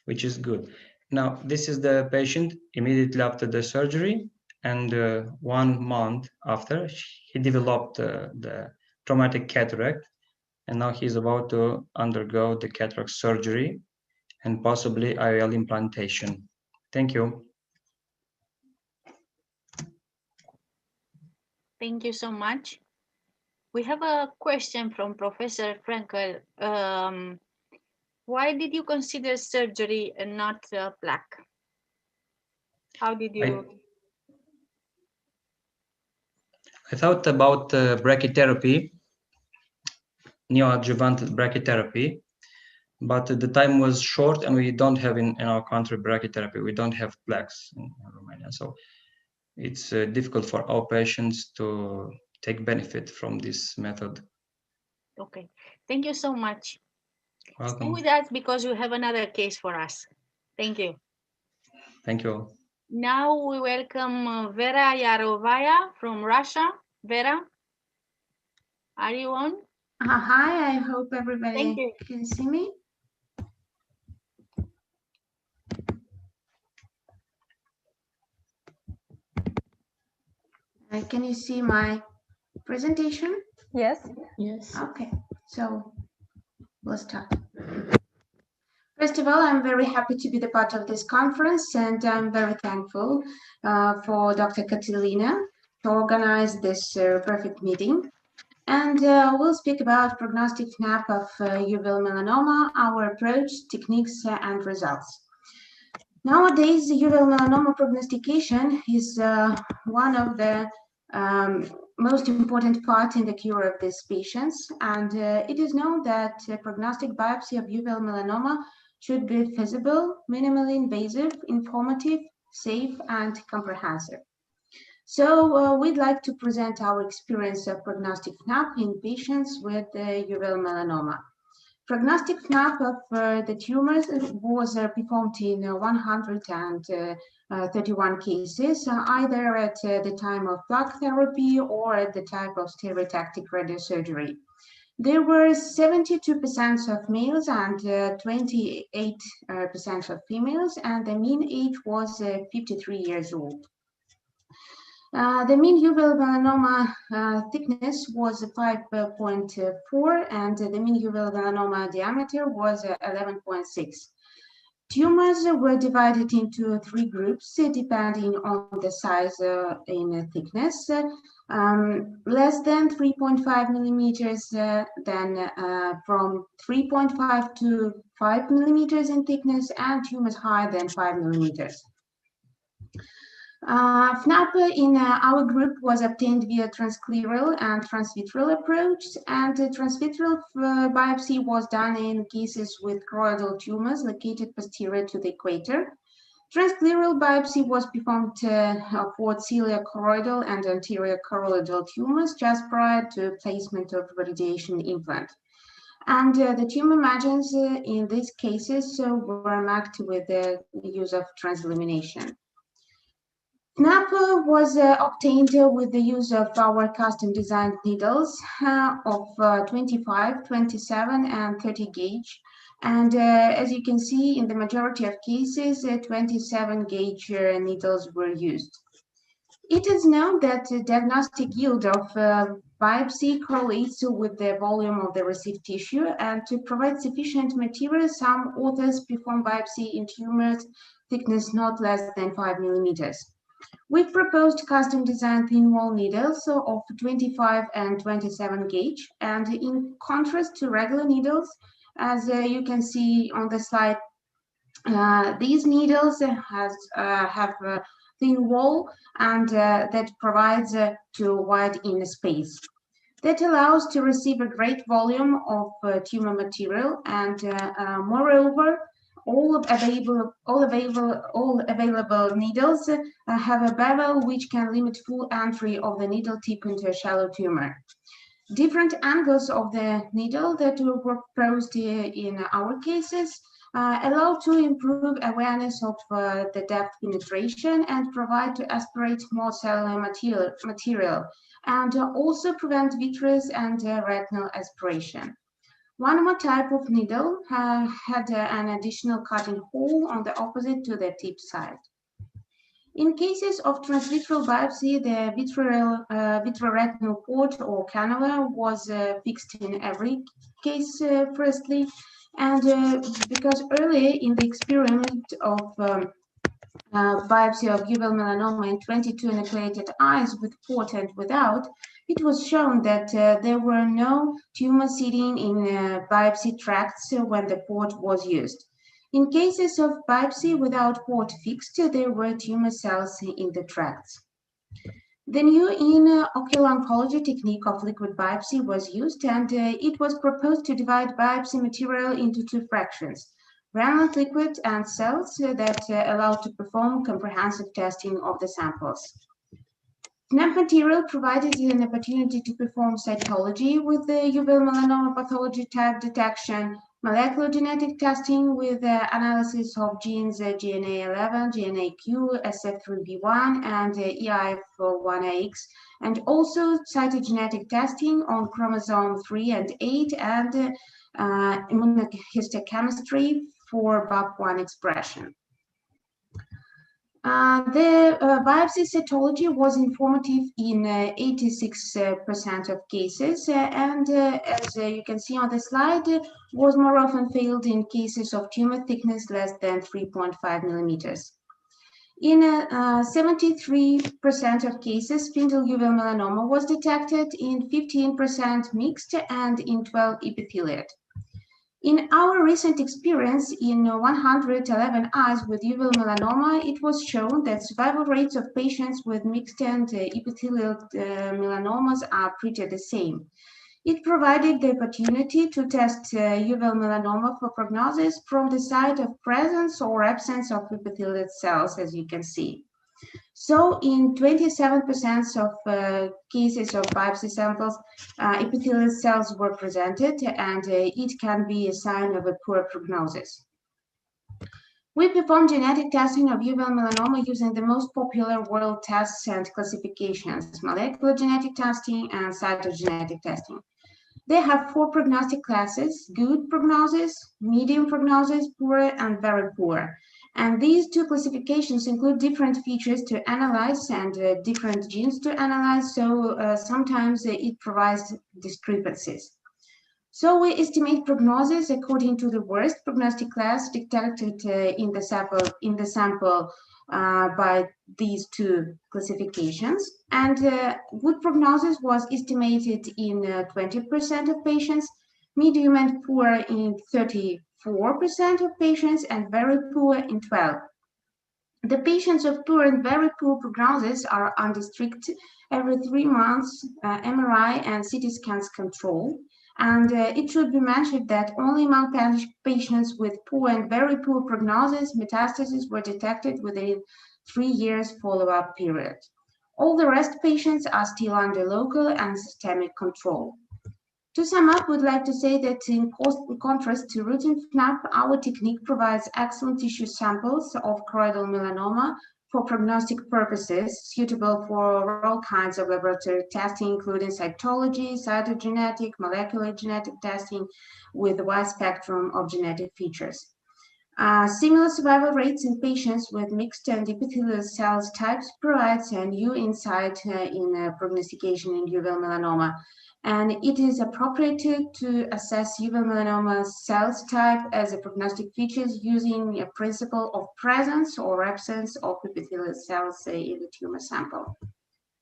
which is good. Now, this is the patient immediately after the surgery, and 1 month after, he developed the traumatic cataract, and now he's about to undergo the cataract surgery and possibly IOL implantation. Thank you.
Thank you so much. We have a question from Professor Frankel. Why did you consider surgery and not plaque? How did you?
I thought about brachytherapy, neoadjuvant brachytherapy, but the time was short and we don't have in our country brachytherapy. We don't have plaques in Romania. So it's difficult for our patients to take benefit from this method.
Okay, thank you so much.
Welcome.
Stay with us because you have another case for us. Thank you.
Thank you.
Now we welcome Vera Yarovaya from Russia. Vera, are you on?
Hi, I hope everybody can see me. Can you see my presentation?
Yes.
Yes. Okay, so we'll start. First of all, I'm very happy to be the part of this conference, and I'm very thankful for Dr. Catalina to organize this perfect meeting. And we'll speak about prognostic map of uveal melanoma, our approach, techniques, and results. Nowadays, uveal melanoma prognostication is one of the most important part in the cure of these patients. And it is known that prognostic biopsy of uveal melanoma should be feasible, minimally invasive, informative, safe, and comprehensive. So we'd like to present our experience of prognostic FNAP in patients with uveal melanoma. Prognostic FNAP of the tumors was performed in 131 cases, either at the time of plaque therapy or at the time of stereotactic radiosurgery. There were 72% of males and 28% of females, and the mean age was 53 years old. The mean uveal melanoma thickness was 5.4, and the mean uveal melanoma diameter was 11.6. Tumors were divided into 3 groups depending on the size in thickness. Less than 3.5 millimeters, then from 3.5 to 5 millimeters in thickness, and tumors higher than 5 millimeters. FNAP in our group was obtained via transscleral and transvitreal approach, and transvitreal biopsy was done in cases with choroidal tumors located posterior to the equator. Transscleral biopsy was performed for celiac choroidal and anterior choroidal tumors just prior to placement of radiation implant. And the tumor margins in these cases were marked with the use of transillumination. FNAP was obtained with the use of our custom designed needles of 25, 27, and 30 gauge. And as you can see, in the majority of cases, 27 gauge needles were used. It is known that the diagnostic yield of biopsy correlates with the volume of the received tissue, and to provide sufficient material, some authors perform biopsy in tumors thickness not less than 5 millimeters. We proposed custom designed thin wall needles of 25 and 27 gauge, and in contrast to regular needles, as you can see on the slide, these needles have a thin wall, and that provides to wide inner space. That allows to receive a great volume of tumor material, and moreover, all available needles have a bevel which can limit full entry of the needle tip into a shallow tumor. Different angles of the needle that were proposed in our cases allow to improve awareness of the depth penetration and provide to aspirate more cellular material, and also prevent vitreous and retinal aspiration. One more type of needle had an additional cutting hole on the opposite to the tip side. In cases of transvitreal biopsy, the vitreoretinal port or cannula was fixed in every case firstly, and because early in the experiment of biopsy of uveal melanoma in 22 enucleated eyes with port and without, it was shown that there were no tumors sitting in biopsy tracts when the port was used. In cases of biopsy without port fixed, there were tumor cells in the tracts. The new ocular oncology technique of liquid biopsy was used, and it was proposed to divide biopsy material into 2 fractions: remnant liquid and cells that allow to perform comprehensive testing of the samples. FNAP material provided an opportunity to perform cytology with the uveal melanoma pathology type detection, molecular genetic testing with analysis of genes GNA11, GNAQ, SF3B1, and EIF1AX, and also cytogenetic testing on chromosome 3 and 8, and immunohistochemistry for BAP1 expression. The biopsy cytology was informative in 86% of cases, and as you can see on the slide, was more often failed in cases of tumor thickness less than 3.5 millimeters. In 73% of cases, spindle uveal melanoma was detected, in 15% mixed, and in 12 epitheliate. In our recent experience in 111 eyes with uveal melanoma, it was shown that survival rates of patients with mixed and epithelial melanomas are pretty the same. It provided the opportunity to test uveal melanoma for prognosis from the site of presence or absence of epithelial cells, as you can see. So in 27% of cases of biopsy samples, epithelial cells were presented, and it can be a sign of a poor prognosis. We perform genetic testing of uveal melanoma using the most popular world tests and classifications, molecular genetic testing and cytogenetic testing. They have 4 prognostic classes: good prognosis, medium prognosis, poor, and very poor. And these 2 classifications include different features to analyze and different genes to analyze, so sometimes it provides discrepancies. So we estimate prognosis according to the worst prognostic class detected in the sample by these 2 classifications. And good prognosis was estimated in 20% of patients, medium and poor in 34% of patients, and very poor in 12%. The patients of poor and very poor prognosis are under strict every 3 months MRI and CT scans control. And it should be mentioned that only among patients with poor and very poor prognosis, metastases were detected within 3 years follow-up period. All the rest patients are still under local and systemic control. To sum up, we'd like to say that in contrast to routine FNAP, our technique provides excellent tissue samples of choroidal melanoma for prognostic purposes, suitable for all kinds of laboratory testing, including cytology, cytogenetic, molecular genetic testing with a wide spectrum of genetic features. Similar survival rates in patients with mixed and epithelial cells types provides a new insight in prognostication in uveal melanoma. And it is appropriate to assess uveal melanoma cells type as a prognostic features using a principle of presence or absence of epithelial cells in the tumor sample.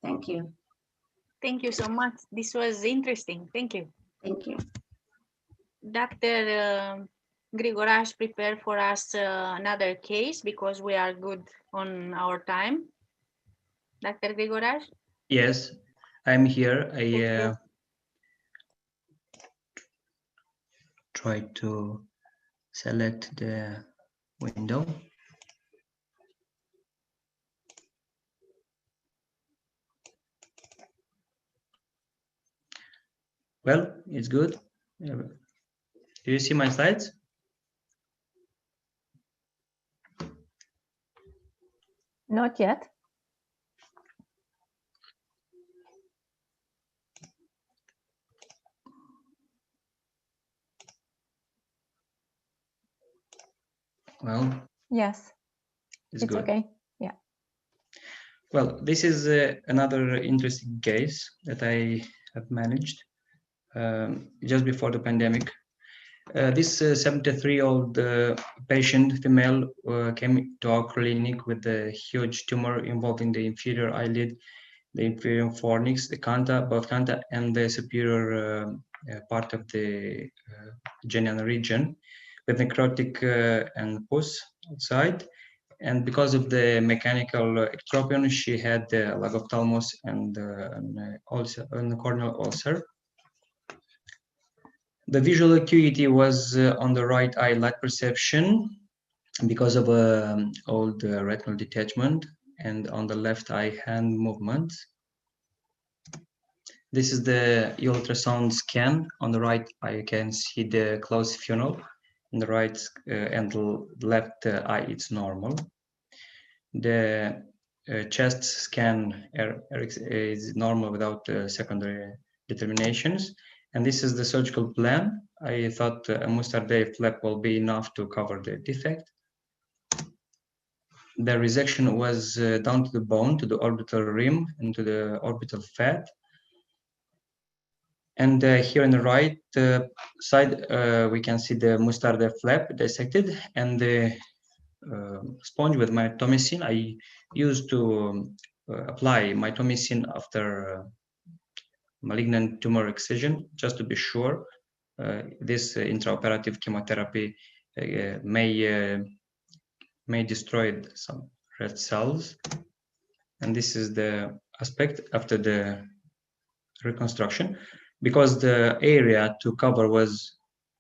Thank you.
Thank you so much. This was interesting. Thank you.
Thank you.
Dr. Grigoraș prepared for us another case because we are good on our time. Dr. Grigoraș?
Yes, I'm here. I try to select the window. Well, it's good. Do you see my slides?
Not yet.
Well,
Yes,
it's
it's
good.
okay. Yeah.
Well, this is another interesting case that I have managed just before the pandemic. This 73-year-old patient, female, came to our clinic with a huge tumor involving the inferior eyelid, the inferior fornix, the canthal, both canthal, and the superior part of the genital region, with necrotic and pus outside. And because of the mechanical ectropion, she had the lagophthalmos and a corneal ulcer. The visual acuity was on the right eye light perception because of old retinal detachment, and on the left eye hand movement. This is the ultrasound scan. On the right eye, you can see the closed funnel. On the right and the left eye, it's normal. The chest scan is normal without secondary determinations. And this is the surgical plan. I thought a Mustardé flap will be enough to cover the defect. The resection was down to the bone, to the orbital rim, and to the orbital fat. And here on the right side, we can see the Mustardé flap dissected, and the sponge with mitomycin. I used to apply mitomycin after malignant tumor excision, just to be sure this intraoperative chemotherapy may destroy some red cells. And this is the aspect after the reconstruction. Because the area to cover was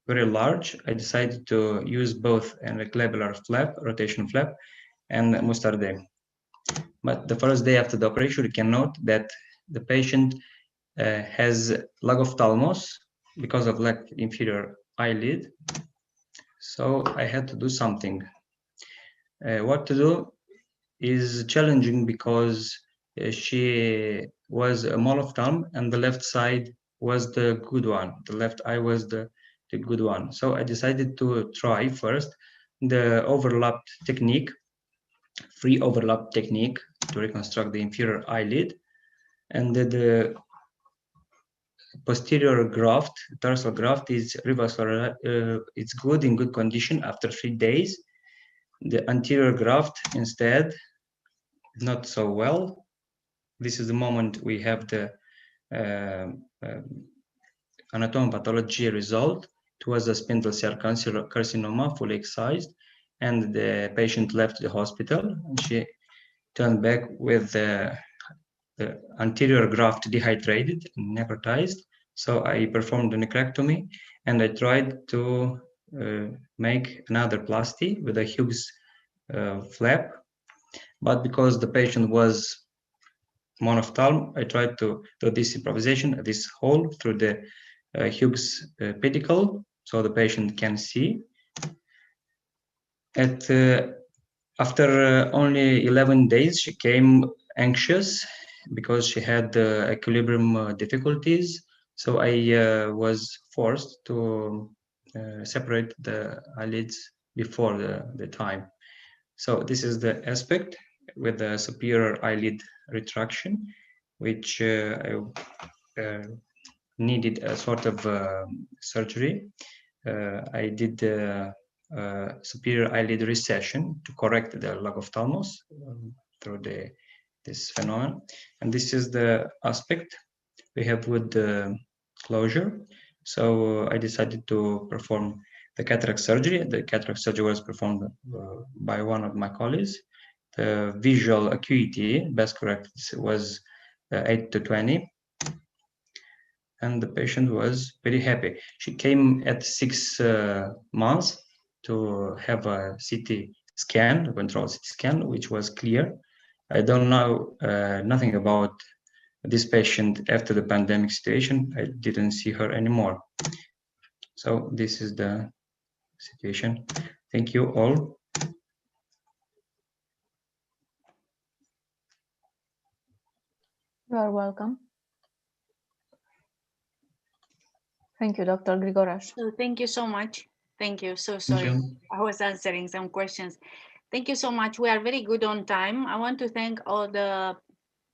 very large, I decided to use both a glabellar flap, rotation flap, and Mustarde. But the first day after the operation, you can note that the patient has lag of thalamus because of lack inferior eyelid. So I had to do something. What to do is challenging because she was a mole of thumb and the left side was the good one. The left eye was the good one. So I decided to try first the overlapped technique, free overlap technique to reconstruct the inferior eyelid. And the posterior graft, tarsal graft is revascular, it's good in good condition after 3 days. The anterior graft instead, not so well. This is the moment we have the anatomopathology result. It was a spindle cell carcinoma, fully excised, and the patient left the hospital. And she turned back with the anterior graft dehydrated and necrotized. So I performed a necrectomy, and I tried to make another plasty with a Hughes flap. But because the patient was monophthalm, I tried to do this improvisation, this hole through the Hughes pedicle, so the patient can see. After only 11 days, she came anxious because she had equilibrium difficulties. So I was forced to separate the eyelids before the time. So this is the aspect with the superior eyelid retraction, which I needed a sort of surgery. I did superior eyelid recession to correct the lag of thalamus through this phenomenon. And this is the aspect we have with the closure. So I decided to perform the cataract surgery. The cataract surgery was performed by one of my colleagues. The visual acuity, best corrected, was 8 to 20. And the patient was very happy. She came at 6 months to have a CT scan, a control CT scan, which was clear. I don't know nothing about this patient after the pandemic situation. I didn't see her anymore. So this is the situation. Thank you all.
You are welcome. Thank you, Dr. Grigoraș.
So thank you so much. Thank you. So sorry. I was answering some questions. Thank you so much. We are very good on time. I want to thank all the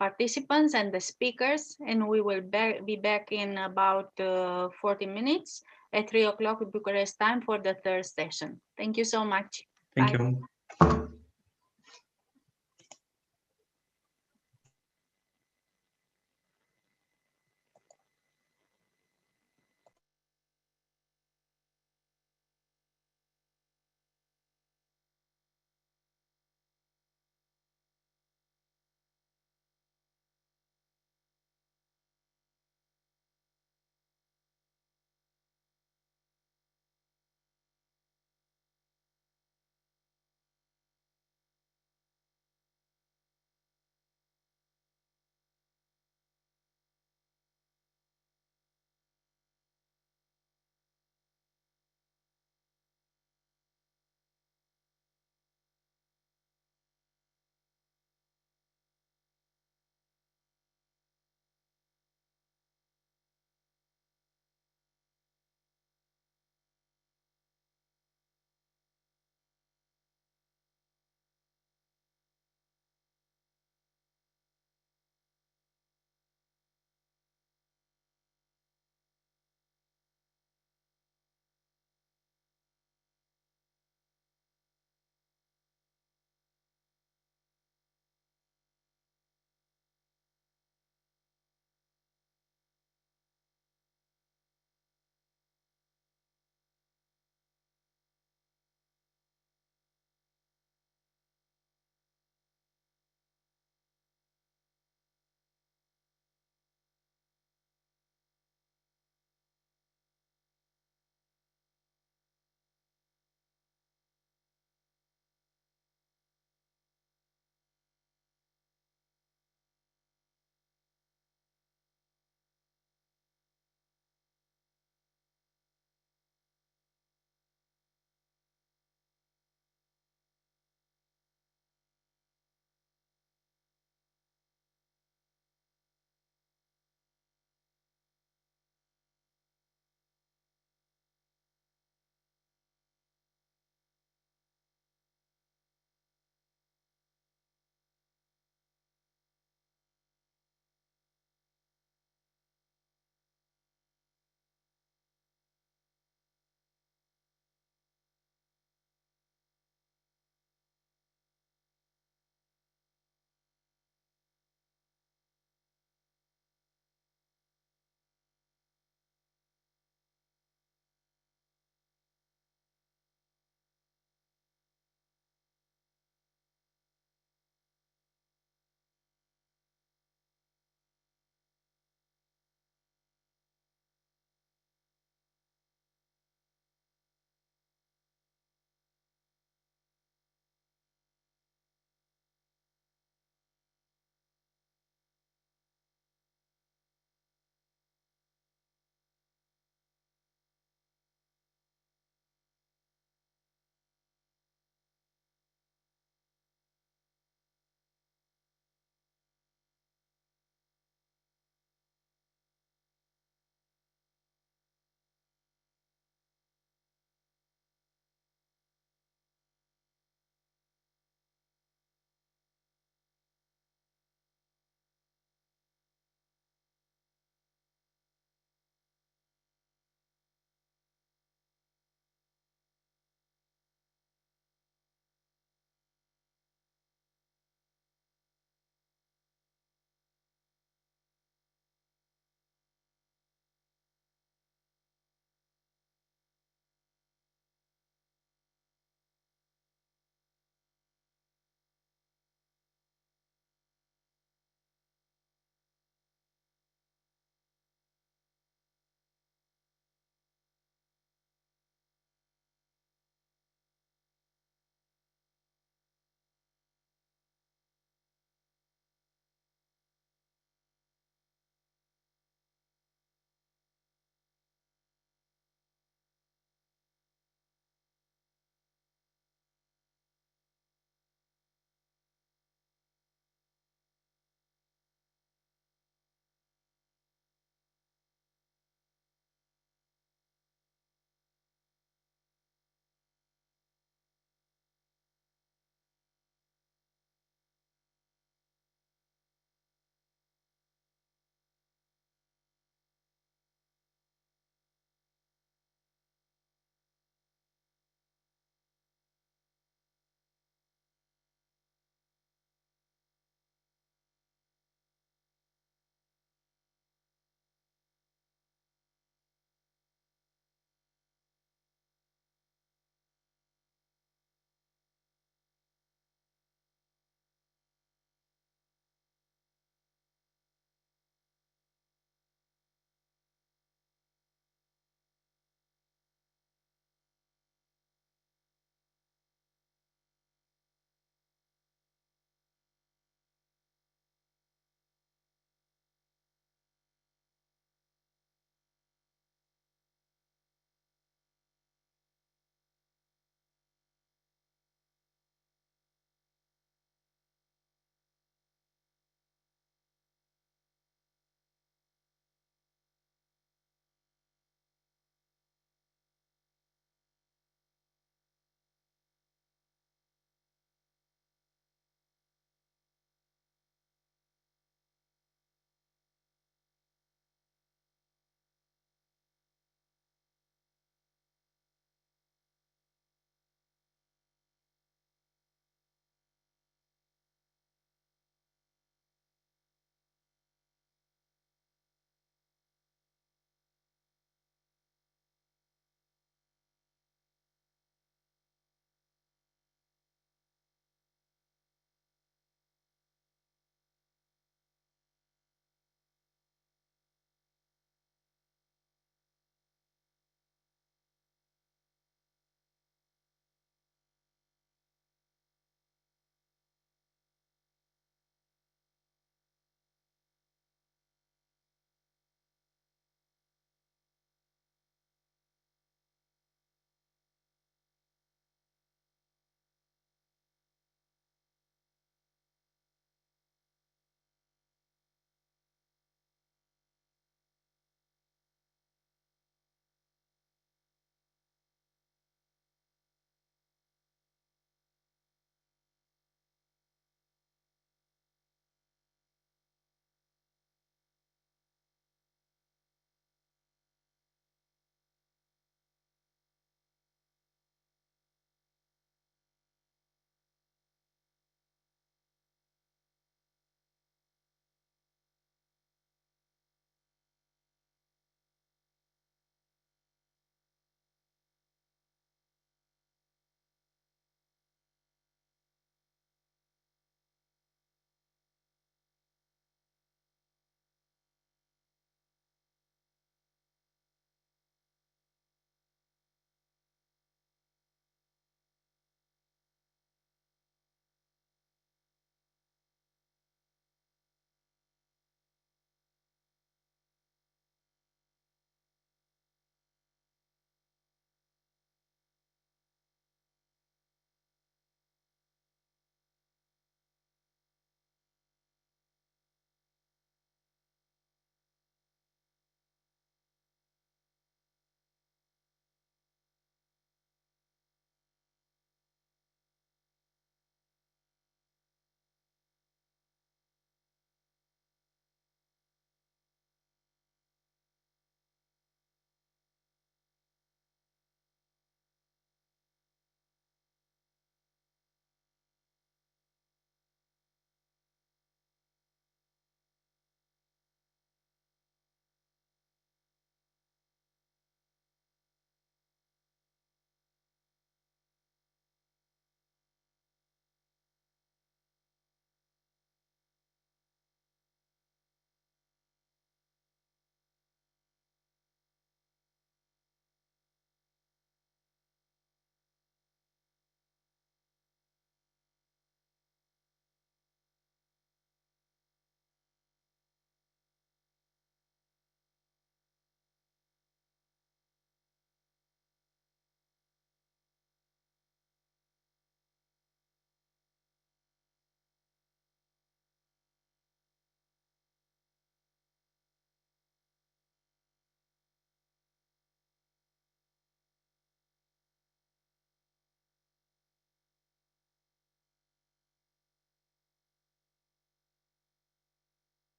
participants and the speakers, and we will be back in about 40 minutes at 3 o'clock Bucharest time for the third session. Thank you so much.
Thank
Bye.
you.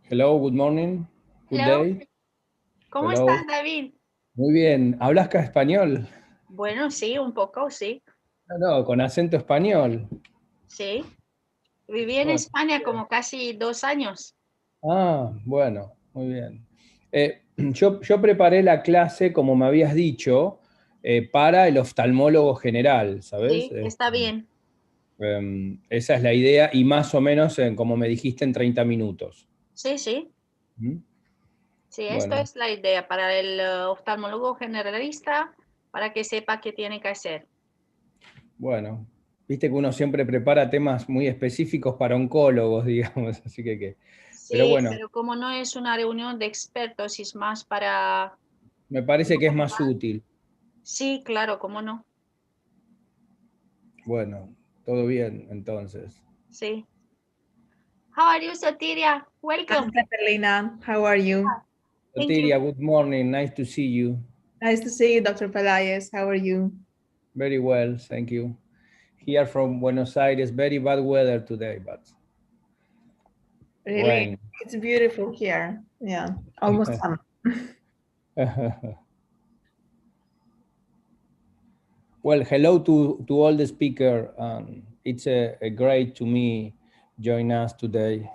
Hello, good morning. Good
Hello.
day.
¿Cómo
Hello.
estás, David?
Muy bien. ¿Hablas español?
Bueno, sí, un poco, sí.
No, con acento español.
Sí. Viví en
Bueno.
España como casi 2 años.
Ah, bueno, muy bien. Yo preparé la clase, como me habías dicho, para el oftalmólogo general, ¿sabes?
Sí, está bien.
Esa es la idea y más o menos, como me dijiste, en 30 minutos.
Sí, sí.
¿Mm?
Sí, esto
Bueno.
es la idea para el oftalmólogo generalista, para que sepa qué tiene que hacer.
Bueno, viste que uno siempre prepara temas muy específicos para oncólogos, digamos, así que. Pero
Sí,
bueno,
pero como no es una reunión de expertos, es más para...
me parece que es más útil.
Sí, claro, cómo no.
Bueno, todo bien, entonces.
Sí. How are you, Sotiria? Welcome.
Hi, Catalina. How are you?
Thank you.
Sotiria, good morning. Nice to see you.
Nice to see you, Dr. Pelaez. How are you?
Very well, thank you. Here from Buenos Aires, very bad weather today, but
Really,
rain.
it's beautiful here. Yeah, almost summer.
Well, hello to all the speakers. It's a great to me join us today.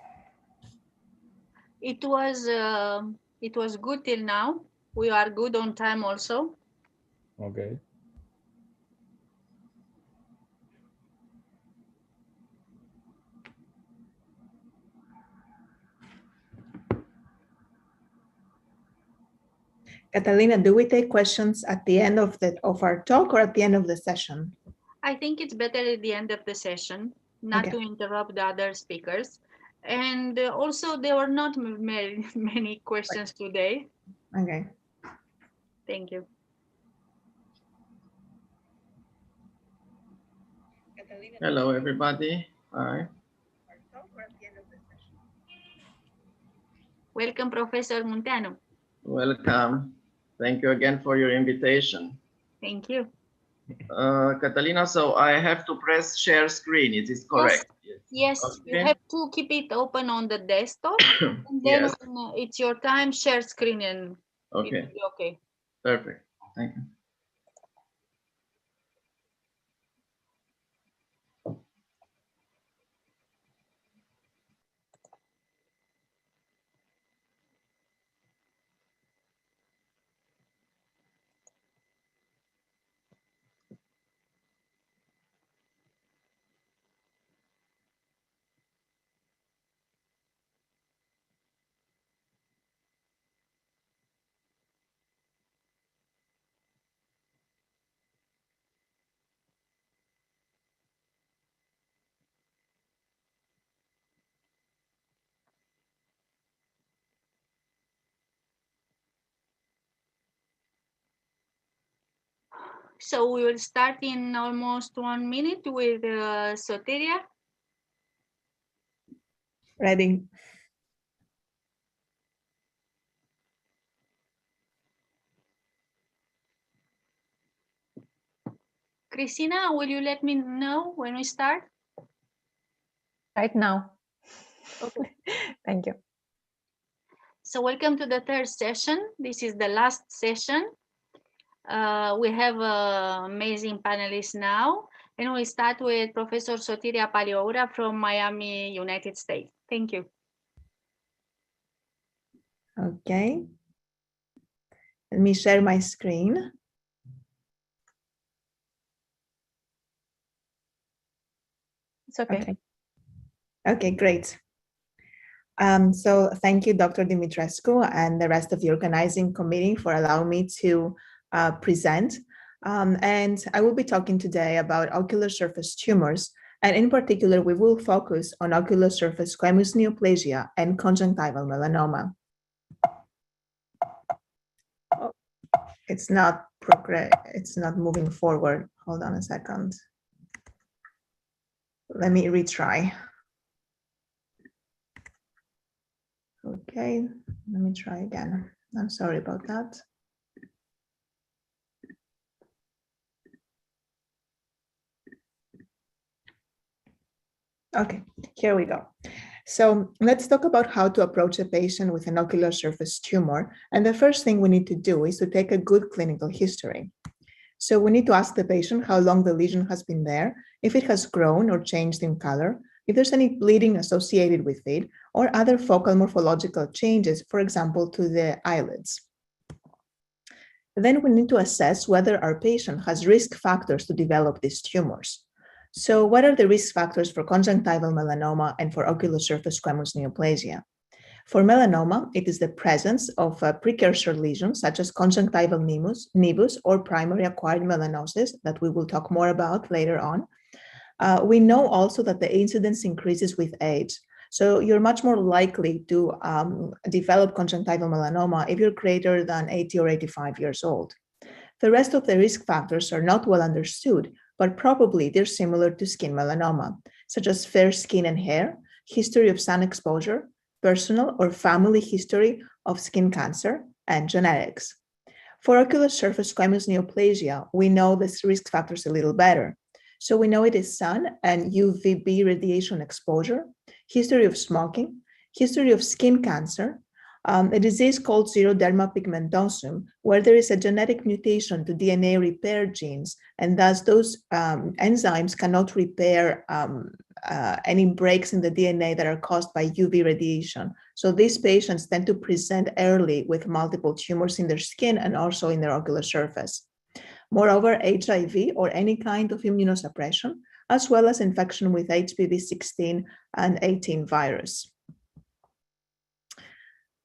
It was good till now. We are good on time also.
Okay.
Catalina, do we take questions at the end of our talk or at the end of the session?
I think it's better at the end of the session, not
Okay.
to interrupt the other speakers. And also, there were not many questions today.
Okay.
Thank you.
Hello, everybody. Hi.
Welcome, Professor Munteanu.
Welcome. Thank you again for your invitation.
Thank you.
Catalina, so I have to press share screen. Is this correct?
Yes,
Okay.
you have to keep it open on the desktop. And then
Yes.
when it's your time, share screen and
Okay.
it will be okay.
Perfect. Thank you.
So we will start in almost 1 minute with Soteria.
Ready.
Cristina, will you let me know when we start?
Right now.
Okay.
Thank you.
So welcome to the third session. This is the last session. We have amazing panelists now, and we start with Professor Sotiria Palioura from Miami, United States. Thank you.
Okay. Let me share my screen.
It's okay.
Okay, great. So thank you, Dr. Dimitrescu and the rest of the organizing committee for allowing me to present. And I will be talking today about ocular surface tumors. And in particular, we will focus on ocular surface squamous neoplasia and conjunctival melanoma. Oh, it's not moving forward. Hold on a second. Let me retry. Okay, let me try again. I'm sorry about that. Okay, here we go. So let's talk about how to approach a patient with an ocular surface tumor. And the first thing we need to do is to take a good clinical history. So we need to ask the patient how long the lesion has been there, if it has grown or changed in color, if there's any bleeding associated with it, or other focal morphological changes, for example, to the eyelids. Then we need to assess whether our patient has risk factors to develop these tumors. So what are the risk factors for conjunctival melanoma and for ocular surface squamous neoplasia? For melanoma, it is the presence of precursor lesions such as conjunctival nevus or primary acquired melanosis that we will talk more about later on. We know also that the incidence increases with age. So you're much more likely to develop conjunctival melanoma if you're greater than 80 or 85 years old. The rest of the risk factors are not well understood, but probably they're similar to skin melanoma, such as fair skin and hair, history of sun exposure, personal or family history of skin cancer, and genetics. For ocular surface squamous neoplasia, we know these risk factors a little better. So we know it is sun and UVB radiation exposure, history of smoking, history of skin cancer, a disease called xeroderma pigmentosum, where there is a genetic mutation to DNA repair genes, and thus those enzymes cannot repair any breaks in the DNA that are caused by UV radiation. So these patients tend to present early with multiple tumors in their skin and also in their ocular surface. Moreover, HIV or any kind of immunosuppression, as well as infection with HPV 16 and 18 virus.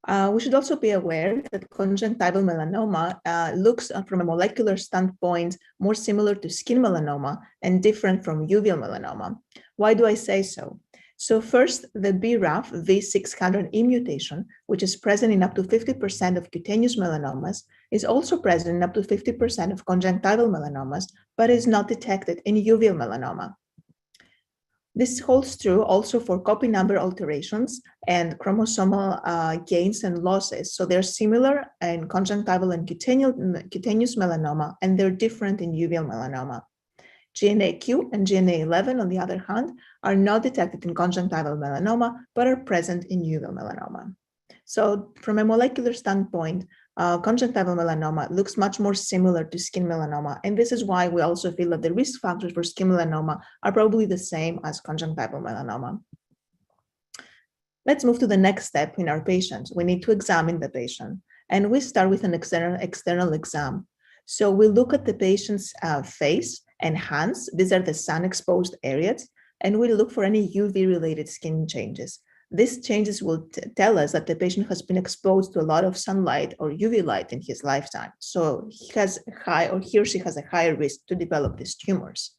We should also be aware that conjunctival melanoma looks from a molecular standpoint more similar to skin melanoma and different from uveal melanoma. Why do I say so? So first, the BRAF V600E mutation, which is present in up to 50% of cutaneous melanomas, is also present in up to 50% of conjunctival melanomas, but is not detected in uveal melanoma. This holds true also for copy number alterations and chromosomal gains and losses. So they're similar in conjunctival and cutaneous melanoma, and they're different in uveal melanoma. GNAQ and GNA11, on the other hand, are not detected in conjunctival melanoma, but are present in uveal melanoma. So from a molecular standpoint, conjunctival melanoma looks much more similar to skin melanoma. And this is why we also feel that the risk factors for skin melanoma are probably the same as conjunctival melanoma. Let's move to the next step in our patient. We need to examine the patient. And we start with an external exam. So we look at the patient's face and hands. These are the sun-exposed areas. And we look for any UV-related skin changes. These changes will tell us that the patient has been exposed to a lot of sunlight or UV light in his lifetime. So he or she has a higher risk to develop these tumors.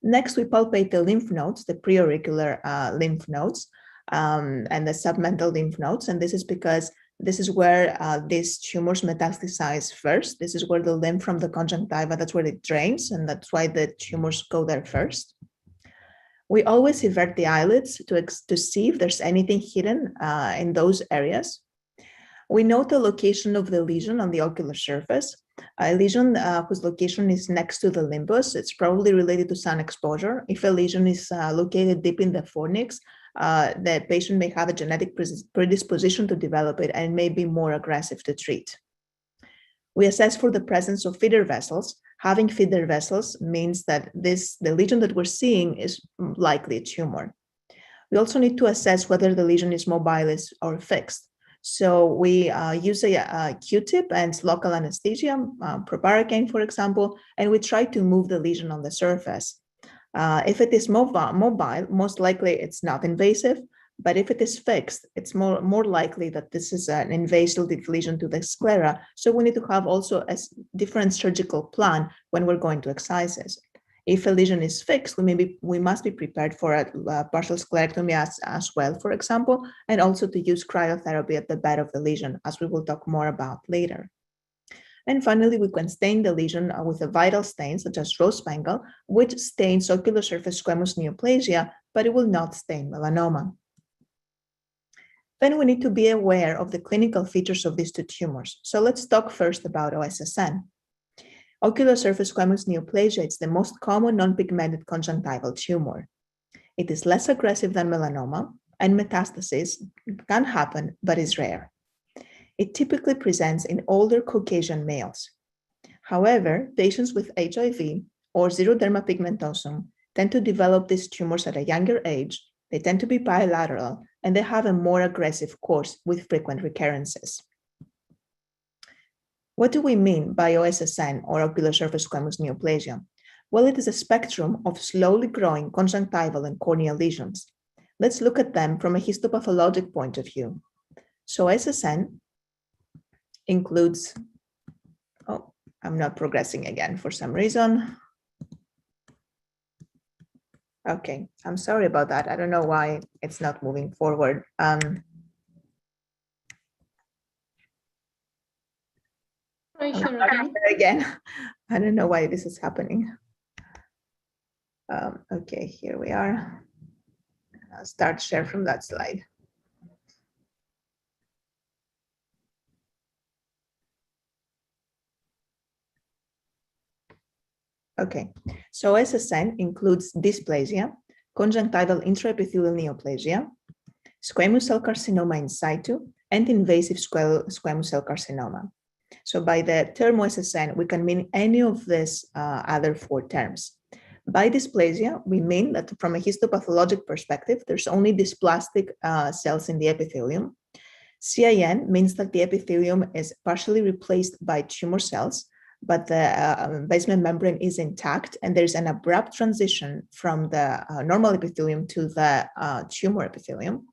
Next, we palpate the lymph nodes, the preauricular lymph nodes, and the submental lymph nodes. And this is because this is where these tumors metastasize first. This is where the lymph from the conjunctiva, that's where it drains, and that's why the tumors go there first. We always invert the eyelids to see if there's anything hidden in those areas. We note the location of the lesion on the ocular surface. A lesion whose location is next to the limbus, it's probably related to sun exposure. If a lesion is located deep in the fornix, the patient may have a genetic predisposition to develop it and may be more aggressive to treat. We assess for the presence of feeder vessels. Having feeder vessels means that the lesion that we're seeing is likely a tumor. We also need to assess whether the lesion is mobile or fixed. So we use a Q-tip and local anesthesia, proparacaine, for example, and we try to move the lesion on the surface. If it is mobile, most likely it's not invasive, but if it is fixed, it's more likely that this is an invasive lesion to the sclera. So we need to have also a different surgical plan when we're going to excise it. If a lesion is fixed, we must be prepared for a partial sclerectomy as well, for example, and also to use cryotherapy at the bed of the lesion, as we will talk more about later. And finally, we can stain the lesion with a vital stain, such as rose spangle, which stains ocular surface squamous neoplasia, but it will not stain melanoma. Then we need to be aware of the clinical features of these two tumors. So let's talk first about OSSN. Ocular surface squamous neoplasia is the most common non-pigmented conjunctival tumor. It is less aggressive than melanoma, and metastasis can happen, but is rare. It typically presents in older Caucasian males. However, patients with HIV or xeroderma pigmentosum tend to develop these tumors at a younger age. They tend to be bilateral, and they have a more aggressive course with frequent recurrences. What do we mean by OSSN, or ocular surface squamous neoplasia? Well, it is a spectrum of slowly growing conjunctival and corneal lesions. Let's look at them from a histopathologic point of view. So OSSN includes, oh, I'm not progressing again for some reason. Okay, I'm sorry about that. I don't know why it's not moving forward. Again, I don't know why this is happening. Okay, here we are. I'll start share from that slide. Okay, so OSSN includes dysplasia, conjunctival intraepithelial neoplasia, squamous cell carcinoma in situ, and invasive squamous cell carcinoma. So by the term OSSN, we can mean any of these other four terms. By dysplasia, we mean that from a histopathologic perspective, there's only dysplastic cells in the epithelium. CIN means that the epithelium is partially replaced by tumor cells, but the basement membrane is intact, and there's an abrupt transition from the normal epithelium to the tumor epithelium.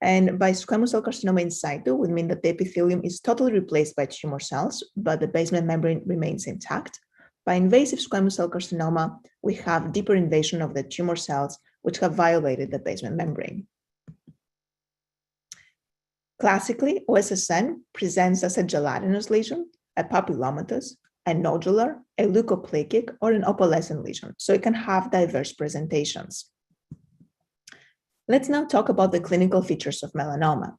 And by squamous cell carcinoma in situ, we mean that the epithelium is totally replaced by tumor cells, but the basement membrane remains intact. By invasive squamous cell carcinoma, we have deeper invasion of the tumor cells, which have violated the basement membrane. Classically, OSSN presents as a gelatinous lesion, a papillomatous, a nodular, a leukoplakic, or an opalescent lesion, so it can have diverse presentations. Let's now talk about the clinical features of melanoma.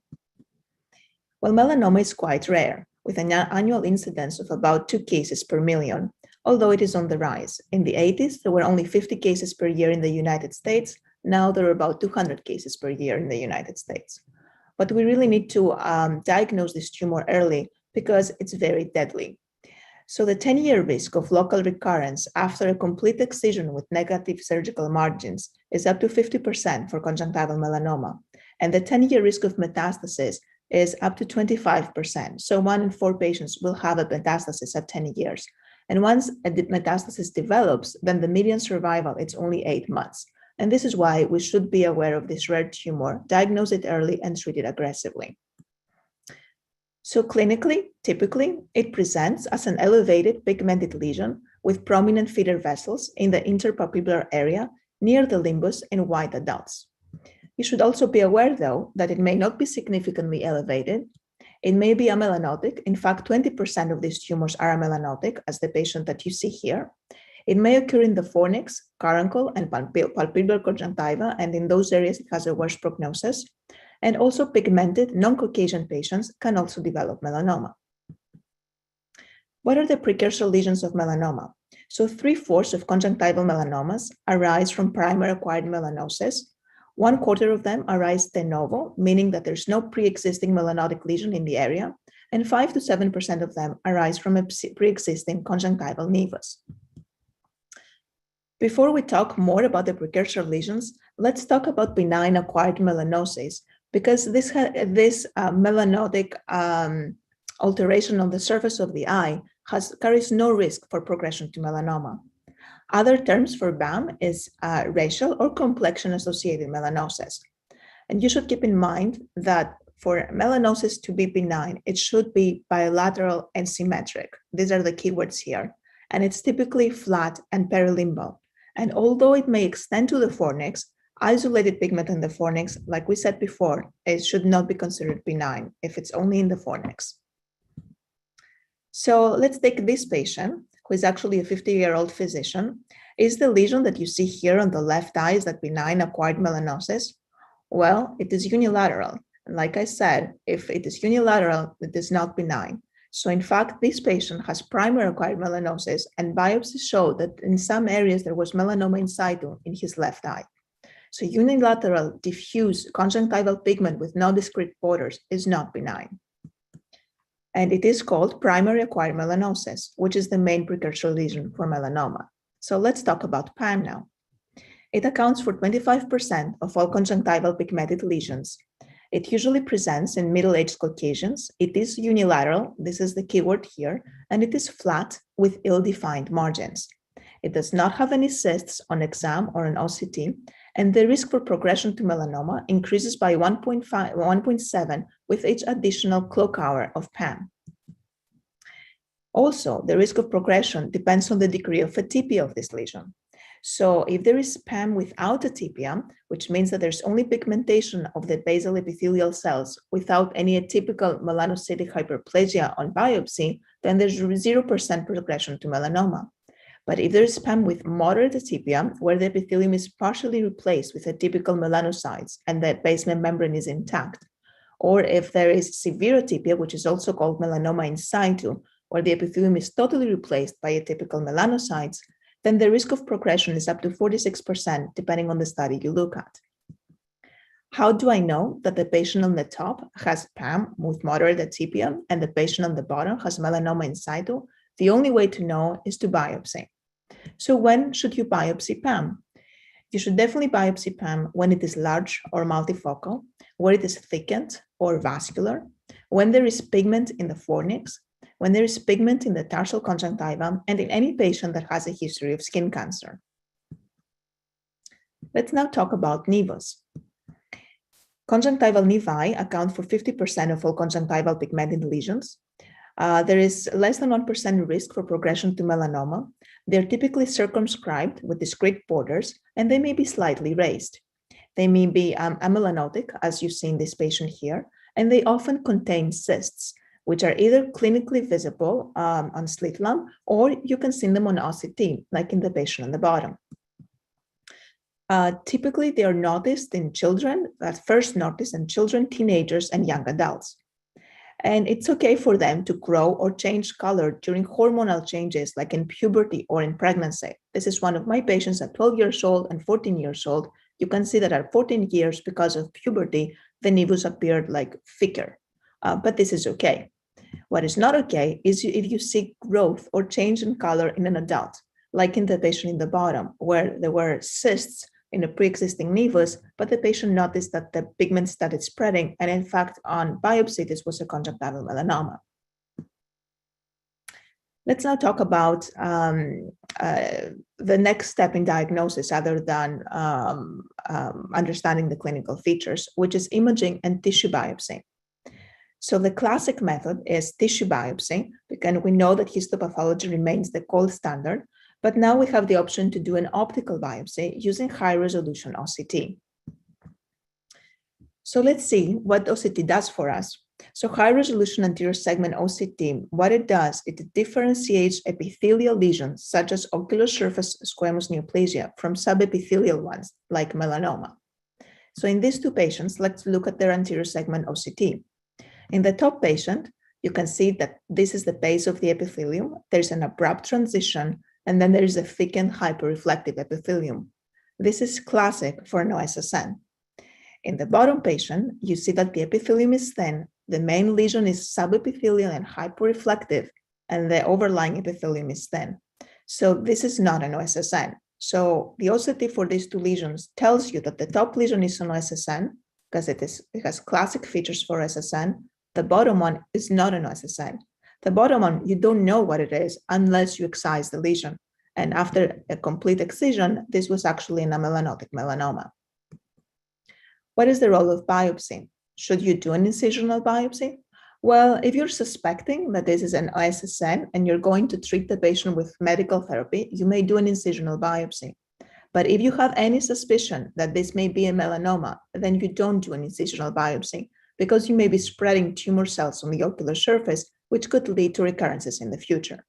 Well, melanoma is quite rare, with an annual incidence of about 2 cases per million, although it is on the rise. In the 80s, there were only 50 cases per year in the United States. Now there are about 200 cases per year in the United States. But we really need to diagnose this tumor early because it's very deadly. So the 10-year risk of local recurrence after a complete excision with negative surgical margins is up to 50% for conjunctival melanoma. And the 10-year risk of metastasis is up to 25%. So 1 in 4 patients will have a metastasis at 10 years. And once a metastasis develops, then the median survival is only 8 months. And this is why we should be aware of this rare tumor, diagnose it early, and treat it aggressively. So clinically, typically, it presents as an elevated pigmented lesion with prominent feeder vessels in the interpapillar area near the limbus in white adults. You should also be aware, though, that it may not be significantly elevated. It may be amelanotic. In fact, 20% of these tumors are amelanotic, as the patient that you see here. It may occur in the fornix, caruncle, and palpebral conjunctiva, and in those areas it has a worse prognosis. And also pigmented non-Caucasian patients can also develop melanoma. What are the precursor lesions of melanoma? So 3/4 of conjunctival melanomas arise from primary acquired melanosis. 1/4 of them arise de novo, meaning that there's no pre-existing melanotic lesion in the area, and 5 to 7% of them arise from a pre-existing conjunctival nevus. Before we talk more about the precursor lesions, let's talk about benign acquired melanosis, because this melanotic alteration on the surface of the eye carries no risk for progression to melanoma. Other terms for BAM is racial or complexion-associated melanosis. And you should keep in mind that for melanosis to be benign, it should be bilateral and symmetric. These are the keywords here. And it's typically flat and perilimbal. And although it may extend to the fornix, isolated pigment in the fornix, like we said before, it should not be considered benign if it's only in the fornix. So let's take this patient, who is actually a 50-year-old physician. Is the lesion that you see here on the left eye, is that benign acquired melanosis? Well, it is unilateral. And like I said, if it is unilateral, it is not benign. So in fact, this patient has primary acquired melanosis, and biopsies show that in some areas there was melanoma in situ in his left eye. So unilateral diffuse conjunctival pigment with no discrete borders is not benign. And it is called primary acquired melanosis, which is the main precursor lesion for melanoma. So let's talk about PAM now. It accounts for 25% of all conjunctival pigmented lesions. It usually presents in middle-aged Caucasians. It is unilateral, this is the keyword here, and it is flat with ill-defined margins. It does not have any cysts on exam or an OCT, and the risk for progression to melanoma increases by 1.7 with each additional clock hour of PAM. Also, the risk of progression depends on the degree of atypia of this lesion. So if there is PAM without atypia, which means that there's only pigmentation of the basal epithelial cells without any atypical melanocytic hyperplasia on biopsy, then there's 0% progression to melanoma. But if there is PAM with moderate atypia, where the epithelium is partially replaced with atypical melanocytes and the basement membrane is intact, or if there is severe atypia, which is also called melanoma in situ, where the epithelium is totally replaced by atypical melanocytes, then the risk of progression is up to 46%, depending on the study you look at. How do I know that the patient on the top has PAM with moderate atypia and the patient on the bottom has melanoma in situ? The only way to know is to biopsy. So when should you biopsy PAM? You should definitely biopsy PAM when it is large or multifocal, where it is thickened or vascular, when there is pigment in the fornix, when there is pigment in the tarsal conjunctiva, and in any patient that has a history of skin cancer. Let's now talk about nevus. Conjunctival nevi account for 50% of all conjunctival pigmented lesions. There is less than 1% risk for progression to melanoma. They're typically circumscribed with discrete borders, and they may be slightly raised. They may be amelanotic, as you see in this patient here, and they often contain cysts, which are either clinically visible on slit lamp, or you can see them on OCT, like in the patient on the bottom. Typically, they are noticed in children, first noticed in children, teenagers, and young adults. And it's okay for them to grow or change color during hormonal changes, like in puberty or in pregnancy. This is one of my patients at 12 years old and 14 years old. You can see that at 14 years, because of puberty, the nevus appeared like thicker, but this is okay. What is not okay is if you see growth or change in color in an adult, like in the patient in the bottom, where there were cysts in a pre-existing nevus, but the patient noticed that the pigment started spreading, and in fact, on biopsy, this was a conjunctival melanoma. Let's now talk about the next step in diagnosis, other than understanding the clinical features, which is imaging and tissue biopsy. So the classic method is tissue biopsy, because we know that histopathology remains the gold standard, but now we have the option to do an optical biopsy using high-resolution OCT. So let's see what OCT does for us. So high-resolution anterior segment OCT, what it does, it differentiates epithelial lesions, such as ocular surface squamous neoplasia, from subepithelial ones, like melanoma. So in these two patients, let's look at their anterior segment OCT. In the top patient, you can see that this is the base of the epithelium. There's an abrupt transition, and then there is a thickened hyperreflective epithelium. This is classic for an OSSN. In the bottom patient, you see that the epithelium is thin, the main lesion is subepithelial and hyperreflective, and the overlying epithelium is thin. So this is not an OSSN. So the OCT for these two lesions tells you that the top lesion is an OSSN, because it has classic features for OSSN. The bottom one is not an OSSN. The bottom one, you don't know what it is unless you excise the lesion. And after a complete excision, this was actually an amelanotic melanoma. What is the role of biopsy? Should you do an incisional biopsy? Well, if you're suspecting that this is an OSSN and you're going to treat the patient with medical therapy, you may do an incisional biopsy. But if you have any suspicion that this may be a melanoma, then you don't do an incisional biopsy, because you may be spreading tumor cells on the ocular surface, which could lead to recurrences in the future.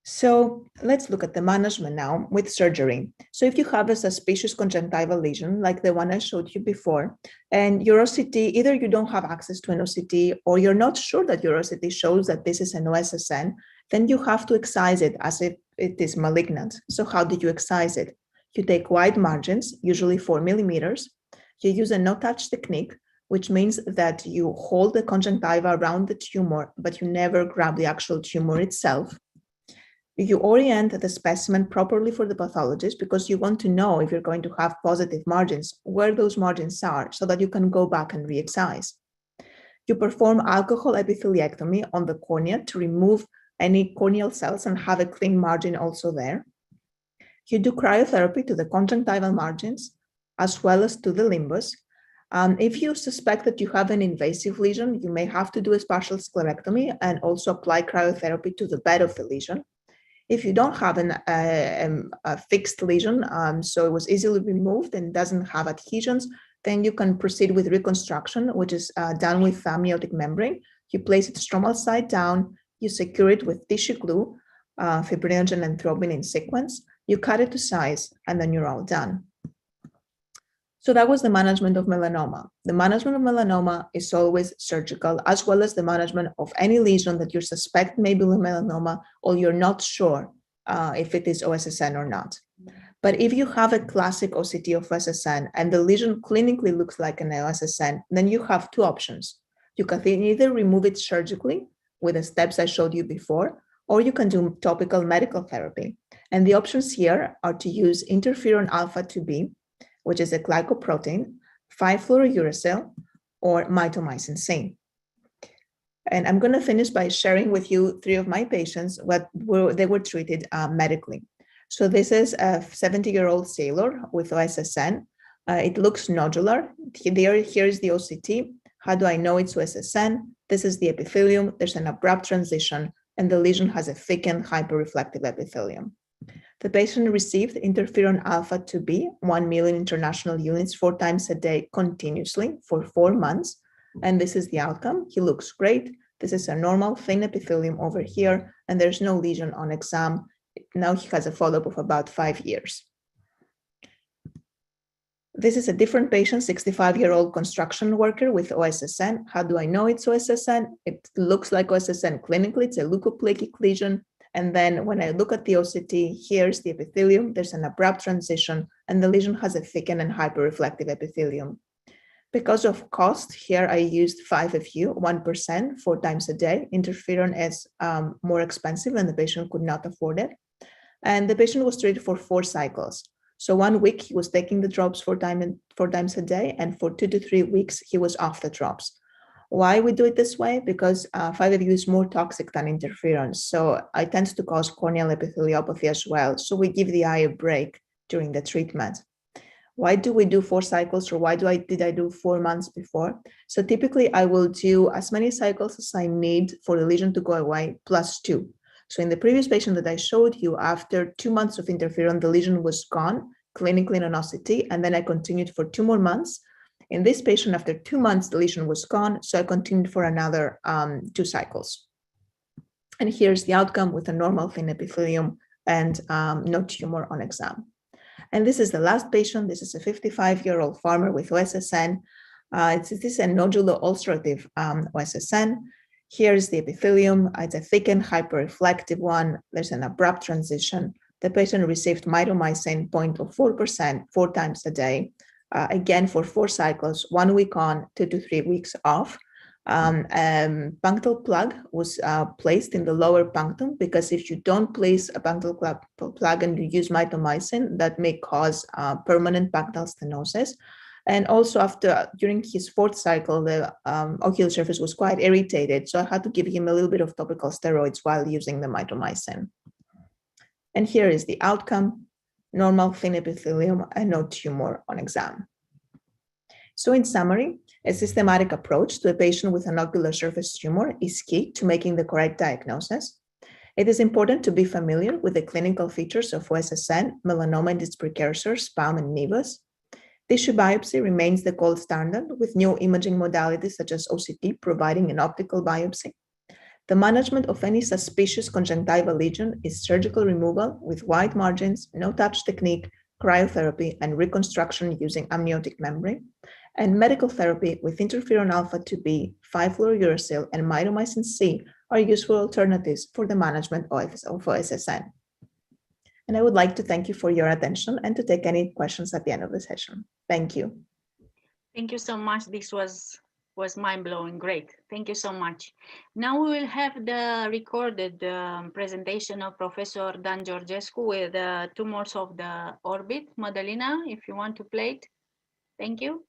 So let's look at the management now with surgery. So if you have a suspicious conjunctival lesion, like the one I showed you before, and your OCT, either you don't have access to an OCT or you're not sure that your OCT shows that this is an OSSN, then you have to excise it as if it is malignant. So how do you excise it? You take wide margins, usually 4 millimeters. You use a no-touch technique, which means that you hold the conjunctiva around the tumor, but you never grab the actual tumor itself. You orient the specimen properly for the pathologist because you want to know if you're going to have positive margins, where those margins are, so that you can go back and re-excise. You perform alcohol epitheliectomy on the cornea to remove any corneal cells and have a clean margin also there. You do cryotherapy to the conjunctival margins as well as to the limbus. If you suspect that you have an invasive lesion, you may have to do a partial sclerectomy and also apply cryotherapy to the bed of the lesion. If you don't have a fixed lesion, so it was easily removed and doesn't have adhesions, then you can proceed with reconstruction, which is done with amniotic membrane. You place it stromal side down, you secure it with tissue glue, fibrinogen and thrombin in sequence, you cut it to size, and then you're all done. So that was the management of melanoma. The management of melanoma is always surgical, as well as the management of any lesion that you suspect may be melanoma, or you're not sure if it is OSSN or not. But if you have a classic OCT of OSSN and the lesion clinically looks like an OSSN, then you have two options. You can either remove it surgically with the steps I showed you before, or you can do topical medical therapy. And the options here are to use interferon alpha 2b, which is a glycoprotein, 5-fluorouracil, or mitomycin C. And I'm going to finish by sharing with you 3 of my patients they were treated medically. So this is a 70-year-old sailor with OSSN. It looks nodular. Here is the OCT. How do I know it's OSSN? This is the epithelium. There's an abrupt transition, and the lesion has a thickened hyperreflective epithelium. The patient received interferon alpha 2b, 1 million international units 4 times a day continuously for 4 months. And this is the outcome. He looks great. This is a normal thin epithelium over here, and there's no lesion on exam. Now he has a follow-up of about 5 years. This is a different patient, 65-year-old construction worker with OSSN. How do I know it's OSSN? It looks like OSSN clinically. It's a leukoplakic lesion. And then when I look at the OCT, here's the epithelium. There's an abrupt transition, and the lesion has a thickened and hyperreflective epithelium. Because of cost, here I used 5FU, 1%, 4 times a day. Interferon is more expensive, and the patient could not afford it. And the patient was treated for 4 cycles. So 1 week, he was taking the drops 4 times a day, and for 2 to 3 weeks, he was off the drops. Why we do it this way? Because 5FU is more toxic than interferon. So it tends to cause corneal epitheliopathy as well. So we give the eye a break during the treatment. Why do we do 4 cycles, or why did I do 4 months before? So typically I will do as many cycles as I need for the lesion to go away plus 2. So in the previous patient that I showed you, after 2 months of interferon, the lesion was gone clinically in an OCT, and then I continued for 2 more months. In this patient, after 2 months, the lesion was gone, so I continued for another 2 cycles. And here's the outcome with a normal thin epithelium and no tumor on exam. And this is the last patient. This is a 55-year-old farmer with OSSN. This is a nodular ulcerative OSSN. Here's the epithelium. It's a thickened, hyperreflective one. There's an abrupt transition. The patient received mitomycin 0.04% 4 times a day. Again, for 4 cycles, 1 week on, 2 to 3 weeks off. Punctal plug was placed in the lower punctum, because if you don't place a punctal plug and you use mitomycin, that may cause permanent punctal stenosis. And also during his 4th cycle, the ocular surface was quite irritated. So I had to give him a little bit of topical steroids while using the mitomycin. And here is the outcome: normal thin epithelium and no tumor on exam. So in summary, a systematic approach to a patient with an ocular surface tumor is key to making the correct diagnosis. It is important to be familiar with the clinical features of OSSN, melanoma and its precursors, PAM and nevus. Tissue biopsy remains the gold standard, with new imaging modalities such as OCT providing an optical biopsy. The management of any suspicious conjunctival lesion is surgical removal with wide margins, no-touch technique, cryotherapy, and reconstruction using amniotic membrane, and medical therapy with interferon alpha 2b, 5-fluorouracil, and mitomycin C are useful alternatives for the management of OSSN. And I would like to thank you for your attention and to take any questions at the end of the session. Thank you.
Thank you so much. This was mind-blowing. Great. Thank you so much. Now we will have the recorded presentation of Professor Dan Georgescu with tumors of the orbit. Madalina, if you want to play it. Thank you.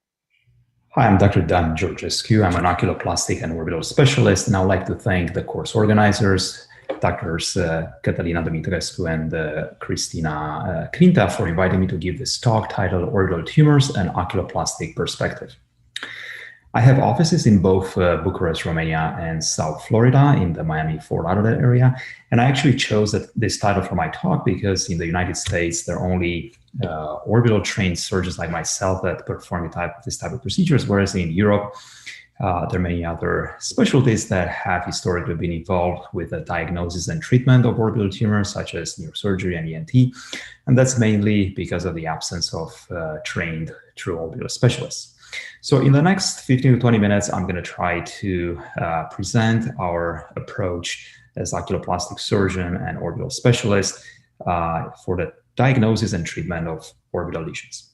Hi, I'm Dr. Dan Georgescu. I'm an oculoplastic and orbital specialist, and I'd like to thank the course organizers, Drs. Catalina Dumitrescu and Cristina Crinta, for inviting me to give this talk titled Orbital Tumors and Oculoplastic Perspective. I have offices in both Bucharest, Romania, and South Florida in the Miami-Fort Lauderdale area. And I actually chose this title for my talk because in the United States, there are only orbital trained surgeons like myself that perform this type of procedures, whereas in Europe, there are many other specialties that have historically been involved with the diagnosis and treatment of orbital tumors, such as neurosurgery and ENT. And that's mainly because of the absence of trained true orbital specialists. So in the next 15 to 20 minutes, I'm going to try to present our approach as oculoplastic surgeon and orbital specialist for the diagnosis and treatment of orbital lesions.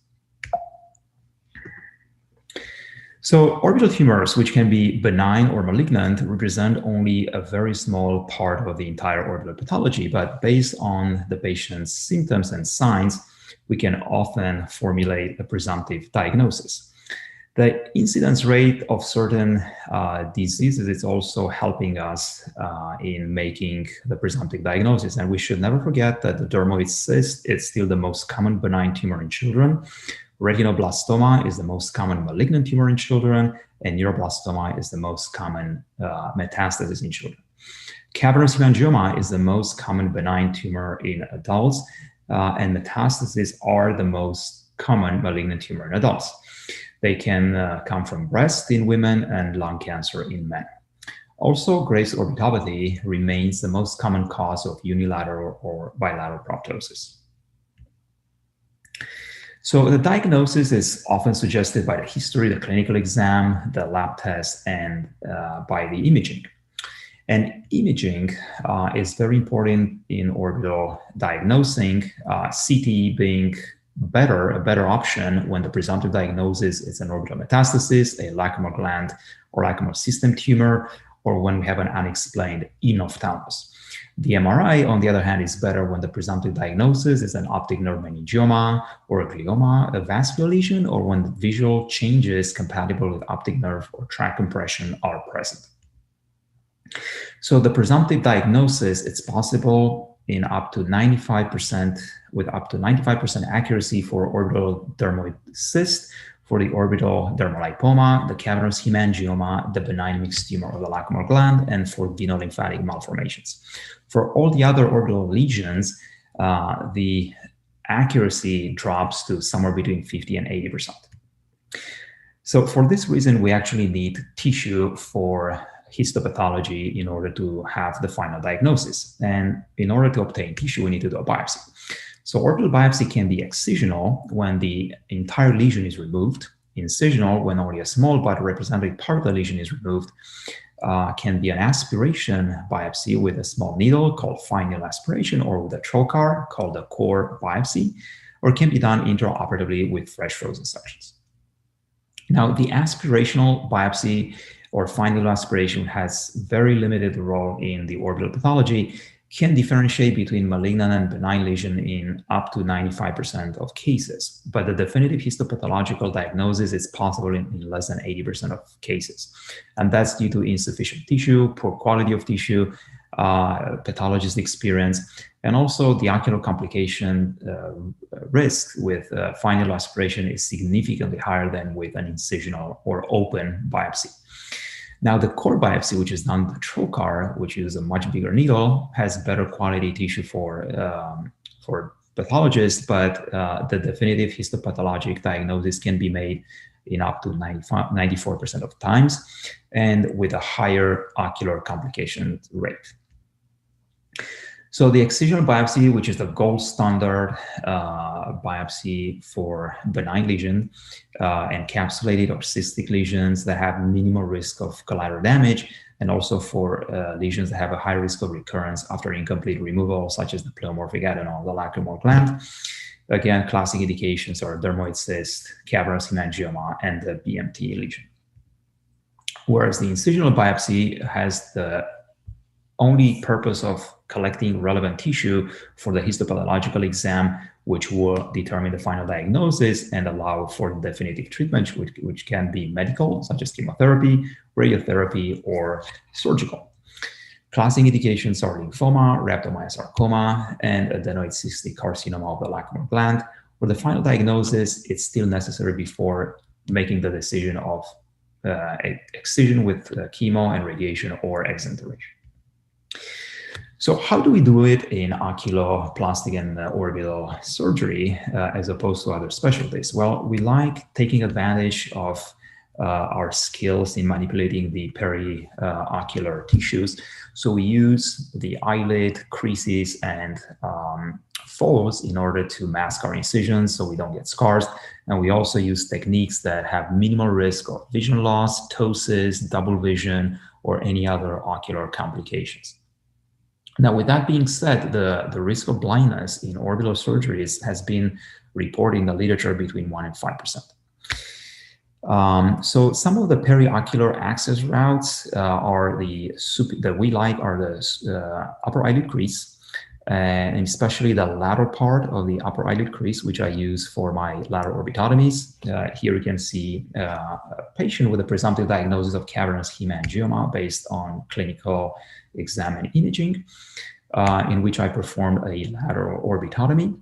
So orbital tumors, which can be benign or malignant, represent only a very small part of the entire orbital pathology, but based on the patient's symptoms and signs, we can often formulate a presumptive diagnosis. The incidence rate of certain diseases is also helping us in making the presumptive diagnosis. And we should never forget that the dermoid cyst is still the most common benign tumor in children. Retinoblastoma is the most common malignant tumor in children, and neuroblastoma is the most common metastasis in children. Cavernous hemangioma is the most common benign tumor in adults, and metastases are the most common malignant tumor in adults. They can come from breast in women and lung cancer in men. Also, Graves' orbitopathy remains the most common cause of unilateral or bilateral proptosis. So the diagnosis is often suggested by the history, the clinical exam, the lab test, and by the imaging. And imaging is very important in orbital diagnosing, CT being a better option when the presumptive diagnosis is an orbital metastasis, a lacrimal gland or lacrimal system tumor, or when we have an unexplained enophthalmos. The MRI, on the other hand, is better when the presumptive diagnosis is an optic nerve meningioma or a glioma, a vascular lesion, or when the visual changes compatible with optic nerve or tract compression are present. So the presumptive diagnosis, it's possible in up to 95%, with up to 95% accuracy for orbital dermoid cyst, for the orbital dermolipoma, the cavernous hemangioma, the benign mixed tumor of the lacrimal gland, and for venolymphatic malformations. For all the other orbital lesions, the accuracy drops to somewhere between 50 and 80%. So for this reason, we actually need tissue for histopathology in order to have the final diagnosis. And in order to obtain tissue, we need to do a biopsy. So orbital biopsy can be excisional when the entire lesion is removed, incisional when only a small but representative part of the lesion is removed, can be an aspiration biopsy with a small needle called fine needle aspiration, or with a trocar called a core biopsy, or can be done intraoperatively with fresh frozen sections. Now, the aspirational biopsy or fine needle aspiration has very limited role in the orbital pathology, can differentiate between malignant and benign lesion in up to 95% of cases. But the definitive histopathological diagnosis is possible in less than 80% of cases. And that's due to insufficient tissue, poor quality of tissue, pathologist experience, and also the ocular complication risk with fine needle aspiration is significantly higher than with an incisional or open biopsy. Now, the core biopsy, which is done with trocar, which is a much bigger needle, has better quality tissue for pathologists, but the definitive histopathologic diagnosis can be made in up to 94% of times, and with a higher ocular complication rate. So the excisional biopsy, which is the gold standard biopsy for benign lesion, encapsulated or cystic lesions that have minimal risk of collateral damage, and also for lesions that have a high risk of recurrence after incomplete removal, such as the pleomorphic adenoma, the lacrimal gland. Again, classic indications are dermoid cyst, cavernous hemangioma, and the BMT lesion. Whereas the incisional biopsy has the only purpose of collecting relevant tissue for the histopathological exam, which will determine the final diagnosis and allow for definitive treatment, which can be medical, such as chemotherapy, radiotherapy, or surgical. Classic indications are lymphoma, rhabdomyosarcoma, and adenoid cystic carcinoma of the lacrimal gland, where the final diagnosis is still necessary before making the decision of excision with chemo and radiation or exenteration. So how do we do it in oculoplastic and orbital surgery as opposed to other specialties? Well, we like taking advantage of our skills in manipulating the periocular tissues. So we use the eyelid, creases, and folds in order to mask our incisions so we don't get scars. And we also use techniques that have minimal risk of vision loss, ptosis, double vision, or any other ocular complications. Now, with that being said, the risk of blindness in orbital surgeries has been reported in the literature between 1% and 5%. So some of the periocular access routes are that we like are the upper eyelid crease, and especially the lateral part of the upper eyelid crease, which I use for my lateral orbitotomies. Here you can see a patient with a presumptive diagnosis of cavernous hemangioma based on clinical exam and imaging, in which I performed a lateral orbitotomy.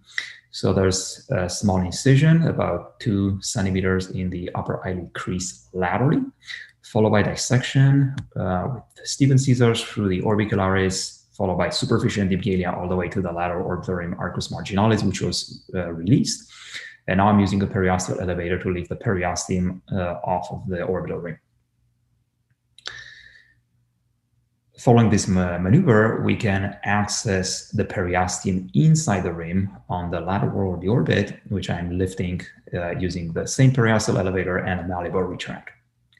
So there's a small incision, about 2 centimeters in the upper eyelid crease laterally, followed by dissection with Stephen scissors through the orbicularis, followed by superficial endomegalia all the way to the lateral orbital rim arcus marginalis, which was released. And now I'm using a periosteal elevator to lift the periosteum off of the orbital rim. Following this maneuver, we can access the periosteum inside the rim on the lateral of the orbit, which I'm lifting using the same periosteal elevator and a malleable retractor.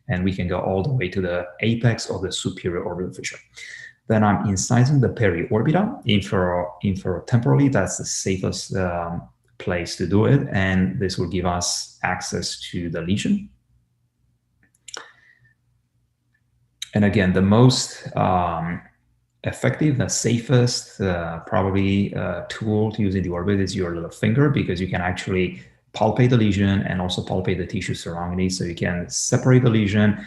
And we can go all the way to the apex of the superior orbital fissure. Then I'm incising the periorbita inferotemporally. That's the safest place to do it. And this will give us access to the lesion. And again, the most effective, the safest, probably tool to use in the orbit is your little finger, because you can actually palpate the lesion and also palpate the tissue surrounding it. So you can separate the lesion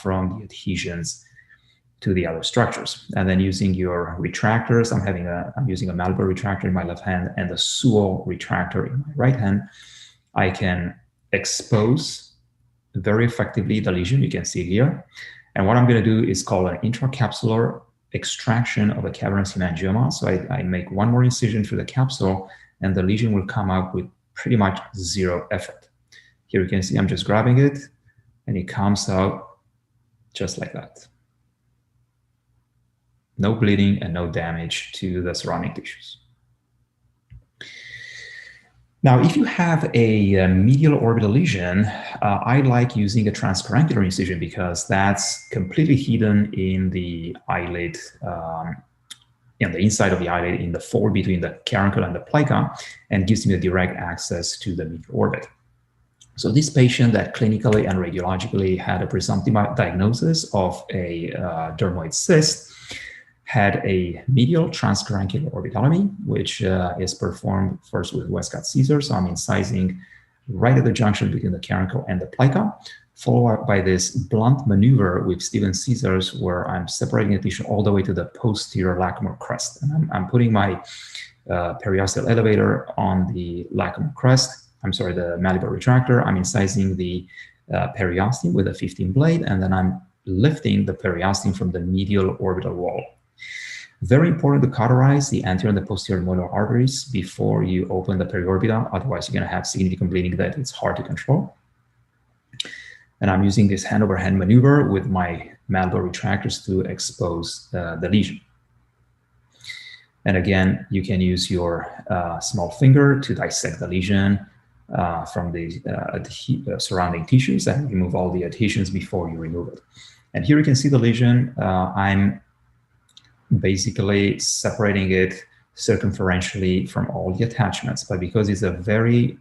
from the adhesions to the other structures. And then using your retractors, I'm using a malleable retractor in my left hand and the Suo retractor in my right hand. I can expose very effectively the lesion. You can see here. And what I'm going to do is call an intracapsular extraction of a cavernous hemangioma. So I make one more incision through the capsule, and the lesion will come out with pretty much zero effort. Here you can see I'm just grabbing it, and it comes out just like that. No bleeding and no damage to the surrounding tissues. Now, if you have a medial orbital lesion, I like using a transparencular incision because that's completely hidden in the eyelid, in the inside of the eyelid, in the fold between the caruncle and the plica, and gives me a direct access to the medial orbit. So this patient that clinically and radiologically had a presumptive diagnosis of a dermoid cyst had a medial transcaruncular orbitotomy, which is performed first with Westcott scissors. So I'm incising right at the junction between the caruncle and the plica, followed by this blunt maneuver with Stephen scissors, where I'm separating the tissue all the way to the posterior lacrimal crest. And I'm putting my periosteal elevator on the lacrimal crest. I'm sorry, the malleable retractor. I'm incising the periosteum with a 15 blade, and then I'm lifting the periosteum from the medial orbital wall. Very important to cauterize the anterior and the posterior molar arteries before you open the periorbita. Otherwise, you're going to have significant bleeding that it's hard to control. And I'm using this hand-over-hand maneuver with my malleable retractors to expose the lesion. And again, you can use your small finger to dissect the lesion from the surrounding tissues and remove all the adhesions before you remove it. And here you can see the lesion. I'm basically separating it circumferentially from all the attachments, but because it's a very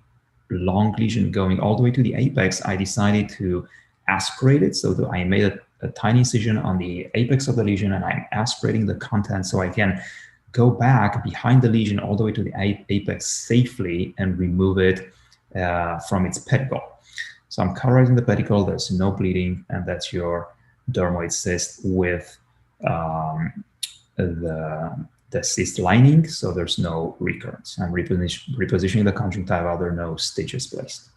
long lesion going all the way to the apex, I decided to aspirate it. So I made a tiny incision on the apex of the lesion, and I'm aspirating the content so I can go back behind the lesion all the way to the apex safely and remove it from its pedicle. So I'm cauterizing the pedicle, there's no bleeding, and that's your dermoid cyst with the cyst lining, so there's no recurrence. I'm repositioning the conjunctiva, there are no stitches placed.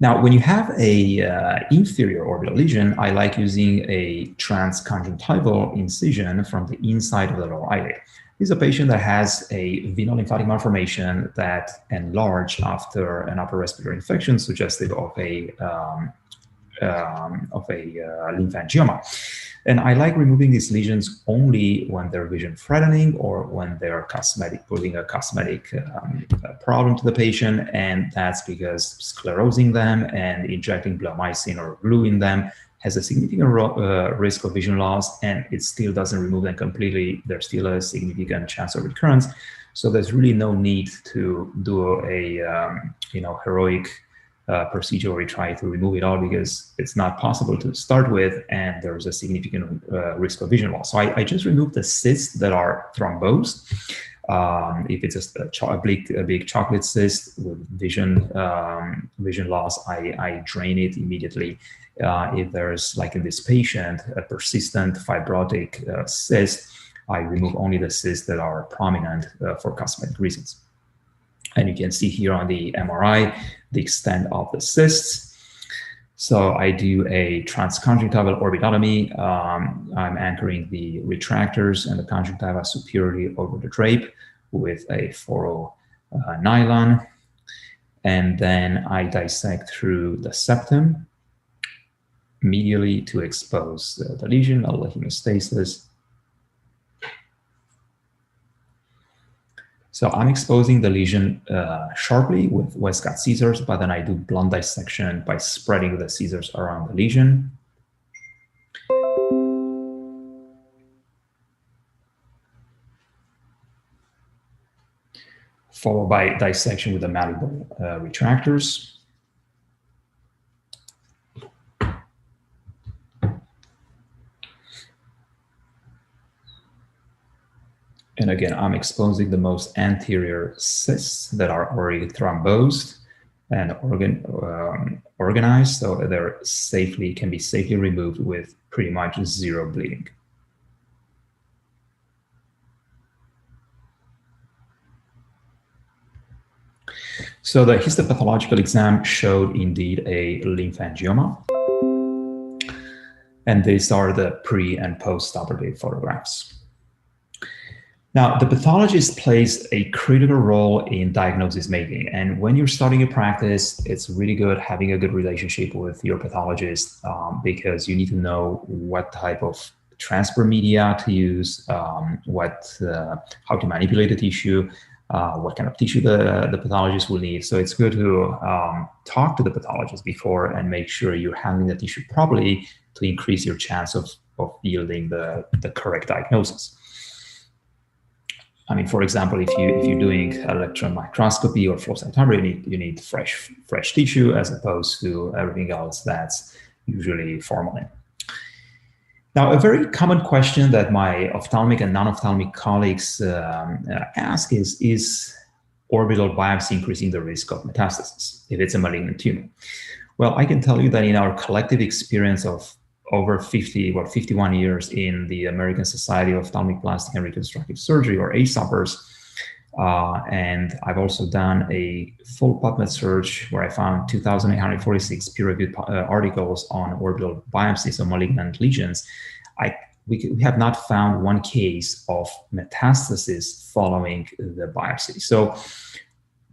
Now, when you have a inferior orbital lesion, I like using a transconjunctival incision from the inside of the lower eyelid. This is a patient that has a venous lymphatic malformation that enlarged after an upper respiratory infection suggestive of a lymphangioma. And I like removing these lesions only when they're vision threatening or when they're cosmetic, putting a cosmetic problem to the patient. And that's because sclerosing them and injecting bleomycin or glue in them has a significant risk of vision loss, and it still doesn't remove them completely. There's still a significant chance of recurrence. So there's really no need to do a heroic procedure where we try to remove it all, because it's not possible to start with, and there's a significant risk of vision loss. So I just removed the cysts that are thrombosed. If it's a big chocolate cyst with vision loss, I drain it immediately. If there's, like in this patient, a persistent fibrotic cyst, I remove only the cysts that are prominent for cosmetic reasons. And you can see here on the MRI the extent of the cysts. So I do a transconjunctival orbitotomy. I'm anchoring the retractors and the conjunctiva superiorly over the drape with a 4-0 nylon. And then I dissect through the septum medially to expose the lesion, all the hemostasis. So I'm exposing the lesion sharply with Westcott scissors, but then I do blunt dissection by spreading the scissors around the lesion. Followed by dissection with the malleable retractors. And again, I'm exposing the most anterior cysts that are already thrombosed and organized, so they're can be safely removed with pretty much zero bleeding. So the histopathological exam showed indeed a lymphangioma. And these are the pre and post-operative photographs. Now, the pathologist plays a critical role in diagnosis making. And when you're starting your practice, it's really good having a good relationship with your pathologist because you need to know what type of transfer media to use, how to manipulate the tissue, what kind of tissue the pathologist will need. So it's good to talk to the pathologist before and make sure you're handling the tissue properly to increase your chance of yielding the correct diagnosis. I mean, for example, if you're doing electron microscopy or flow cytometry, you need fresh tissue as opposed to everything else that's usually formalin. Now, a very common question that my ophthalmic and non-ophthalmic colleagues ask is orbital biopsy increasing the risk of metastasis if it's a malignant tumor? Well, I can tell you that in our collective experience of over 51 years in the American Society of Ophthalmic Plastic and Reconstructive Surgery, or ASOPers, and I've also done a full PubMed search where I found 2,846 peer-reviewed articles on orbital biopsies of malignant lesions. We have not found one case of metastasis following the biopsy. So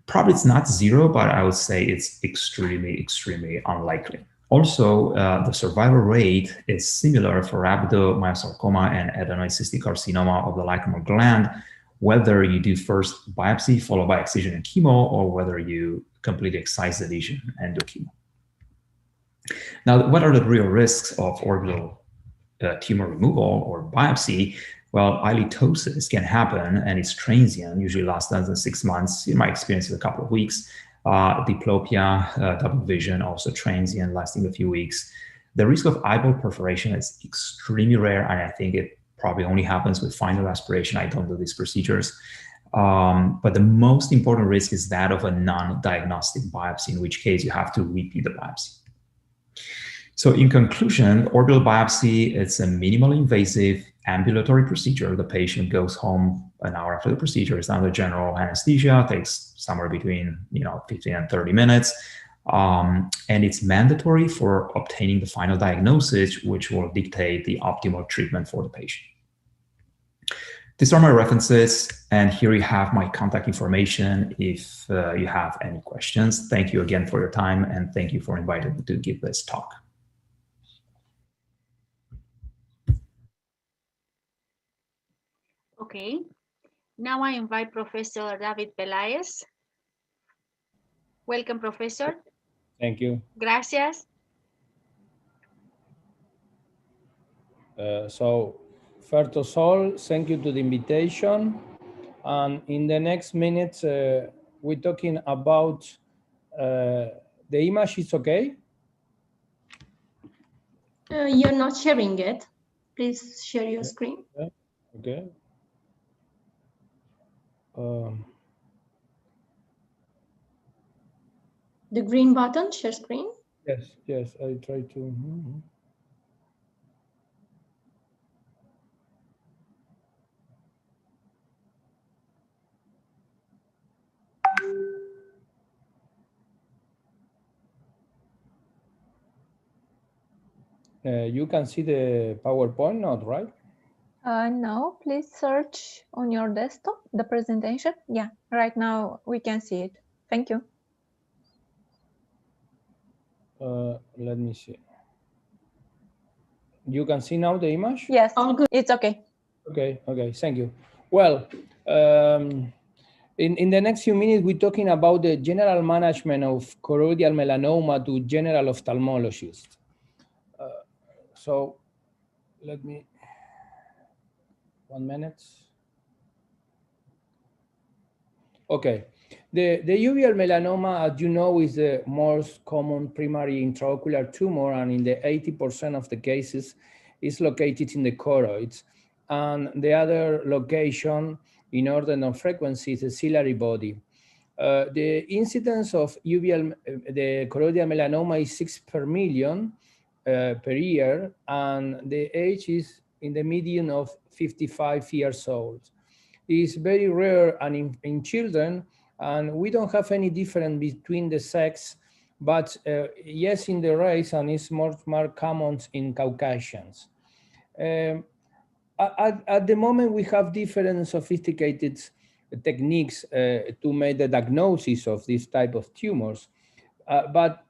probably it's not zero, but I would say it's extremely, extremely unlikely. Also, the survival rate is similar for rhabdomyosarcoma and adenoid cystic carcinoma of the lacrimal gland, whether you do first biopsy followed by excision and chemo, or whether you completely excise the lesion and do chemo. Now, what are the real risks of orbital tumor removal or biopsy? Well, halitosis can happen and it's transient, usually lasts less than 6 months. In my experience, a couple of weeks. Diplopia, double vision, also transient, lasting a few weeks. The risk of eyeball perforation is extremely rare, and I think it probably only happens with final aspiration. I don't do these procedures. But the most important risk is that of a non-diagnostic biopsy, in which case you have to repeat the biopsy. So in conclusion, orbital biopsy, it's a minimally invasive ambulatory procedure. The patient goes home an hour after the procedure. It's under general anesthesia, takes somewhere between 15 and 30 minutes. And it's mandatory for obtaining the final diagnosis, which will dictate the optimal treatment for the patient. These are my references, and here you have my contact information if you have any questions. Thank you again for your time, and thank you for inviting me to give this talk.
Okay, now I invite Professor David Pelaez. Welcome, Professor.
Thank you.
Gracias.
So, first of all, thank you to the invitation. And in the next minutes, we're talking about the image is okay?
You're not sharing it. Please share your screen.
Okay.
The green button, share screen.
Yes, I try to. You can see the PowerPoint, not right?
No, please search on your desktop the presentation. Yeah, right now we can see it. Thank you.
Let me see. You can see now the image?
Yes, all good. It's okay.
Okay, thank you. Well, in the next few minutes, we're talking about the general management of choroidal melanoma to general ophthalmologists. So let me, 1 minute. Okay, the uveal melanoma, as you know, is the most common primary intraocular tumor, and in the 80% of the cases is located in the choroids. And the other location in order of frequency is the ciliary body. The incidence of the choroidal melanoma is 6 per million per year, and the age is in the median of 55 years old. It's very rare and in children, and we don't have any difference between the sex, but yes, in the race, and it's more common in Caucasians. At the moment, we have different sophisticated techniques to make the diagnosis of this type of tumors, but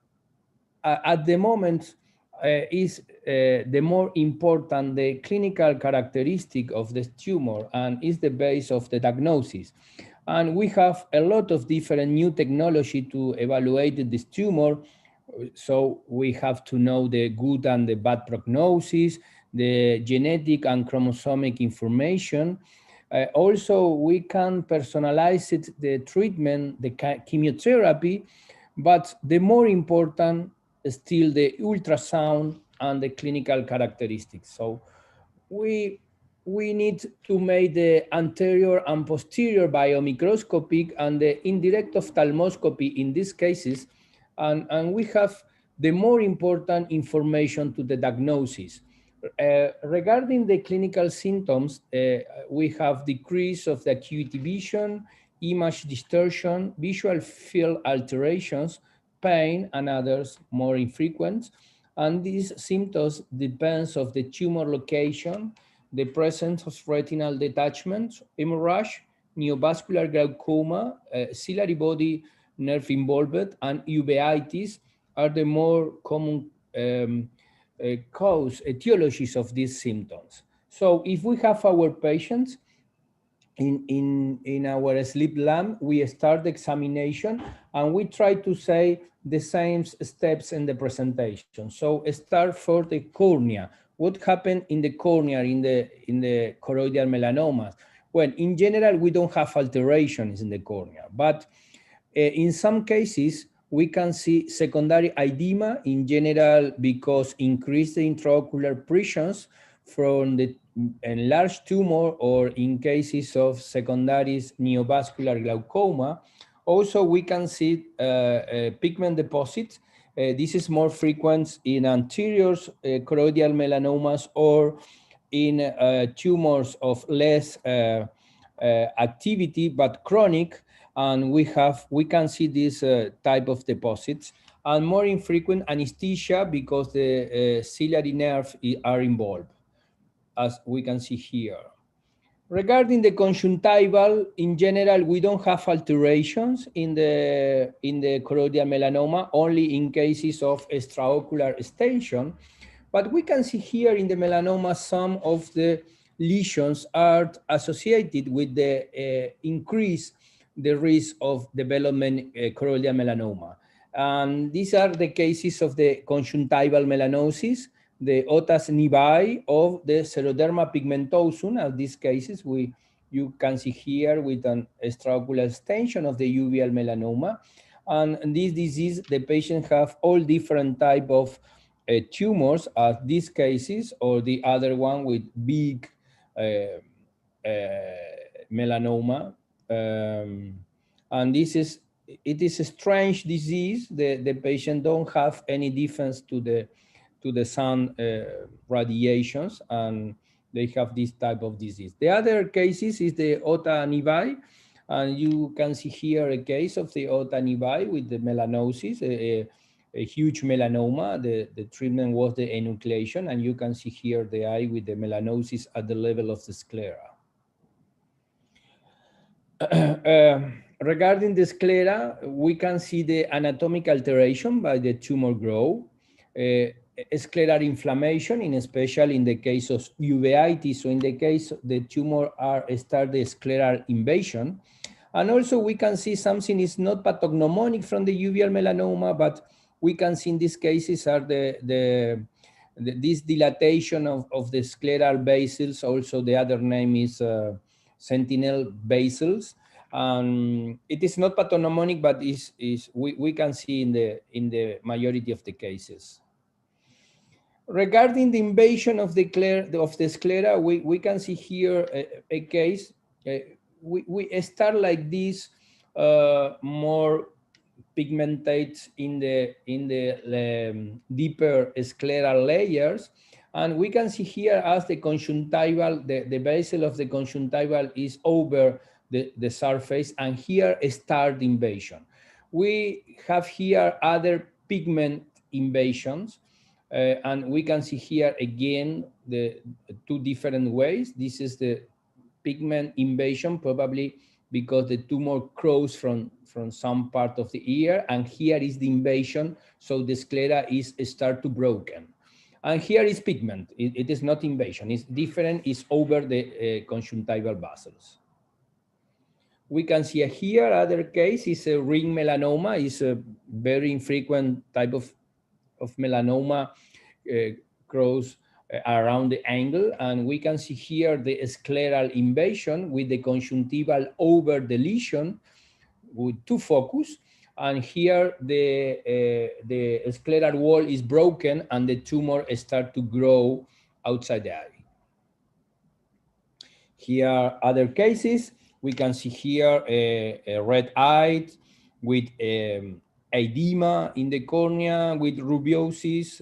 at the moment, is the more important the clinical characteristic of the tumor and is the base of the diagnosis. And we have a lot of different new technology to evaluate this tumor. So we have to know the good and the bad prognosis, the genetic and chromosomic information. Also, we can personalize it, the treatment, the chemotherapy, but the more important still the ultrasound and the clinical characteristics. So we need to make the anterior and posterior biomicroscopic and the indirect ophthalmoscopy in these cases, and we have the more important information to the diagnosis. Regarding the clinical symptoms, we have decrease of the acuity vision, image distortion, visual field alterations, pain, and others more infrequent. And these symptoms depends of the tumor location, the presence of retinal detachment, hemorrhage, neovascular glaucoma, ciliary body nerve involved, and uveitis are the more common cause etiologies of these symptoms. So if we have our patients in our sleep lab, we start the examination and we try to say the same steps in the presentation. So start for the cornea. What happened in the cornea in the choroidal melanomas? Well, in general, we don't have alterations in the cornea, but in some cases, we can see secondary edema in general because increased intraocular pressures from the enlarged tumor, or in cases of secondary neovascular glaucoma. Also, we can see pigment deposits. This is more frequent in anterior choroidal melanomas or in tumors of less activity but chronic, and we can see this type of deposits, and more infrequent anesthesia because the ciliary nerve are involved, as we can see here. Regarding the conjunctival, in general, we don't have alterations in the choroidal melanoma, only in cases of extraocular extension. But we can see here in the melanoma, some of the lesions are associated with the increase the risk of development choroidal melanoma. And these are the cases of the conjunctival melanosis, the otas nivae of the xeroderma pigmentosum. In these cases, you can see here with an extraocular extension of the uveal melanoma. And in this disease, the patient have all different type of tumors, as these cases, or the other one with big melanoma. And it is a strange disease. The patient don't have any difference to the sun radiations, and they have this type of disease. The other cases is the ota nivae, and you can see here a case of the ota nivae with the melanosis, a huge melanoma. The treatment was the enucleation, and you can see here the eye with the melanosis at the level of the sclera. Regarding the sclera, we can see the anatomic alteration by the tumor growth, scleral inflammation, especially in the case of uveitis, so in the case the tumor start the scleral invasion. And also we can see something is not pathognomonic from the uveal melanoma, but we can see in these cases are this dilatation of the scleral basils. Also the other name is sentinel basils. It is not pathognomonic, but we can see in the majority of the cases. Regarding the invasion of the sclera, we can see here a case. We start like this, more pigmented in the deeper scleral layers. And we can see here as the conjunctival, the basal of the conjunctival is over the surface, and here start invasion. We have here other pigment invasions, and we can see here again the two different ways. This is the pigment invasion, probably because the tumor grows from some part of the ear, and here is the invasion, so the sclera start to broken. And here is pigment. It is not invasion. It's different. It's over the conjunctival basals. We can see here other case is a ring melanoma. Is a very infrequent type of melanoma, grows around the angle, and we can see here the scleral invasion with the conjunctival over the lesion with two focus. And here the scleral wall is broken and the tumor start to grow outside the eye. Here other cases, we can see here a red eye with edema in the cornea, with rubeosis,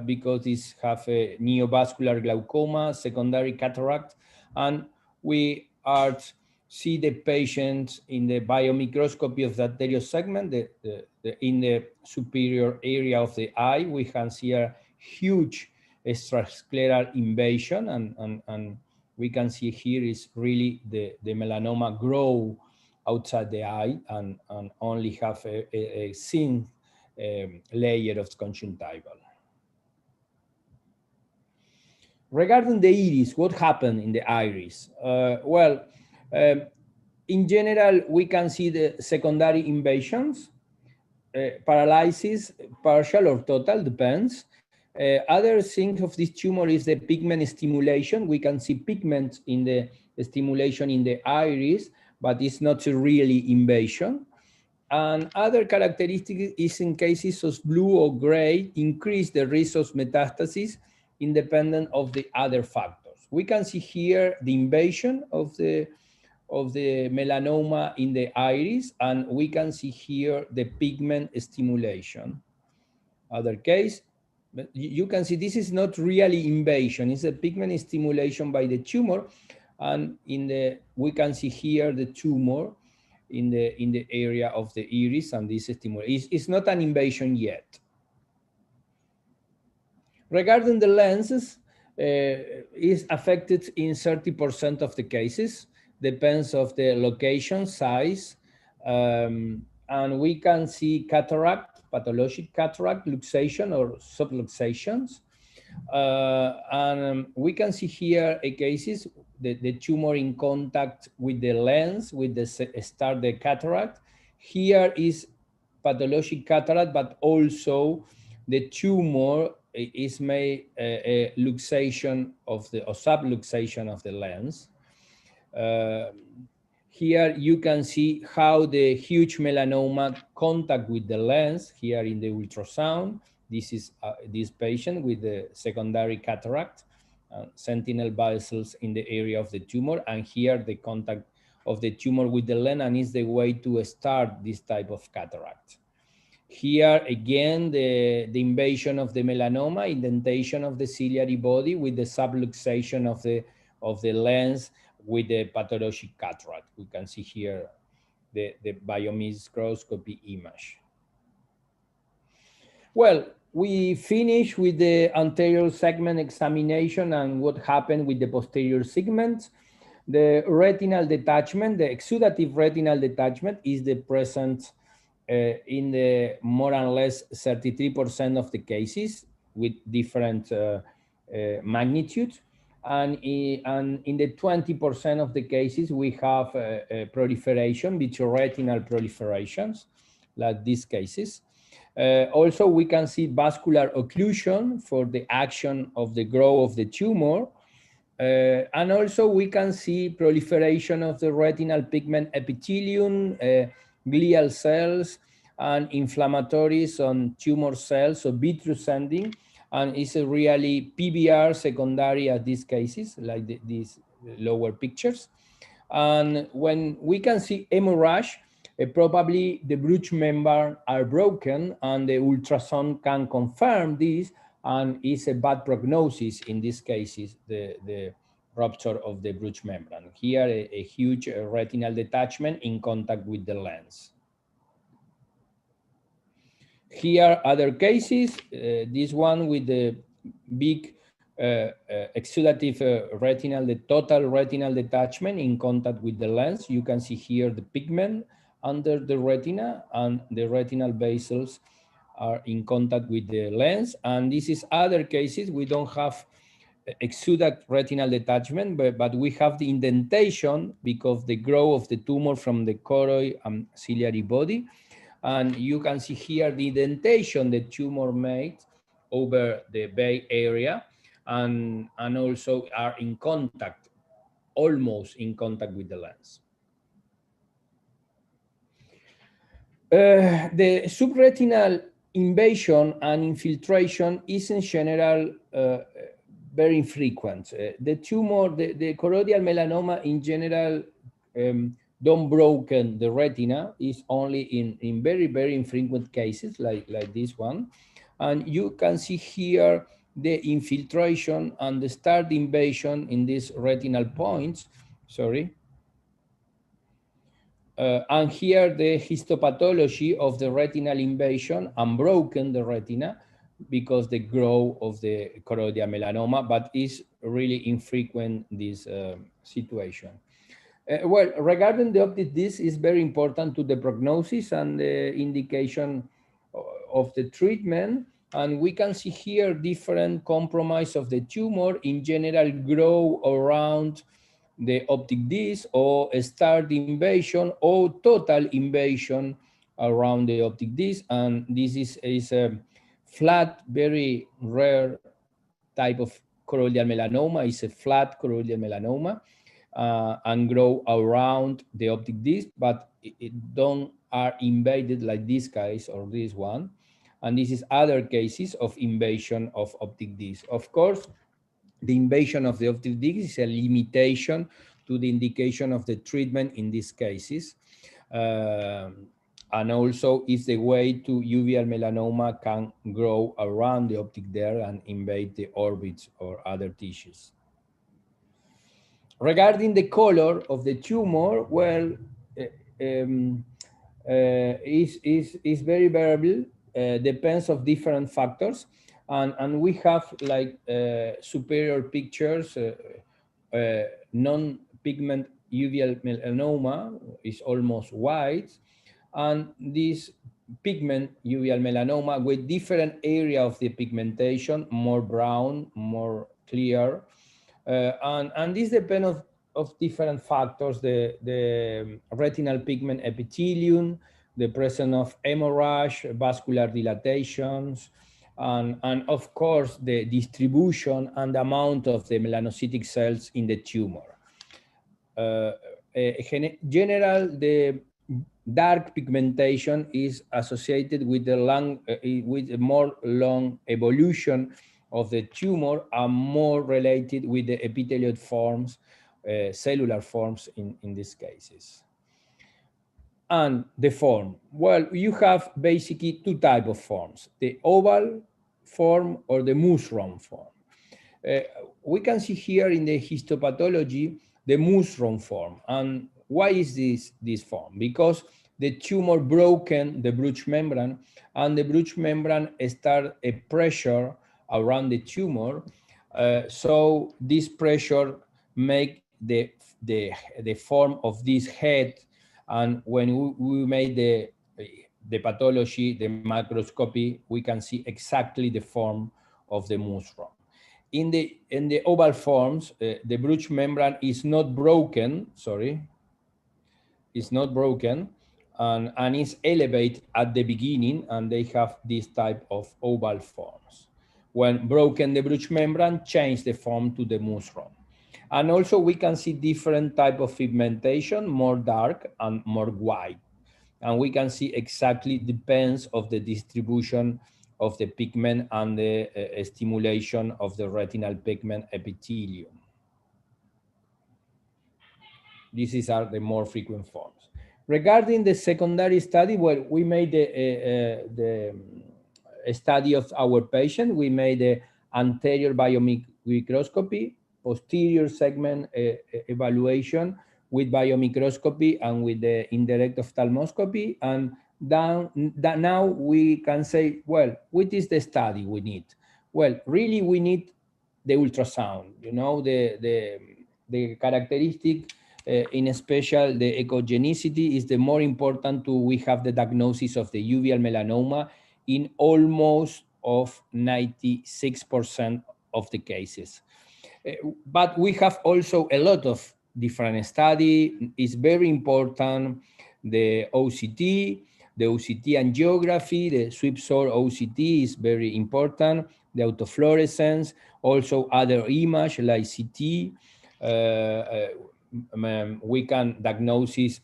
because this have a neovascular glaucoma, secondary cataract, and we are see the patient in the biomicroscopy of the anterior segment, in the superior area of the eye. We can see a huge extrascleral invasion, and we can see here is really the melanoma grow outside the eye and only have a thin layer of conjunctival. regarding the iris, what happened in the iris? In general, we can see the secondary invasions, paralysis, partial or total, depends. Other thing of this tumor is the pigment stimulation. We can see pigment in the stimulation in the iris, but it's not really invasion. And other characteristic is in cases of blue or gray, increase the risk of metastasis independent of the other factors. We can see here the invasion of the melanoma in the iris, and we can see here the pigment stimulation. Other case, you can see this is not really invasion, it's a pigment stimulation by the tumor, and we can see here the tumor in the area of the iris, and this stimulation. It's not an invasion yet. Regarding the lenses, is affected in 30% of the cases, depends of the location, size, and we can see cataract, pathologic cataract, luxation or subluxations. We can see here a cases, the tumor in contact with the lens, with the start the cataract. Here is pathologic cataract, but also the tumor is made a luxation of the, or subluxation of the lens. Here you can see how the huge melanoma contact with the lens here in the ultrasound. This is this patient with the secondary cataract, sentinel vessels in the area of the tumor, and here the contact of the tumor with the lens, and is the way to start this type of cataract. Here again, the invasion of the melanoma, indentation of the ciliary body with the subluxation of the lens with the pathologic cataract. We can see here the biomicroscopy image. Well, we finish with the anterior segment examination and what happened with the posterior segment. The retinal detachment, the exudative retinal detachment is the present in the more or less 33% of the cases with different magnitude. And in the 20% of the cases, we have proliferation, vitreoretinal proliferations, like these cases. Also, we can see vascular occlusion for the action of the growth of the tumor. And also we can see proliferation of the retinal pigment epithelium, glial cells, and inflammatories on tumor cells, so vitreous sending, and it's a really PBR secondary at these cases, like these lower pictures. And when we can see hemorrhage, probably the Bruch membrane are broken, and the ultrasound can confirm this, and it's a bad prognosis in these cases, the rupture of the Bruch membrane. Here, a huge retinal detachment in contact with the lens. Here, other cases, this one with the big exudative retinal, the total retinal detachment in contact with the lens. You can see here the pigment under the retina, and the retinal vessels are in contact with the lens. And this is other cases, we don't have exudate retinal detachment, but we have the indentation because the growth of the tumor from the choroid and ciliary body. And you can see here the indentation the tumor made over the bay area, and also are in contact, almost in contact with the lens. The subretinal invasion and infiltration is in general very infrequent. The tumor, the choroidal melanoma in general don't broken the retina, is only in very, very infrequent cases like this one. And you can see here the infiltration and the start invasion in these retinal points, sorry. And here the histopathology of the retinal invasion unbroken the retina because the growth of the choroidal melanoma, but is really infrequent this situation. Well, regarding the optic disc is very important to the prognosis and the indication of the treatment. And we can see here different compromise of the tumor in general grow around the optic disc or start invasion or total invasion around the optic disc. And this is a flat, very rare type of choroidal melanoma. It's a flat choroidal melanoma and grow around the optic disc, but it don't are invaded like this case or this one. And this is other cases of invasion of optic disc. Of course, the invasion of the optic disc is a limitation to the indication of the treatment in these cases. And also is the way to uveal melanoma can grow around the optic there and invade the orbits or other tissues. Regarding the color of the tumor, well, is very variable, depends of different factors. And we have like superior pictures, non-pigment uveal melanoma is almost white. And this pigment uveal melanoma with different area of the pigmentation, more brown, more clear. And this depends of different factors, the retinal pigment epithelium, the presence of hemorrhage, vascular dilatations, and of course, the distribution and amount of the melanocytic cells in the tumor. General, the dark pigmentation is associated with the with a more long evolution of the tumor and more related with the epithelial forms, cellular forms in these cases. And the form, well, you have basically two types of forms, the oval form or the mushroom form. We can see here in the histopathology the mushroom form. And why is this form? Because the tumor broken the Bruch membrane, and the Bruch membrane start a pressure around the tumor. So this pressure make the form of this head. And when we made the pathology, the microscopy, we can see exactly the form of the mushroom. In the oval forms, the Bruch membrane is not broken, it's not broken, and is elevated at the beginning, and they have this type of oval forms. When broken, the Bruch membrane change the form to the mushroom. And also we can see different type of pigmentation, more dark and more white. And we can see exactly depends of the distribution of the pigment and the stimulation of the retinal pigment epithelium. These are the more frequent forms. Regarding the secondary study, well, we made the study of our patient. We made the anterior biomicroscopy, posterior segment evaluation with biomicroscopy and with the indirect ophthalmoscopy. And now we can say, well, what is the study we need? Well, really we need the ultrasound, you know, the characteristic, in special the echogenicity is the more important to we have the diagnosis of the uveal melanoma in almost of 96% of the cases. But we have also a lot of different study. It's very important, the OCT, the OCT angiography, the SWIPSOR OCT is very important, the autofluorescence, also other image like CT. We can diagnose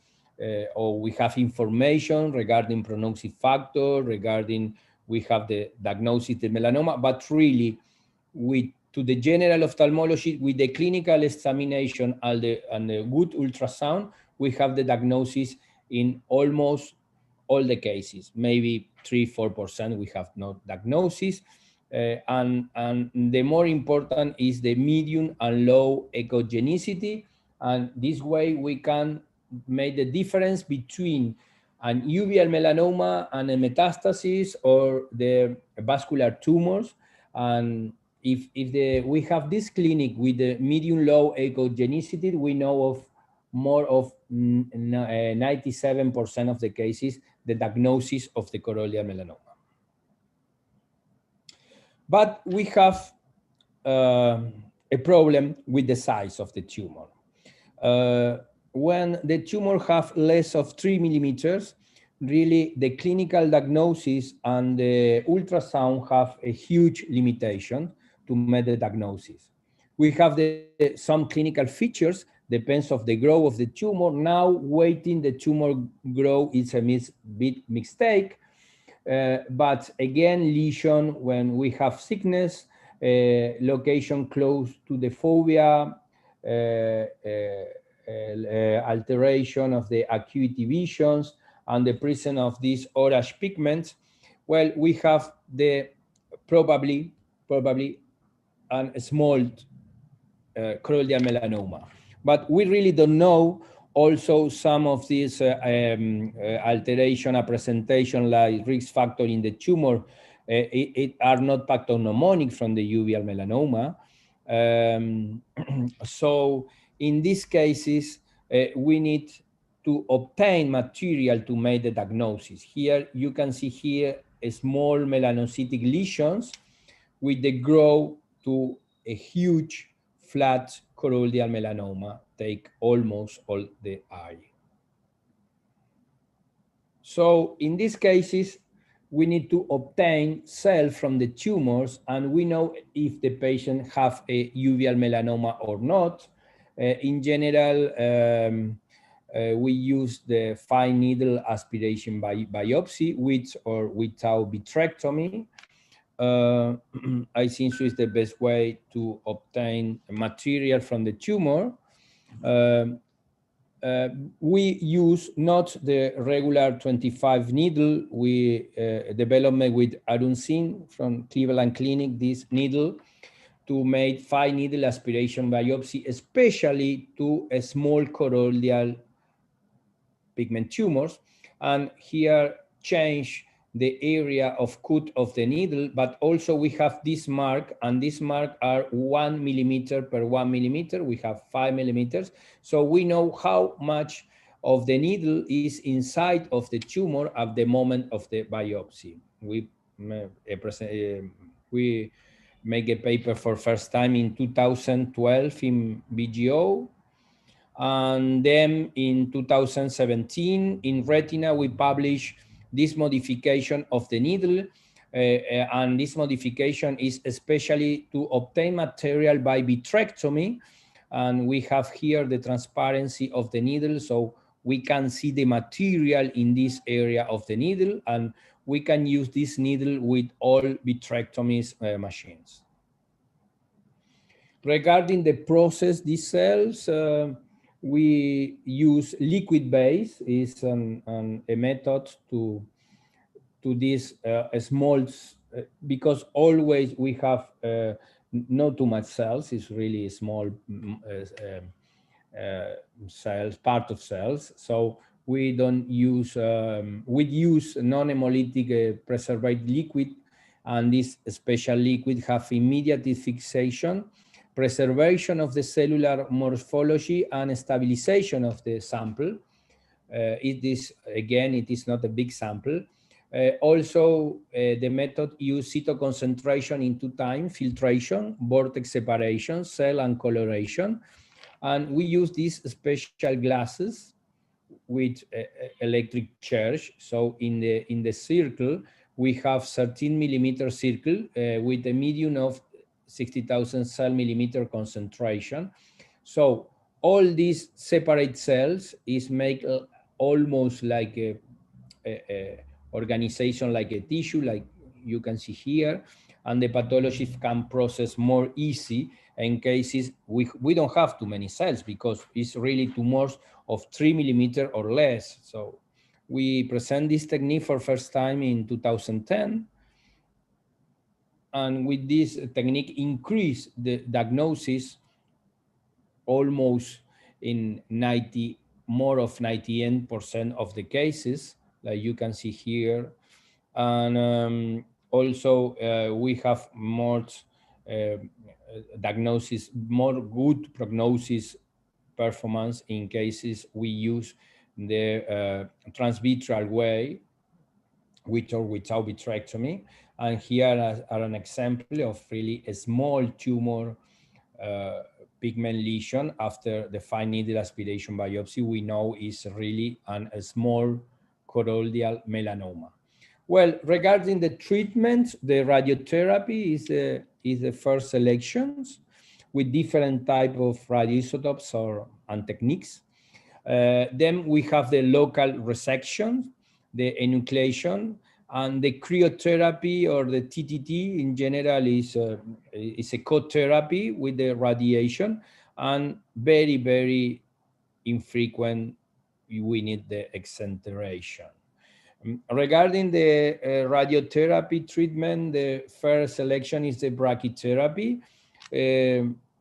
or we have information regarding prognostic factor, regarding we have the diagnosis of melanoma, but really to the general ophthalmology, with the clinical examination and the good ultrasound, we have the diagnosis in almost all the cases. Maybe 3–4% we have no diagnosis. And the more important is the medium and low echogenicity. And this way we can make the difference between an uveal melanoma and a metastasis or the vascular tumors. And if we have this clinic with the medium low echogenicity, we know of more of 97% of the cases, the diagnosis of the choroidal melanoma. But we have a problem with the size of the tumor. When the tumor have less of 3 millimeters, really the clinical diagnosis and the ultrasound have a huge limitation to make the diagnosis. We have some clinical features, depends of the growth of the tumor. Now waiting the tumor grow is a big mistake. But again, lesion when we have sickness, location close to the fovea, alteration of the acuity visions, and the presence of these orange pigments. Well, we have the probably a small choroidal melanoma. But we really don't know. Also, some of these alteration or presentation like risk factor in the tumor it are not pathognomonic from the uveal melanoma. So in these cases, we need to obtain material to make the diagnosis. Here you can see here a small melanocytic lesions with the growth to a huge flat choroidal melanoma, take almost all the eye. So in these cases, we need to obtain cells from the tumors, and we know if the patient have a uveal melanoma or not. In general, we use the fine needle aspiration biopsy with or without vitrectomy. I think so is the best way to obtain material from the tumor. We use not the regular 25 needle. We developed with Arun Singh from Cleveland Clinic this needle to make fine needle aspiration biopsy, especially to a small choroidal pigment tumors. And here change the area of cut of the needle, but also we have this mark, and this mark are 1 millimeter per 1 millimeter. We have 5 millimeters. So we know how much of the needle is inside of the tumor at the moment of the biopsy. We make a paper for first time in 2012 in BGO. And then in 2017, in Retina, we published this modification of the needle. And this modification is especially to obtain material by vitrectomy. And we have here the transparency of the needle, so we can see the material in this area of the needle, and we can use this needle with all vitrectomies machines. Regarding the process, these cells, we use liquid base is a method to this small, because always we have not too much cells, it's really small cells, part of cells. So we don't use, we use non-hemolytic preservative liquid, and this special liquid have immediate fixation, preservation of the cellular morphology, and stabilization of the sample. It is not a big sample. Also, the method use cytoconcentration in 2 times, filtration, vortex separation, cell and coloration. And we use these special glasses with electric charge. So in the circle, we have 13 millimeter circle with a medium of 60,000 cell millimeter concentration. So all these separate cells is make almost like a organization, like a tissue, like you can see here, and the pathologist can process more easy in cases we don't have too many cells, because it's really tumors of 3 millimeter or less. So we present this technique for first time in 2010. And with this technique increase the diagnosis almost in more of 98% of the cases, like you can see here. And also we have more diagnosis, more good prognosis performance in cases we use the transvitreal way. with or without vitrectomy. And here are an example of really a small tumor pigment lesion after the fine needle aspiration biopsy. We know is really a small choroidal melanoma. Well, regarding the treatment, the radiotherapy is the first selections with different type of radioisotopes and techniques. Then we have the local resection, the enucleation, and the cryotherapy or the TTT in general is a co-therapy with the radiation, and very, very infrequent, we need the exenteration. Regarding the radiotherapy treatment, the first selection is the brachytherapy.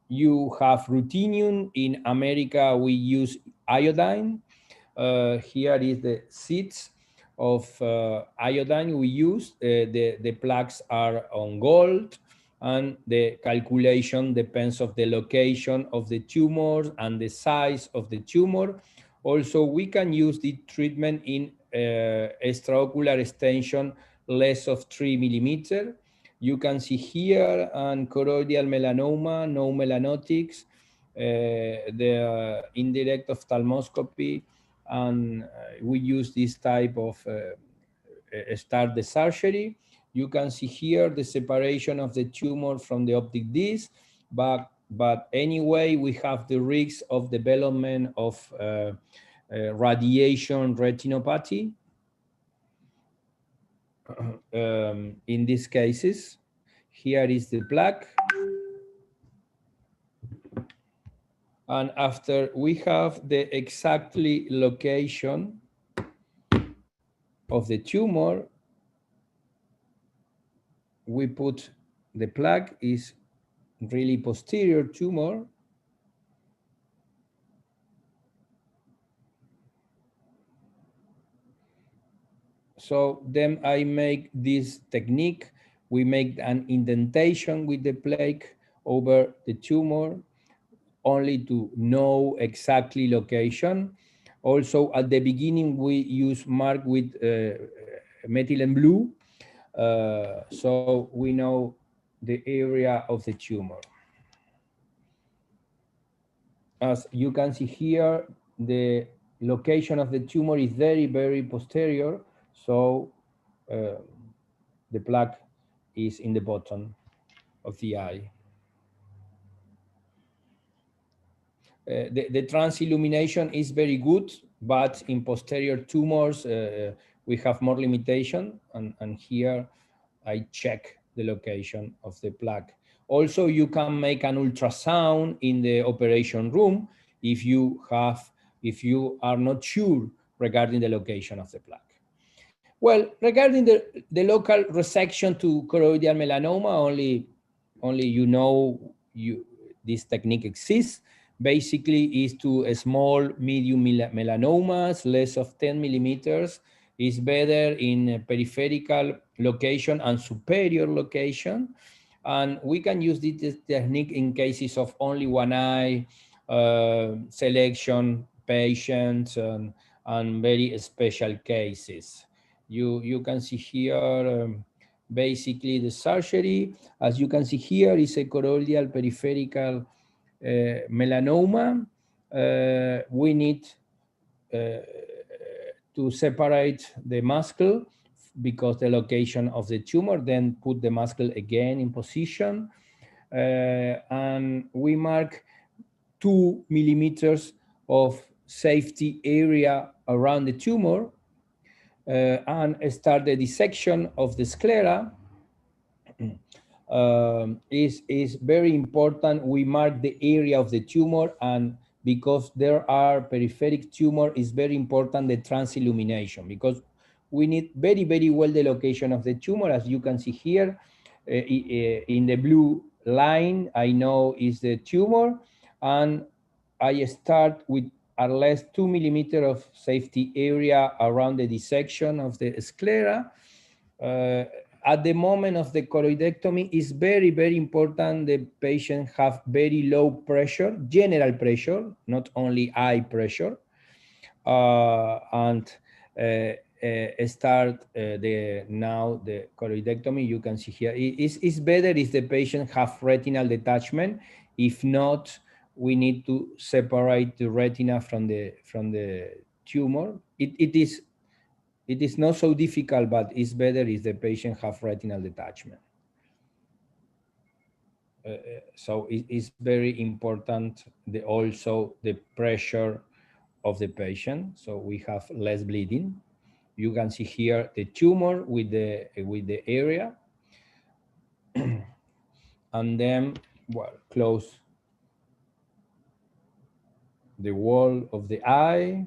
You have ruthenium. In America, we use iodine. Here is the seeds of iodine we use. The plaques are on gold, and the calculation depends of the location of the tumors and the size of the tumor. Also, we can use the treatment in extraocular extension less of 3 millimeters. You can see here an choroidal melanoma, no melanotics, the indirect ophthalmoscopy, and we use this type of start the surgery. You can see here the separation of the tumor from the optic disc, but anyway, we have the risk of development of radiation retinopathy in these cases. Here is the plaque. And after we have the exactly location of the tumor, we put the plaque is really posterior tumor. So then I make this technique. We make an indentation with the plaque over the tumor only to know exactly location. Also at the beginning, we use mark with methylene blue. So we know the area of the tumor. As you can see here, the location of the tumor is very, very posterior. So the plaque is in the bottom of the eye. The transillumination is very good, but in posterior tumors, we have more limitation. And here I check the location of the plaque. Also, you can make an ultrasound in the operation room if you are not sure regarding the location of the plaque. Well, regarding the local resection to choroidal melanoma, only this technique exists. Basically, is to a small, medium melanomas, less of 10 millimeters, is better in peripheral location and superior location. And we can use this technique in cases of only one eye, selection patients, and very special cases. You can see here basically the surgery. As you can see here is a choroidal peripheral melanoma. We need to separate the muscle because the location of the tumor, then put the muscle again in position. And we mark 2 millimeters of safety area around the tumor and start the dissection of the sclera. Is very important. We mark the area of the tumor, and because there are peripheric tumor, is very important the transillumination, because we need very, very well the location of the tumor. As you can see here in the blue line, I know is the tumor, and I start with at least 2 millimeters of safety area around the dissection of the sclera. At the moment of the choroidectomy, is very, very important the patient have very low pressure, general pressure, not only eye pressure. And start now the choroidectomy. You can see here, it's better if the patient have retinal detachment. If not, we need to separate the retina from the tumor. It is not so difficult, but it's better if the patient have retinal detachment. So it's very important, also the pressure of the patient, so we have less bleeding. You can see here the tumor with the area, and then close the wall of the eye,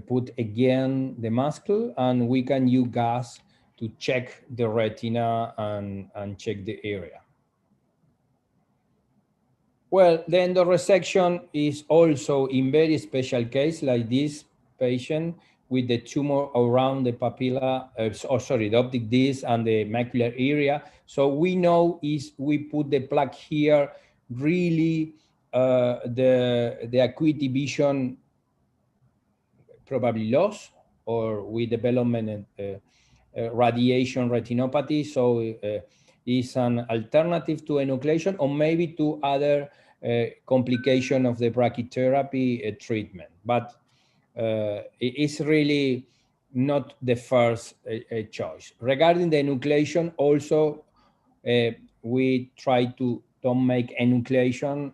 put again the muscle, and we can use gas to check the retina and check the area. Well, then the resection is also in very special case, like this patient with the tumor around the papilla, the optic disc and the macular area. So we know is we put the plaque here, really the acuity vision probably lost, or with development radiation retinopathy. So is an alternative to enucleation, or maybe to other complication of the brachytherapy treatment. But it's really not the first choice. Regarding the enucleation, also we try to don't make enucleation,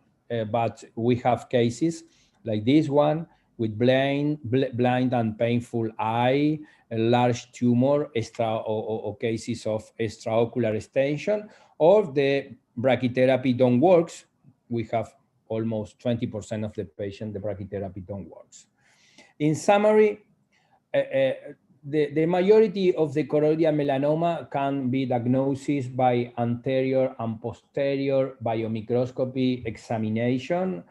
but we have cases like this one with blind and painful eye, a large tumor, or cases of extraocular extension, or the brachytherapy don't works. We have almost 20% of the patient, the brachytherapy don't works. In summary, the majority of the choroidal melanoma can be diagnosed by anterior and posterior biomicroscopy examination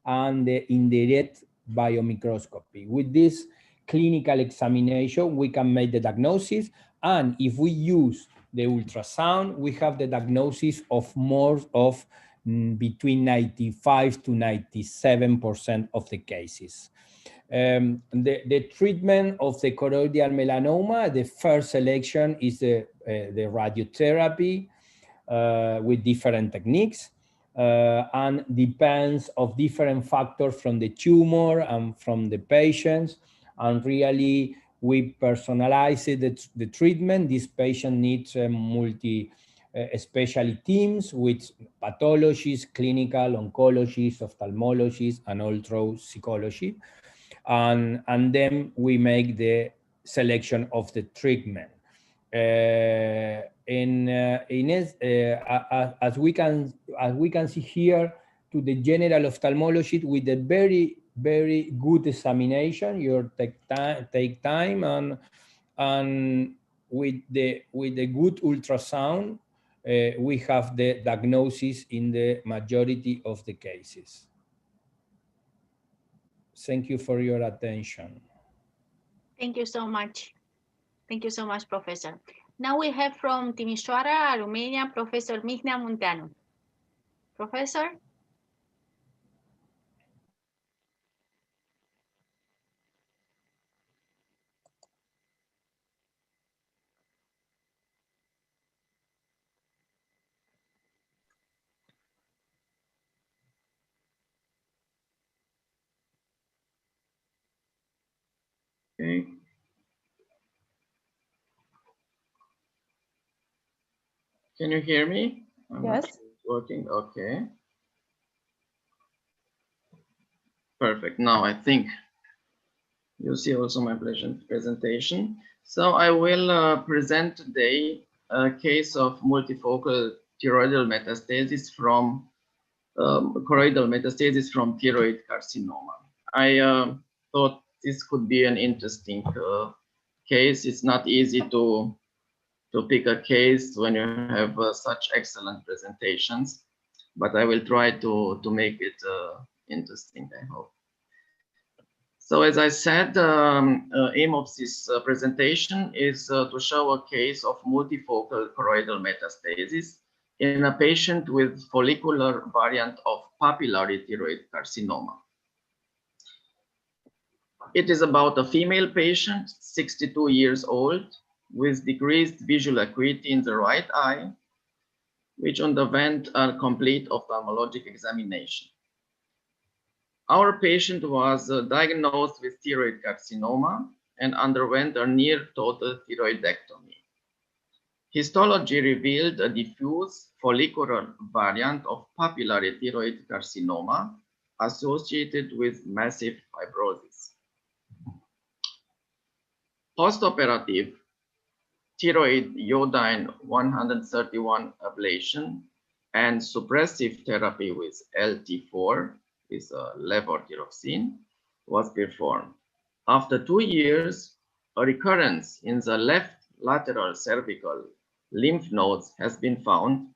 and the indirect biomicroscopy. With this clinical examination, we can make the diagnosis, and if we use the ultrasound, we have the diagnosis of more of between 95 to 97% of the cases. The treatment of the choroidal melanoma, the first selection is the radiotherapy with different techniques, and depends of different factors from the tumor and from the patients. And really, we personalize the treatment. This patient needs multi-specialty teams with pathologists, clinical oncologists, ophthalmologists, and also psychology. And then we make the selection of the treatment. As we can see here, to the general ophthalmologist with a very good examination, you take time, and with the good ultrasound, we have the diagnosis in the majority of the cases. Thank you for your attention.
Thank you so much. Thank you so much, Professor. Now we have from Timișoara, Romania, Professor Mihnea Munteanu. Professor?
Okay. Can you hear me?
Yes.
Working, okay. Perfect. Now I think you see also my presentation. So I will present today a case of multifocal choroidal metastasis from choroidal metastasis from thyroid carcinoma. I thought this could be an interesting case. It's not easy to pick a case when you have such excellent presentations, but I will try to make it interesting, I hope. So as I said, aim of this presentation is to show a case of multifocal choroidal metastasis in a patient with follicular variant of papillary thyroid carcinoma. It is about a female patient, 62 years old, with decreased visual acuity in the right eye, which underwent a complete ophthalmologic examination. Our patient was diagnosed with thyroid carcinoma and underwent a near total thyroidectomy. Histology revealed a diffuse follicular variant of papillary thyroid carcinoma associated with massive fibrosis. Postoperative thyroid iodine 131 ablation and suppressive therapy with LT4 with levothyroxine was performed. After 2 years, a recurrence in the left lateral cervical lymph nodes has been found,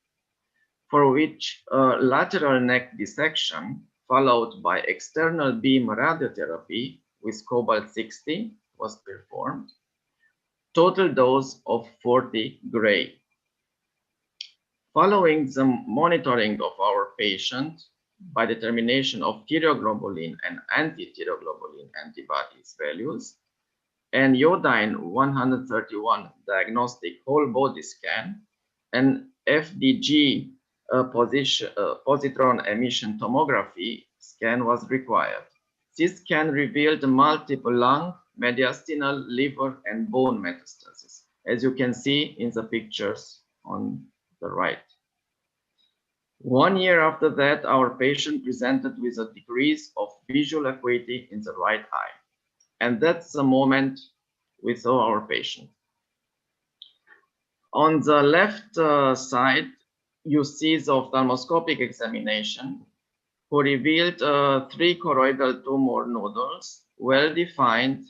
for which a lateral neck dissection followed by external beam radiotherapy with cobalt-60 was performed. Total dose of 40 gray. Following the monitoring of our patient by determination of thyroglobulin and anti-thyroglobulin antibodies values and iodine 131 diagnostic whole body scan and FDG positron emission tomography scan was required. This scan revealed multiple lung, mediastinal, liver, and bone metastases, as you can see in the pictures on the right. 1 year after that, our patient presented with a decrease of visual acuity in the right eye. And that's the moment we saw our patient. On the left side, you see the ophthalmoscopic examination, who revealed 3 choroidal tumor nodules, well-defined,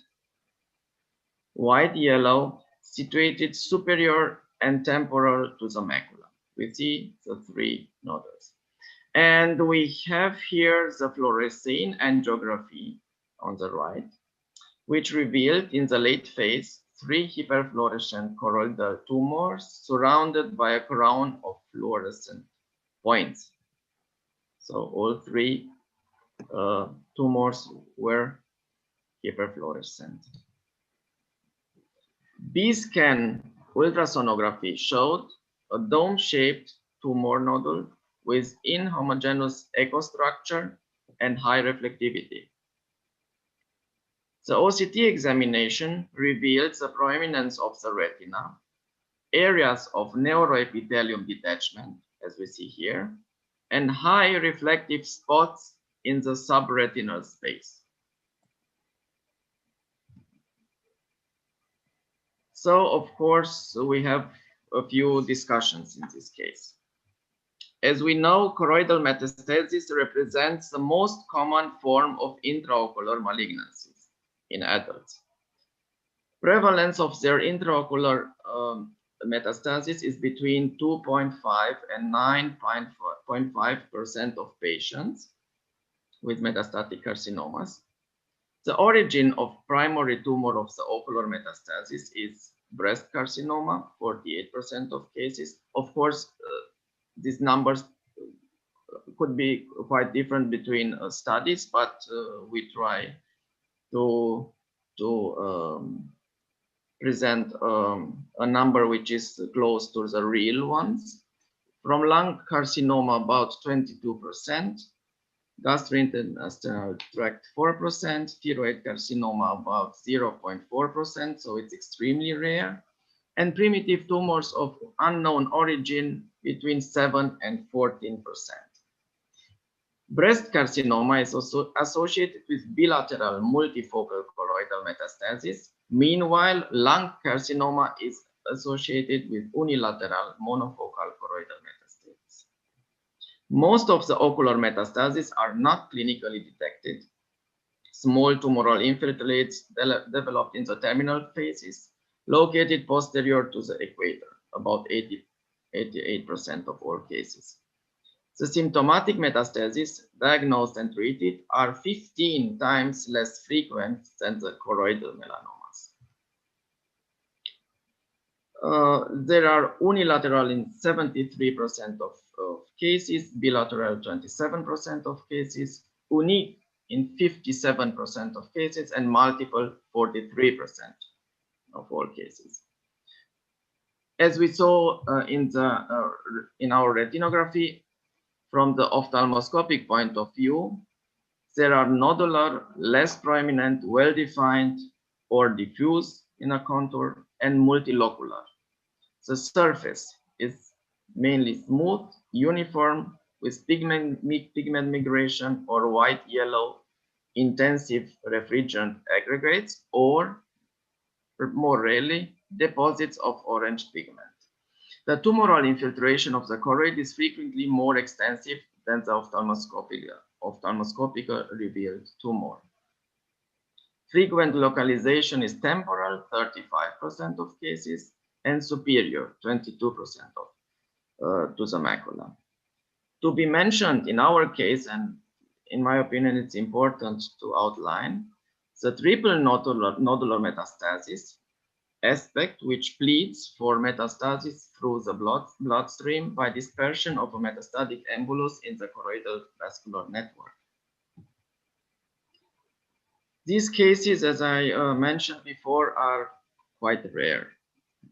white yellow, situated superior and temporal to the macula. We see the 3 nodules. And we have here the fluorescein angiography on the right, which revealed in the late phase 3 hyperfluorescent choroidal tumors surrounded by a crown of fluorescent points. So all 3 tumors were hyperfluorescent. B-scan ultrasonography showed a dome-shaped tumor nodule with inhomogeneous echo structure and high reflectivity. The OCT examination revealed the proeminence of the retina, areas of neuroepithelium detachment, as we see here, and high reflective spots in the subretinal space. So, of course, we have a few discussions in this case. As we know, choroidal metastasis represents the most common form of intraocular malignancies in adults. Prevalence of their intraocular metastasis is between 2.5 and 9.5% of patients with metastatic carcinomas. The origin of primary tumor of the ocular metastasis is breast carcinoma, 48% of cases. Of course, these numbers could be quite different between studies, but we try to present a number which is close to the real ones. From lung carcinoma, about 22%, gastrointestinal tract 4%, thyroid carcinoma about 0.4%, so it's extremely rare, and primitive tumors of unknown origin between 7 and 14%. Breast carcinoma is also associated with bilateral multifocal choroidal metastasis. Meanwhile, lung carcinoma is associated with unilateral monofocal choroidal metastasis. Most of the ocular metastases are not clinically detected. Small tumoral infiltrates developed in the terminal phases, located posterior to the equator, about 88% of all cases. The symptomatic metastases diagnosed and treated are 15 times less frequent than the choroidal melanomas. There are unilateral in 73% of cases, bilateral 27% of cases, unique in 57% of cases and multiple 43% of all cases. As we saw in our retinography, from the ophthalmoscopic point of view, there are nodular, less prominent, well-defined, or diffuse in a contour, and multilocular. The surface is mainly smooth, uniform, with pigment migration or white-yellow intensive refrigerant aggregates, or more rarely, deposits of orange pigment. The tumoral infiltration of the choroid is frequently more extensive than the ophthalmoscopic revealed tumor. Frequent localization is temporal, 35% of cases, and superior, 22% to the macula. To be mentioned in our case, and in my opinion, it's important to outline the triple nodular metastasis aspect, which pleads for metastasis through the bloodstream by dispersion of a metastatic embolus in the choroidal vascular network. These cases, as I mentioned before, are quite rare.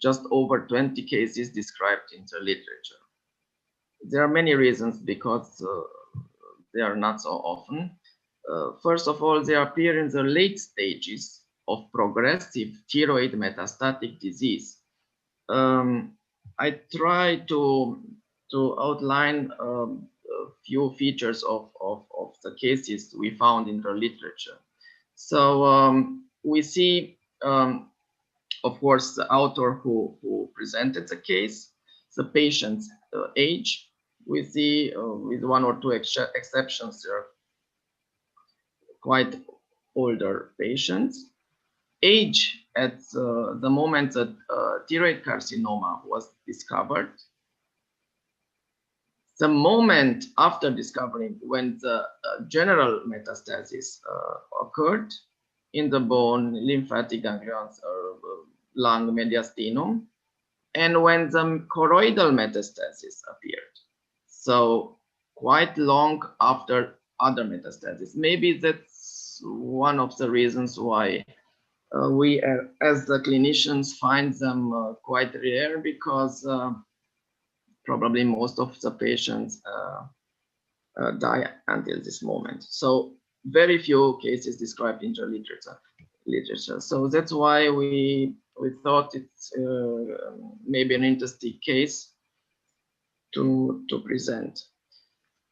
Just over 20 cases described in the literature. There are many reasons because they are not so often. First of all, they appear in the late stages of progressive thyroid metastatic disease. I try to outline a few features of the cases we found in the literature. So we see, of course, the author who presented the case, the patient's age. We see, with one or two exceptions, there are quite older patients. Age at the moment that thyroid carcinoma was discovered. The moment after discovering, when the general metastasis occurred in the bone, lymphatic ganglions, or lung mediastinum, and when the choroidal metastasis appeared. So quite long after other metastasis. Maybe that's one of the reasons why we, as the clinicians, find them quite rare, because probably most of the patients die until this moment. So very few cases described in the literature. So that's why we thought it's maybe an interesting case to present.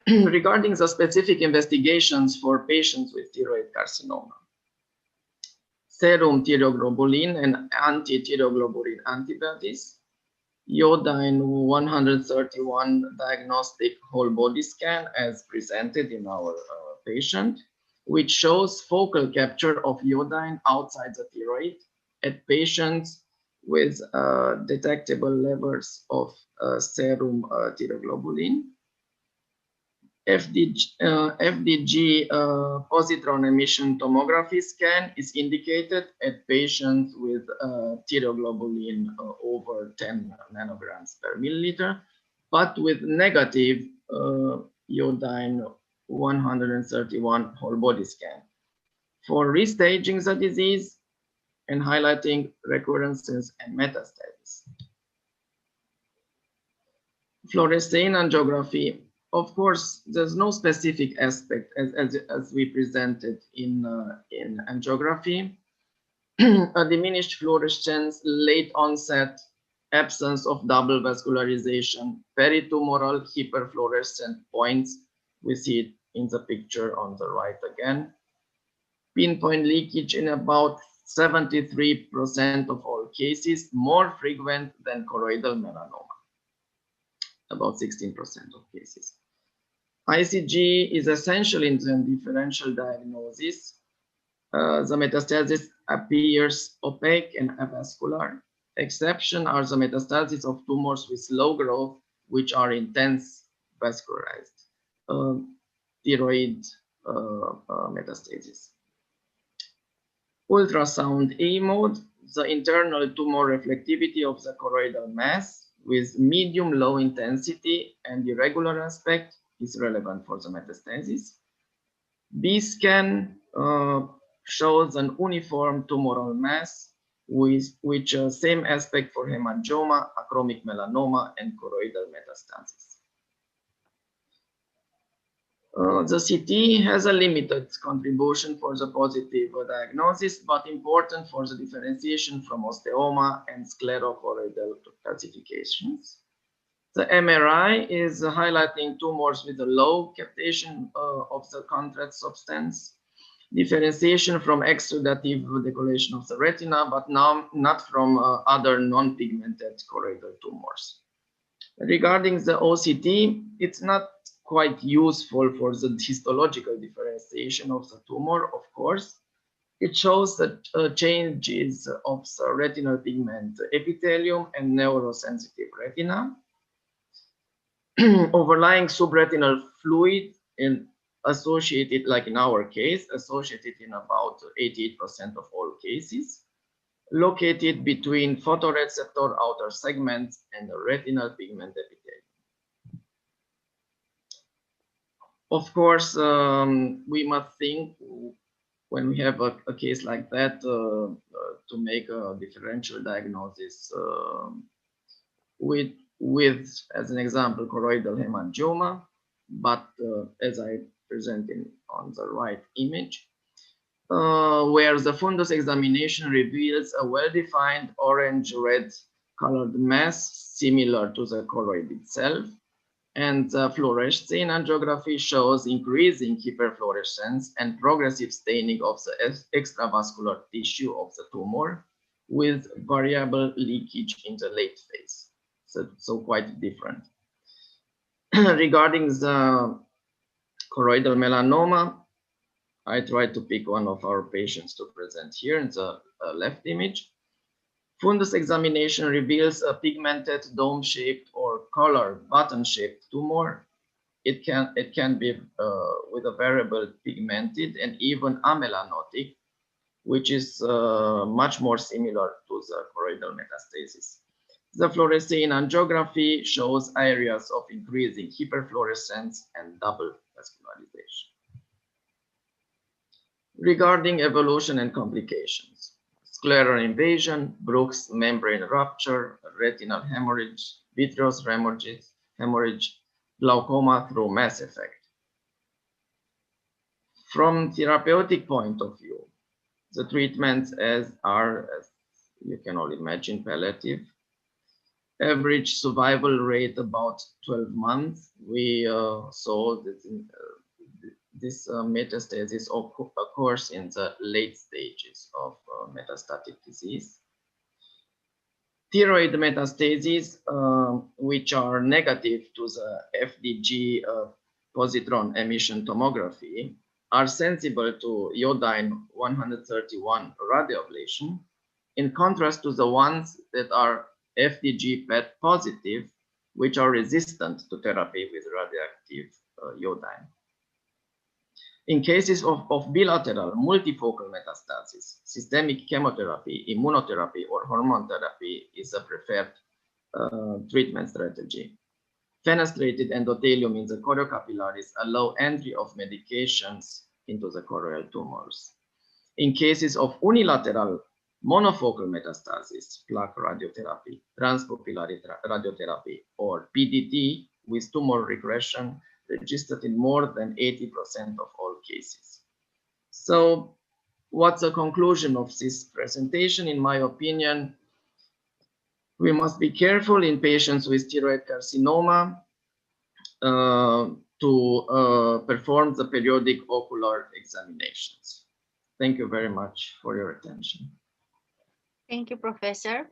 Regarding the specific investigations for patients with thyroid carcinoma, serum thyroglobulin and anti-thyroglobulin antibodies, iodine 131 diagnostic whole body scan as presented in our patient, which shows focal capture of iodine outside the thyroid at patients with detectable levels of serum thyroglobulin. FDG positron emission tomography scan is indicated at patients with thyroglobulin over 10 nanograms per milliliter, but with negative iodine 131 whole body scan for restaging the disease and highlighting recurrences and metastasis. Fluorescein angiography. Of course, there's no specific aspect as we presented in angiography. A diminished fluorescence, late onset, absence of double vascularization, peritumoral hyperfluorescent points. We see it in the picture on the right again. Pinpoint leakage in about 73% of all cases, more frequent than choroidal melanoma, about 16% of cases. ICG is essential in the differential diagnosis. The metastasis appears opaque and avascular. Exception are the metastasis of tumors with slow growth, which are intense vascularized. Thyroid metastasis. Ultrasound A mode, the internal tumor reflectivity of the choroidal mass with medium low intensity and irregular aspect is relevant for the metastasis. B-scan shows an uniform tumoral mass with which same aspect for hemangioma, achromic melanoma, and choroidal metastasis. The CT has a limited contribution for the positive diagnosis, but important for the differentiation from osteoma and sclerochoroidal calcifications. The MRI is highlighting tumors with a low captation of the contrast substance, differentiation from exudative decoration of the retina, but now not from other non-pigmented choroidal tumors. Regarding the OCT, it's not quite useful for the histological differentiation of the tumor, of course. It shows the changes of the retinal pigment epithelium and neurosensitive retina. Overlying subretinal fluid and associated, like in our case, associated in about 88% of all cases, located between photoreceptor outer segments and the retinal pigment epithelium. Of course, we must think when we have a case like that to make a differential diagnosis with, as an example, choroidal hemangioma, but as I presented on the right image, where the fundus examination reveals a well-defined orange-red colored mass similar to the choroid itself, and the fluorescein angiography shows increasing hyperfluorescence and progressive staining of the extravascular tissue of the tumor with variable leakage in the late phase. So quite different. Regarding the choroidal melanoma, I tried to pick one of our patients to present here in the left image. Fundus examination reveals a pigmented dome-shaped or color button-shaped tumor. It can be with a variable pigmented and even amelanotic, which is much more similar to the choroidal metastasis. The fluorescein angiography shows areas of increasing hyperfluorescence and double vascularization. Regarding evolution and complications, scleral invasion, Bruch's membrane rupture, retinal hemorrhage, vitreous hemorrhage, glaucoma through mass effect. From therapeutic point of view, the treatments are, as you can all imagine, palliative. Average survival rate about 12 months. We saw that this metastasis occurs in the late stages of metastatic disease. Thyroid metastases, which are negative to the FDG positron emission tomography, are sensible to iodine 131 radioablation, in contrast to the ones that are FDG PET positive, which are resistant to therapy with radioactive iodine. In cases of bilateral multifocal metastasis, systemic chemotherapy, immunotherapy, or hormone therapy is a preferred treatment strategy. Fenestrated endothelium in the choriocapillaris allow entry of medications into the choroidal tumors. In cases of unilateral monofocal metastasis, plaque radiotherapy, transpupillary radiotherapy, or PDT with tumor regression registered in more than 80% of all cases. So what's the conclusion of this presentation? In my opinion, we must be careful in patients with thyroid carcinoma to perform the periodic ocular examinations. Thank you very much for your attention.
Thank you, Professor.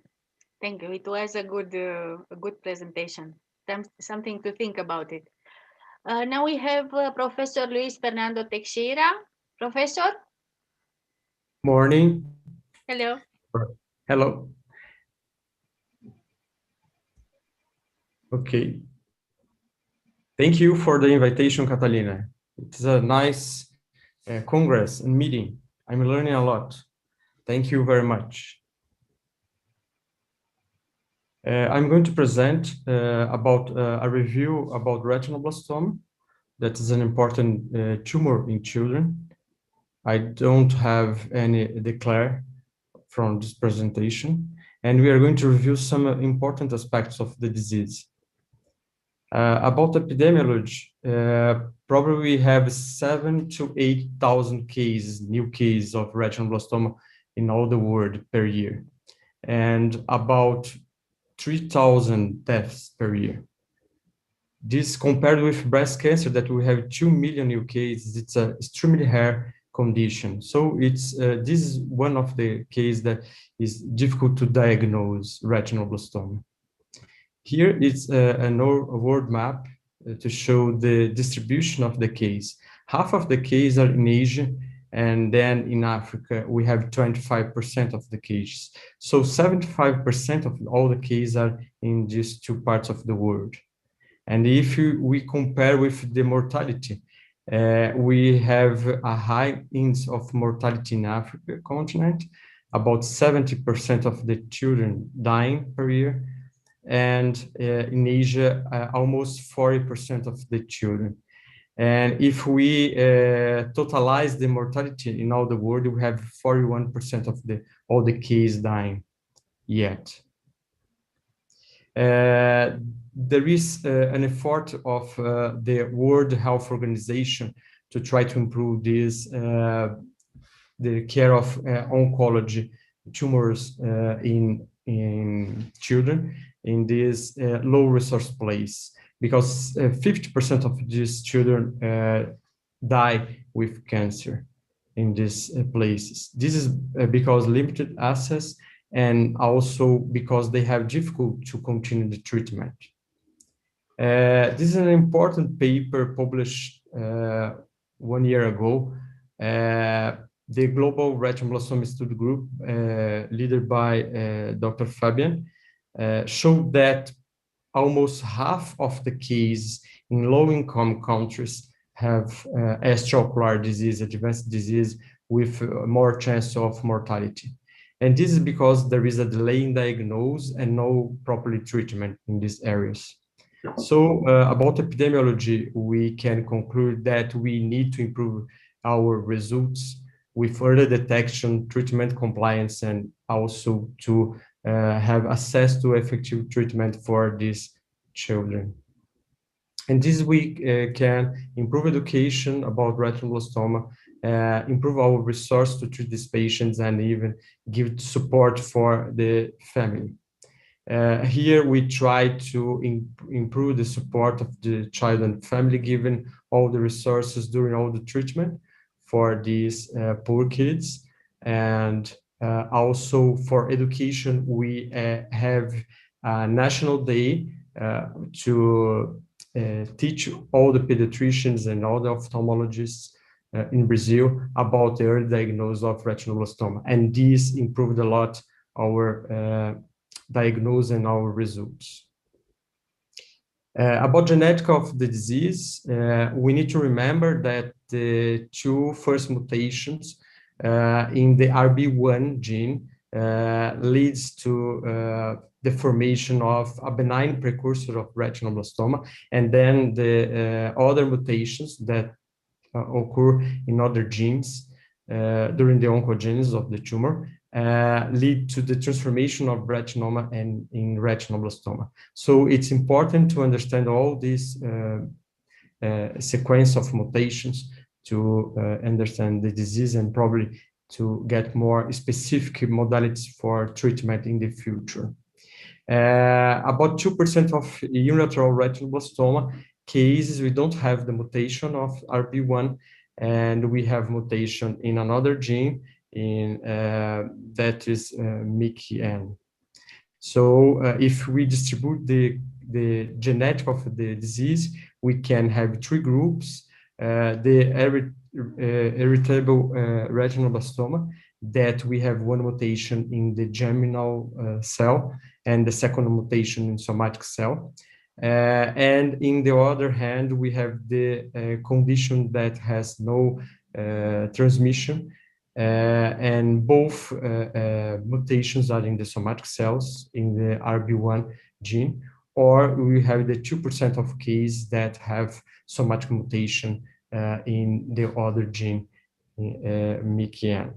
Thank you. It was a good presentation. Something to think about it. Now we have Professor Luis Fernando Teixeira. Professor?
Morning.
Hello.
Hello. Okay. Thank you for the invitation, Catalina. It's a nice congress and meeting. I'm learning a lot. Thank you very much. I'm going to present about a review about retinoblastoma. that is an important tumor in children. I don't have any declare from this presentation, and we are going to review some important aspects of the disease. About epidemiology, probably we have 7,000 to 8,000 cases, new cases of retinoblastoma in all the world per year, and about 3,000 deaths per year. This compared with breast cancer that we have 2 million new cases, it's an extremely rare condition. So it's this is one of the cases that is difficult to diagnose retinoblastoma. Here it's a world map to show the distribution of the case. Half of the cases are in Asia, and then in Africa, we have 25% of the cases. So 75% of all the cases are in these two parts of the world. And if we compare with the mortality, we have a high index of mortality in Africa continent, about 70% of the children dying per year, and in Asia, almost 40% of the children. And if we totalize the mortality in all the world, we have 41% of all the cases dying yet. There is an effort of the World Health Organization to try to improve this, the care of oncology tumors in children in this low resource place, because 50% of these children die with cancer in these places. This is because limited access, and also because they have difficulty to continue the treatment. This is an important paper published 1 year ago. The Global Retinoblastoma Study Group, led by Dr. Fabian, showed that almost half of the cases in low-income countries have ocular disease, advanced disease, with more chance of mortality. And this is because there is a delay in diagnosis and no proper treatment in these areas. So about epidemiology, we can conclude that we need to improve our results with further detection, treatment compliance, and also to have access to effective treatment for these children. And this we can improve education about retinoblastoma, improve our resource to treat these patients, and even give support for the family. Here we try to improve the support of the child and family, given all the resources during all the treatment for these poor kids. And also for education, we have a national day to teach all the pediatricians and all the ophthalmologists in Brazil about the early diagnosis of retinoblastoma. And this improved a lot our diagnosis and our results. About genetic of the disease, we need to remember that the two first mutations in the RB1 gene leads to the formation of a benign precursor of retinoblastoma, and then the other mutations that occur in other genes during the oncogenesis of the tumor lead to the transformation of retinoma and in retinoblastoma. So it's important to understand all this sequence of mutations to understand the disease and probably to get more specific modalities for treatment in the future. About 2% of unilateral retinoblastoma cases, we don't have the mutation of RB1, and we have mutation in another gene in that is MIC-N. So if we distribute the genetic of the disease, we can have three groups. The irritable retinoblastoma, that we have one mutation in the germinal cell and the second mutation in somatic cell. And in the other hand, we have the condition that has no transmission, and both mutations are in the somatic cells in the RB1 gene, or we have the 2% of cases that have somatic mutation in the other gene, MIC-N.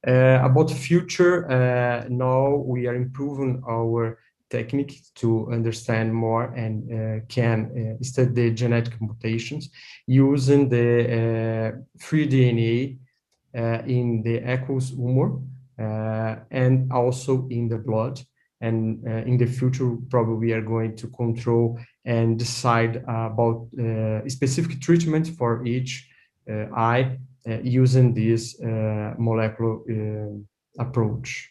About future, now we are improving our technique to understand more and can study the genetic mutations using the free DNA in the aqueous humor and also in the blood. And in the future, probably we are going to control and decide about specific treatment for each eye using this molecular approach.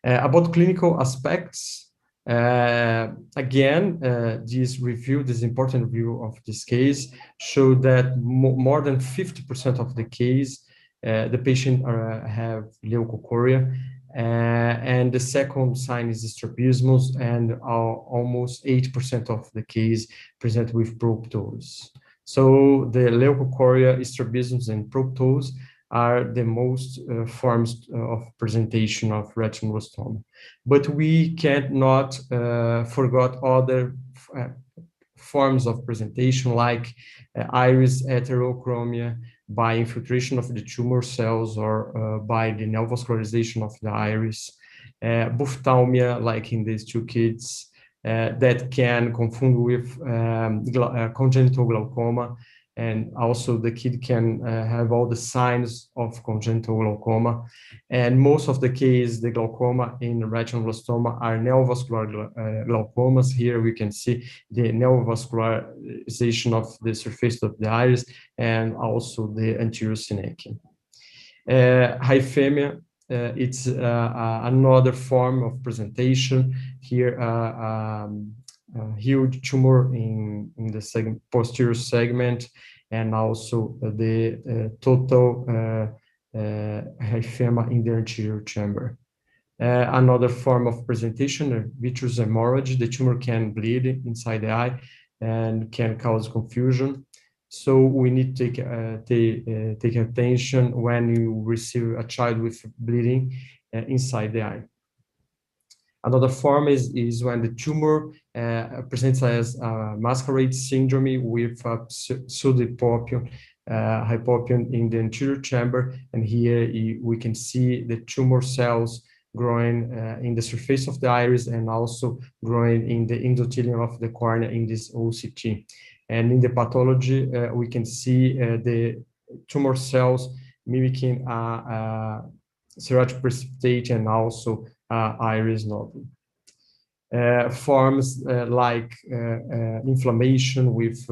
About clinical aspects, again, this important review of this case showed that more than 50% of the case, the patient have leukocoria, and the second sign is strabismus, and almost 80% of the case present with proptosis. So the leukocoria, strabismus, and proptosis are the most forms of presentation of retinoblastoma. But we cannot forget other forms of presentation like iris heterochromia by infiltration of the tumor cells or by the neovascularization of the iris, ophthalmia like in these two kids that can confund with congenital glaucoma, and also the kid can have all the signs of congenital glaucoma. And most of the cases, the glaucoma in retinoblastoma are neovascular glaucomas. Here we can see the neovascularization of the surface of the iris and also the anterior synechia. Hyphemia, it's another form of presentation. Here, huge tumor in the posterior segment, and also the total hyphema in the anterior chamber. Another form of presentation, vitreous hemorrhage. The tumor can bleed inside the eye and can cause confusion. So we need to take attention when you receive a child with bleeding inside the eye. Another form is when the tumor presents as masquerade syndrome with pseudohypopion, hypopion in the anterior chamber, and here we can see the tumor cells growing in the surface of the iris and also growing in the endothelium of the cornea in this OCT. And in the pathology, we can see the tumor cells mimicking cirrhotic precipitate and also iris nodule. Forms like inflammation with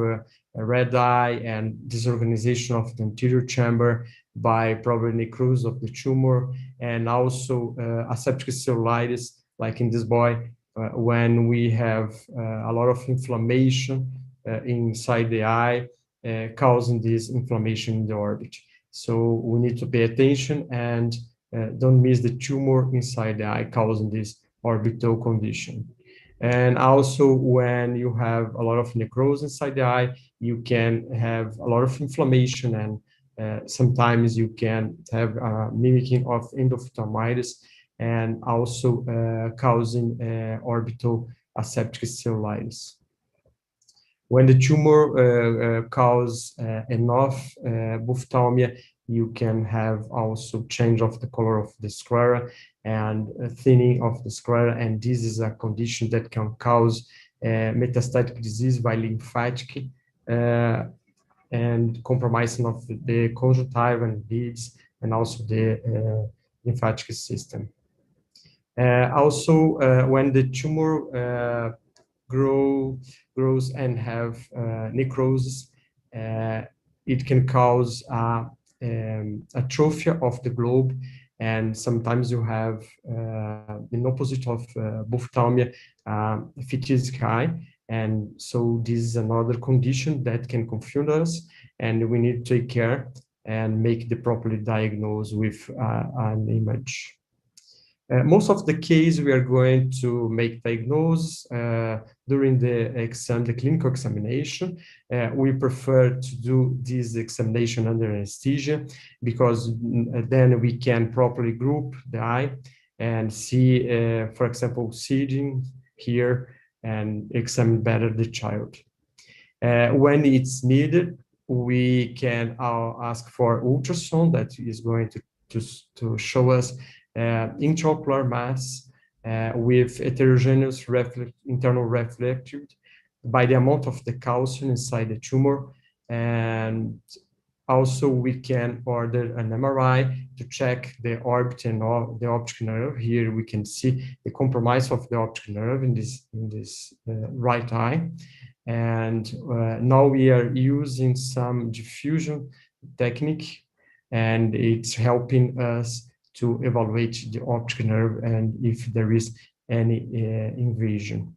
red eye and disorganization of the anterior chamber by probably necrosis of the tumor, and also aseptic cellulitis, like in this boy, when we have a lot of inflammation inside the eye, causing this inflammation in the orbit. So we need to pay attention and don't miss the tumor inside the eye causing this orbital condition. And also when you have a lot of necrosis inside the eye, you can have a lot of inflammation, and sometimes you can have mimicking of endophthalmitis and also causing orbital aseptic cellulitis. When the tumor causes enough ophthalmia, you can have also change of the color of the sclera and thinning of the sclera, and this is a condition that can cause metastatic disease by lymphatic and compromising of the conjunctiva and lids and also the lymphatic system. Also, when the tumor grows and have necrosis, it can cause atrophy of the globe, and sometimes you have in opposite of ophthalmia, phytic eye, and so this is another condition that can confuse us, and we need to take care and make the properly diagnosed with an image. Most of the case we are going to make diagnosis during the exam, the clinical examination. We prefer to do this examination under anesthesia because then we can properly group the eye and see, for example, seeding here and examine better the child. When it's needed, we can ask for ultrasound that is going to show us intraocular mass with heterogeneous internal reflected by the amount of the calcium inside the tumor. And also we can order an MRI to check the orbit and the optic nerve. Here we can see the compromise of the optic nerve in this right eye. And now we are using some diffusion technique, and it's helping us to evaluate the optic nerve and if there is any invasion.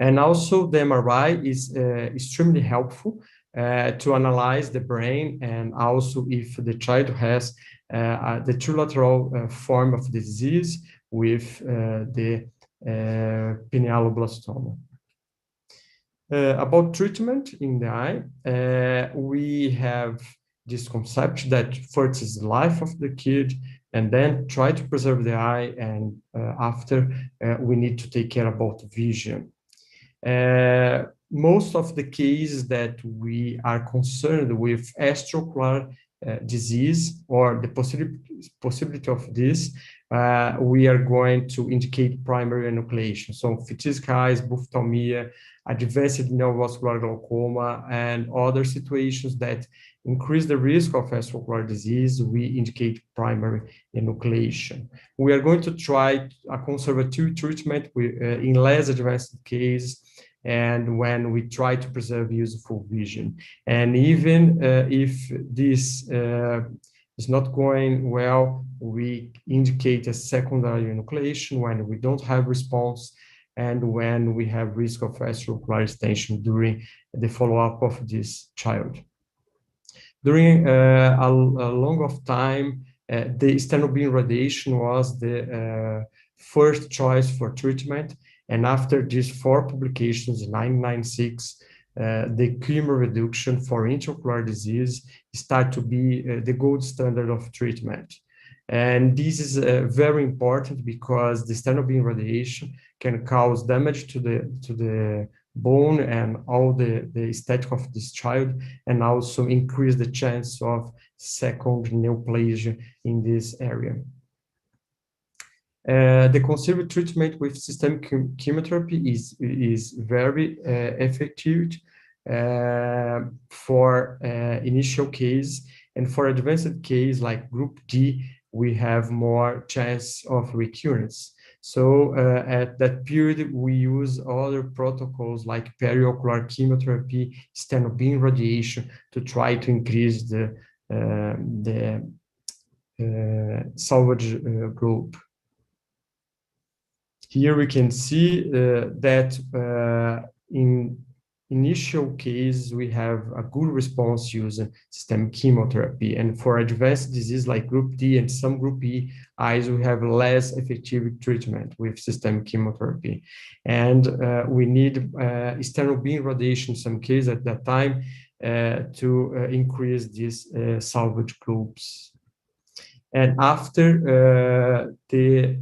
And also the MRI is extremely helpful to analyze the brain, and also if the child has the trilateral form of the disease with the pinealoblastoma. About treatment in the eye, we have this concept that first is the life of the kid, and then try to preserve the eye, and after we need to take care about vision. Most of the cases that we are concerned with extraocular disease or the possibility of this, we are going to indicate primary enucleation. So phtisic eyes, ophthalmia, advanced neovascular glaucoma, and other situations that increase the risk of extraocular disease, we indicate primary enucleation. We are going to try a conservative treatment in less advanced cases, and when we try to preserve useful vision. And even if this is not going well, we indicate a secondary enucleation when we don't have response and when we have risk of extraocular extension during the follow-up of this child. During a long of time, the stenobin radiation was the first choice for treatment. And after these 4 publications in 1996, the chemoreduction for intraocular disease start to be the gold standard of treatment. And this is very important because the stenobin radiation can cause damage to the bone and all the aesthetic of this child, and also increase the chance of second neoplasia in this area. The conservative treatment with systemic chemotherapy is very effective for initial case, and for advanced case like group D, we have more chance of recurrence. So at that period, we use other protocols like periocular chemotherapy, stenobin radiation to try to increase the salvage group. Here we can see that in initial case, we have a good response using systemic chemotherapy. And for advanced disease like group D and some group E eyes, we have less effective treatment with systemic chemotherapy. And we need stenobin radiation in some cases at that time to increase these salvage groups. And after the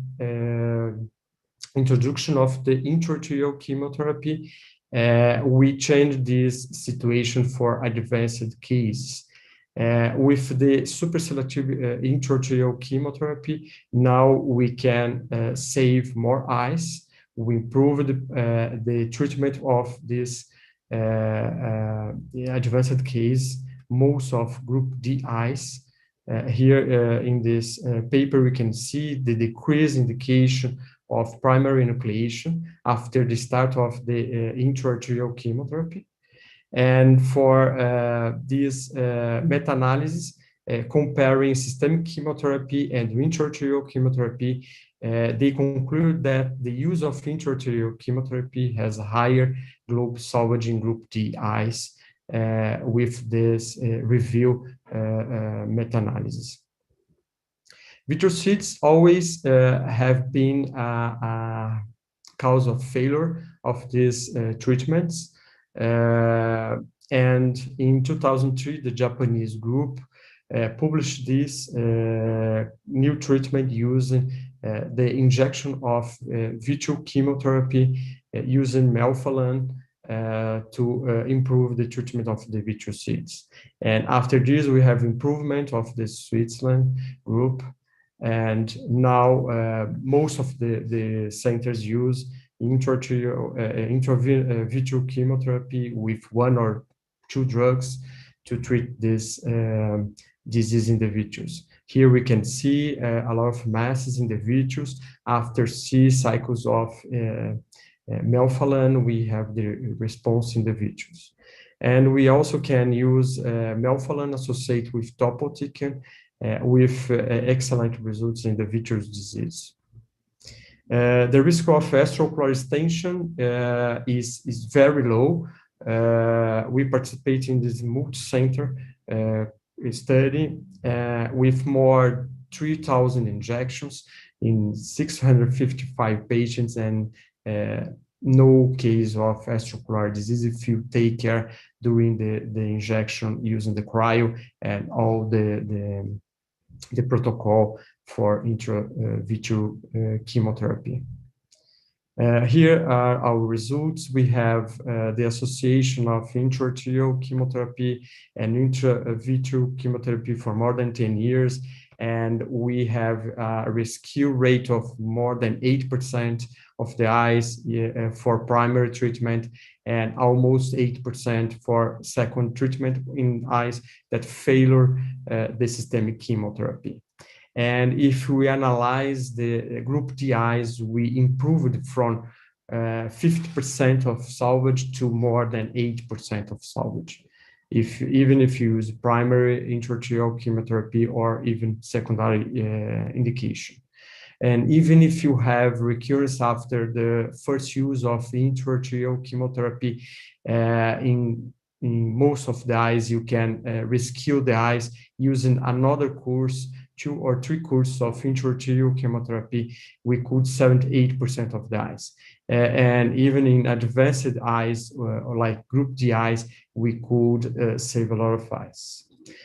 introduction of the intraarterial chemotherapy, we changed this situation for advanced cases. With the superselective intraarterial chemotherapy, now we can save more eyes. We improve the treatment of this advanced case, most of group D eyes. Here in this paper, we can see the decreased indication of primary enucleation after the start of the intraarterial chemotherapy. And for this meta-analysis, comparing systemic chemotherapy and intraarterial chemotherapy, they conclude that the use of intraarterial chemotherapy has a higher globe salvage in group D eyes with this review meta-analysis. Vitrocedes always have been a cause of failure of these treatments. And in 2003, the Japanese group published this new treatment using the injection of virtual chemotherapy using melphalan to improve the treatment of the vitreous seeds. And after this, we have improvement of the Switzerland group. And now most of the centers use intravitreal chemotherapy with 1 or 2 drugs to treat this disease in the vitreous. Here we can see a lot of masses in the vitreous. After 6 cycles of melphalan, we have the response in the vitreous. And we also can use melphalan associated with topotecan with excellent results in the vitreous disease. The risk of extraocular extension is very low. We participate in this multi-center study with more 3,000 injections in 655 patients and no case of extraocular disease if you take care during the injection using the cryo and all the protocol for intravitreal chemotherapy. Here are our results. We have the association of intravitreal chemotherapy and intravitreal chemotherapy for more than 10 years. And we have a rescue rate of more than 8% of the eyes for primary treatment and almost 8% for second treatment in eyes that fail the systemic chemotherapy. And if we analyze the group D eyes, we improved from 50% of salvage to more than 8% of salvage, even if you use primary intravitreal chemotherapy or even secondary indication. And even if you have recurrence after the first use of intravitreal chemotherapy, in most of the eyes, you can rescue the eyes using another course, 2 or 3 courses of intravitreal chemotherapy. We could 78% of the eyes. And even in advanced eyes, like group D eyes, we could save a lot of eyes.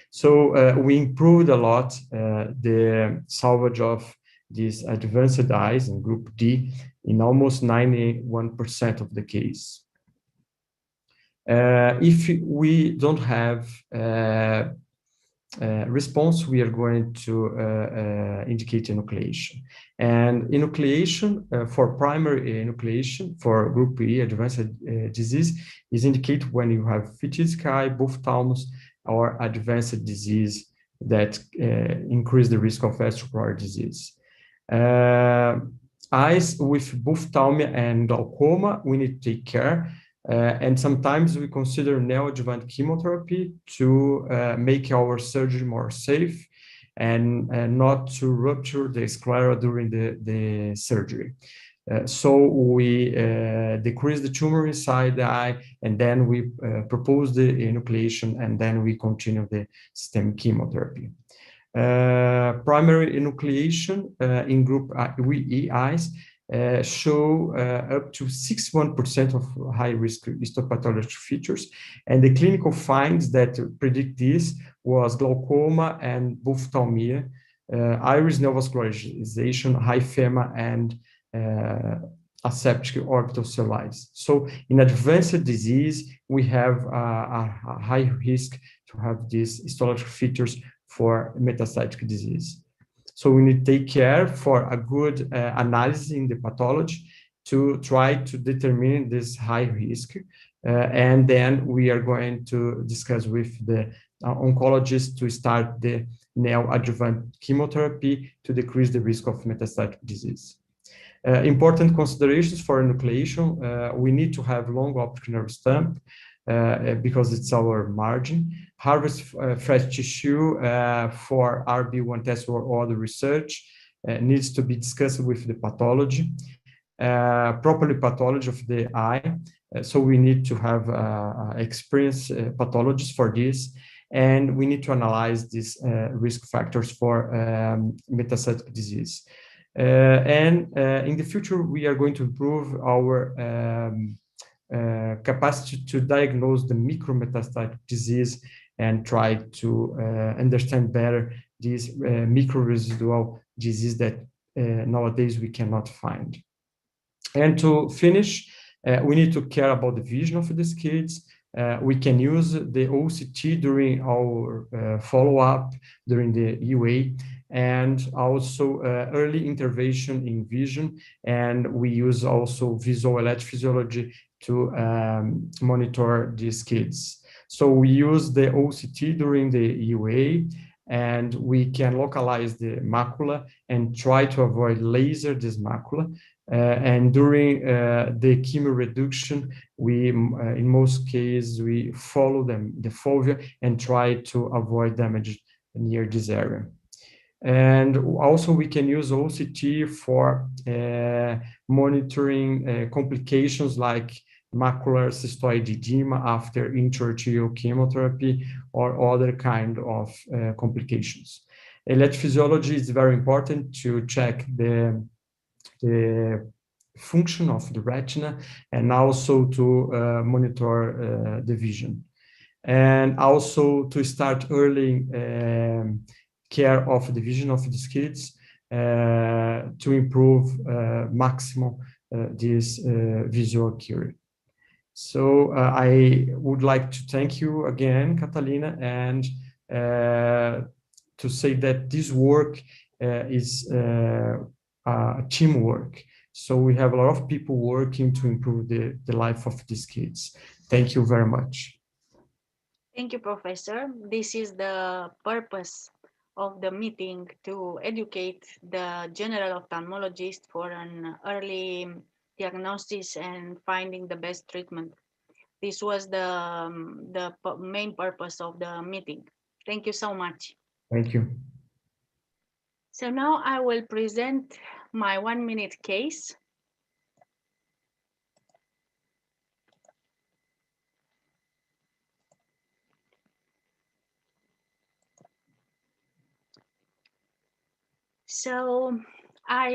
So we improved a lot the salvage of these advanced eyes in group D in almost 91% of the case. If we don't have response, we are going to indicate enucleation. And enucleation for primary enucleation for group E advanced disease is indicated when you have phytic eye, ophthalmos, or advanced disease that increase the risk of extraocular disease. Eyes with ophthalmia and glaucoma, we need to take care. And sometimes we consider neoadjuvant chemotherapy to make our surgery more safe and not to rupture the sclera during the surgery. So we decrease the tumor inside the eye, and then we propose the enucleation, and then we continue the systemic chemotherapy. Primary enucleation in group E eyes show up to 61% of high-risk histopathologic features. And the clinical findings that predict this was glaucoma and ophthalmia, iris neovascularization, hyphema, and aseptic orbital cellitis. So in advanced disease, we have a high risk to have these histological features for metastatic disease. So we need to take care for a good analysis in the pathology to try to determine this high risk. And then we are going to discuss with the oncologist to start the neoadjuvant chemotherapy to decrease the risk of metastatic disease. Important considerations for enucleation, we need to have long optic nerve stump because it's our margin. Harvest fresh tissue for RB1 test or other research needs to be discussed with the pathology. Properly pathology of the eye. So we need to have experienced pathologists for this. And we need to analyze these risk factors for metastatic disease. And in the future, we are going to improve our capacity to diagnose the micrometastatic disease and try to understand better this microresidual disease that nowadays we cannot find. And to finish, we need to care about the vision of these kids. We can use the OCT during our follow-up, during the UA, and also early intervention in vision. And we use also visual electrophysiology to monitor these kids. So we use the OCT during the UA, and we can localize the macula and try to avoid laser this macula. And during the chemo reduction, we, in most cases, we follow the fovea and try to avoid damage near this area. And also we can use OCT for monitoring complications like macular cystoid edema after intraarterial chemotherapy or other kind of complications. Electrophysiology is very important to check the function of the retina and also to monitor the vision. And also to start early care of the vision of these kids to improve maximum this visual acuity. So I would like to thank you again, Catalina, and to say that this work is teamwork. So we have a lot of people working to improve the life of these kids. Thank you very much.
Thank you, Professor. This is the purpose of the meeting, to educate the general ophthalmologist for an early diagnosis and finding the best treatment. This was the main purpose of the meeting. Thank you so much.
Thank you.
So now I will present my 1-minute case. So I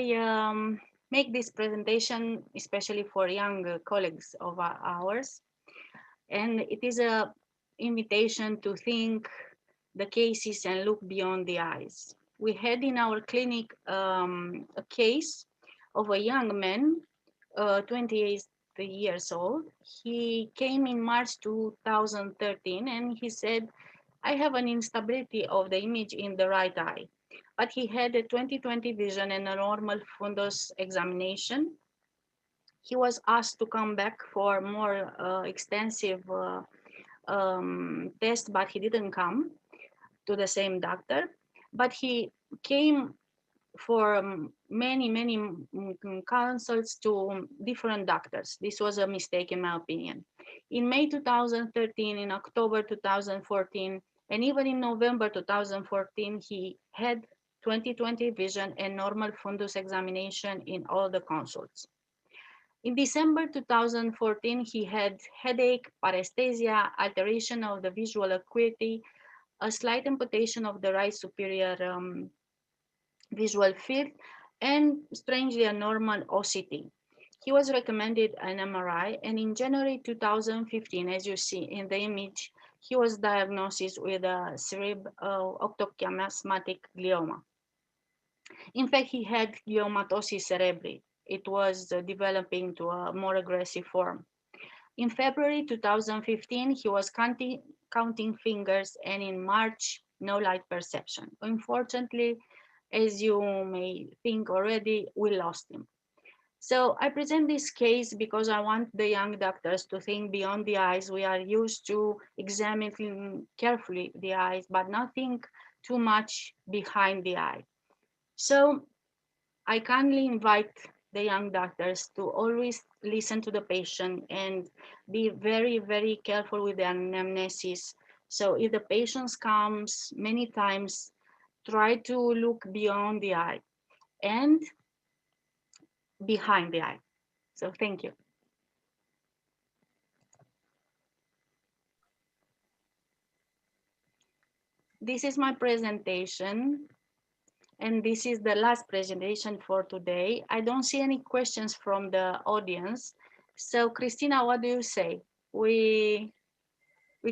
make this presentation especially for young colleagues of ours, and it is an invitation to think the cases and look beyond the eyes. We had in our clinic a case of a young man, 28 years old. He came in March 2013 and he said, I have an instability of the image in the right eye, but he had a 20/20 vision and a normal fundus examination. He was asked to come back for more extensive test, but he didn't come to the same doctor, but he came for many consults to different doctors. This was a mistake in my opinion. In May 2013, in October 2014, and even in November 2014, he had 20/20 vision and normal fundus examination in all the consults. In December 2014, he had headache, paresthesia, alteration of the visual acuity, a slight amputation of the right superior visual field, and strangely a normal OCT. He was recommended an MRI, and in January 2015, as you see in the image, he was diagnosed with a octochiasmatic glioma. In fact, he had gliomatosis cerebri. It was developing to a more aggressive form. In February 2015, he was counting fingers, and in March, no light perception. Unfortunately, as you may think already, we lost him. So I present this case because I want the young doctors to think beyond the eyes. We are used to examining carefully the eyes, but not think too much behind the eye. So I kindly invite the young doctors to always listen to the patient and be very, very careful with the anamnesis. So if the patient comes many times, try to look beyond the eye and behind the eye. So thank you. This is my presentation, and this is the last presentation for today. I don't see any questions from the audience. So Christina, what do you say? We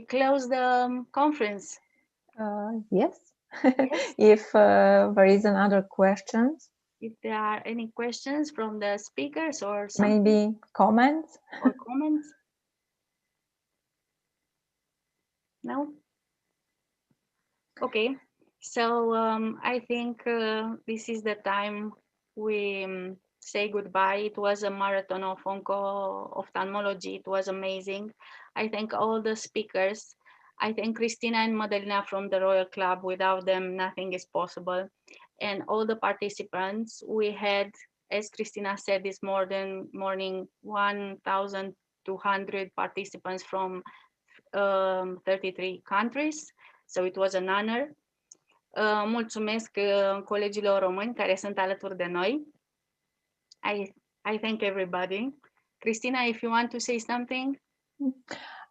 close the conference.
Yes. If there is another questions.
if there are any questions from the speakers or something.
Maybe comments?
Or comments? No? Okay, so I think this is the time we say goodbye. It was a marathon of ophthalmology. It was amazing. I thank all the speakers. I thank Christina and Madalina from the Royal Club. Without them, nothing is possible. And all the participants. We had, as Christina said this morning, 1,200 participants from 33 countries. So it was an honor. Mulțumesc colegilor români care sunt alături de noi. I thank everybody. Christina, if you want to say something.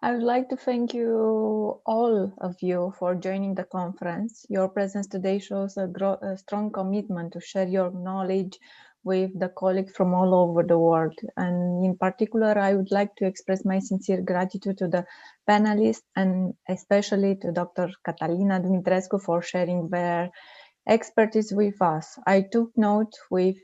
I would like to thank you, all of you, for joining the conference. Your presence today shows a strong commitment to share your knowledge with the colleagues from all over the world. And in particular, I would like to express my sincere gratitude to the panelists and especially to Dr. Catalina Dumitrescu for sharing their expertise with us. I took note with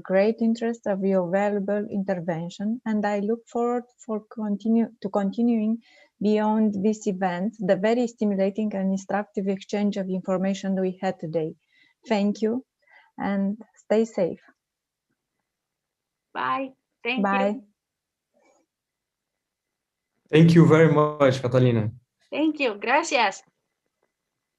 great interest of your valuable intervention, and I look forward to continuing beyond this event, the very stimulating and instructive exchange of information we had today. Thank you, and stay safe.
Bye. Thank
Bye.
you.
Thank you very much, Catalina.
Thank you. Gracias.